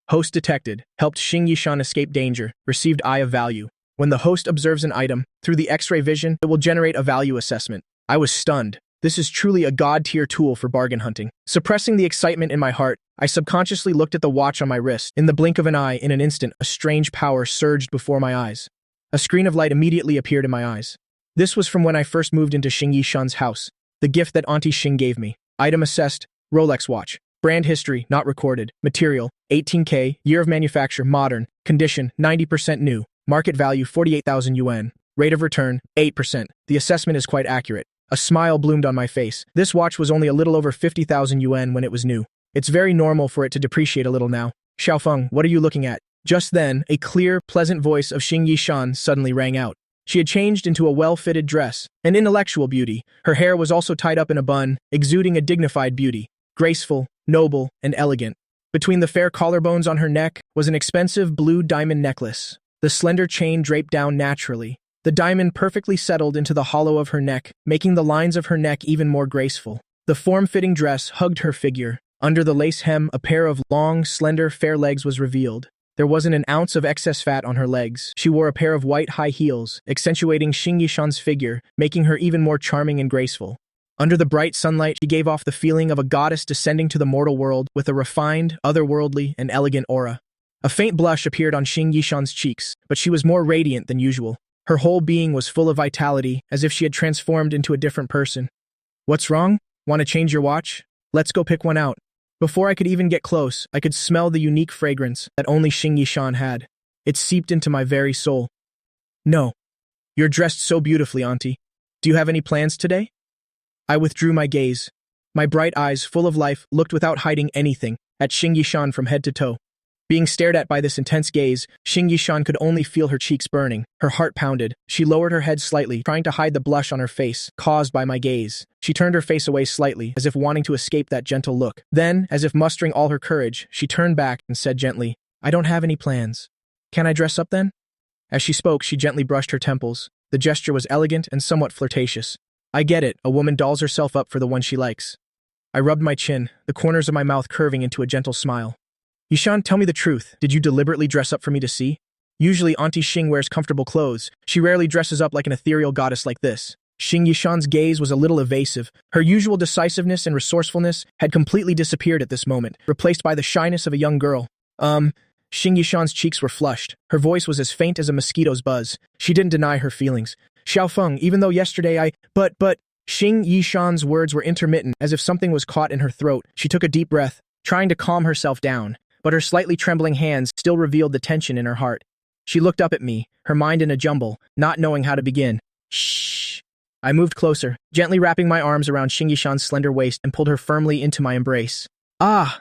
Speaker 1: Host detected. Helped Xing Yishan escape danger. Received Eye of value. When the host observes an item, through the X-ray vision, it will generate a value assessment. I was stunned. This is truly a god-tier tool for bargain hunting. Suppressing the excitement in my heart, I subconsciously looked at the watch on my wrist. In the blink of an eye, in an instant, a strange power surged before my eyes. A screen of light immediately appeared in my eyes. This was from when I first moved into Xing Yishan's house. The gift that Auntie Shing gave me. Item assessed, Rolex watch. Brand history, not recorded. Material, 18K. Year of manufacture, modern. Condition, 90% new. Market value, 48,000 yuan. Rate of return, 8%. The assessment is quite accurate. A smile bloomed on my face. This watch was only a little over 50,000 yuan when it was new. It's very normal for it to depreciate a little now. Xiaofeng, what are you looking at? Just then, a clear, pleasant voice of Xing Yishan suddenly rang out. She had changed into a well-fitted dress, an intellectual beauty. Her hair was also tied up in a bun, exuding a dignified beauty, graceful, noble, and elegant. Between the fair collarbones on her neck was an expensive blue diamond necklace. The slender chain draped down naturally. The diamond perfectly settled into the hollow of her neck, making the lines of her neck even more graceful. The form-fitting dress hugged her figure. Under the lace hem, a pair of long, slender, fair legs was revealed. There wasn't an ounce of excess fat on her legs. She wore a pair of white high heels, accentuating Xing Yishan's figure, making her even more charming and graceful. Under the bright sunlight, she gave off the feeling of a goddess descending to the mortal world with a refined, otherworldly, and elegant aura. A faint blush appeared on Xing Yishan's cheeks, but she was more radiant than usual. Her whole being was full of vitality, as if she had transformed into a different person. "What's wrong? Want to change your watch? Let's go pick one out." Before I could even get close, I could smell the unique fragrance that only Xing Yishan had. It seeped into my very soul. "No. You're dressed so beautifully, Auntie. Do you have any plans today?" I withdrew my gaze. My bright eyes, full of life, looked without hiding anything at Xing Yishan from head to toe. Being stared at by this intense gaze, Xing Yishan could only feel her cheeks burning. Her heart pounded. She lowered her head slightly, trying to hide the blush on her face, caused by my gaze. She turned her face away slightly, as if wanting to escape that gentle look. Then, as if mustering all her courage, she turned back and said gently, "I don't have any plans. Can I dress up then?" As she spoke, she gently brushed her temples. The gesture was elegant and somewhat flirtatious. I get it, a woman dolls herself up for the one she likes. I rubbed my chin, the corners of my mouth curving into a gentle smile. "Yishan, tell me the truth. Did you deliberately dress up for me to see? Usually Auntie Shing wears comfortable clothes. She rarely dresses up like an ethereal goddess like this." Xing Yishan's gaze was a little evasive. Her usual decisiveness and resourcefulness had completely disappeared at this moment, replaced by the shyness of a young girl. Xing Yishan's cheeks were flushed. Her voice was as faint as a mosquito's buzz. She didn't deny her feelings. "Xiaofeng, even though yesterday But, Xing Yishan's words were intermittent, as if something was caught in her throat. She took a deep breath, trying to calm herself down, but her slightly trembling hands still revealed the tension in her heart. She looked up at me, her mind in a jumble, not knowing how to begin. "Shh." I moved closer, gently wrapping my arms around Xing Yishan's slender waist and pulled her firmly into my embrace. "Ah!"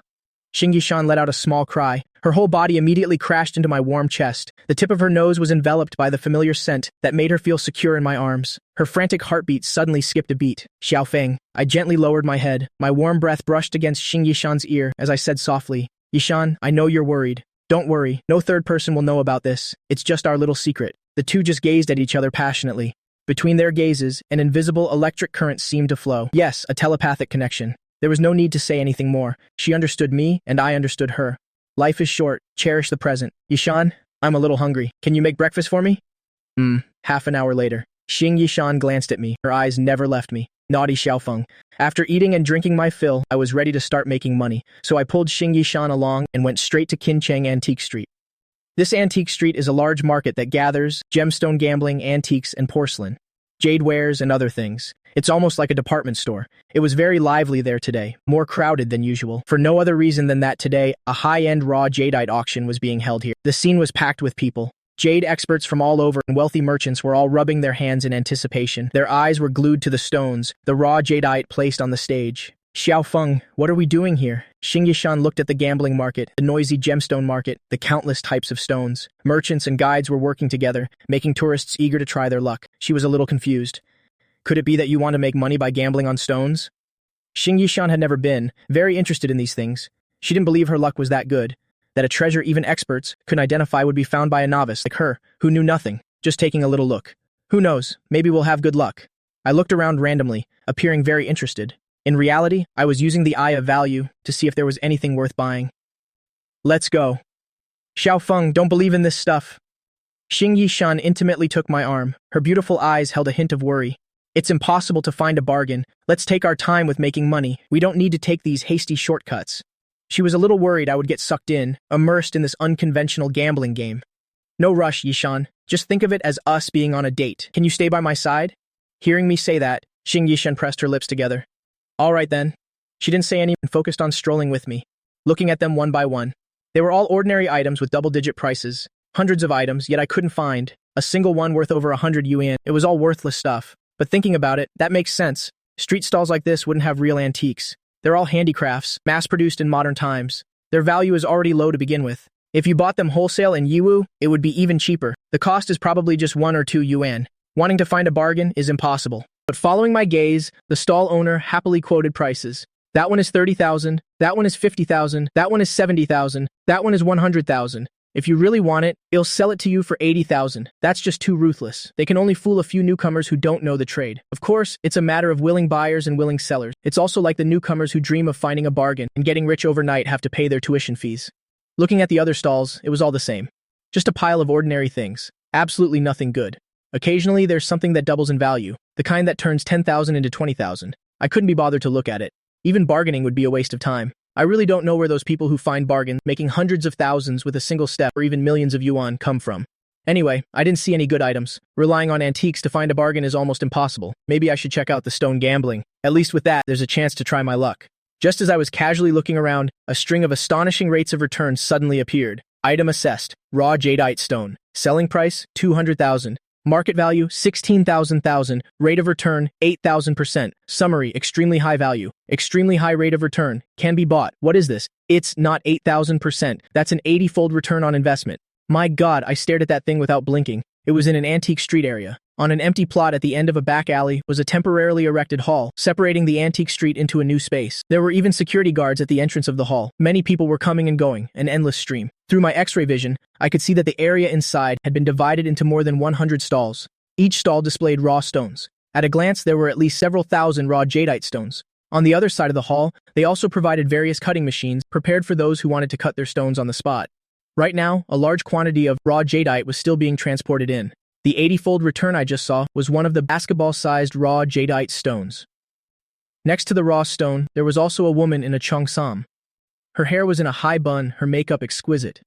Speaker 1: Xing Yishan let out a small cry. Her whole body immediately crashed into my warm chest. The tip of her nose was enveloped by the familiar scent that made her feel secure in my arms. Her frantic heartbeat suddenly skipped a beat. "Xiaofeng." I gently lowered my head. My warm breath brushed against Xing Yishan's ear as I said softly, "Yishan, I know you're worried. Don't worry, no third person will know about this. It's just our little secret." The two just gazed at each other passionately. Between their gazes, an invisible electric current seemed to flow. Yes, a telepathic connection. There was no need to say anything more. She understood me, and I understood her. Life is short. Cherish the present. "Yishan, I'm a little hungry. Can you make breakfast for me?" Half an hour later. Xing Yishan glanced at me. Her eyes never left me. Naughty Xiaofeng. After eating and drinking my fill, I was ready to start making money, so I pulled Xing Yishan along and went straight to Qincheng Antique Street. This antique street is a large market that gathers gemstone gambling, antiques, and porcelain, jade wares, and other things. It's almost like a department store. It was very lively there today, more crowded than usual, for no other reason than that today, a high-end raw jadeite auction was being held here. The scene was packed with people. Jade experts from all over and wealthy merchants were all rubbing their hands in anticipation. Their eyes were glued to the stones, the raw jadeite placed on the stage. "Xiaofeng, what are we doing here?" Xing Yishan looked at the gambling market, the noisy gemstone market, the countless types of stones. Merchants and guides were working together, making tourists eager to try their luck. She was a little confused. "Could it be that you want to make money by gambling on stones?" Xing Yishan had never been very interested in these things. She didn't believe her luck was that good, that a treasure even experts couldn't identify would be found by a novice like her, who knew nothing, just taking a little look. Who knows, maybe we'll have good luck. I looked around randomly, appearing very interested. In reality, I was using the eye of value to see if there was anything worth buying. "Let's go." "Xiaofeng, don't believe in this stuff." Xing Yishan intimately took my arm. Her beautiful eyes held a hint of worry. "It's impossible to find a bargain. Let's take our time with making money. We don't need to take these hasty shortcuts." She was a little worried I would get sucked in, immersed in this unconventional gambling game. "No rush, Yishan. Just think of it as us being on a date. Can you stay by my side?" Hearing me say that, Xing Yishan pressed her lips together. "All right then." She didn't say anything and focused on strolling with me, looking at them one by one. They were all ordinary items with double-digit prices, hundreds of items, yet I couldn't find a single one worth over 100 yuan. It was all worthless stuff. But thinking about it, that makes sense. Street stalls like this wouldn't have real antiques. They're all handicrafts, mass-produced in modern times. Their value is already low to begin with. If you bought them wholesale in Yiwu, it would be even cheaper. The cost is probably just 1 or 2 yuan. Wanting to find a bargain is impossible. But following my gaze, the stall owner happily quoted prices. That one is 30,000, that one is 50,000, that one is 70,000, that one is 100,000. If you really want it, he'll sell it to you for 80,000. That's just too ruthless. They can only fool a few newcomers who don't know the trade. Of course, it's a matter of willing buyers and willing sellers. It's also like the newcomers who dream of finding a bargain and getting rich overnight have to pay their tuition fees. Looking at the other stalls, it was all the same. Just a pile of ordinary things. Absolutely nothing good. Occasionally, there's something that doubles in value, the kind that turns 10,000 into 20,000. I couldn't be bothered to look at it. Even bargaining would be a waste of time. I really don't know where those people who find bargains, making hundreds of thousands with a single step or even millions of yuan, come from. Anyway, I didn't see any good items. Relying on antiques to find a bargain is almost impossible. Maybe I should check out the stone gambling. At least with that, there's a chance to try my luck. Just as I was casually looking around, a string of astonishing rates of return suddenly appeared. Item assessed, raw jadeite stone. Selling price, 200,000. Market value, 16,000. Rate of return, 8,000%. Summary, extremely high value. Extremely high rate of return. Can be bought. What is this? It's not 8,000%. That's an 80-fold return on investment. My God, I stared at that thing without blinking. It was in an antique street area. On an empty plot at the end of a back alley was a temporarily erected hall, separating the antique street into a new space. There were even security guards at the entrance of the hall. Many people were coming and going, an endless stream. Through my X-ray vision, I could see that the area inside had been divided into more than 100 stalls. Each stall displayed raw stones. At a glance, there were at least several thousand raw jadeite stones. On the other side of the hall, they also provided various cutting machines prepared for those who wanted to cut their stones on the spot. Right now, a large quantity of raw jadeite was still being transported in. The 80-fold return I just saw was one of the basketball-sized raw jadeite stones. Next to the raw stone, there was also a woman in a cheongsam. Her hair was in a high bun, her makeup exquisite.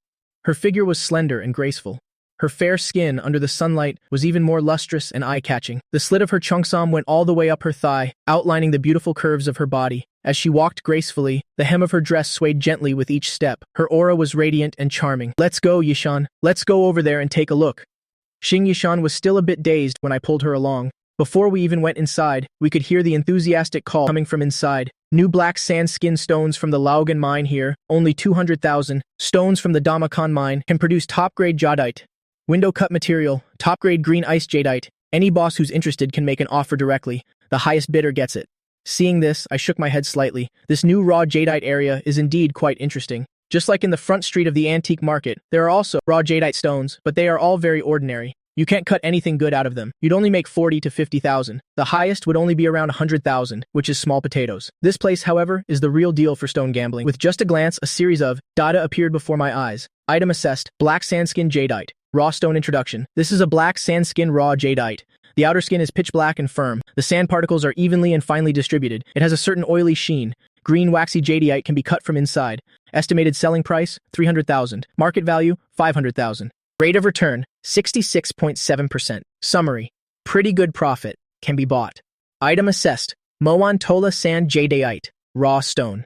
Speaker 1: Her figure was slender and graceful. Her fair skin under the sunlight was even more lustrous and eye-catching. The slit of her cheongsam went all the way up her thigh, outlining the beautiful curves of her body. As she walked gracefully, the hem of her dress swayed gently with each step. Her aura was radiant and charming. "Let's go, Yishan. Let's go over there and take a look." Xing Yishan was still a bit dazed when I pulled her along. Before we even went inside, we could hear the enthusiastic call coming from inside. New black sand-skin stones from the Laogan mine here, only 200,000. Stones from the Damakan mine can produce top-grade jadeite. Window-cut material, top-grade green ice jadeite. Any boss who's interested can make an offer directly. The highest bidder gets it. Seeing this, I shook my head slightly. This new raw jadeite area is indeed quite interesting. Just like in the front street of the antique market, there are also raw jadeite stones, but they are all very ordinary. You can't cut anything good out of them. You'd only make 40 to 50,000. The highest would only be around 100,000, which is small potatoes. This place, however, is the real deal for stone gambling. With just a glance, a series of data appeared before my eyes. Item assessed, black sandskin jadeite. Raw stone introduction. This is a black sandskin raw jadeite. The outer skin is pitch black and firm. The sand particles are evenly and finely distributed. It has a certain oily sheen. Green waxy jadeite can be cut from inside. Estimated selling price, 300,000. Market value, 500,000. Rate of return, 66.7%. Summary, pretty good profit, can be bought. Item assessed, Moan Tola Sand Jadeite, raw stone.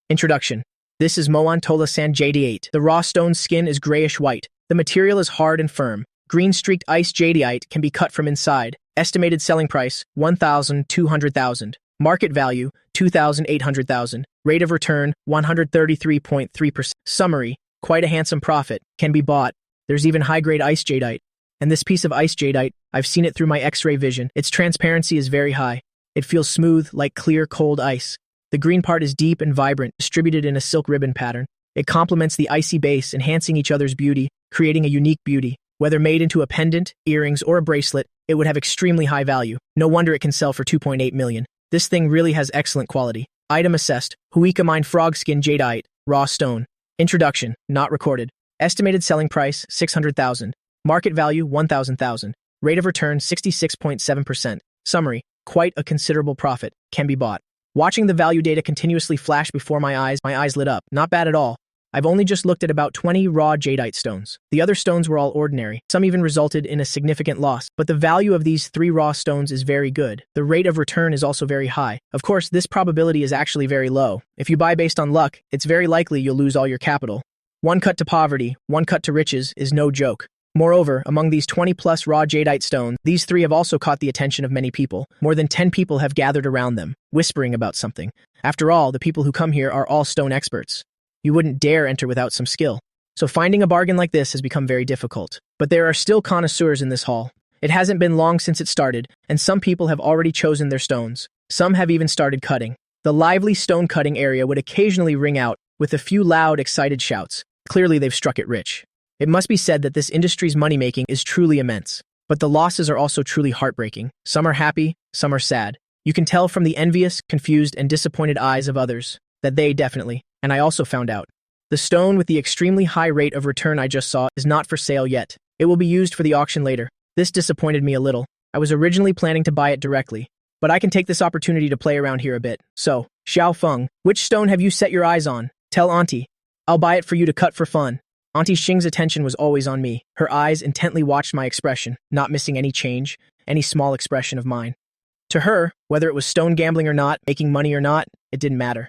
Speaker 1: Introduction. This is Moan Tola Sand Jadeite. The raw stone skin is grayish-white. The material is hard and firm. Green-streaked ice jadeite can be cut from inside. Estimated selling price, 1,200,000. Market value, 2,800,000. Rate of return, 133.3%. Summary, quite a handsome profit, can be bought. There's even high-grade ice jadeite. And this piece of ice jadeite, I've seen it through my X-ray vision. Its transparency is very high. It feels smooth, like clear, cold ice. The green part is deep and vibrant, distributed in a silk ribbon pattern. It complements the icy base, enhancing each other's beauty, creating a unique beauty. Whether made into a pendant, earrings, or a bracelet, it would have extremely high value. No wonder it can sell for 2.8 million. This thing really has excellent quality. Item assessed, Huika Mine Frog Skin Jadeite, raw stone. Introduction, not recorded. Estimated selling price, 600,000. Market value, 1,000,000. Rate of return, 66.7%. Summary, quite a considerable profit, can be bought. Watching the value data continuously flash before my eyes lit up. Not bad at all. I've only just looked at about 20 raw jadeite stones. The other stones were all ordinary. Some even resulted in a significant loss. But the value of these 3 raw stones is very good. The rate of return is also very high. Of course, this probability is actually very low. If you buy based on luck, it's very likely you'll lose all your capital. One cut to poverty, one cut to riches is no joke. Moreover, among these 20-plus raw jadeite stones, these 3 have also caught the attention of many people. More than 10 people have gathered around them, whispering about something. After all, the people who come here are all stone experts. You wouldn't dare enter without some skill. so finding a bargain like this has become very difficult. But there are still connoisseurs in this hall. It hasn't been long since it started, and some people have already chosen their stones. Some have even started cutting. The lively stone cutting area would occasionally ring out with a few loud, excited shouts. Clearly, they've struck it rich. It must be said that this industry's money-making is truly immense. But the losses are also truly heartbreaking. Some are happy, some are sad. You can tell from the envious, confused, and disappointed eyes of others that they definitely, and I also found out. The stone with the extremely high rate of return I just saw is not for sale yet. It will be used for the auction later. This disappointed me a little. I was originally planning to buy it directly, but I can take this opportunity to play around here a bit. So, Xiao Feng, which stone have you set your eyes on? Tell Auntie. I'll buy it for you to cut for fun. Auntie Shing's attention was always on me. Her eyes intently watched my expression, not missing any change, any small expression of mine. To her, whether it was stone gambling or not, making money or not, it didn't matter.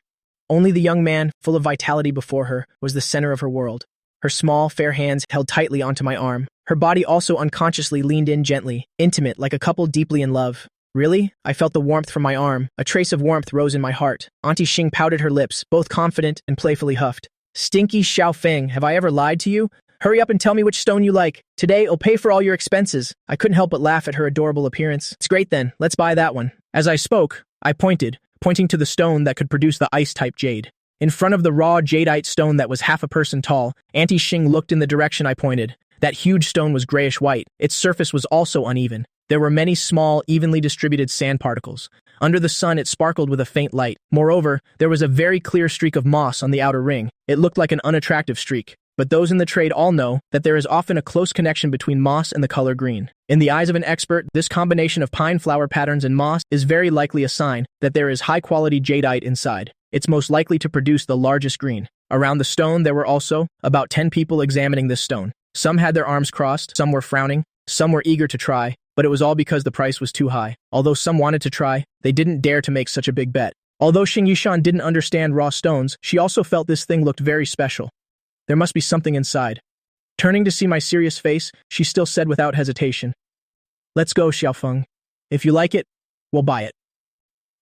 Speaker 1: Only the young man, full of vitality before her, was the center of her world. Her small, fair hands held tightly onto my arm. Her body also unconsciously leaned in gently, intimate, like a couple deeply in love. Really? I felt the warmth from my arm. A trace of warmth rose in my heart. Auntie Shing pouted her lips, both confident and playfully huffed. Stinky Xiao Feng, have I ever lied to you? Hurry up and tell me which stone you like. Today, I'll pay for all your expenses. I couldn't help but laugh at her adorable appearance. It's great then, let's buy that one. As I spoke, I pointing to the stone that could produce the ice-type jade. In front of the raw jadeite stone that was half a person tall, Auntie Shing looked in the direction I pointed. That huge stone was grayish-white. Its surface was also uneven. There were many small, evenly distributed sand particles. Under the sun, it sparkled with a faint light. Moreover, there was a very clear streak of moss on the outer ring. It looked like an unattractive streak. But those in the trade all know that there is often a close connection between moss and the color green. In the eyes of an expert, this combination of pine flower patterns and moss is very likely a sign that there is high-quality jadeite inside. It's most likely to produce the largest green. Around the stone, there were also about 10 people examining this stone. Some had their arms crossed, some were frowning, some were eager to try, but it was all because the price was too high. Although some wanted to try, they didn't dare to make such a big bet. Although Xing Yishan didn't understand raw stones, she also felt this thing looked very special. There must be something inside. Turning to see my serious face, she still said without hesitation, "Let's go, Xiaofeng. If you like it, we'll buy it."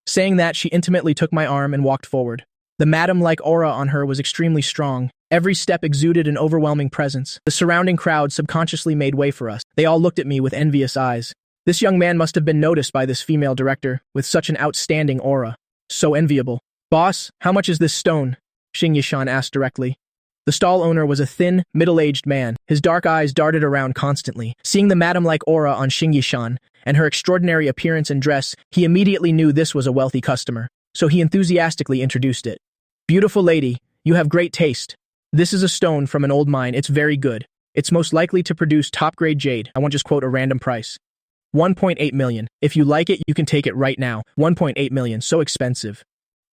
Speaker 1: Saying that, she intimately took my arm and walked forward. The madam-like aura on her was extremely strong. Every step exuded an overwhelming presence. The surrounding crowd subconsciously made way for us. They all looked at me with envious eyes. This young man must have been noticed by this female director, with such an outstanding aura. So enviable. "Boss, how much is this stone?" Xing Yishan asked directly. The stall owner was a thin, middle-aged man. His dark eyes darted around constantly. Seeing the madam-like aura on Xing Yishan and her extraordinary appearance and dress, he immediately knew this was a wealthy customer. So he enthusiastically introduced it. "Beautiful lady, you have great taste. This is a stone from an old mine. It's very good. It's most likely to produce top-grade jade. I won't just quote a random price. 1.8 million. If you like it, you can take it right now. 1.8 million, so expensive."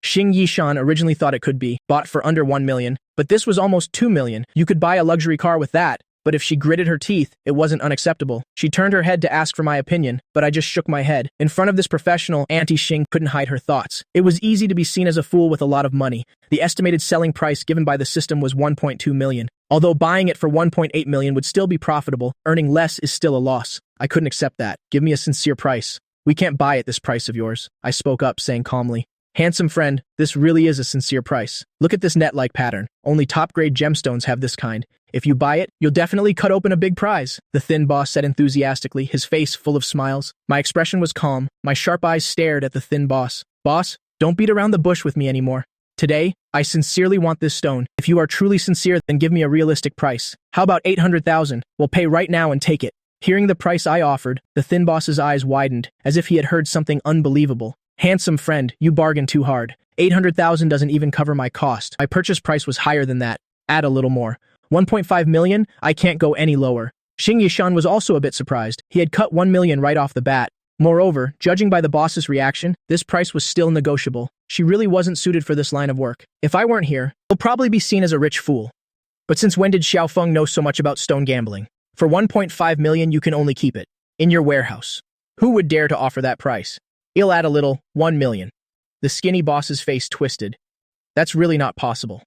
Speaker 1: Xing Yishan originally thought it could be bought for under 1 million, but this was almost 2 million. You could buy a luxury car with that. But if she gritted her teeth, it wasn't unacceptable. She turned her head to ask for my opinion, but I just shook my head. In front of this professional, Auntie Shing couldn't hide her thoughts. It was easy to be seen as a fool with a lot of money. The estimated selling price given by the system was 1.2 million. Although buying it for 1.8 million would still be profitable, earning less is still a loss. I couldn't accept that. "Give me a sincere price." "We can't buy at this price of yours," I spoke up, saying calmly. "Handsome friend, this really is a sincere price. Look at this net-like pattern. Only top-grade gemstones have this kind. If you buy it, you'll definitely cut open a big prize," the thin boss said enthusiastically, his face full of smiles. My expression was calm. My sharp eyes stared at the thin boss. "Boss, don't beat around the bush with me anymore. Today, I sincerely want this stone. If you are truly sincere, then give me a realistic price. How about 800,000? We'll pay right now and take it." Hearing the price I offered, the thin boss's eyes widened, as if he had heard something unbelievable. "Handsome friend, you bargained too hard. 800,000 doesn't even cover my cost. My purchase price was higher than that. Add a little more. 1.5 million? I can't go any lower." Xing Yishan was also a bit surprised. He had cut 1 million right off the bat. Moreover, judging by the boss's reaction, this price was still negotiable. She really wasn't suited for this line of work. If I weren't here, he'll probably be seen as a rich fool. But since when did Xiaofeng know so much about stone gambling? For 1.5 million, you can only keep it in your warehouse. Who would dare to offer that price? "I'll add a little, 1 million. The skinny boss's face twisted. "That's really not possible.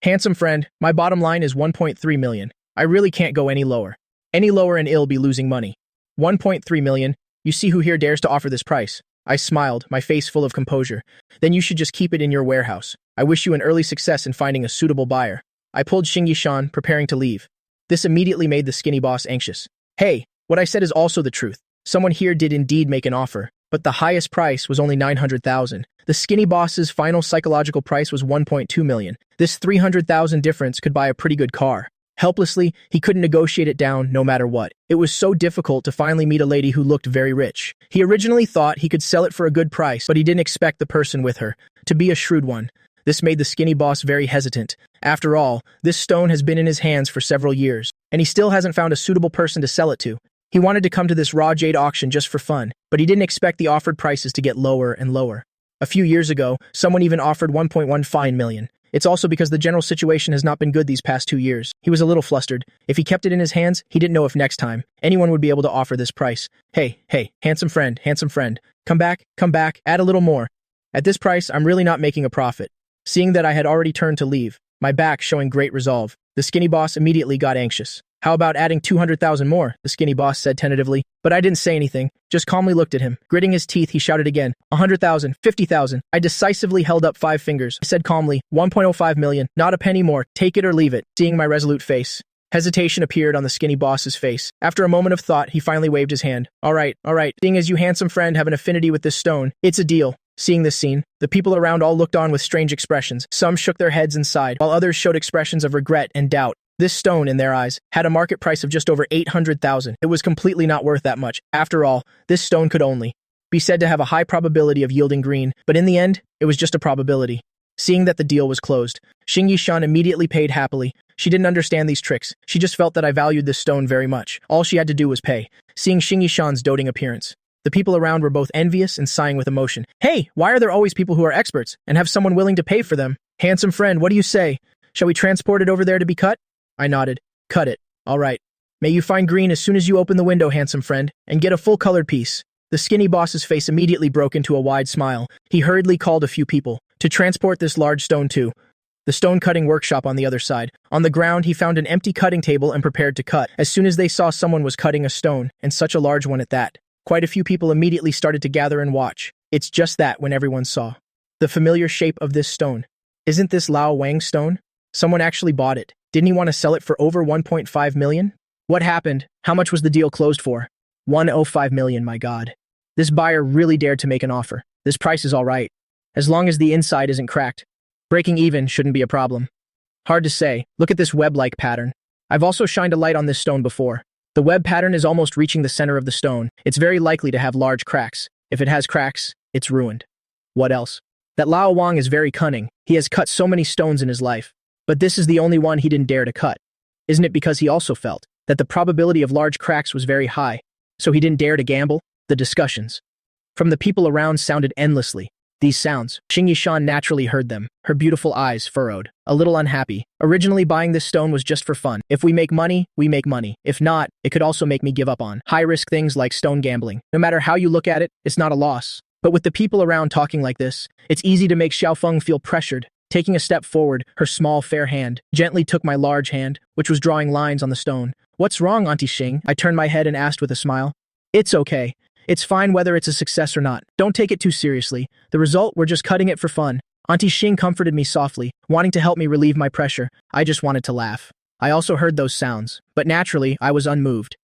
Speaker 1: Handsome friend, my bottom line is 1.3 million. I really can't go any lower. Any lower and I'll be losing money. 1.3 million, you see who here dares to offer this price?" I smiled, my face full of composure. "Then you should just keep it in your warehouse. I wish you an early success in finding a suitable buyer." I pulled Xing Yishan, preparing to leave. This immediately made the skinny boss anxious. Hey, what I said is also the truth. Someone here did indeed make an offer, but the highest price was only 900,000. The skinny boss's final psychological price was 1.2 million. This 300,000 difference could buy a pretty good car. Helplessly, he couldn't negotiate it down no matter what. It was so difficult to finally meet a lady who looked very rich. He originally thought he could sell it for a good price, but he didn't expect the person with her to be a shrewd one. This made the skinny boss very hesitant. After all, this stone has been in his hands for several years, and he still hasn't found a suitable person to sell it to. He wanted to come to this raw jade auction just for fun, but he didn't expect the offered prices to get lower and lower. A few years ago, someone even offered 1.15 million. It's also because the general situation has not been good these past 2 years. He was a little flustered. If he kept it in his hands, he didn't know if next time anyone would be able to offer this price. Hey, handsome friend, come back, add a little more. At this price, I'm really not making a profit. Seeing that I had already turned to leave, my back showing great resolve, the skinny boss immediately got anxious. How about adding 200,000 more? The skinny boss said tentatively, but I didn't say anything, just calmly looked at him. Gritting his teeth, he shouted again, 100,000, 50,000. I decisively held up 5 fingers. I said calmly, 1.05 million, not a penny more, take it or leave it. Seeing my resolute face, hesitation appeared on the skinny boss's face. After a moment of thought, he finally waved his hand. All right. Seeing as you handsome friend have an affinity with this stone, it's a deal. Seeing this scene, the people around all looked on with strange expressions. Some shook their heads and sighed, while others showed expressions of regret and doubt. This stone, in their eyes, had a market price of just over 800,000. It was completely not worth that much. After all, this stone could only be said to have a high probability of yielding green, but in the end, it was just a probability. Seeing that the deal was closed, Xing Yishan immediately paid happily. She didn't understand these tricks. She just felt that I valued this stone very much. All she had to do was pay. Seeing Xing Yishan's doting appearance, the people around were both envious and sighing with emotion. Hey, why are there always people who are experts and have someone willing to pay for them? Handsome friend, what do you say? Shall we transport it over there to be cut? I nodded. Cut it. All right. May you find green as soon as you open the window, handsome friend, and get a full-colored piece. The skinny boss's face immediately broke into a wide smile. He hurriedly called a few people to transport this large stone to the stone-cutting workshop on the other side. On the ground, he found an empty cutting table and prepared to cut. As soon as they saw someone was cutting a stone, and such a large one at that, quite a few people immediately started to gather and watch. It's just that when everyone saw the familiar shape of this stone. Isn't this Lao Wang stone? Someone actually bought it. Didn't he want to sell it for over 1.5 million? What happened? How much was the deal closed for? 105 million, my god. This buyer really dared to make an offer. This price is all right, as long as the inside isn't cracked. Breaking even shouldn't be a problem. Hard to say. Look at this web-like pattern. I've also shined a light on this stone before. The web pattern is almost reaching the center of the stone. It's very likely to have large cracks. If it has cracks, it's ruined. What else? That Lao Wang is very cunning. He has cut so many stones in his life. But this is the only one he didn't dare to cut. Isn't it because he also felt that the probability of large cracks was very high, so he didn't dare to gamble? The discussions from the people around sounded endlessly. These sounds, Xing Yishan naturally heard them, her beautiful eyes furrowed, a little unhappy. Originally buying this stone was just for fun. If we make money, we make money. If not, it could also make me give up on high-risk things like stone gambling. No matter how you look at it, it's not a loss. But with the people around talking like this, it's easy to make Xiaofeng feel pressured. Taking a step forward, her small, fair hand gently took my large hand, which was drawing lines on the stone. What's wrong, Auntie Shing? I turned my head and asked with a smile. It's okay. It's fine whether it's a success or not. Don't take it too seriously. The result, we're just cutting it for fun. Auntie Shing comforted me softly, wanting to help me relieve my pressure. I just wanted to laugh. I also heard those sounds, but naturally, I was unmoved.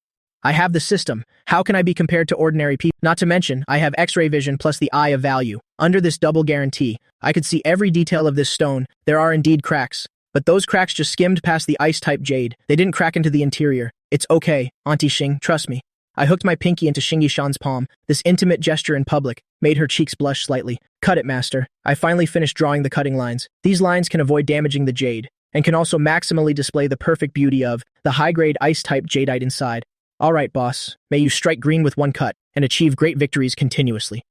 Speaker 1: I have the system. How can I be compared to ordinary people? Not to mention, I have X-ray vision plus the eye of value. Under this double guarantee, I could see every detail of this stone. There are indeed cracks, but those cracks just skimmed past the ice-type jade. They didn't crack into the interior. It's okay, Auntie Shing, trust me. I hooked my pinky into Xing Yishan's palm. This intimate gesture in public made her cheeks blush slightly. Cut it, master. I finally finished drawing the cutting lines. These lines can avoid damaging the jade, and can also maximally display the perfect beauty of the high-grade ice-type jadeite inside. All right, boss. May you strike green with one cut and achieve great victories continuously.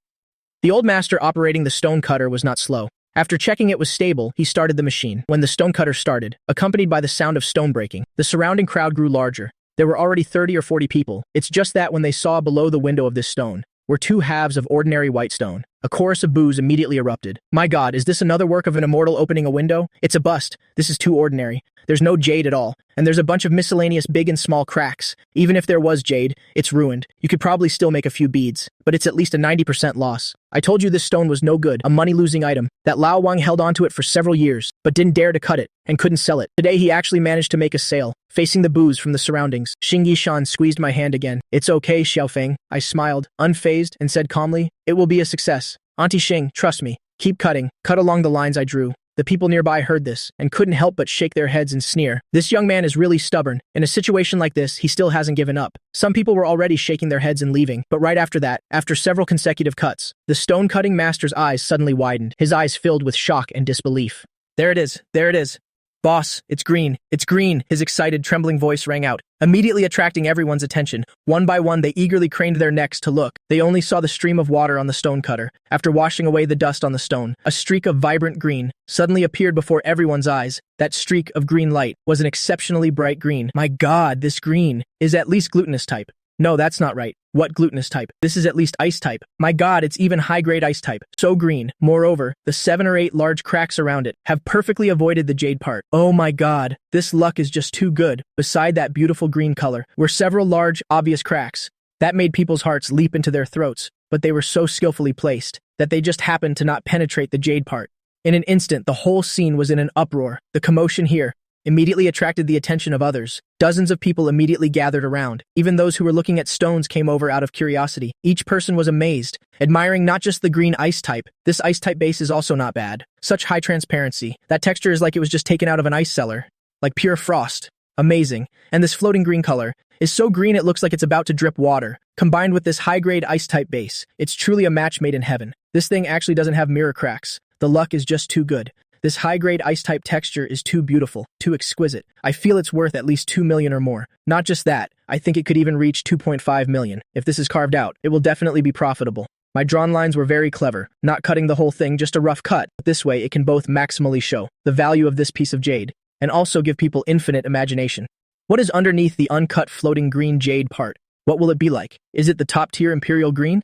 Speaker 1: The old master operating the stone cutter was not slow. After checking it was stable, he started the machine. When the stone cutter started, accompanied by the sound of stone breaking, the surrounding crowd grew larger. There were already 30 or 40 people. It's just that when they saw below the window of this stone, were two halves of ordinary white stone. A chorus of boos immediately erupted. My God, is this another work of an immortal opening a window? It's a bust. This is too ordinary. There's no jade at all, and there's a bunch of miscellaneous big and small cracks. Even if there was jade, it's ruined. You could probably still make a few beads, but it's at least a 90% loss. I told you this stone was no good, a money-losing item, that Lao Wang held onto it for several years, but didn't dare to cut it, and couldn't sell it. Today he actually managed to make a sale, facing the boos from the surroundings. Xing Yishan squeezed my hand again. It's okay, Xiaofeng. I smiled, unfazed, and said calmly, it will be a success. Auntie Shing, trust me. Keep cutting. Cut along the lines I drew. The people nearby heard this, and couldn't help but shake their heads and sneer. This young man is really stubborn. In a situation like this, he still hasn't given up. Some people were already shaking their heads and leaving, but right after that, after several consecutive cuts, the stone-cutting master's eyes suddenly widened, his eyes filled with shock and disbelief. There it is. There it is. Boss, it's green. It's green, his excited, trembling voice rang out, immediately attracting everyone's attention. One by one, they eagerly craned their necks to look. They only saw the stream of water on the stone cutter. After washing away the dust on the stone, a streak of vibrant green suddenly appeared before everyone's eyes. That streak of green light was an exceptionally bright green. My God, this green is at least glutinous type. No, that's not right. What glutinous type? This is at least ice type. My God, it's even high-grade ice type. So green. Moreover, the 7 or 8 large cracks around it have perfectly avoided the jade part. Oh my God, this luck is just too good. Beside that beautiful green color were several large, obvious cracks. That made people's hearts leap into their throats, but they were so skillfully placed that they just happened to not penetrate the jade part. In an instant, the whole scene was in an uproar. The commotion here immediately attracted the attention of others. Dozens of people immediately gathered around. Even those who were looking at stones came over out of curiosity. Each person was amazed, admiring not just the green ice type. This ice type base is also not bad. Such high transparency. That texture is like it was just taken out of an ice cellar. Like pure frost. Amazing. And this floating green color is so green it looks like it's about to drip water. Combined with this high-grade ice type base, it's truly a match made in heaven. This thing actually doesn't have mirror cracks. The luck is just too good. This high-grade ice-type texture is too beautiful, too exquisite. I feel it's worth at least 2 million or more. Not just that, I think it could even reach 2.5 million. If this is carved out, it will definitely be profitable. My drawn lines were very clever, not cutting the whole thing, just a rough cut. This way, it can both maximally show the value of this piece of jade, and also give people infinite imagination. What is underneath the uncut floating green jade part? What will it be like? Is it the top-tier imperial green?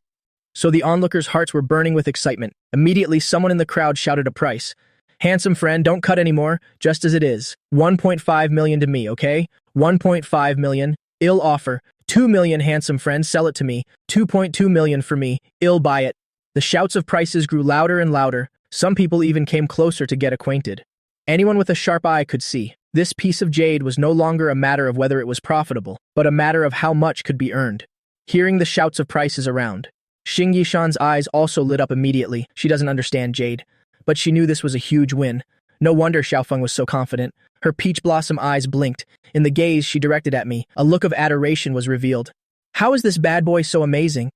Speaker 1: So the onlookers' hearts were burning with excitement. Immediately, someone in the crowd shouted a price. Handsome friend, don't cut anymore, just as it is. 1.5 million to me, okay? 1.5 million, ill offer. 2 million, handsome friend, sell it to me. 2.2 million for me, ill buy it. The shouts of prices grew louder and louder. Some people even came closer to get acquainted. Anyone with a sharp eye could see. This piece of jade was no longer a matter of whether it was profitable, but a matter of how much could be earned. Hearing the shouts of prices around, Xing Yishan's eyes also lit up immediately. She doesn't understand jade, but she knew this was a huge win. No wonder Xiaofeng was so confident. Her peach blossom eyes blinked. In the gaze she directed at me, a look of adoration was revealed. How is this bad boy so amazing?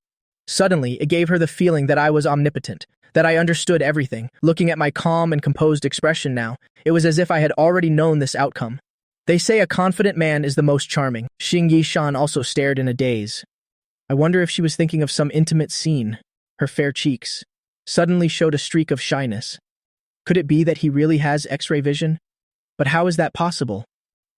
Speaker 1: Suddenly, it gave her the feeling that I was omnipotent, that I understood everything. Looking at my calm and composed expression now, it was as if I had already known this outcome. They say a confident man is the most charming. Xing Yishan also stared in a daze. I wonder if she was thinking of some intimate scene. Her fair cheeks suddenly showed a streak of shyness. Could it be that he really has X-ray vision? But how is that possible?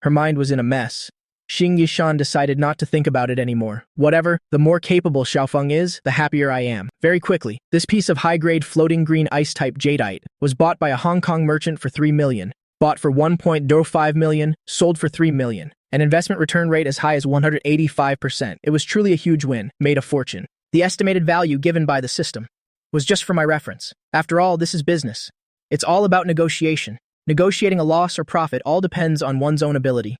Speaker 1: Her mind was in a mess. Xing Yishan decided not to think about it anymore. Whatever, the more capable Xiaofeng is, the happier I am. Very quickly, this piece of high-grade floating green ice-type jadeite was bought by a Hong Kong merchant for 3 million, bought for 1.05 million, sold for 3 million. An investment return rate as high as 185%. It was truly a huge win, made a fortune. The estimated value given by the system was just for my reference. After all, this is business. It's all about negotiation. Negotiating a loss or profit all depends on one's own ability.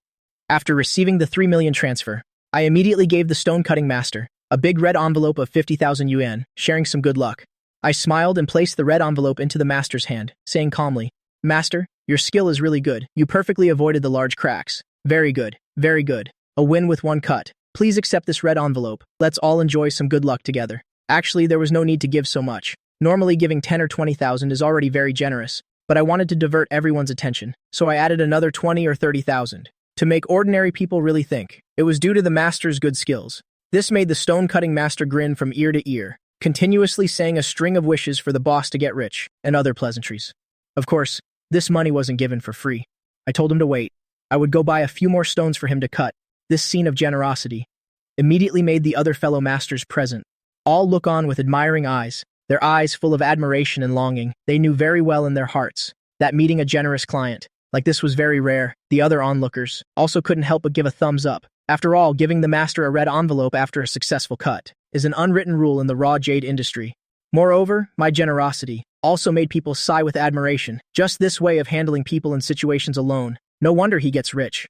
Speaker 1: After receiving the 3 million transfer, I immediately gave the stone-cutting master a big red envelope of 50,000 yuan, sharing some good luck. I smiled and placed the red envelope into the master's hand, saying calmly, "Master, your skill is really good. You perfectly avoided the large cracks. Very good, very good. A win with one cut. Please accept this red envelope. Let's all enjoy some good luck together." Actually, there was no need to give so much. Normally giving 10 or 20,000 is already very generous, but I wanted to divert everyone's attention, so I added another 20 or 30,000. To make ordinary people really think. It was due to the master's good skills. This made the stone-cutting master grin from ear to ear, continuously saying a string of wishes for the boss to get rich, and other pleasantries. Of course, this money wasn't given for free. I told him to wait. I would go buy a few more stones for him to cut. This scene of generosity immediately made the other fellow masters present All look on with admiring eyes, their eyes full of admiration and longing. They knew very well in their hearts that meeting a generous client like this was very rare. The other onlookers also couldn't help but give a thumbs up. After all, giving the master a red envelope after a successful cut is an unwritten rule in the raw jade industry. Moreover, my generosity also made people sigh with admiration. Just this way of handling people in situations alone. No wonder he gets rich.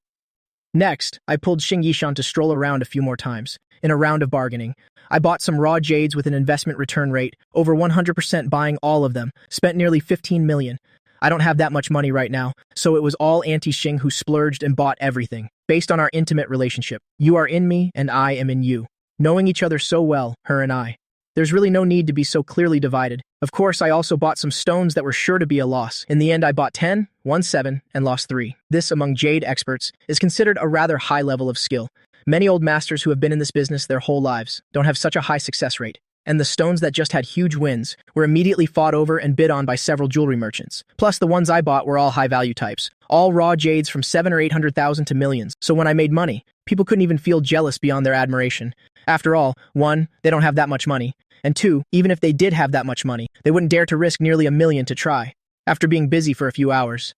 Speaker 1: Next, I pulled Xing Yishan to stroll around a few more times. In a round of bargaining, I bought some raw jades with an investment return rate, over 100% buying all of them, spent nearly 15 million. I don't have that much money right now, so it was all Auntie Shing who splurged and bought everything. Based on our intimate relationship, you are in me and I am in you. Knowing each other so well, her and I. There's really no need to be so clearly divided. Of course, I also bought some stones that were sure to be a loss. In the end, I bought 10, won 7, and lost 3. This, among jade experts, is considered a rather high level of skill. Many old masters who have been in this business their whole lives don't have such a high success rate. And the stones that just had huge wins were immediately fought over and bid on by several jewelry merchants. Plus, the ones I bought were all high-value types. All raw jades from 700,000 or 800,000 to millions. So when I made money, people couldn't even feel jealous beyond their admiration. After all, 1, they don't have that much money. And 2, even if they did have that much money, they wouldn't dare to risk nearly 1 million to try. After being busy for a few hours,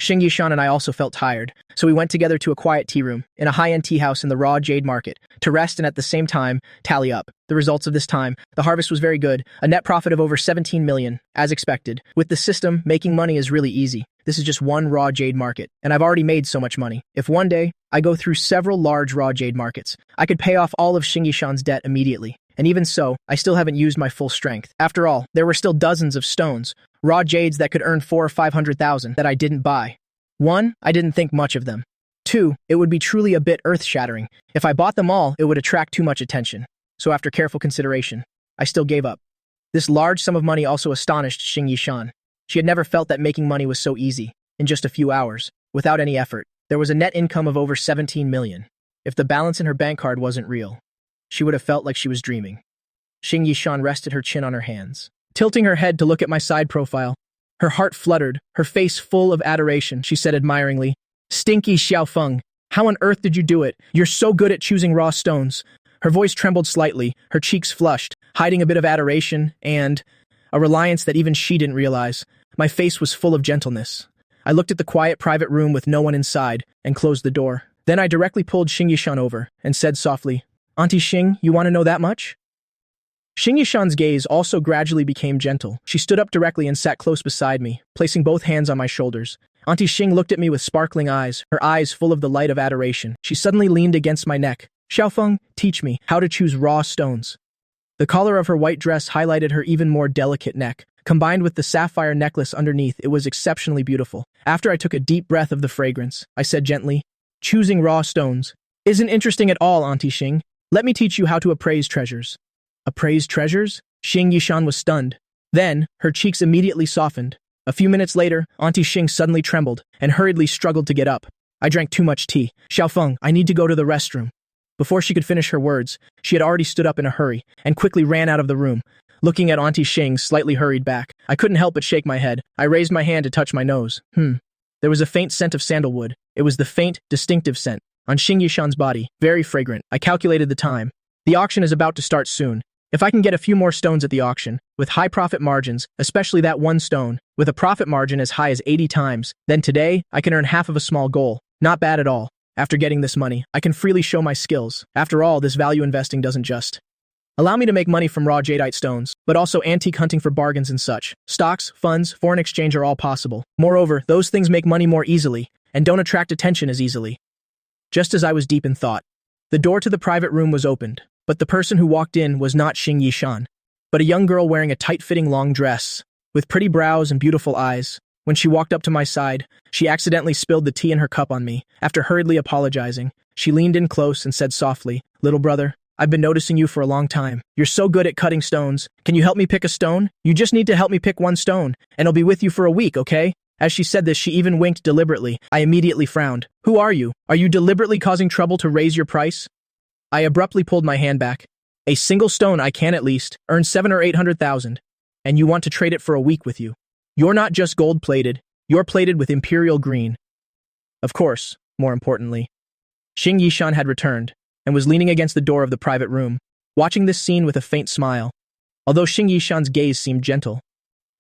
Speaker 1: Xing Yishan and I also felt tired, so we went together to a quiet tea room in a high-end tea house in the raw jade market to rest and at the same time tally up the results of this time. The harvest was very good, a net profit of over 17 million, as expected. With the system, making money is really easy. This is just one raw jade market, and I've already made so much money. If one day I go through several large raw jade markets, I could pay off all of Xing Yishan's debt immediately. And even so, I still haven't used my full strength. After all, there were still dozens of stones, raw jades that could earn 400,000 or 500,000 that I didn't buy. 1, I didn't think much of them. 2, it would be truly a bit earth-shattering. If I bought them all, it would attract too much attention. So after careful consideration, I still gave up. This large sum of money also astonished Xing Yishan. She had never felt that making money was so easy, in just a few hours, without any effort. There was a net income of over 17 million. If the balance in her bank card wasn't real, she would have felt like she was dreaming. Xing Yishan rested her chin on her hands, tilting her head to look at my side profile. Her heart fluttered, her face full of adoration. She said admiringly, "Stinky Xiaofeng, how on earth did you do it? You're so good at choosing raw stones." Her voice trembled slightly, her cheeks flushed, hiding a bit of adoration and a reliance that even she didn't realize. My face was full of gentleness. I looked at the quiet private room with no one inside and closed the door. Then I directly pulled Xing Yishan over and said softly, "Auntie Shing, you want to know that much?" Xing Yishan's gaze also gradually became gentle. She stood up directly and sat close beside me, placing both hands on my shoulders. Auntie Shing looked at me with sparkling eyes, her eyes full of the light of adoration. She suddenly leaned against my neck. "Xiaofeng, teach me how to choose raw stones." The collar of her white dress highlighted her even more delicate neck. Combined with the sapphire necklace underneath, it was exceptionally beautiful. After I took a deep breath of the fragrance, I said gently, "Choosing raw stones isn't interesting at all, Auntie Shing. Let me teach you how to appraise treasures." Appraise treasures? Xing Yishan was stunned. Then, her cheeks immediately softened. A few minutes later, Auntie Shing suddenly trembled and hurriedly struggled to get up. I drank too much tea. "Xiaofeng, I need to go to the restroom." Before she could finish her words, she had already stood up in a hurry and quickly ran out of the room. Looking at Auntie Shing slightly hurried back, I couldn't help but shake my head. I raised my hand to touch my nose. There was a faint scent of sandalwood. It was the faint, distinctive scent on Xing Yishan's body, very fragrant. I calculated the time. The auction is about to start soon. If I can get a few more stones at the auction, with high profit margins, especially that one stone, with a profit margin as high as 80 times, then today, I can earn half of a small goal. Not bad at all. After getting this money, I can freely show my skills. After all, this value investing doesn't just allow me to make money from raw jadeite stones, but also antique hunting for bargains and such. Stocks, funds, foreign exchange are all possible. Moreover, those things make money more easily, and don't attract attention as easily. Just as I was deep in thought, the door to the private room was opened. But the person who walked in was not Xing Yishan, but a young girl wearing a tight-fitting long dress, with pretty brows and beautiful eyes. When she walked up to my side, she accidentally spilled the tea in her cup on me. After hurriedly apologizing, she leaned in close and said softly, "Little brother, I've been noticing you for a long time. You're so good at cutting stones. Can you help me pick a stone? You just need to help me pick one stone, and I'll be with you for a week, okay?" As she said this, she even winked deliberately. I immediately frowned. "Who are you? Are you deliberately causing trouble to raise your price?" I abruptly pulled my hand back. "A single stone I can at least earn 700,000 or 800,000, and you want to trade it for a week with you. You're not just gold-plated, you're plated with imperial green." Of course, more importantly, Xing Yishan had returned and was leaning against the door of the private room. watching this scene with a faint smile. Although Xing Yishan's gaze seemed gentle,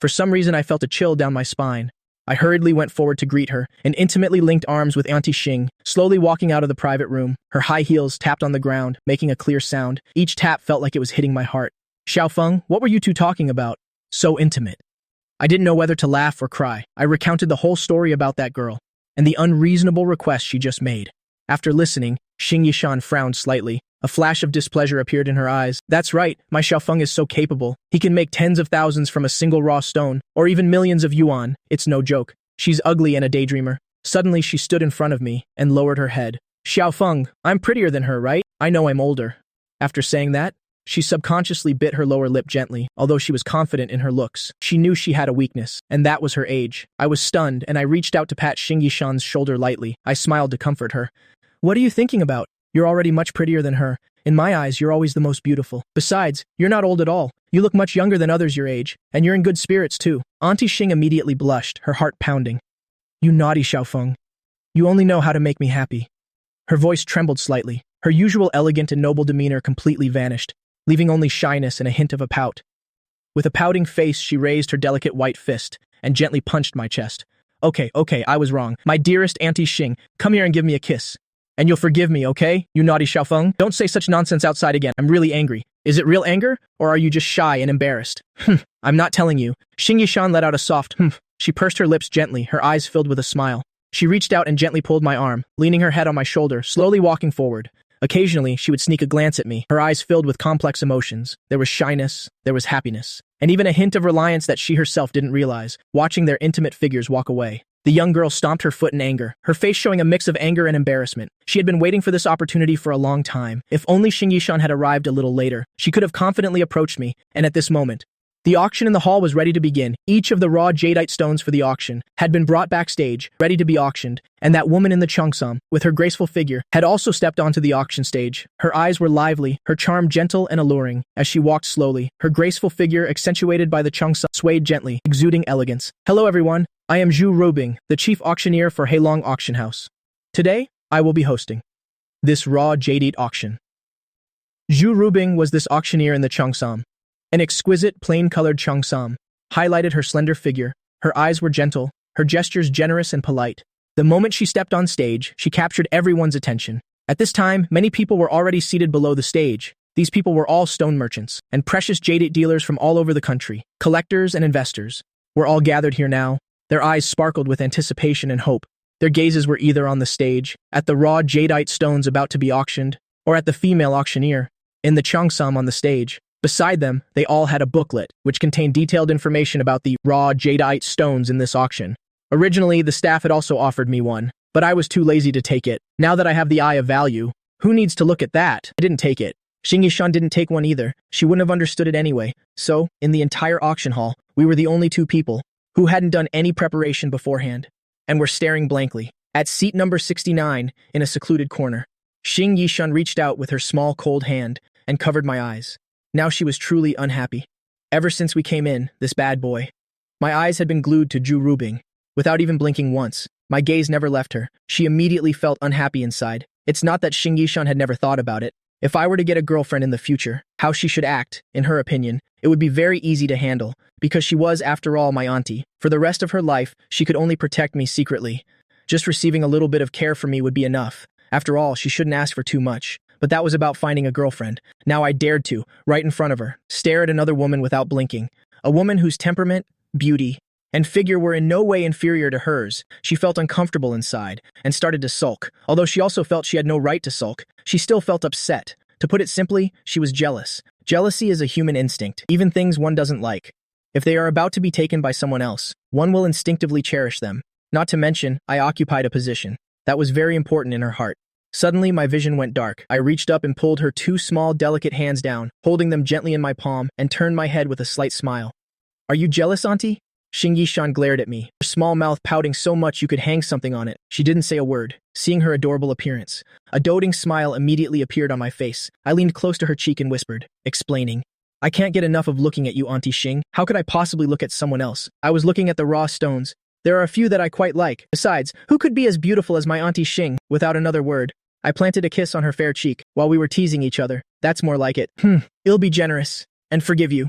Speaker 1: for some reason I felt a chill down my spine. I hurriedly went forward to greet her and intimately linked arms with Auntie Shing, slowly walking out of the private room. Her high heels tapped on the ground, making a clear sound. Each tap felt like it was hitting my heart. Xiaofeng, what were you two talking about? So intimate. I didn't know whether to laugh or cry. I recounted the whole story about that girl and the unreasonable request she just made. After listening, Xing Yishan frowned slightly. A flash of displeasure appeared in her eyes. That's right, my Xiaofeng is so capable. He can make tens of thousands from a single raw stone, or even millions of yuan. It's no joke. She's ugly and a daydreamer. Suddenly she stood in front of me and lowered her head. Xiaofeng, I'm prettier than her, right? I know I'm older. After saying that, she subconsciously bit her lower lip gently, although she was confident in her looks. She knew she had a weakness, and that was her age. I was stunned, and I reached out to pat Xing Yishan's shoulder lightly. I smiled to comfort her. What are you thinking about? You're already much prettier than her. In my eyes, you're always the most beautiful. Besides, you're not old at all. You look much younger than others your age, and you're in good spirits too. Auntie Shing immediately blushed, her heart pounding. You naughty Xiaofeng. You only know how to make me happy. Her voice trembled slightly. Her usual elegant and noble demeanor completely vanished, leaving only shyness and a hint of a pout. With a pouting face, she raised her delicate white fist and gently punched my chest. Okay, I was wrong. My dearest Auntie Shing, come here and give me a kiss. And you'll forgive me, okay? You naughty Xiaofeng. Don't say such nonsense outside again. I'm really angry. Is it real anger, or are you just shy and embarrassed? I'm not telling you. Xing Yishan let out a soft humph. She pursed her lips gently, her eyes filled with a smile. She reached out and gently pulled my arm, leaning her head on my shoulder, slowly walking forward. Occasionally, she would sneak a glance at me, her eyes filled with complex emotions. There was shyness, there was happiness, and even a hint of reliance that she herself didn't realize, watching their intimate figures walk away. The young girl stomped her foot in anger, her face showing a mix of anger and embarrassment. She had been waiting for this opportunity for a long time. If only Xing Yishan had arrived a little later, she could have confidently approached me, and at this moment, the auction in the hall was ready to begin. Each of the raw jadeite stones for the auction had been brought backstage, ready to be auctioned, and that woman in the cheongsam, with her graceful figure, had also stepped onto the auction stage. Her eyes were lively, her charm gentle and alluring. As she walked slowly, her graceful figure, accentuated by the cheongsam, swayed gently, exuding elegance. Hello everyone, I am Zhu Rubing, the chief auctioneer for Heilong Auction House. Today, I will be hosting this raw jadeite auction. Zhu Rubing was this auctioneer in the cheongsam. An exquisite, plain-colored cheongsam highlighted her slender figure. Her eyes were gentle, her gestures generous and polite. The moment she stepped on stage, she captured everyone's attention. At this time, many people were already seated below the stage. These people were all stone merchants and precious jadeite dealers from all over the country. Collectors and investors were all gathered here now. Their eyes sparkled with anticipation and hope. Their gazes were either on the stage, at the raw jadeite stones about to be auctioned, or at the female auctioneer, in the cheongsam on the stage. Beside them, they all had a booklet, which contained detailed information about the raw jadeite stones in this auction. Originally, the staff had also offered me one, but I was too lazy to take it. Now that I have the eye of value, who needs to look at that? I didn't take it. Xing Yishan didn't take one either. She wouldn't have understood it anyway. So, in the entire auction hall, we were the only two people who hadn't done any preparation beforehand, and were staring blankly. At seat number 69, in a secluded corner, Xing Yishan reached out with her small cold hand and covered my eyes. Now she was truly unhappy. Ever since we came in, this bad boy. My eyes had been glued to Zhu Rubing. Without even blinking once, my gaze never left her. She immediately felt unhappy inside. It's not that Xing Yishan had never thought about it. If I were to get a girlfriend in the future, how she should act, in her opinion, it would be very easy to handle, because she was, after all, my auntie. For the rest of her life, she could only protect me secretly. Just receiving a little bit of care from me would be enough. After all, she shouldn't ask for too much. But that was about finding a girlfriend. Now I dared to, right in front of her, stare at another woman without blinking. A woman whose temperament, beauty, and figure were in no way inferior to hers. She felt uncomfortable inside and started to sulk. Although she also felt she had no right to sulk, she still felt upset. To put it simply, she was jealous. Jealousy is a human instinct, even things one doesn't like. If they are about to be taken by someone else, one will instinctively cherish them. Not to mention, I occupied a position that was very important in her heart. Suddenly, my vision went dark. I reached up and pulled her two small, delicate hands down, holding them gently in my palm, and turned my head with a slight smile. Are you jealous, Auntie? Xing Yishan glared at me, her small mouth pouting so much you could hang something on it. She didn't say a word, seeing her adorable appearance. A doting smile immediately appeared on my face. I leaned close to her cheek and whispered, explaining, I can't get enough of looking at you, Auntie Shing. How could I possibly look at someone else? I was looking at the raw stones. There are a few that I quite like. Besides, who could be as beautiful as my Auntie Shing? Without another word, I planted a kiss on her fair cheek while we were teasing each other. That's more like it. I'll be generous and forgive you.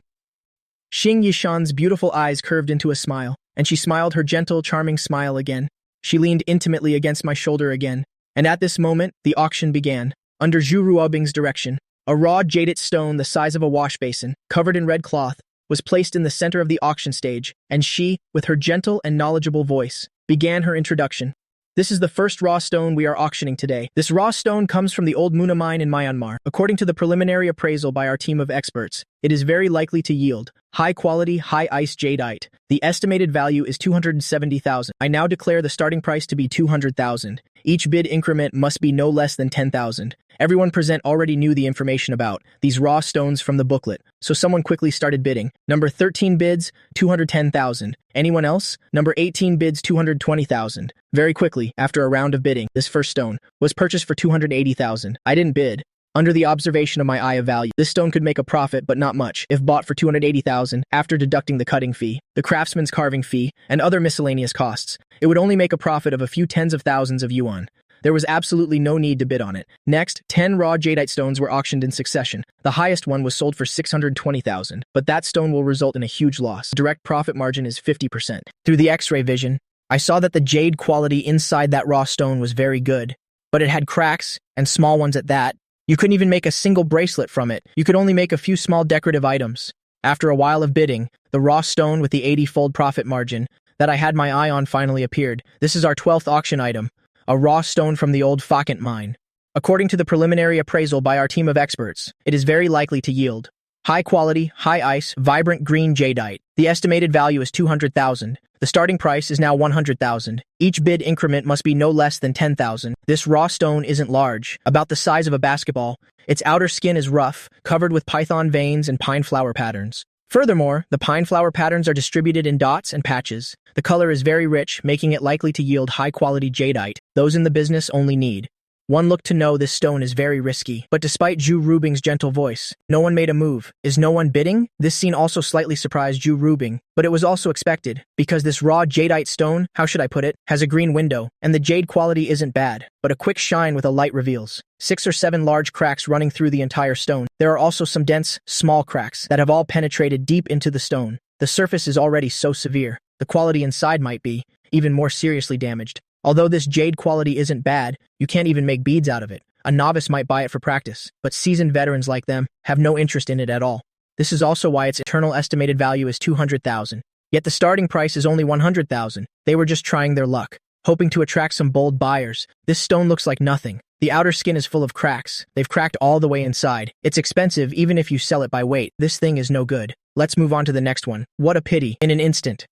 Speaker 1: Xing Yishan's beautiful eyes curved into a smile, and she smiled her gentle, charming smile again. She leaned intimately against my shoulder again, and at this moment, the auction began. Under Zhu Ruobing's direction, a raw jaded stone the size of a wash basin, covered in red cloth, was placed in the center of the auction stage, and she, with her gentle and knowledgeable voice, began her introduction. This is the first raw stone we are auctioning today. This raw stone comes from the old Muna mine in Myanmar. According to the preliminary appraisal by our team of experts, it is very likely to yield high-quality, high-ice jadeite. The estimated value is 270,000. I now declare the starting price to be 200,000. Each bid increment must be no less than 10,000. Everyone present already knew the information about these raw stones from the booklet, so someone quickly started bidding. Number 13 bids, 210,000. Anyone else? Number 18 bids 220,000. Very quickly, after a round of bidding, this first stone was purchased for 280,000. I didn't bid. Under the observation of my eye of value, this stone could make a profit, but not much, if bought for 280,000 after deducting the cutting fee, the craftsman's carving fee, and other miscellaneous costs. It would only make a profit of a few tens of thousands of yuan. There was absolutely no need to bid on it. Next, 10 raw jadeite stones were auctioned in succession. The highest one was sold for 620,000, but that stone will result in a huge loss. Direct profit margin is 50%. Through the X-ray vision, I saw that the jade quality inside that raw stone was very good, but it had cracks, and small ones at that. You couldn't even make a single bracelet from it. You could only make a few small decorative items. After a while of bidding, the raw stone with the 80-fold profit margin that I had my eye on finally appeared. This is our 12th auction item, a raw stone from the old Fakant mine. According to the preliminary appraisal by our team of experts, it is very likely to yield high-quality, high-ice, vibrant green jadeite. The estimated value is 200,000. The starting price is now 100,000. Each bid increment must be no less than 10,000. This raw stone isn't large, about the size of a basketball. Its outer skin is rough, covered with python veins and pine flower patterns. Furthermore, the pine flower patterns are distributed in dots and patches. The color is very rich, making it likely to yield high-quality jadeite. Those in the business only need one look to know this stone is very risky. But despite Zhu Rubing's gentle voice, no one made a move. Is no one bidding? This scene also slightly surprised Zhu Rubing, but it was also expected, because this raw jadeite stone, how should I put it, has a green window, and the jade quality isn't bad, but a quick shine with a light reveals 6 or 7 large cracks running through the entire stone. There are also some dense, small cracks that have all penetrated deep into the stone. The surface is already so severe. The quality inside might be even more seriously damaged. Although this jade quality isn't bad, you can't even make beads out of it. A novice might buy it for practice, but seasoned veterans like them have no interest in it at all. This is also why its eternal estimated value is 200,000. Yet the starting price is only 100,000. They were just trying their luck, hoping to attract some bold buyers. This stone looks like nothing. The outer skin is full of cracks. They've cracked all the way inside. It's expensive even if you sell it by weight. This thing is no good. Let's move on to the next one. What a pity. In an instant,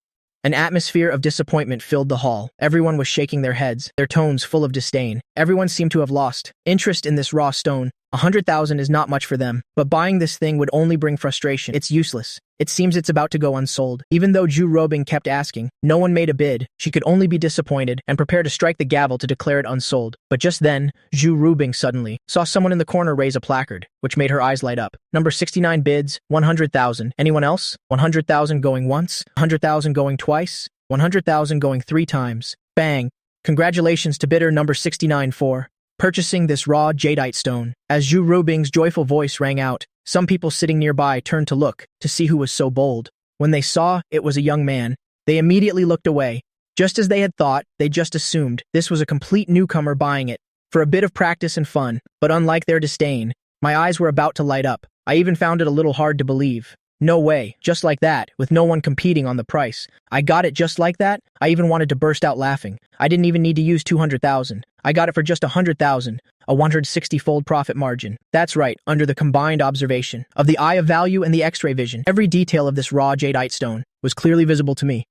Speaker 1: an atmosphere of disappointment filled the hall. Everyone was shaking their heads, their tones full of disdain. Everyone seemed to have lost interest in this raw stone. 100,000 is not much for them, but buying this thing would only bring frustration. It's useless. It seems it's about to go unsold. Even though Zhu Robing kept asking, no one made a bid. She could only be disappointed and prepare to strike the gavel to declare it unsold. But just then, Zhu Rubing suddenly saw someone in the corner raise a placard, which made her eyes light up. Number 69 bids, 100,000. Anyone else? 100,000 going once, 100,000 going twice, 100,000 going 3 times. Bang! Congratulations to bidder number 69 for purchasing this raw jadeite stone. As Zhu Rubing's joyful voice rang out, some people sitting nearby turned to look to see who was so bold. When they saw it was a young man, they immediately looked away. Just as they had thought, they just assumed this was a complete newcomer buying it for a bit of practice and fun. But unlike their disdain, my eyes were about to light up. I even found it a little hard to believe. No way, just like that, with no one competing on the price. I got it just like that? I even wanted to burst out laughing. I didn't even need to use 200,000. I got it for just 100,000, a 160-fold profit margin. That's right, under the combined observation of the eye of value and the X-ray vision. Every detail of this raw jadeite stone was clearly visible to me.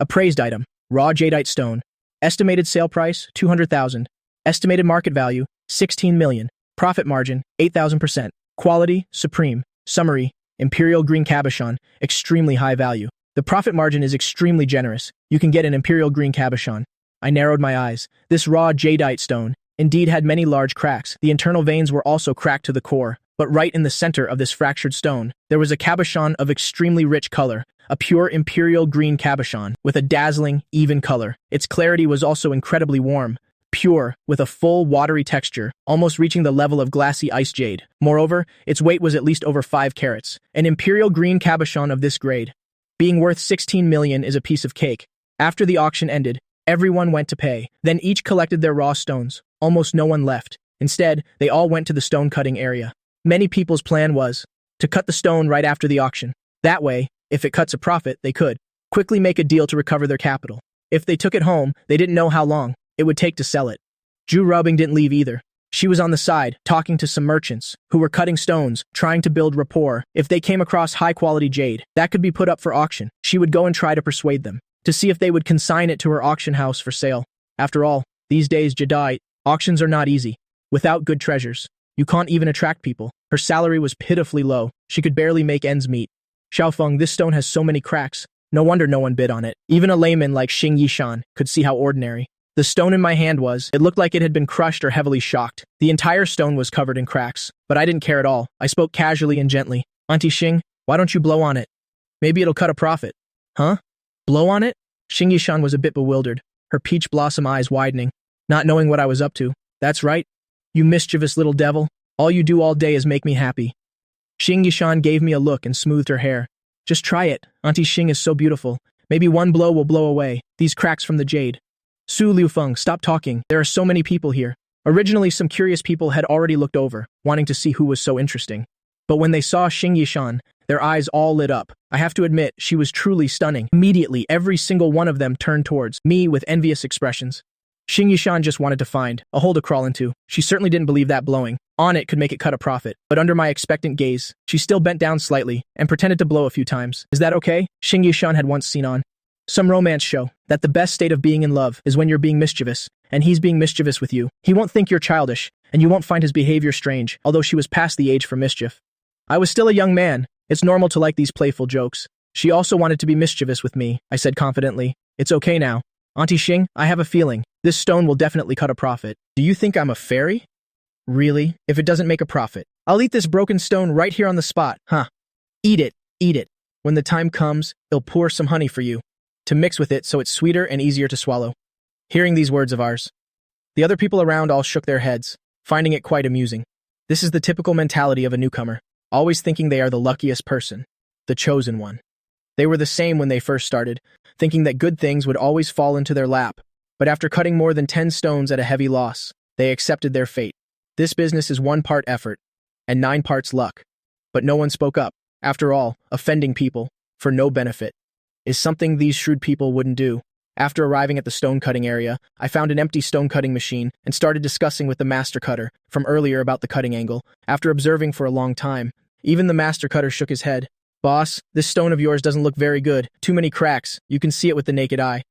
Speaker 1: Appraised item, raw jadeite stone. Estimated sale price, 200,000. Estimated market value, 16 million. Profit margin, 8,000%. Quality, supreme. Summary, Imperial green cabochon, extremely high value. The profit margin is extremely generous. You can get an Imperial green cabochon. I narrowed my eyes. This raw jadeite stone indeed had many large cracks. The internal veins were also cracked to the core. But right in the center of this fractured stone, there was a cabochon of extremely rich color, a pure Imperial green cabochon with a dazzling, even color. Its clarity was also incredibly warm. pure, with a full, watery texture, almost reaching the level of glassy ice jade. Moreover, its weight was at least over 5 carats, an imperial green cabochon of this grade. Being worth 16 million is a piece of cake. After the auction ended, everyone went to pay. Then each collected their raw stones. Almost no one left. Instead, they all went to the stone cutting area. Many people's plan was to cut the stone right after the auction. That way, if it cuts a profit, they could quickly make a deal to recover their capital. If they took it home, they didn't know how long it would take to sell it. Ju Rubbing didn't leave either. She was on the side, talking to some merchants who were cutting stones, trying to build rapport. If they came across high-quality jade that could be put up for auction, she would go and try to persuade them to see if they would consign it to her auction house for sale. After all, these days, Jade, auctions are not easy. Without good treasures, you can't even attract people. Her salary was pitifully low. She could barely make ends meet. Xiaofeng, this stone has so many cracks. No wonder no one bid on it. Even a layman like Xing Yishan could see how ordinary the stone in my hand was. It looked like it had been crushed or heavily shocked. The entire stone was covered in cracks, but I didn't care at all. I spoke casually and gently. Auntie Shing, why don't you blow on it? Maybe it'll cut a profit. Huh? Blow on it? Xing Yishan was a bit bewildered, her peach blossom eyes widening, not knowing what I was up to. That's right. You mischievous little devil. All you do all day is make me happy. Xing Yishan gave me a look and smoothed her hair. Just try it. Auntie Shing is so beautiful. Maybe one blow will blow away these cracks from the jade. Su Liufeng, stop talking. There are so many people here. Originally, some curious people had already looked over, wanting to see who was so interesting. But when they saw Xing Yishan, their eyes all lit up. I have to admit, she was truly stunning. Immediately, every single one of them turned towards me with envious expressions. Xing Yishan just wanted to find a hole to crawl into. She certainly didn't believe that blowing on it could make it cut a profit. But under my expectant gaze, she still bent down slightly and pretended to blow a few times. Is that okay? Xing Yishan had once seen on some romance show that the best state of being in love is when you're being mischievous, and he's being mischievous with you. He won't think you're childish, and you won't find his behavior strange, although she was past the age for mischief. I was still a young man. It's normal to like these playful jokes. She also wanted to be mischievous with me, I said confidently. It's okay now. Auntie Shing, I have a feeling this stone will definitely cut a profit. Do you think I'm a fairy? Really? If it doesn't make a profit, I'll eat this broken stone right here on the spot. Huh. Eat it. Eat it. When the time comes, I'll pour some honey for you to mix with it so it's sweeter and easier to swallow. Hearing these words of ours, the other people around all shook their heads, finding it quite amusing. This is the typical mentality of a newcomer, always thinking they are the luckiest person, the chosen one. They were the same when they first started, thinking that good things would always fall into their lap. But after cutting more than 10 stones at a heavy loss, they accepted their fate. This business is 1 part effort and 9 parts luck. But no one spoke up. After all, offending people, for no benefit, is something these shrewd people wouldn't do. After arriving at the stone cutting area, I found an empty stone cutting machine and started discussing with the master cutter from earlier about the cutting angle. After observing for a long time, even the master cutter shook his head. Boss, this stone of yours doesn't look very good. Too many cracks. You can see it with the naked eye.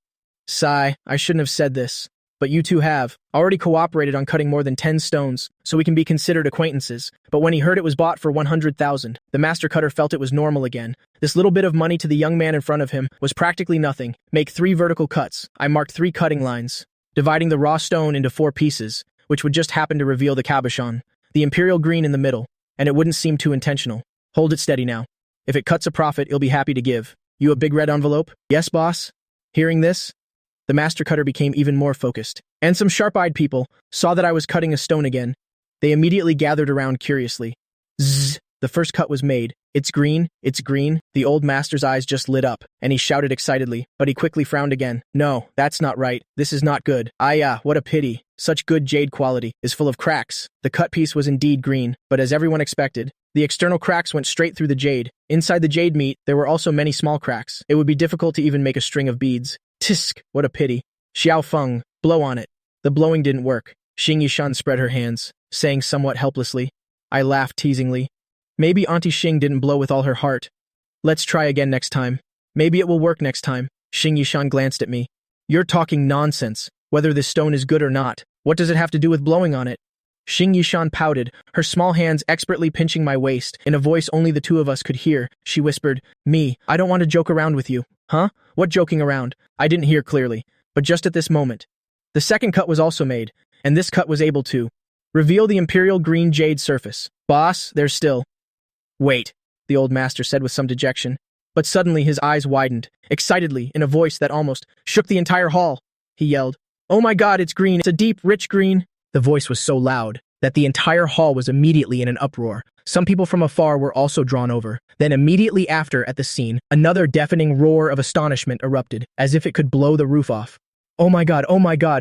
Speaker 1: Sigh, I shouldn't have said this. But you two have already cooperated on cutting more than 10 stones, so we can be considered acquaintances. But when he heard it was bought for 100,000, the master cutter felt it was normal again. This little bit of money to the young man in front of him was practically nothing. Make 3 vertical cuts. I marked 3 cutting lines, dividing the raw stone into 4 pieces, which would just happen to reveal the cabochon, the imperial green in the middle, and it wouldn't seem too intentional. Hold it steady now. If it cuts a profit, you'll be happy to give. You a big red envelope? Yes, boss? Hearing this, the master cutter became even more focused, and some sharp-eyed people saw that I was cutting a stone again. They immediately gathered around curiously. Zzz, the first cut was made. It's green, it's green. The old master's eyes just lit up, and he shouted excitedly, but he quickly frowned again. No, that's not right. This is not good. What a pity. Such good jade quality is full of cracks. The cut piece was indeed green, but as everyone expected, the external cracks went straight through the jade. Inside the jade meat, there were also many small cracks. It would be difficult to even make a string of beads. Tisk, what a pity. Xiaofeng, blow on it. The blowing didn't work. Xing Yishan spread her hands, saying somewhat helplessly. I laughed teasingly. Maybe Auntie Shing didn't blow with all her heart. Let's try again next time. Maybe it will work next time. Xing Yishan glanced at me. You're talking nonsense. Whether this stone is good or not, what does it have to do with blowing on it? Xing Yishan pouted, her small hands expertly pinching my waist. In a voice only the two of us could hear, she whispered, Me, I don't want to joke around with you. Huh? What joking around? I didn't hear clearly, but just at this moment. The second cut was also made, and this cut was able to reveal the imperial green jade surface. Boss, there's still. Wait, the old master said with some dejection, but suddenly his eyes widened, excitedly, in a voice that almost shook the entire hall. He yelled, Oh my god, it's green. It's a deep, rich green. The voice was so loud that the entire hall was immediately in an uproar. Some people from afar were also drawn over. Then immediately after, at the scene, another deafening roar of astonishment erupted, as if it could blow the roof off. Oh my god,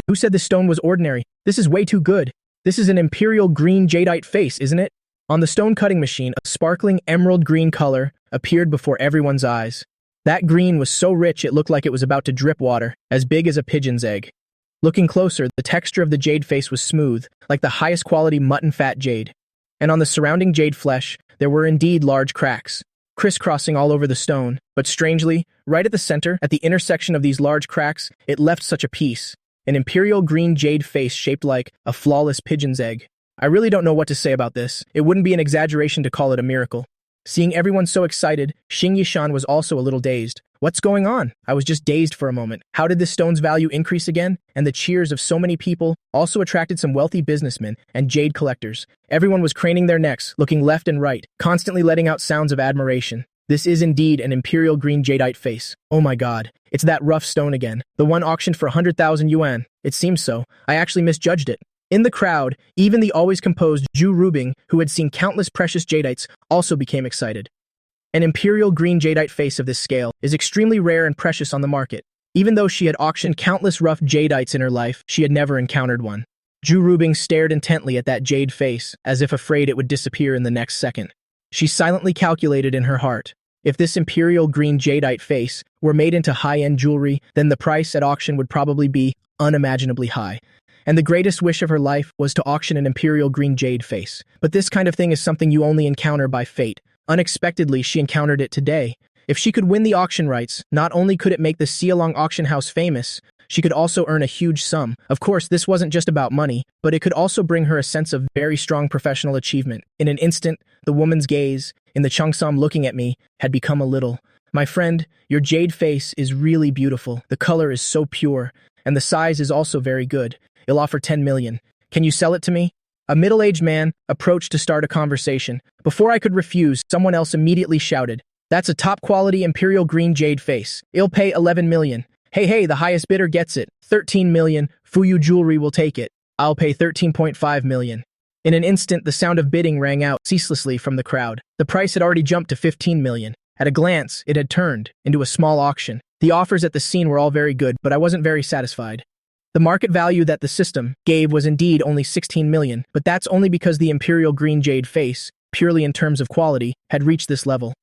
Speaker 1: who said this stone was ordinary? This is way too good. This is an imperial green jadeite face, isn't it? On the stone cutting machine, a sparkling emerald green color appeared before everyone's eyes. That green was so rich it looked like it was about to drip water, as big as a pigeon's egg. Looking closer, the texture of the jade face was smooth, like the highest quality mutton fat jade. And on the surrounding jade flesh, there were indeed large cracks, crisscrossing all over the stone. But strangely, right at the center, at the intersection of these large cracks, it left such a piece. An imperial green jade face shaped like a flawless pigeon's egg. I really don't know what to say about this. It wouldn't be an exaggeration to call it a miracle. Seeing everyone so excited, Xing Yishan was also a little dazed. What's going on? I was just dazed for a moment. How did this stone's value increase again? And the cheers of so many people also attracted some wealthy businessmen and jade collectors. Everyone was craning their necks, looking left and right, constantly letting out sounds of admiration. This is indeed an imperial green jadeite face. Oh my god, it's that rough stone again. The one auctioned for 100,000 yuan. It seems so. I actually misjudged it. In the crowd, even the always composed Zhu Rubing, who had seen countless precious jadeites, also became excited. An imperial green jadeite face of this scale is extremely rare and precious on the market. Even though she had auctioned countless rough jadeites in her life, she had never encountered one. Zhu Rubing stared intently at that jade face, as if afraid it would disappear in the next second. She silently calculated in her heart. If this imperial green jadeite face were made into high-end jewelry, then the price at auction would probably be unimaginably high. And the greatest wish of her life was to auction an imperial green jade face. But this kind of thing is something you only encounter by fate. Unexpectedly, she encountered it today. If she could win the auction rights, not only could it make the Xialong auction house famous, she could also earn a huge sum. Of course, this wasn't just about money, but it could also bring her a sense of very strong professional achievement. In an instant, the woman's gaze, in the cheongsam looking at me, had become a little. My friend, your jade face is really beautiful. The color is so pure, and the size is also very good. You'll offer 10 million. Can you sell it to me? A middle-aged man approached to start a conversation. Before I could refuse, someone else immediately shouted, "That's a top-quality imperial green jade face. It'll pay 11 million. Hey, the highest bidder gets it. 13 million. Fuyu Jewelry will take it. I'll pay 13.5 million. In an instant, the sound of bidding rang out ceaselessly from the crowd. The price had already jumped to 15 million. At a glance, it had turned into a small auction. The offers at the scene were all very good, but I wasn't very satisfied. The market value that the system gave was indeed only 16 million, but that's only because the imperial green jade face, purely in terms of quality, had reached this level.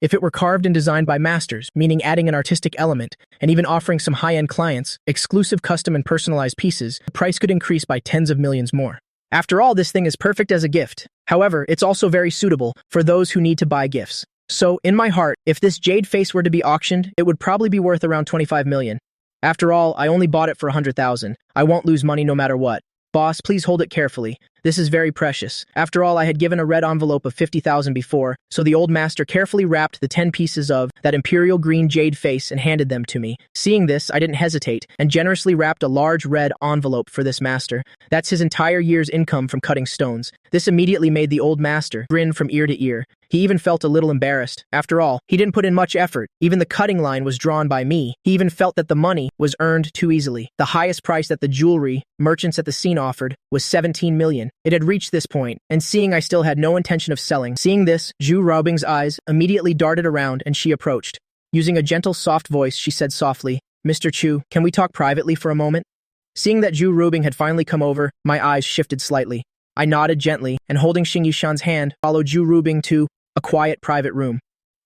Speaker 1: If it were carved and designed by masters, meaning adding an artistic element, and even offering some high-end clients, exclusive custom and personalized pieces, the price could increase by tens of millions more. After all, this thing is perfect as a gift. However, it's also very suitable for those who need to buy gifts. So, in my heart, if this jade face were to be auctioned, it would probably be worth around 25 million. After all, I only bought it for 100,000. I won't lose money no matter what. Boss, please hold it carefully. This is very precious. After all, I had given a red envelope of 50,000 before, so the old master carefully wrapped the 10 pieces of that imperial green jade face and handed them to me. Seeing this, I didn't hesitate and generously wrapped a large red envelope for this master. That's his entire year's income from cutting stones. This immediately made the old master grin from ear to ear. He even felt a little embarrassed. After all, he didn't put in much effort. Even the cutting line was drawn by me. He even felt that the money was earned too easily. The highest price that the jewelry merchants at the scene offered was 17 million. It had reached this point, and seeing I still had no intention of selling. Seeing this, Zhu Raobing's eyes immediately darted around and she approached. Using a gentle, soft voice, she said softly, "Mr. Chu, can we talk privately for a moment?" Seeing that Zhu Raobing had finally come over, my eyes shifted slightly. I nodded gently, and holding Xing Yishan's hand, followed Zhu Raobing to a quiet private room.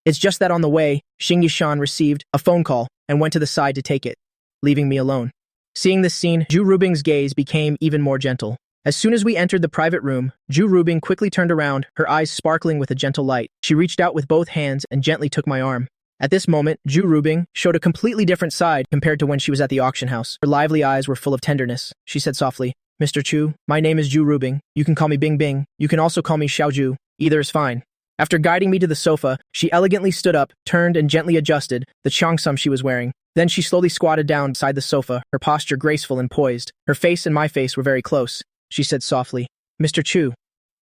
Speaker 1: It's just that on the way, Xing Yishan received a phone call and went to the side to take it, leaving me alone. Seeing this scene, Zhu Raobing's gaze became even more gentle. As soon as we entered the private room, Zhu Raobing quickly turned around, her eyes sparkling with a gentle light. She reached out with both hands and gently took my arm. At this moment, Zhu Raobing showed a completely different side compared to when she was at the auction house. Her lively eyes were full of tenderness. She said softly, "Mr. Chu, my name is Zhu Raobing. You can call me Bing Bing. You can also call me Xiaozhu. Either is fine." After guiding me to the sofa, she elegantly stood up, turned and gently adjusted the cheongsam she was wearing. Then she slowly squatted down beside the sofa, her posture graceful and poised. Her face and my face were very close. She said softly, "Mr. Chu,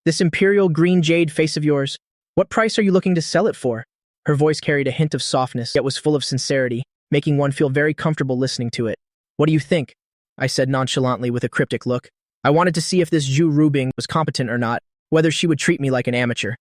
Speaker 1: this imperial green jade face of yours, what price are you looking to sell it for?" Her voice carried a hint of softness, yet was full of sincerity, making one feel very comfortable listening to it. "What do you think?" I said nonchalantly with a cryptic look. I wanted to see if this Zhu Rubing was competent or not, whether she would treat me like an amateur.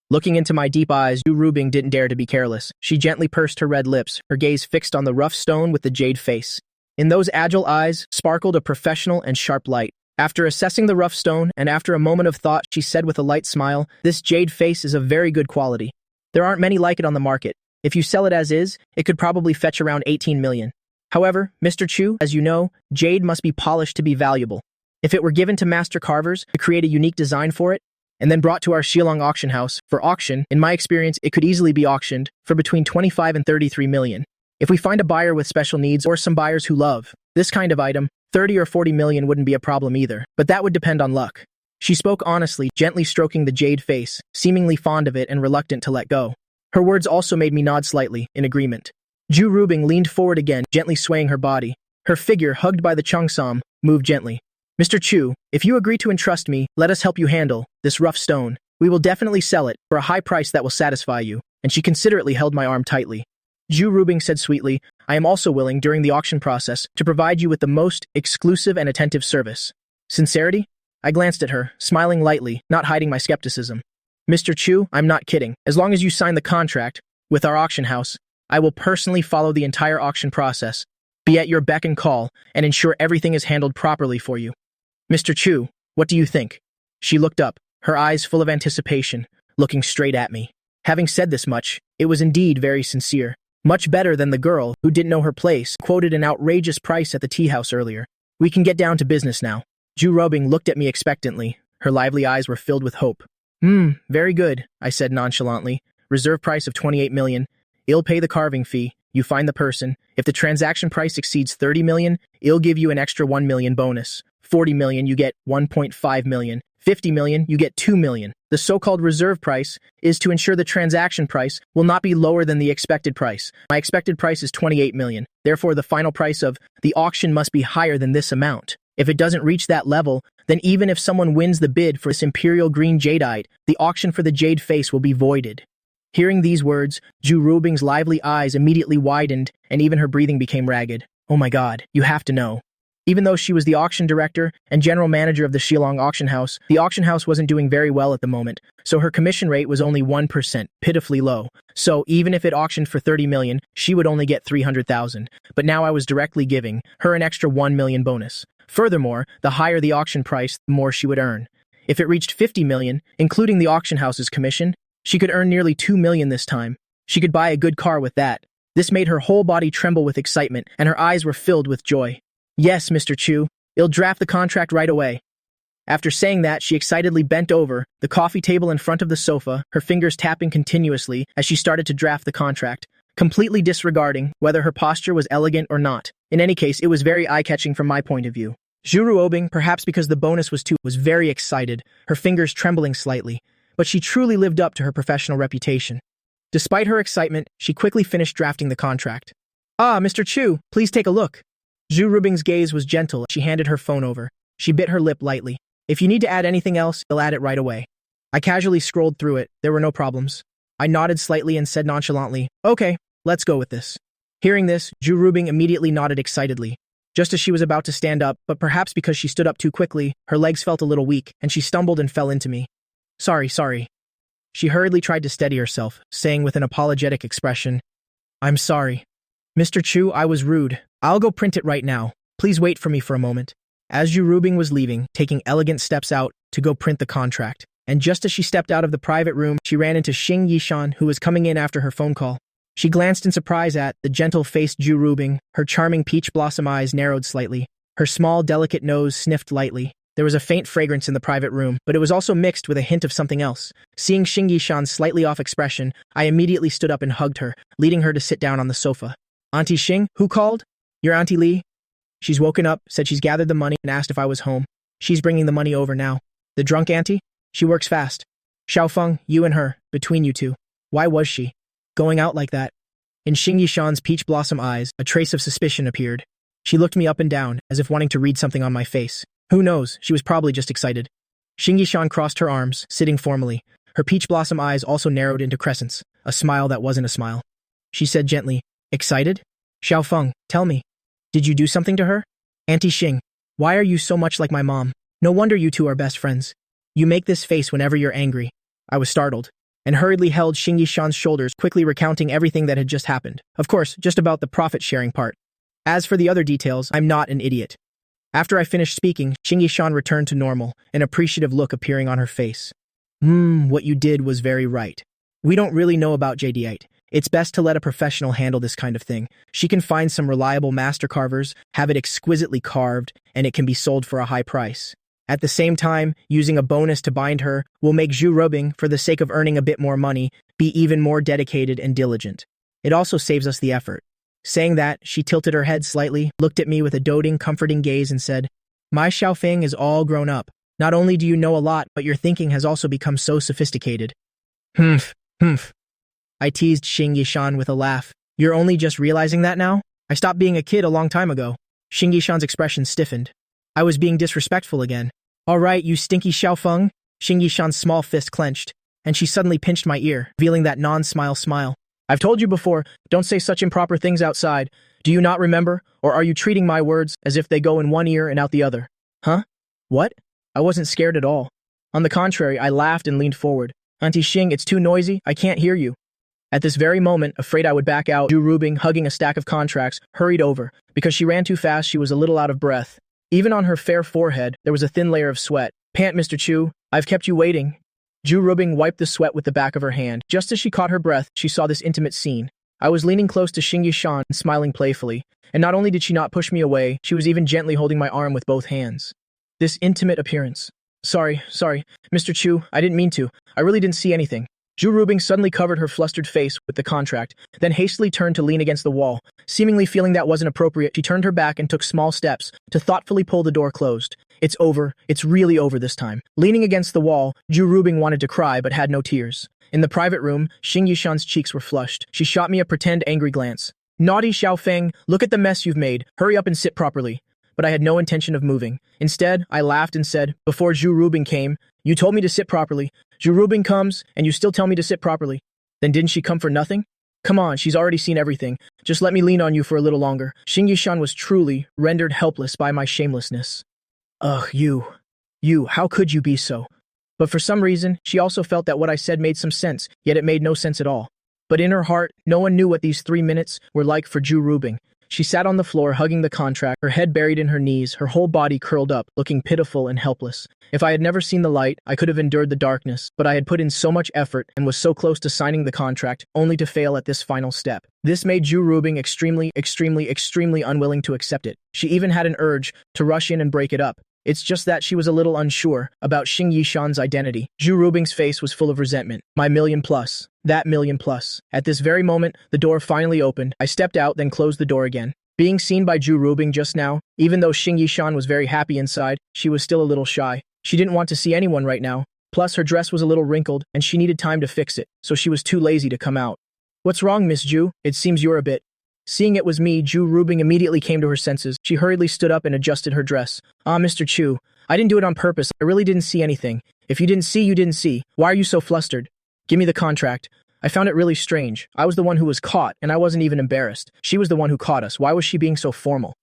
Speaker 1: Looking into my deep eyes, Zhu Rubing didn't dare to be careless. She gently pursed her red lips, her gaze fixed on the rough stone with the jade face. In those agile eyes sparkled a professional and sharp light. After assessing the rough stone, and after a moment of thought, she said with a light smile, "This jade face is of very good quality. There aren't many like it on the market. If you sell it as is, it could probably fetch around 18 million. However, Mr. Chu, as you know, jade must be polished to be valuable. If it were given to master carvers to create a unique design for it, and then brought to our Shillong auction house for auction, in my experience, it could easily be auctioned for between 25 and 33 million. If we find a buyer with special needs or some buyers who love this kind of item, 30 or 40 million wouldn't be a problem either, but that would depend on luck." She spoke honestly, gently stroking the jade face, seemingly fond of it and reluctant to let go. Her words also made me nod slightly, in agreement. Zhu Rubing leaned forward again, gently swaying her body. Her figure, hugged by the cheongsam, moved gently. "Mr. Chu, if you agree to entrust me, let us help you handle this rough stone. We will definitely sell it for a high price that will satisfy you," and she considerately held my arm tightly. Zhu Rubing said sweetly, "I am also willing, during the auction process, to provide you with the most exclusive and attentive service." Sincerity? I glanced at her, smiling lightly, not hiding my skepticism. "Mr. Chu, I'm not kidding. As long as you sign the contract with our auction house, I will personally follow the entire auction process, be at your beck and call, and ensure everything is handled properly for you. Mr. Chu, what do you think?" She looked up, her eyes full of anticipation, looking straight at me. Having said this much, it was indeed very sincere. Much better than the girl, who didn't know her place, quoted an outrageous price at the tea house earlier. "We can get down to business now." Zhu Rubing looked at me expectantly. Her lively eyes were filled with hope. Very good," I said nonchalantly. "Reserve price of 28 million. I'll pay the carving fee. You find the person. If the transaction price exceeds 30 million, I'll give you an extra 1 million bonus. 40 million, you get 1.5 million. 50 million, you get 2 million. The so-called reserve price is to ensure the transaction price will not be lower than the expected price. My expected price is 28 million. Therefore, the final price of the auction must be higher than this amount. If it doesn't reach that level, then even if someone wins the bid for this imperial green jadeite, the auction for the jade face will be voided." Hearing these words, Zhu Rubing's lively eyes immediately widened, and even her breathing became ragged. "Oh my God, you have to know." Even though she was the auction director and general manager of the Shillong auction house, the auction house wasn't doing very well at the moment, so her commission rate was only 1%, pitifully low. So even if it auctioned for 30 million, she would only get 300,000. But now I was directly giving her an extra 1 million bonus. Furthermore, the higher the auction price, the more she would earn. If it reached 50 million, including the auction house's commission, she could earn nearly 2 million this time. She could buy a good car with that. This made her whole body tremble with excitement, and her eyes were filled with joy. "Yes, Mr. Chu, I'll draft the contract right away." After saying that, she excitedly bent over the coffee table in front of the sofa, her fingers tapping continuously as she started to draft the contract, completely disregarding whether her posture was elegant or not. In any case, it was very eye-catching from my point of view. Zhu Rubing, perhaps because the bonus was very excited, her fingers trembling slightly, but she truly lived up to her professional reputation. Despite her excitement, she quickly finished drafting the contract. "Ah, Mr. Chu, please take a look." Zhu Rubing's gaze was gentle as she handed her phone over. She bit her lip lightly. "If you need to add anything else, I'll add it right away." I casually scrolled through it. There were no problems. I nodded slightly and said nonchalantly, "Okay, let's go with this." Hearing this, Zhu Rubing immediately nodded excitedly. Just as she was about to stand up, but perhaps because she stood up too quickly, her legs felt a little weak, and she stumbled and fell into me. Sorry. She hurriedly tried to steady herself, saying with an apologetic expression, "I'm sorry. Mr. Chu, I was rude. I'll go print it right now. Please wait for me for a moment." As Zhu Rubing was leaving, taking elegant steps out to go print the contract, and just as she stepped out of the private room, she ran into Xing Yishan, who was coming in after her phone call. She glanced in surprise at the gentle-faced Zhu Rubing. Her charming peach blossom eyes narrowed slightly. Her small, delicate nose sniffed lightly. There was a faint fragrance in the private room, but it was also mixed with a hint of something else. Seeing Xing Yishan's slightly off expression, I immediately stood up and hugged her, leading her to sit down on the sofa. "Auntie Shing, who called?" "Your Auntie Li." "She's woken up, said she's gathered the money, and asked if I was home. She's bringing the money over now." "The drunk auntie? She works fast." "Xiaofeng, you and her, between you two. Why was she going out like that?" In Xing Yishan's peach blossom eyes, a trace of suspicion appeared. She looked me up and down, as if wanting to read something on my face. Who knows, she was probably just excited. Xing Yishan crossed her arms, sitting formally. Her peach blossom eyes also narrowed into crescents, a smile that wasn't a smile. She said gently, "Excited? Xiaofeng, tell me. Did you do something to her?" "Auntie Shing, Why are you so much like my mom? No wonder you two are best friends. You make this face whenever you're angry. I was startled, and hurriedly held Xing Yishan's shoulders, quickly recounting everything that had just happened. Of course, just about the profit-sharing part. As for the other details, I'm not an idiot. After I finished speaking, Xing Yishan returned to normal, an appreciative look appearing on her face. What you did was very right. We don't really know about Jade. It's best to let a professional handle this kind of thing. She can find some reliable master carvers, have it exquisitely carved, and it can be sold for a high price. At the same time, using a bonus to bind her will make Zhu Rubing, for the sake of earning a bit more money, be even more dedicated and diligent. It also saves us the effort. Saying that, she tilted her head slightly, looked at me with a doting, comforting gaze and said, My Xiaofeng is all grown up. Not only do you know a lot, but your thinking has also become so sophisticated. Humph. I teased Xing Yishan with a laugh. You're only just realizing that now? I stopped being a kid a long time ago. Xing Yishan's expression stiffened. I was being disrespectful again. All right, you stinky Xiaofeng. Xing Yishan's small fist clenched, and she suddenly pinched my ear, revealing that non-smile smile. I've told you before, don't say such improper things outside. Do you not remember, or are you treating my words as if they go in one ear and out the other? Huh? What? I wasn't scared at all. On the contrary, I laughed and leaned forward. Auntie Shing, it's too noisy, I can't hear you. At this very moment, afraid I would back out, Zhu Rubing, hugging a stack of contracts, hurried over. Because she ran too fast, she was a little out of breath. Even on her fair forehead, there was a thin layer of sweat. Pant, Mr. Chu, I've kept you waiting. Zhu Rubing wiped the sweat with the back of her hand. Just as she caught her breath, she saw this intimate scene. I was leaning close to Xing Yishan, smiling playfully. And not only did she not push me away, she was even gently holding my arm with both hands. This intimate appearance. Sorry, Mr. Chu, I didn't mean to. I really didn't see anything. Zhu Rubing suddenly covered her flustered face with the contract, then hastily turned to lean against the wall. Seemingly feeling that wasn't appropriate, she turned her back and took small steps to thoughtfully pull the door closed. It's over. It's really over this time. Leaning against the wall, Zhu Rubing wanted to cry but had no tears. In the private room, Xing Yishan's cheeks were flushed. She shot me a pretend angry glance. Naughty Xiaofeng, look at the mess you've made. Hurry up and sit properly. But I had no intention of moving. Instead, I laughed and said, before Zhu Rubing came, you told me to sit properly. Zhu Rubing comes, and you still tell me to sit properly. Then didn't she come for nothing? Come on, she's already seen everything. Just let me lean on you for a little longer. Xing Yishan was truly rendered helpless by my shamelessness. Ugh, you, how could you be so? But for some reason, she also felt that what I said made some sense, yet it made no sense at all. But in her heart, no one knew what these 3 minutes were like for Zhu Rubing. She sat on the floor, hugging the contract, her head buried in her knees, her whole body curled up, looking pitiful and helpless. If I had never seen the light, I could have endured the darkness, but I had put in so much effort and was so close to signing the contract, only to fail at this final step. This made Zhu Rubing extremely unwilling to accept it. She even had an urge to rush in and break it up. It's just that she was a little unsure about Xing Yishan's identity. Zhu Rubing's face was full of resentment. My million plus. That million plus. At this very moment, the door finally opened. I stepped out, then closed the door again. Being seen by Zhu Rubing just now, even though Xing Yishan was very happy inside, she was still a little shy. She didn't want to see anyone right now. Plus, her dress was a little wrinkled, and she needed time to fix it, so she was too lazy to come out. What's wrong, Miss Zhu? It seems you're a bit... Seeing it was me, Zhu Rubing immediately came to her senses. She hurriedly stood up and adjusted her dress. Mr. Chu, I didn't do it on purpose. I really didn't see anything. If you didn't see, you didn't see. Why are you so flustered? Give me the contract. I found it really strange. I was the one who was caught, and I wasn't even embarrassed. She was the one who caught us. Why was she being so formal?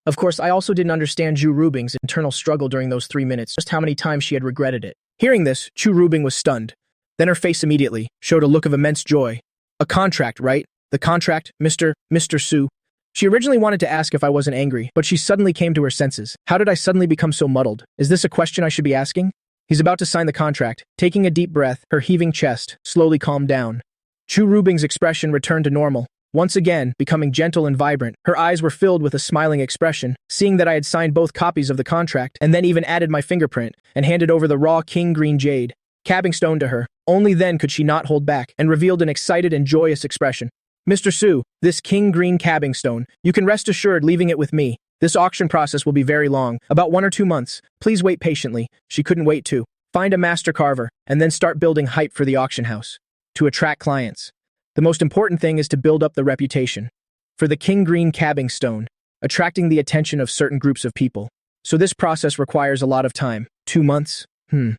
Speaker 1: Of course, I also didn't understand Zhu Rubing's internal struggle during those 3 minutes, just how many times she had regretted it. Hearing this, Zhu Rubing was stunned. Then her face immediately showed a look of immense joy. A contract, right? The contract, Mr. Su. She originally wanted to ask if I wasn't angry, but she suddenly came to her senses. How did I suddenly become so muddled? Is this a question I should be asking? He's about to sign the contract. Taking a deep breath, her heaving chest slowly calmed down. Zhu Rubing's expression returned to normal. Once again, becoming gentle and vibrant, her eyes were filled with a smiling expression, seeing that I had signed both copies of the contract and then even added my fingerprint and handed over the raw king green jade, cabbing stone to her. Only then could she not hold back and revealed an excited and joyous expression. Mr. Su, this king green cabbing stone, you can rest assured leaving it with me. This auction process will be very long, about 1 or 2 months. Please wait patiently. She couldn't wait to find a master carver and then start building hype for the auction house to attract clients. The most important thing is to build up the reputation. For the king green cabbing stone, attracting the attention of certain groups of people. So this process requires a lot of time. 2 months? 2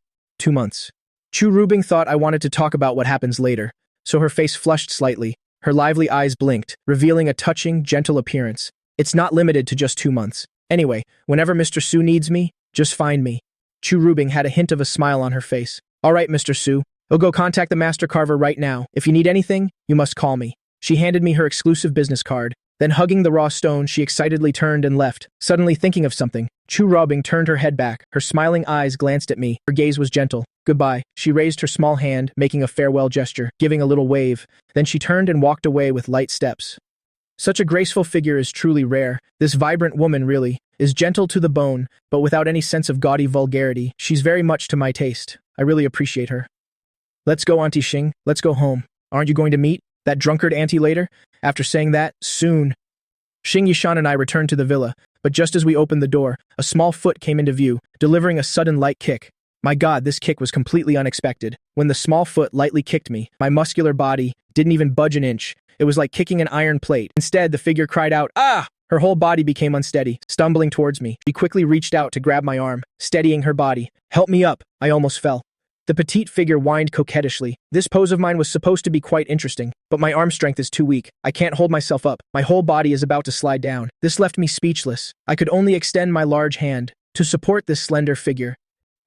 Speaker 1: months. Zhu Rubing thought I wanted to talk about what happens later, so her face flushed slightly. Her lively eyes blinked, revealing a touching, gentle appearance. It's not limited to just 2 months. Anyway, whenever Mr. Su needs me, just find me. Chu Rubing had a hint of a smile on her face. All right, Mr. Su, I'll go contact the master carver right now. If you need anything, you must call me. She handed me her exclusive business card. Then hugging the raw stone, she excitedly turned and left. Suddenly thinking of something, Chu Rubing turned her head back. Her smiling eyes glanced at me. Her gaze was gentle. Goodbye. She raised her small hand, making a farewell gesture, giving a little wave. Then she turned and walked away with light steps. Such a graceful figure is truly rare. This vibrant woman, really, is gentle to the bone, but without any sense of gaudy vulgarity. She's very much to my taste. I really appreciate her. Let's go, Auntie Shing. Let's go home. Aren't you going to meet that drunkard auntie later? After saying that, soon. Xing Yishan and I returned to the villa, but just as we opened the door, a small foot came into view, delivering a sudden light kick. My God, this kick was completely unexpected. When the small foot lightly kicked me, my muscular body didn't even budge an inch. It was like kicking an iron plate. Instead, the figure cried out, "Ah!" Her whole body became unsteady, stumbling towards me. She quickly reached out to grab my arm, steadying her body. "Help me up." I almost fell. The petite figure whined coquettishly. This pose of mine was supposed to be quite interesting, but my arm strength is too weak. I can't hold myself up. My whole body is about to slide down. This left me speechless. I could only extend my large hand to support this slender figure.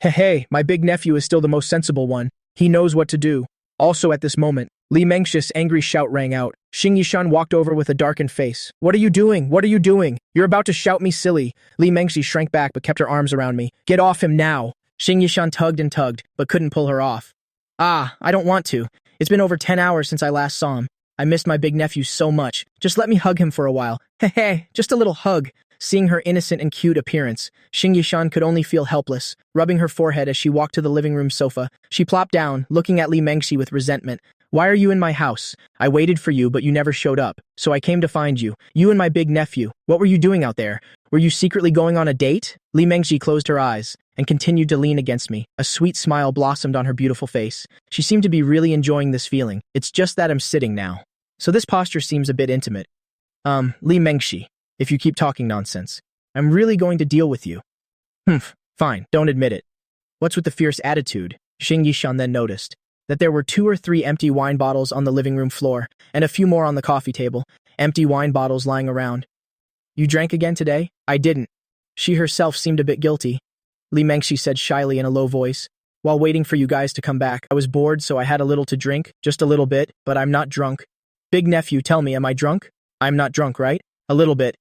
Speaker 1: Hey, my big nephew is still the most sensible one. He knows what to do. Also at this moment, Li Mengxi's angry shout rang out. Xing Yishan walked over with a darkened face. "What are you doing? What are you doing? You're about to shout me silly." Li Mengxi shrank back but kept her arms around me. "Get off him now." Xing Yishan tugged and tugged, but couldn't pull her off. "Ah, I don't want to. It's been over 10 hours since I last saw him. I missed my big nephew so much. Just let me hug him for a while. Hey, just a little hug." Seeing her innocent and cute appearance, Xing Yishan could only feel helpless. Rubbing her forehead as she walked to the living room sofa, she plopped down, looking at Li Mengxi with resentment. "Why are you in my house? I waited for you, but you never showed up. So I came to find you. You and my big nephew. What were you doing out there? Were you secretly going on a date?" Li Mengxi closed her eyes and continued to lean against me. A sweet smile blossomed on her beautiful face. She seemed to be really enjoying this feeling. "It's just that I'm sitting now. So this posture seems a bit intimate. Li Mengxi, if you keep talking nonsense, I'm really going to deal with you." "Humph, fine, don't admit it. What's with the fierce attitude?" Xing Yishan then noticed that there were 2 or 3 empty wine bottles on the living room floor, and a few more on the coffee table, empty wine bottles lying around. "You drank again today?" "I didn't." She herself seemed a bit guilty. Li Mengxi said shyly in a low voice. "While waiting for you guys to come back, I was bored, so I had a little to drink, just a little bit, but I'm not drunk." "Big nephew, tell me, am I drunk?" "I'm not drunk, right?" "A little bit."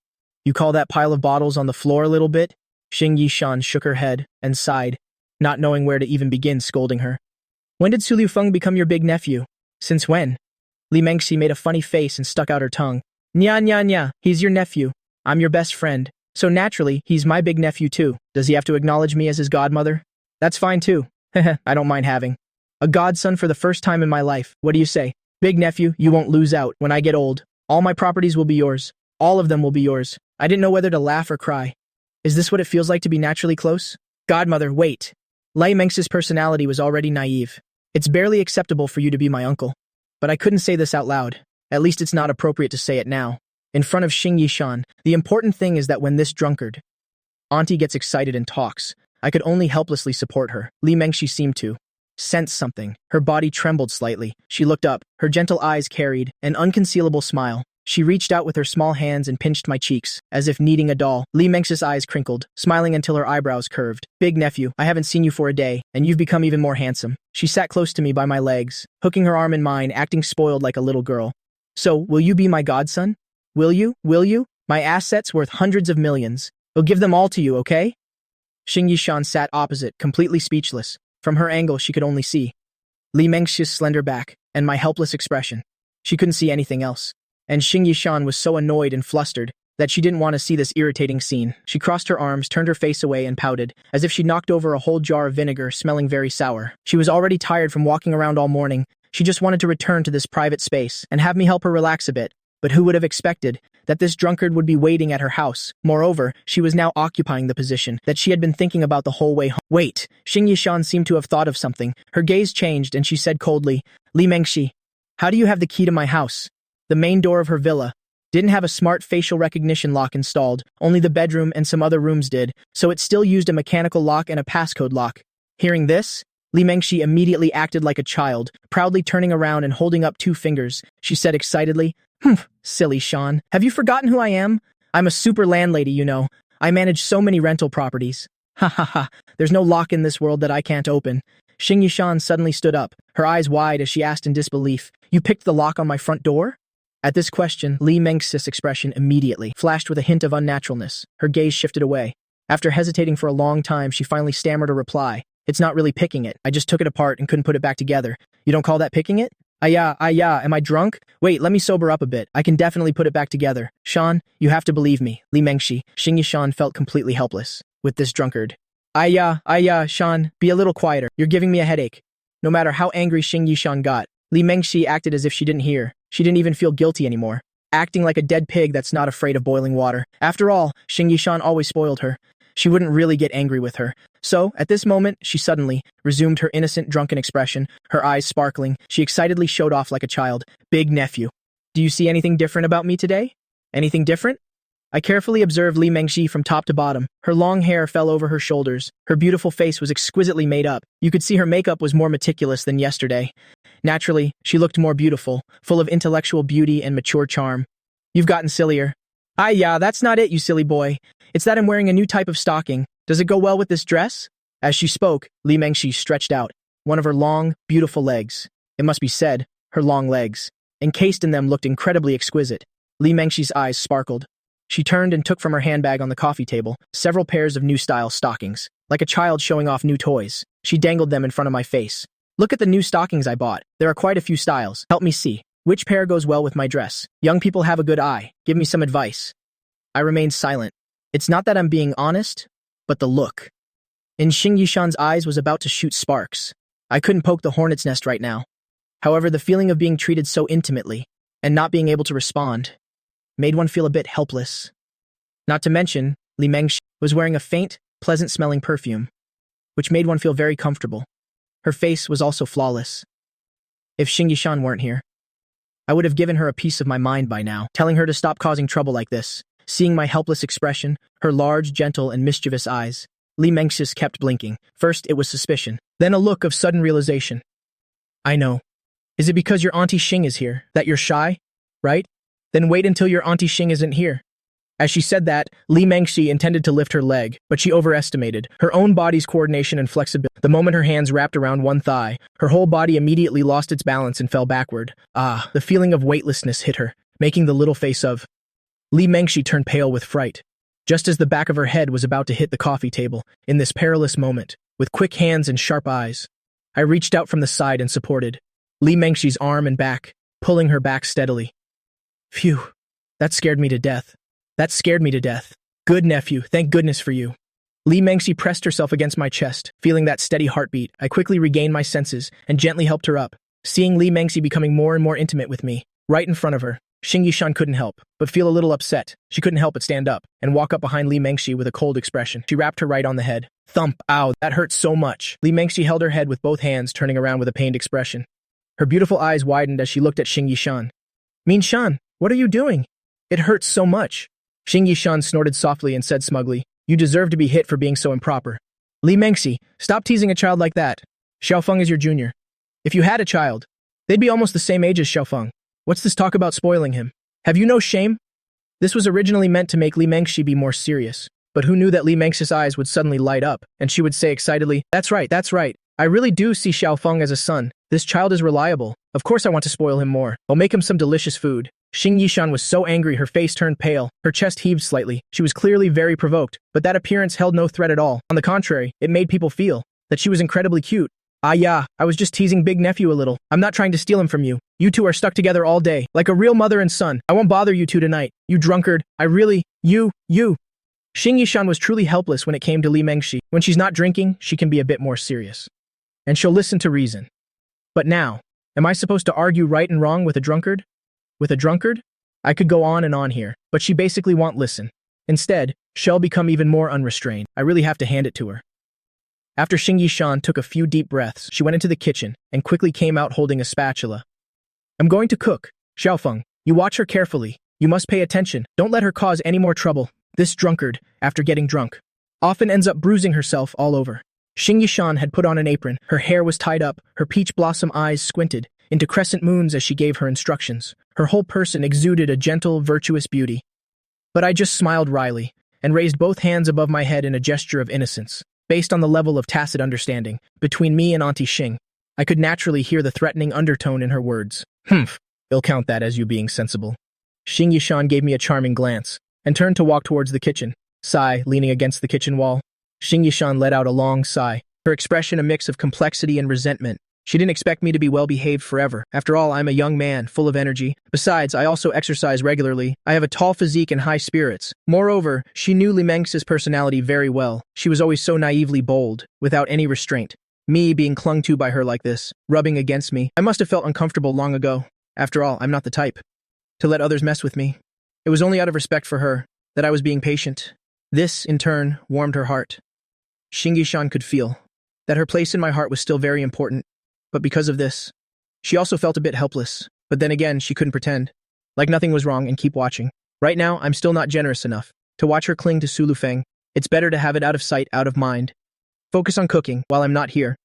Speaker 1: "You call that pile of bottles on the floor a little bit?" Xing Yishan shook her head and sighed, not knowing where to even begin scolding her. "When did Su Liufeng become your big nephew?" "Since when?" Li Mengxi made a funny face and stuck out her tongue. Nya, he's your nephew. I'm your best friend. So naturally, he's my big nephew too. Does he have to acknowledge me as his godmother?" "That's fine too. I don't mind having a godson for the first time in my life. What do you say? Big nephew, you won't lose out. When I get old, all my properties will be yours. All of them will be yours." I didn't know whether to laugh or cry. Is this what it feels like to be naturally close? "Godmother, wait." Li Mengxi's personality was already naive. "It's barely acceptable for you to be my uncle." But I couldn't say this out loud. At least it's not appropriate to say it now. In front of Xing Yishan, the important thing is that when this drunkard auntie gets excited and talks, I could only helplessly support her. Li Mengxi seemed to sense something. Her body trembled slightly. She looked up. Her gentle eyes carried an unconcealable smile. She reached out with her small hands and pinched my cheeks, as if kneading a doll. Li Mengxi's eyes crinkled, smiling until her eyebrows curved. "Big nephew, I haven't seen you for a day, and you've become even more handsome." She sat close to me by my legs, hooking her arm in mine, acting spoiled like a little girl. "So, will you be my godson? Will you? My assets worth hundreds of millions. I'll give them all to you, okay?" Xing Yishan sat opposite, completely speechless. From her angle, she could only see Li Mengxi's slender back and my helpless expression. She couldn't see anything else. And Xing Yishan was so annoyed and flustered that she didn't want to see this irritating scene. She crossed her arms, turned her face away, and pouted, as if she'd knocked over a whole jar of vinegar, smelling very sour. She was already tired from walking around all morning. She just wanted to return to this private space and have me help her relax a bit. But who would have expected that this drunkard would be waiting at her house? Moreover, she was now occupying the position that she had been thinking about the whole way home. "Wait." Xing Yishan seemed to have thought of something. Her gaze changed and she said coldly, "Li Mengxi, how do you have the key to my house?" The main door of her villa didn't have a smart facial recognition lock installed. Only the bedroom and some other rooms did, so it still used a mechanical lock and a passcode lock. Hearing this, Li Mengxi immediately acted like a child, proudly turning around and holding up 2 fingers. She said excitedly, "Humph, silly Sean. Have you forgotten who I am? I'm a super landlady, you know. I manage so many rental properties. Ha ha ha, there's no lock in this world that I can't open. Xing Yishan suddenly stood up, her eyes wide as she asked in disbelief, "You picked the lock on my front door?" At this question, Li Mengxi's expression immediately flashed with a hint of unnaturalness. Her gaze shifted away. After hesitating for a long time, she finally stammered a reply. "It's not really picking it. I just took it apart and couldn't put it back together. You don't call that picking it?" "Yeah, am I drunk? Wait, let me sober up a bit. I can definitely put it back together. Shan, you have to believe me." Li Mengxi, Xing Yishan felt completely helpless with this drunkard. Yeah, Shan, be a little quieter. You're giving me a headache." No matter how angry Xing Yishan got, Li Mengxi acted as if she didn't hear. She didn't even feel guilty anymore, acting like a dead pig that's not afraid of boiling water. After all, Xing Yishan always spoiled her. She wouldn't really get angry with her. So, at this moment, she suddenly resumed her innocent, drunken expression, her eyes sparkling. She excitedly showed off like a child. "Big nephew. Do you see anything different about me today? Anything different?" I carefully observed Li Mengxi from top to bottom. Her long hair fell over her shoulders. Her beautiful face was exquisitely made up. You could see her makeup was more meticulous than yesterday. Naturally, she looked more beautiful, full of intellectual beauty and mature charm. "You've gotten sillier." Yeah, that's not it, you silly boy. It's that I'm wearing a new type of stocking. Does it go well with this dress?" As she spoke, Li Mengxi stretched out one of her long, beautiful legs. It must be said, her long legs, encased in them, looked incredibly exquisite. Li Mengxi's eyes sparkled. She turned and took from her handbag on the coffee table several pairs of new-style stockings. Like a child showing off new toys, she dangled them in front of my face. "Look at the new stockings I bought. There are quite a few styles. Help me see. Which pair goes well with my dress? Young people have a good eye. Give me some advice." I remained silent. It's not that I'm being honest, but the look. In Xing Yishan's eyes was about to shoot sparks. I couldn't poke the hornet's nest right now. However, the feeling of being treated so intimately and not being able to respond made one feel a bit helpless. Not to mention, Li Mengxi was wearing a faint, pleasant-smelling perfume, which made one feel very comfortable. Her face was also flawless. If Xing Yishan weren't here, I would have given her a piece of my mind by now, telling her to stop causing trouble like this. Seeing my helpless expression, her large, gentle, and mischievous eyes, Li Mengxi kept blinking. First, it was suspicion, then a look of sudden realization. "I know. Is it because your Auntie Shing is here, that you're shy? Right? Then wait until your Auntie Shing isn't here." As she said that, Li Mengxi intended to lift her leg, but she overestimated her own body's coordination and flexibility. The moment her hands wrapped around one thigh, her whole body immediately lost its balance and fell backward. The feeling of weightlessness hit her, making the little face of Li Mengxi turn pale with fright. Just as the back of her head was about to hit the coffee table, in this perilous moment, with quick hands and sharp eyes, I reached out from the side and supported Li Mengxi's arm and back, pulling her back steadily. Phew, that scared me to death. Good nephew, thank goodness for you. Li Mengxi pressed herself against my chest, feeling that steady heartbeat. I quickly regained my senses and gently helped her up, seeing Li Mengxi becoming more and more intimate with me, right in front of her. Xing Yishan couldn't help but feel a little upset. She couldn't help but stand up and walk up behind Li Mengxi with a cold expression. She rapped her right on the head. Thump, ow, that hurt so much. Li Mengxi held her head with both hands, turning around with a pained expression. Her beautiful eyes widened as she looked at Xing Yishan. Min Shan, what are you doing? It hurts so much. Xing Yishan snorted softly and said smugly, "You deserve to be hit for being so improper." Li Mengxi, stop teasing a child like that. Xiaofeng is your junior. If you had a child, they'd be almost the same age as Xiaofeng. What's this talk about spoiling him? Have you no shame? This was originally meant to make Li Mengxi be more serious, but who knew that Li Mengxi's eyes would suddenly light up, and she would say excitedly, That's right. I really do see Xiaofeng as a son. This child is reliable. Of course I want to spoil him more. I'll make him some delicious food." Xing Yishan was so angry her face turned pale. Her chest heaved slightly. She was clearly very provoked, but that appearance held no threat at all. On the contrary, it made people feel that she was incredibly cute. Yeah, I was just teasing Big Nephew a little. I'm not trying to steal him from you. You two are stuck together all day, like a real mother and son. I won't bother you two tonight. You drunkard. You. Xing Yishan was truly helpless when it came to Li Mengxi. When she's not drinking, she can be a bit more serious. And she'll listen to reason. But now, am I supposed to argue right and wrong with a drunkard? I could go on and on here, but she basically won't listen. Instead, she'll become even more unrestrained. I really have to hand it to her. After Xing Yishan took a few deep breaths, she went into the kitchen and quickly came out holding a spatula. I'm going to cook. Xiaofeng, you watch her carefully. You must pay attention. Don't let her cause any more trouble. This drunkard, after getting drunk, often ends up bruising herself all over. Xing Yishan had put on an apron. Her hair was tied up. Her peach blossom eyes squinted into crescent moons as she gave her instructions. Her whole person exuded a gentle, virtuous beauty. But I just smiled wryly, and raised both hands above my head in a gesture of innocence. Based on the level of tacit understanding between me and Auntie Shing, I could naturally hear the threatening undertone in her words. Humph, they'll count that as you being sensible. Xing Yishan gave me a charming glance and turned to walk towards the kitchen, Sigh, leaning against the kitchen wall. Xing Yishan let out a long sigh, her expression a mix of complexity and resentment. She didn't expect me to be well-behaved forever. After all, I'm a young man, full of energy. Besides, I also exercise regularly. I have a tall physique and high spirits. Moreover, she knew Li Mengxi's personality very well. She was always so naively bold, without any restraint. Me being clung to by her like this, rubbing against me, I must have felt uncomfortable long ago. After all, I'm not the type to let others mess with me. It was only out of respect for her that I was being patient. This, in turn, warmed her heart. Xing Yishan could feel that her place in my heart was still very important. But because of this, she also felt a bit helpless. But then again, she couldn't pretend like nothing was wrong and keep watching. Right now, I'm still not generous enough to watch her cling to Su Lufeng. It's better to have it out of sight, out of mind. Focus on cooking while I'm not here.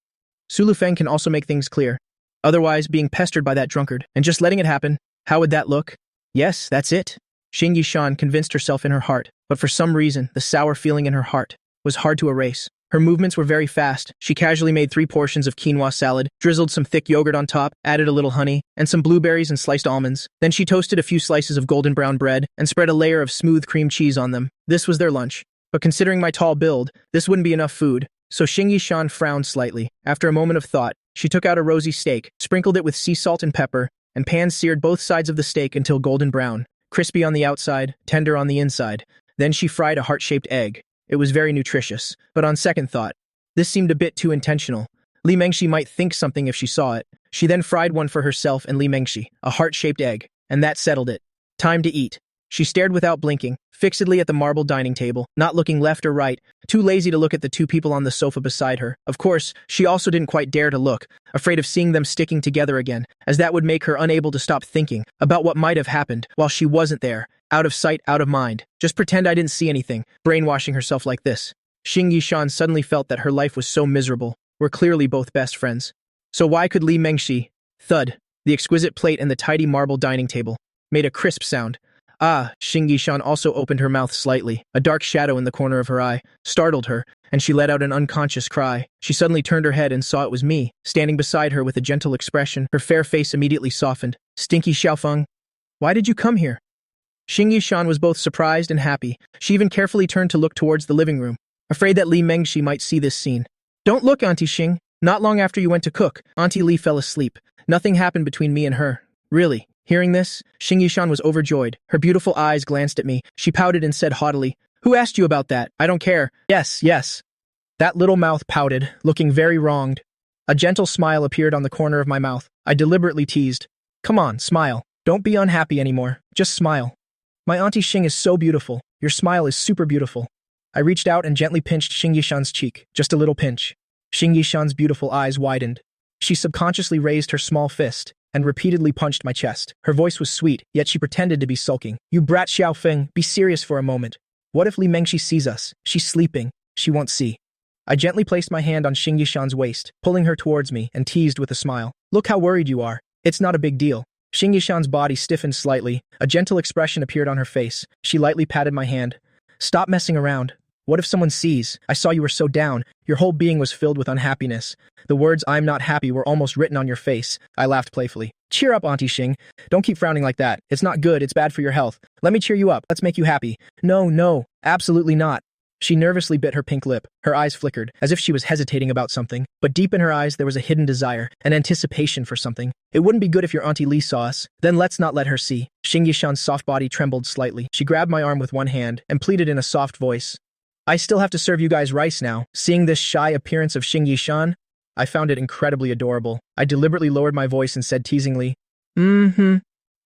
Speaker 1: Su Lufeng can also make things clear. Otherwise, being pestered by that drunkard and just letting it happen, how would that look? Yes, that's it. Xing Yishan convinced herself in her heart, but for some reason, the sour feeling in her heart was hard to erase. Her movements were very fast. She casually made 3 portions of quinoa salad, drizzled some thick yogurt on top, added a little honey, and some blueberries and sliced almonds. Then she toasted a few slices of golden brown bread and spread a layer of smooth cream cheese on them. This was their lunch. But considering my tall build, this wouldn't be enough food. So Xing Yishan frowned slightly. After a moment of thought, she took out a rosy steak, sprinkled it with sea salt and pepper, and pan-seared both sides of the steak until golden brown, crispy on the outside, tender on the inside. Then she fried a heart-shaped egg. It was very nutritious, but on second thought, this seemed a bit too intentional. Li Mengxi might think something if she saw it. She then fried one for herself and Li Mengxi, a heart-shaped egg, and that settled it. Time to eat. She stared without blinking, fixedly at the marble dining table, not looking left or right, too lazy to look at the 2 people on the sofa beside her. Of course, she also didn't quite dare to look, afraid of seeing them sticking together again, as that would make her unable to stop thinking about what might have happened while she wasn't there. Out of sight, out of mind. Just pretend I didn't see anything, brainwashing herself like this. Xing Yishan suddenly felt that her life was so miserable. We're clearly both best friends. So why could Li Mengxi? Thud. The exquisite plate and the tidy marble dining table made a crisp sound. Ah, Xing Yishan also opened her mouth slightly. A dark shadow in the corner of her eye startled her, and she let out an unconscious cry. She suddenly turned her head and saw it was me, standing beside her with a gentle expression. Her fair face immediately softened. Stinky Xiaofeng, why did you come here? Xing Yishan was both surprised and happy. She even carefully turned to look towards the living room, afraid that Li Mengxi might see this scene. Don't look, Auntie Shing. Not long after you went to cook, Auntie Li fell asleep. Nothing happened between me and her. Really? Hearing this, Xing Yishan was overjoyed. Her beautiful eyes glanced at me. She pouted and said haughtily, Who asked you about that? I don't care. Yes, yes. That little mouth pouted, looking very wronged. A gentle smile appeared on the corner of my mouth. I deliberately teased. Come on, smile. Don't be unhappy anymore. Just smile. My Auntie Shing is so beautiful. Your smile is super beautiful. I reached out and gently pinched Xing Yishan's cheek. Just a little pinch. Xing Yishan's beautiful eyes widened. She subconsciously raised her small fist and repeatedly punched my chest. Her voice was sweet, yet she pretended to be sulking. You brat Xiaofeng, be serious for a moment. What if Li Mengxi sees us? She's sleeping. She won't see. I gently placed my hand on Xing Yishan's waist, pulling her towards me, and teased with a smile. Look how worried you are. It's not a big deal. Xing Yishan's body stiffened slightly. A gentle expression appeared on her face. She lightly patted my hand. Stop messing around. What if someone sees? I saw you were so down. Your whole being was filled with unhappiness. The words, I'm not happy, were almost written on your face. I laughed playfully. Cheer up, Auntie Shing. Don't keep frowning like that. It's not good. It's bad for your health. Let me cheer you up. Let's make you happy. No, absolutely not. She nervously bit her pink lip. Her eyes flickered, as if she was hesitating about something. But deep in her eyes, there was a hidden desire, an anticipation for something. It wouldn't be good if your Auntie Li saw us. Then let's not let her see. Xing Yishan's soft body trembled slightly. She grabbed my arm with one hand and pleaded in a soft voice. I still have to serve you guys rice now. Seeing this shy appearance of Xing Yishan, I found it incredibly adorable. I deliberately lowered my voice and said teasingly, Xing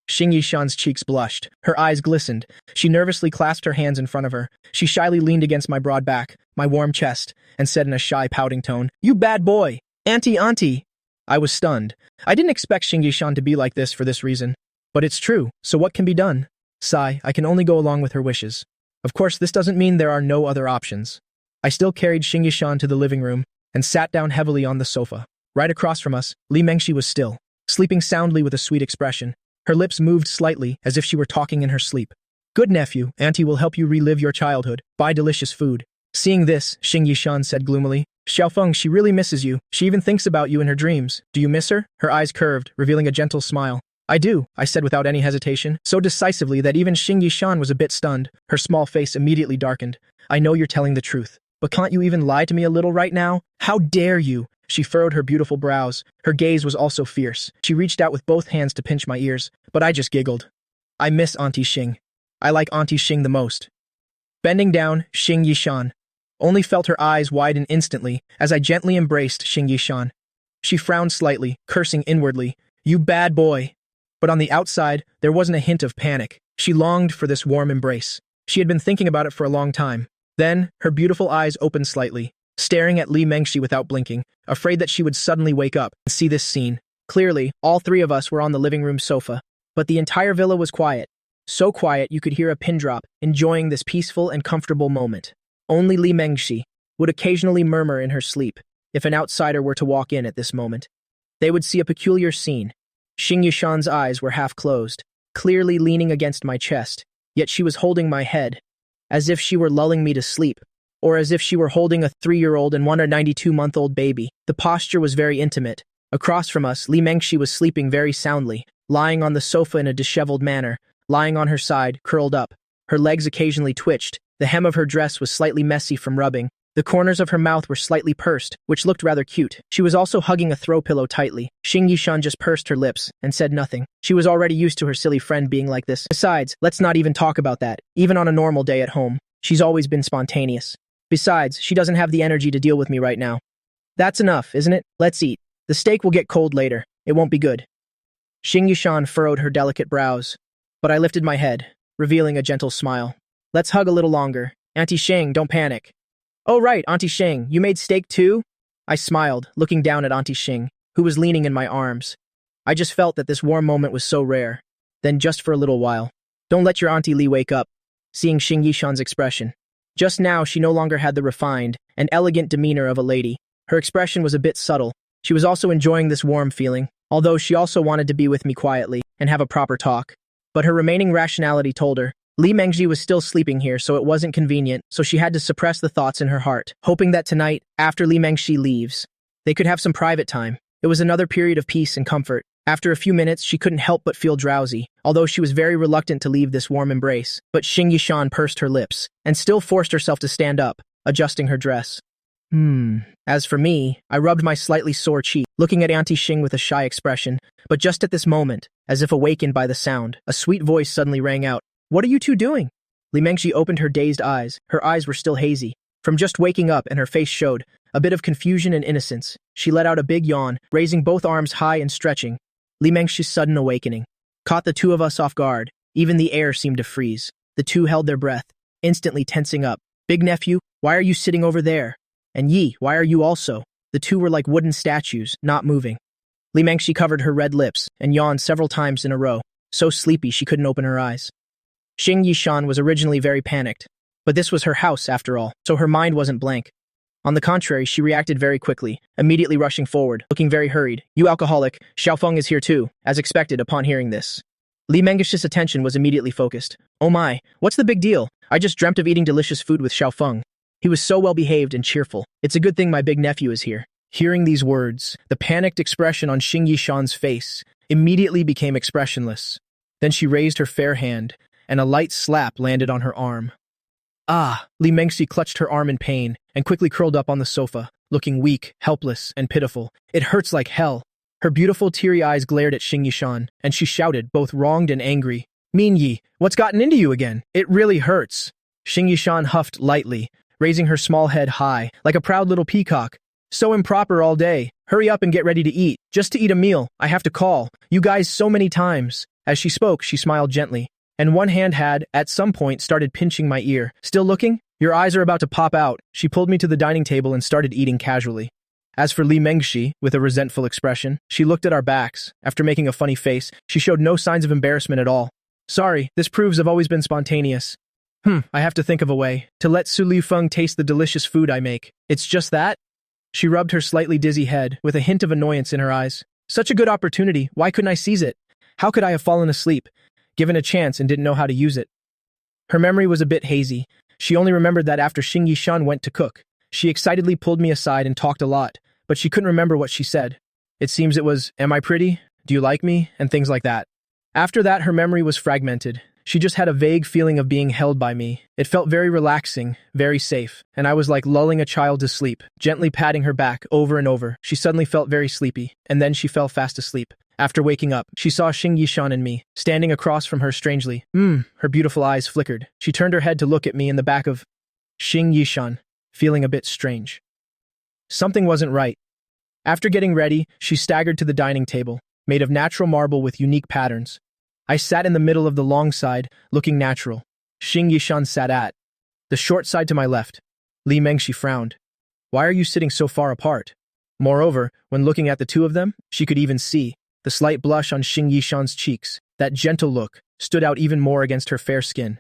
Speaker 1: Yishan's cheeks blushed. Her eyes glistened. She nervously clasped her hands in front of her. She shyly leaned against my broad back, my warm chest, and said in a shy, pouting tone, You bad boy! Auntie! I was stunned. I didn't expect Xing Yishan to be like this for this reason. But it's true, so what can be done? Sigh, I can only go along with her wishes. Of course, this doesn't mean there are no other options. I still carried Xing Yishan to the living room and sat down heavily on the sofa. Right across from us, Li Mengxi was still, sleeping soundly with a sweet expression. Her lips moved slightly, as if she were talking in her sleep. Good nephew, Auntie will help you relive your childhood. Buy delicious food. Seeing this, Xing Yishan said gloomily, Xiaofeng, she really misses you. She even thinks about you in her dreams. Do you miss her? Her eyes curved, revealing a gentle smile. I do, I said without any hesitation, so decisively that even Xing Yishan was a bit stunned. Her small face immediately darkened. I know you're telling the truth, but can't you even lie to me a little right now? How dare you? She furrowed her beautiful brows. Her gaze was also fierce. She reached out with both hands to pinch my ears, but I just giggled. I miss Auntie Shing. I like Auntie Shing the most. Bending down, Xing Yishan only felt her eyes widen instantly as I gently embraced Xing Yishan. She frowned slightly, cursing inwardly, You bad boy. But on the outside, there wasn't a hint of panic. She longed for this warm embrace. She had been thinking about it for a long time. Then, her beautiful eyes opened slightly, staring at Li Mengxi without blinking, afraid that she would suddenly wake up and see this scene. Clearly, all three of us were on the living room sofa, but the entire villa was quiet. So quiet you could hear a pin drop, enjoying this peaceful and comfortable moment. Only Li Mengxi would occasionally murmur in her sleep. If an outsider were to walk in at this moment, they would see a peculiar scene. Xing Yishan's eyes were half closed, clearly leaning against my chest, yet she was holding my head, as if she were lulling me to sleep, or as if she were holding a 3-year-old and 192-month-old baby. The posture was very intimate. Across from us, Li Mengxi was sleeping very soundly, lying on the sofa in a disheveled manner, lying on her side, curled up. Her legs occasionally twitched. The hem of her dress was slightly messy from rubbing. The corners of her mouth were slightly pursed, which looked rather cute. She was also hugging a throw pillow tightly. Xing Yishan just pursed her lips and said nothing. She was already used to her silly friend being like this. Besides, let's not even talk about that. Even on a normal day at home, she's always been spontaneous. Besides, she doesn't have the energy to deal with me right now. That's enough, isn't it? Let's eat. The steak will get cold later. It won't be good. Xing Yishan furrowed her delicate brows, but I lifted my head, revealing a gentle smile. Let's hug a little longer. Auntie Shing, don't panic. Oh right, Auntie Shing, you made steak too? I smiled, looking down at Auntie Shing, who was leaning in my arms. I just felt that this warm moment was so rare. Then just for a little while. Don't let your Auntie Li wake up. Seeing Xing Yishan's expression. Just now she no longer had the refined and elegant demeanor of a lady. Her expression was a bit subtle. She was also enjoying this warm feeling, although she also wanted to be with me quietly and have a proper talk. But her remaining rationality told her, Li Mengxi was still sleeping here, so it wasn't convenient, so she had to suppress the thoughts in her heart, hoping that tonight, after Li Mengxi leaves, they could have some private time. It was another period of peace and comfort. After a few minutes, she couldn't help but feel drowsy, although she was very reluctant to leave this warm embrace. But Xing Yishan pursed her lips, and still forced herself to stand up, adjusting her dress. As for me, I rubbed my slightly sore cheek, looking at Auntie Shing with a shy expression, but just at this moment, as if awakened by the sound, a sweet voice suddenly rang out. What are you two doing? Li Mengxi opened her dazed eyes. Her eyes were still hazy, from just waking up, and her face showed a bit of confusion and innocence. She let out a big yawn, raising both arms high and stretching. Li Mengxi's sudden awakening caught the two of us off guard. Even the air seemed to freeze. The two held their breath, instantly tensing up. Big nephew, why are you sitting over there? And Yi, why are you also? The two were like wooden statues, not moving. Li Mengxi covered her red lips and yawned several times in a row, so sleepy she couldn't open her eyes. Xing Yishan was originally very panicked, but this was her house after all, so her mind wasn't blank. On the contrary, she reacted very quickly, immediately rushing forward, looking very hurried. You alcoholic, Xiaofeng is here too, as expected upon hearing this. Li Mengxi's attention was immediately focused. Oh my, what's the big deal? I just dreamt of eating delicious food with Xiaofeng. He was so well-behaved and cheerful. It's a good thing my big nephew is here. Hearing these words, the panicked expression on Xing Yishan's face immediately became expressionless. Then she raised her fair hand, and a light slap landed on her arm. Ah! Li Mengxi clutched her arm in pain and quickly curled up on the sofa, looking weak, helpless, and pitiful. It hurts like hell. Her beautiful teary eyes glared at Xing Yishan, and she shouted, both wronged and angry. Mean Yi, what's gotten into you again? It really hurts. Xing Yishan huffed lightly, raising her small head high, like a proud little peacock. So improper all day. Hurry up and get ready to eat. Just to eat a meal, I have to call you guys so many times. As she spoke, she smiled gently, and one hand had, at some point, started pinching my ear. Still looking? Your eyes are about to pop out. She pulled me to the dining table and started eating casually. As for Li Mengxi, with a resentful expression, she looked at our backs. After making a funny face, she showed no signs of embarrassment at all. Sorry, this proves I've always been spontaneous. I have to think of a way to let Su Li Feng taste the delicious food I make. It's just that? She rubbed her slightly dizzy head, with a hint of annoyance in her eyes. Such a good opportunity, why couldn't I seize it? How could I have fallen asleep, given a chance and didn't know how to use it? Her memory was a bit hazy. She only remembered that after Xing Yishan went to cook, she excitedly pulled me aside and talked a lot, but she couldn't remember what she said. It seems it was, "Am I pretty? Do you like me?" and things like that. After that, her memory was fragmented. She just had a vague feeling of being held by me. It felt very relaxing, very safe, and I was like lulling a child to sleep, gently patting her back over and over. She suddenly felt very sleepy, and then she fell fast asleep. After waking up, she saw Xing Yishan and me, standing across from her strangely. Her beautiful eyes flickered. She turned her head to look at me in the back of Xing Yishan, feeling a bit strange. Something wasn't right. After getting ready, she staggered to the dining table, made of natural marble with unique patterns. I sat in the middle of the long side, looking natural. Xing Yishan sat at the short side to my left. Li Mengxi frowned. "Why are you sitting so far apart?" Moreover, when looking at the two of them, she could even see the slight blush on Xing Yishan's cheeks. That gentle look stood out even more against her fair skin.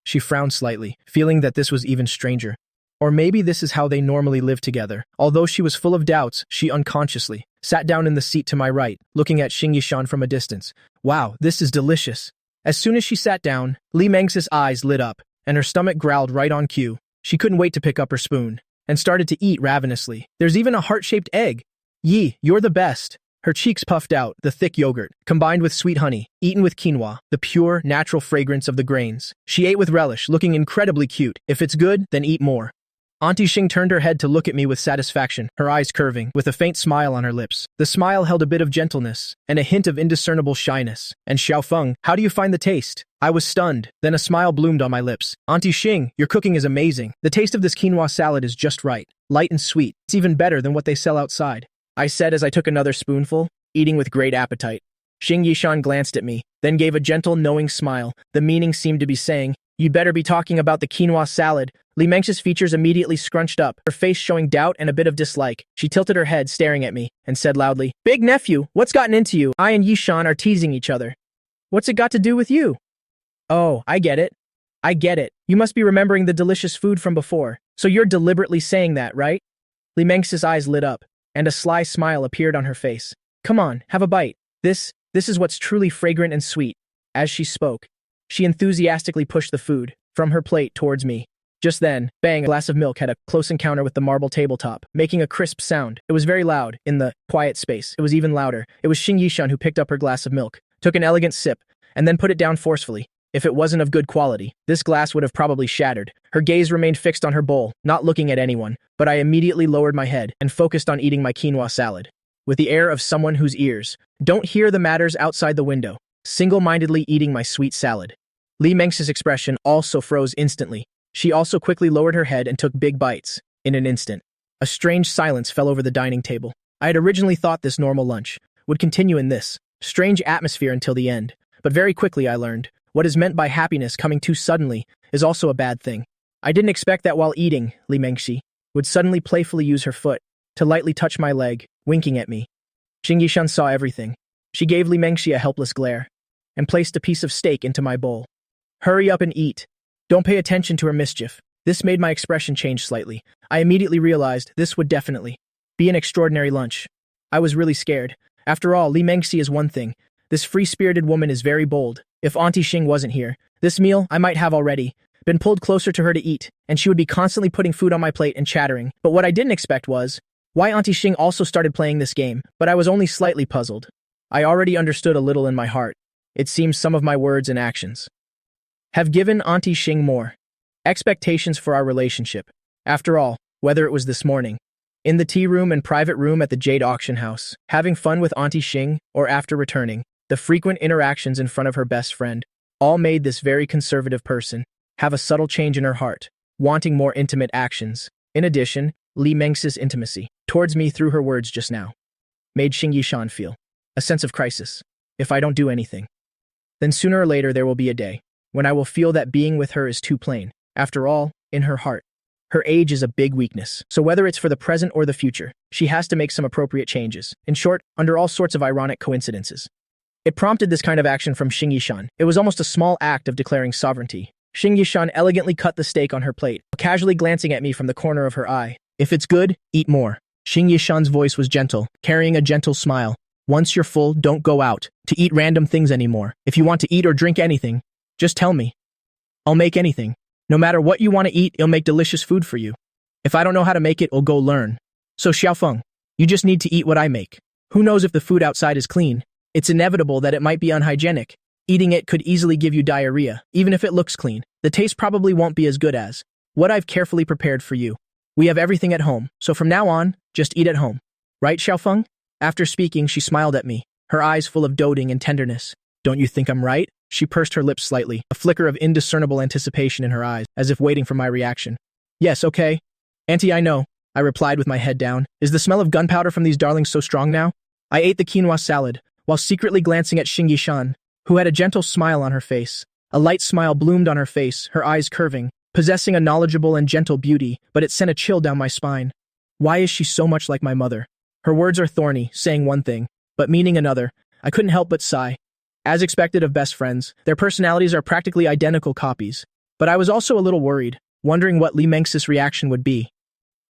Speaker 1: She frowned slightly, feeling that this was even stranger. Or maybe this is how they normally live together. Although she was full of doubts, she unconsciously sat down in the seat to my right, looking at Xing Yishan from a distance. "Wow, this is delicious." As soon as she sat down, Li Mengxi's eyes lit up, and her stomach growled right on cue. She couldn't wait to pick up her spoon, and started to eat ravenously. "There's even a heart-shaped egg. Yi, you're the best." Her cheeks puffed out, the thick yogurt, combined with sweet honey, eaten with quinoa, the pure, natural fragrance of the grains. She ate with relish, looking incredibly cute. "If it's good, then eat more." Auntie Shing turned her head to look at me with satisfaction, her eyes curving, with a faint smile on her lips. The smile held a bit of gentleness, and a hint of indiscernible shyness. "And Xiaofeng, how do you find the taste?" I was stunned, then a smile bloomed on my lips. "Auntie Shing, your cooking is amazing. The taste of this quinoa salad is just right, light and sweet. It's even better than what they sell outside," I said as I took another spoonful, eating with great appetite. Xing Yishan glanced at me, then gave a gentle, knowing smile. The meaning seemed to be saying, "You'd better be talking about the quinoa salad." Li Mengxi's features immediately scrunched up, her face showing doubt and a bit of dislike. She tilted her head, staring at me, and said loudly, "Big nephew, what's gotten into you? I and Yishan are teasing each other. What's it got to do with you?" "Oh, I get it. I get it. You must be remembering the delicious food from before. So you're deliberately saying that, right?" Li Mengxi's eyes lit up, and a sly smile appeared on her face. "Come on, have a bite. This is what's truly fragrant and sweet." As she spoke, she enthusiastically pushed the food from her plate towards me. Just then, bang, a glass of milk had a close encounter with the marble tabletop, making a crisp sound. It was very loud. In the quiet space, it was even louder. It was Xing Yishan who picked up her glass of milk, took an elegant sip, and then put it down forcefully. If it wasn't of good quality, this glass would have probably shattered. Her gaze remained fixed on her bowl, not looking at anyone, but I immediately lowered my head and focused on eating my quinoa salad. With the air of someone whose ears don't hear the matters outside the window, single-mindedly eating my sweet salad. Li Mengxi's expression also froze instantly. She also quickly lowered her head and took big bites. In an instant, a strange silence fell over the dining table. I had originally thought this normal lunch would continue in this strange atmosphere until the end, but very quickly I learned what is meant by happiness coming too suddenly is also a bad thing. I didn't expect that while eating, Li Mengxi would suddenly playfully use her foot to lightly touch my leg, winking at me. Xing Yishan saw everything. She gave Li Mengxi a helpless glare and placed a piece of steak into my bowl. "Hurry up and eat. Don't pay attention to her mischief." This made my expression change slightly. I immediately realized this would definitely be an extraordinary lunch. I was really scared. After all, Li Mengxi is one thing. This free-spirited woman is very bold. If Auntie Shing wasn't here, this meal I might have already been pulled closer to her to eat, and she would be constantly putting food on my plate and chattering. But what I didn't expect was why Auntie Shing also started playing this game, but I was only slightly puzzled. I already understood a little in my heart. It seems some of my words and actions have given Auntie Shing more expectations for our relationship. After all, whether it was this morning, in the tea room and private room at the Jade auction house, having fun with Auntie Shing, or after returning, the frequent interactions in front of her best friend, all made this very conservative person have a subtle change in her heart, wanting more intimate actions. In addition, Li Mengxi's intimacy towards me through her words just now made Xing Yishan feel a sense of crisis. If I don't do anything, then sooner or later there will be a day when I will feel that being with her is too plain. After all, in her heart, her age is a big weakness. So whether it's for the present or the future, she has to make some appropriate changes. In short, under all sorts of ironic coincidences. It prompted this kind of action from Xing Yishan. It was almost a small act of declaring sovereignty. Xing Yishan elegantly cut the steak on her plate, casually glancing at me from the corner of her eye. "If it's good, eat more." Xing Yishan's voice was gentle, carrying a gentle smile. "Once you're full, don't go out to eat random things anymore. If you want to eat or drink anything, just tell me." I'll make anything. No matter what you want to eat, it'll make delicious food for you. If I don't know how to make it, I'll go learn. So Xiaofeng, you just need to eat what I make. Who knows if the food outside is clean? It's inevitable that it might be unhygienic. Eating it could easily give you diarrhea, even if it looks clean. The taste probably won't be as good as what I've carefully prepared for you. We have everything at home, so from now on, just eat at home. Right, Xiaofeng? After speaking, she smiled at me, her eyes full of doting and tenderness. Don't you think I'm right? She pursed her lips slightly, a flicker of indiscernible anticipation in her eyes, as if waiting for my reaction. Yes, okay. Auntie, I know, I replied with my head down. Is the smell of gunpowder from these darlings so strong now? I ate the quinoa salad, while secretly glancing at Xing Yishan, who had a gentle smile on her face. A light smile bloomed on her face, her eyes curving, possessing a knowledgeable and gentle beauty, but it sent a chill down my spine. Why is she so much like my mother? Her words are thorny, saying one thing, but meaning another. I couldn't help but sigh. As expected of best friends, their personalities are practically identical copies. But I was also a little worried, wondering what Li Mengxi's reaction would be.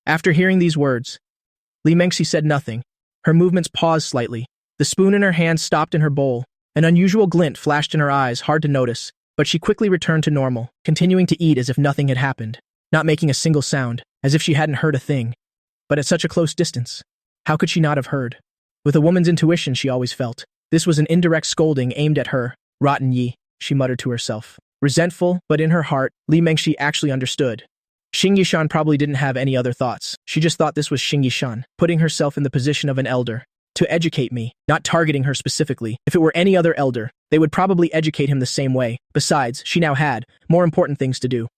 Speaker 1: After hearing these words, Li Mengxi said nothing. Her movements paused slightly. The spoon in her hand stopped in her bowl. An unusual glint flashed in her eyes, hard to notice, but she quickly returned to normal, continuing to eat as if nothing had happened, not making a single sound, as if she hadn't heard a thing. But at such a close distance, how could she not have heard? With a woman's intuition, she always felt. This was an indirect scolding aimed at her. Rotten Yi, she muttered to herself. Resentful, but in her heart, Li Mengxi actually understood. Xing Yishan probably didn't have any other thoughts. She just thought this was Xing Yishan, putting herself in the position of an elder. To educate me, not targeting her specifically. If it were any other elder, they would probably educate him the same way. Besides, she now had more important things to do.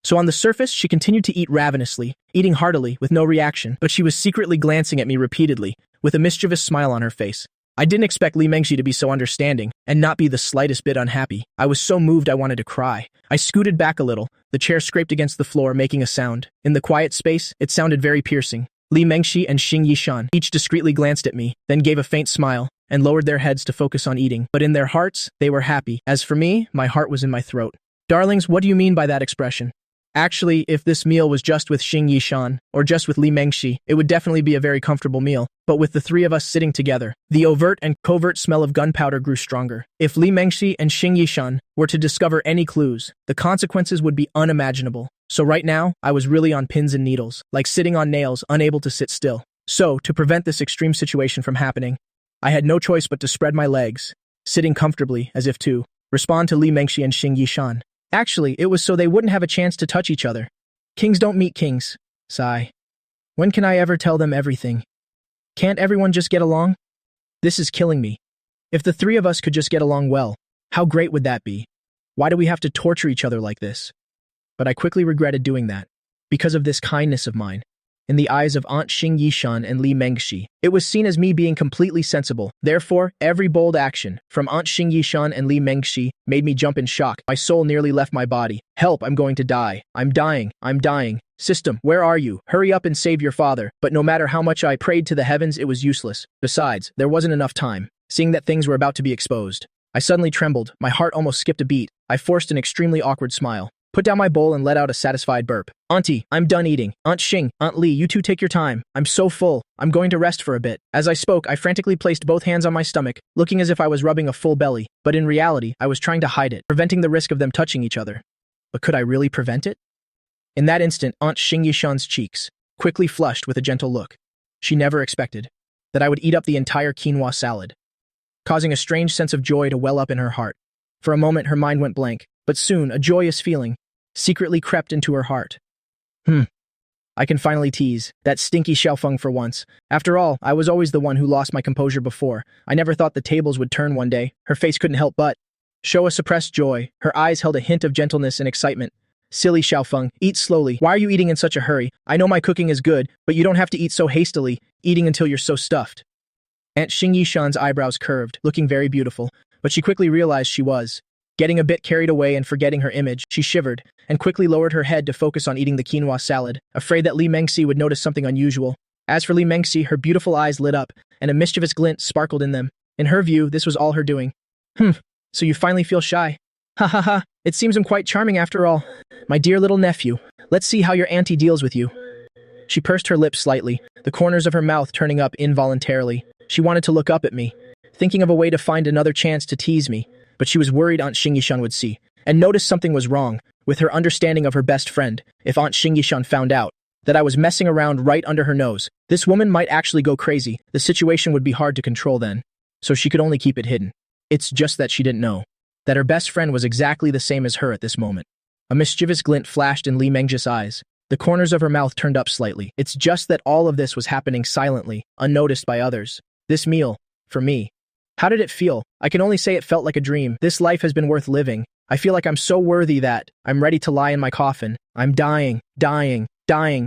Speaker 1: So on the surface, she continued to eat ravenously, eating heartily, with no reaction, but she was secretly glancing at me repeatedly, with a mischievous smile on her face. I didn't expect Li Mengxi to be so understanding, and not be the slightest bit unhappy. I was so moved I wanted to cry. I scooted back a little, the chair scraped against the floor, making a sound. In the quiet space, it sounded very piercing. Li Mengxi and Xing Yishan each discreetly glanced at me, then gave a faint smile, and lowered their heads to focus on eating. But in their hearts, they were happy. As for me, my heart was in my throat. Darlings, what do you mean by that expression? Actually, if this meal was just with Xing Yishan, or just with Li Mengxi, it would definitely be a very comfortable meal. But with the three of us sitting together, the overt and covert smell of gunpowder grew stronger. If Li Mengxi and Xing Yishan were to discover any clues, the consequences would be unimaginable. So right now, I was really on pins and needles, like sitting on nails, unable to sit still. So, to prevent this extreme situation from happening, I had no choice but to spread my legs, sitting comfortably as if to respond to Li Mengxi and Xing Yishan. Actually, it was so they wouldn't have a chance to touch each other. Kings don't meet kings. Sigh. When can I ever tell them everything? Can't everyone just get along? This is killing me. If the three of us could just get along well, how great would that be? Why do we have to torture each other like this? But I quickly regretted doing that, because of this kindness of mine. In the eyes of Aunt Xing Yishan and Li Mengxi, it was seen as me being completely sensible. Therefore, every bold action from Aunt Xing Yishan and Li Mengxi made me jump in shock. My soul nearly left my body. Help, I'm going to die. I'm dying. I'm dying. System, where are you? Hurry up and save your father. But no matter how much I prayed to the heavens, it was useless. Besides, there wasn't enough time. Seeing that things were about to be exposed, I suddenly trembled. My heart almost skipped a beat. I forced an extremely awkward smile, put down my bowl and let out a satisfied burp. Auntie, I'm done eating. Aunt Xing, Aunt Li, you two take your time. I'm so full. I'm going to rest for a bit. As I spoke, I frantically placed both hands on my stomach, looking as if I was rubbing a full belly. But in reality, I was trying to hide it, preventing the risk of them touching each other. But could I really prevent it? In that instant, Aunt Xing Yishan's cheeks quickly flushed with a gentle look. She never expected that I would eat up the entire quinoa salad, causing a strange sense of joy to well up in her heart. For a moment, her mind went blank, but soon a joyous feeling secretly crept into her heart. I can finally tease that stinky Xiaofeng for once. After all, I was always the one who lost my composure before. I never thought the tables would turn one day. Her face couldn't help but show a suppressed joy. Her eyes held a hint of gentleness and excitement. Silly Xiaofeng, eat slowly. Why are you eating in such a hurry? I know my cooking is good, but you don't have to eat so hastily, eating until you're so stuffed. Aunt Xing Yishan's eyebrows curved, looking very beautiful, but she quickly realized she was getting a bit carried away and forgetting her image. She shivered and quickly lowered her head to focus on eating the quinoa salad, afraid that Li Mengxi would notice something unusual. As for Li Mengxi, her beautiful eyes lit up, and a mischievous glint sparkled in them. In her view, this was all her doing. So you finally feel shy? Ha ha ha, it seems I'm quite charming after all. My dear little nephew, let's see how your auntie deals with you. She pursed her lips slightly, the corners of her mouth turning up involuntarily. She wanted to look up at me, thinking of a way to find another chance to tease me, but she was worried Aunt Xing Yishan would see. and noticed something was wrong with her understanding of her best friend. If Aunt Shing found out that I was messing around right under her nose, this woman might actually go crazy. The situation would be hard to control then, so she could only keep it hidden. It's just that she didn't know that her best friend was exactly the same as her at this moment. A mischievous glint flashed in Li Mengji's eyes. The corners of her mouth turned up slightly. It's just that all of this was happening silently, unnoticed by others. This meal, for me. How did it feel? I can only say it felt like a dream. This life has been worth living. I feel like I'm so worthy that I'm ready to lie in my coffin. I'm dying.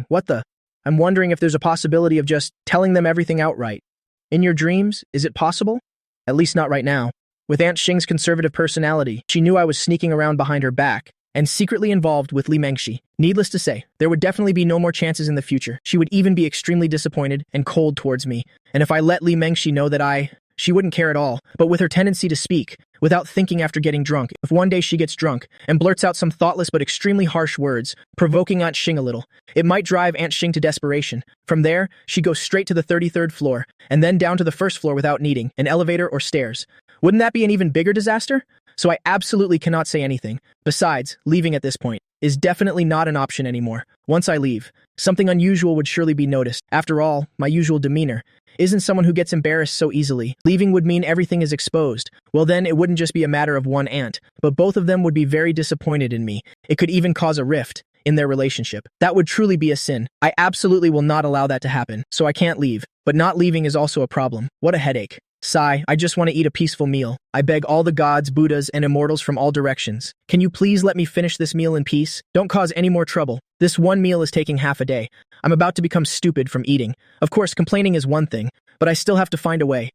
Speaker 1: What the? I'm wondering if there's a possibility of just telling them everything outright. In your dreams, is it possible? At least not right now. With Aunt Shing's conservative personality, she knew I was sneaking around behind her back and secretly involved with Li Mengji. Needless to say, there would definitely be no more chances in the future. She would even be extremely disappointed and cold towards me. And if I let Li Mengji know that she wouldn't care at all. But with her tendency to speak without thinking after getting drunk, if one day she gets drunk and blurts out some thoughtless but extremely harsh words, provoking Aunt Shing a little, it might drive Aunt Shing to desperation. From there, she goes straight to the 33rd floor and then down to the first floor without needing an elevator or stairs. Wouldn't that be an even bigger disaster? So I absolutely cannot say anything. Besides, leaving at this point is definitely not an option anymore. Once I leave, something unusual would surely be noticed. After all, my usual demeanor isn't someone who gets embarrassed so easily. Leaving would mean everything is exposed. Well, then it wouldn't just be a matter of one aunt, but both of them would be very disappointed in me. It could even cause a rift in their relationship. That would truly be a sin. I absolutely will not allow that to happen, so I can't leave. But not leaving is also a problem. What a headache. Sigh, I just want to eat a peaceful meal. I beg all the gods, Buddhas, and immortals from all directions. Can you please let me finish this meal in peace? Don't cause any more trouble. This one meal is taking half a day. I'm about to become stupid from eating. Of course, complaining is one thing, but I still have to find a way.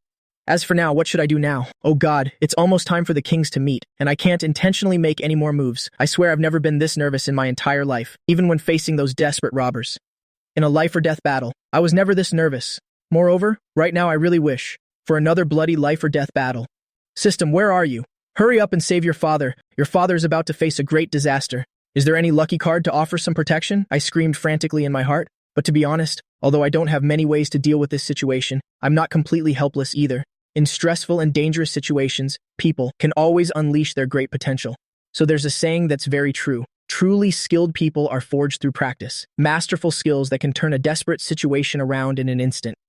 Speaker 1: As for now, what should I do now? Oh God, it's almost time for the kings to meet, and I can't intentionally make any more moves. I swear I've never been this nervous in my entire life, even when facing those desperate robbers. In a life-or-death battle, I was never this nervous. Moreover, right now I really wish for another bloody life-or-death battle. System, where are you? Hurry up and save your father. Your father is about to face a great disaster. Is there any lucky card to offer some protection? I screamed frantically in my heart. But to be honest, although I don't have many ways to deal with this situation, I'm not completely helpless either. In stressful and dangerous situations, people can always unleash their great potential. So there's a saying that's very true. Truly skilled people are forged through practice. Masterful skills that can turn a desperate situation around in an instant.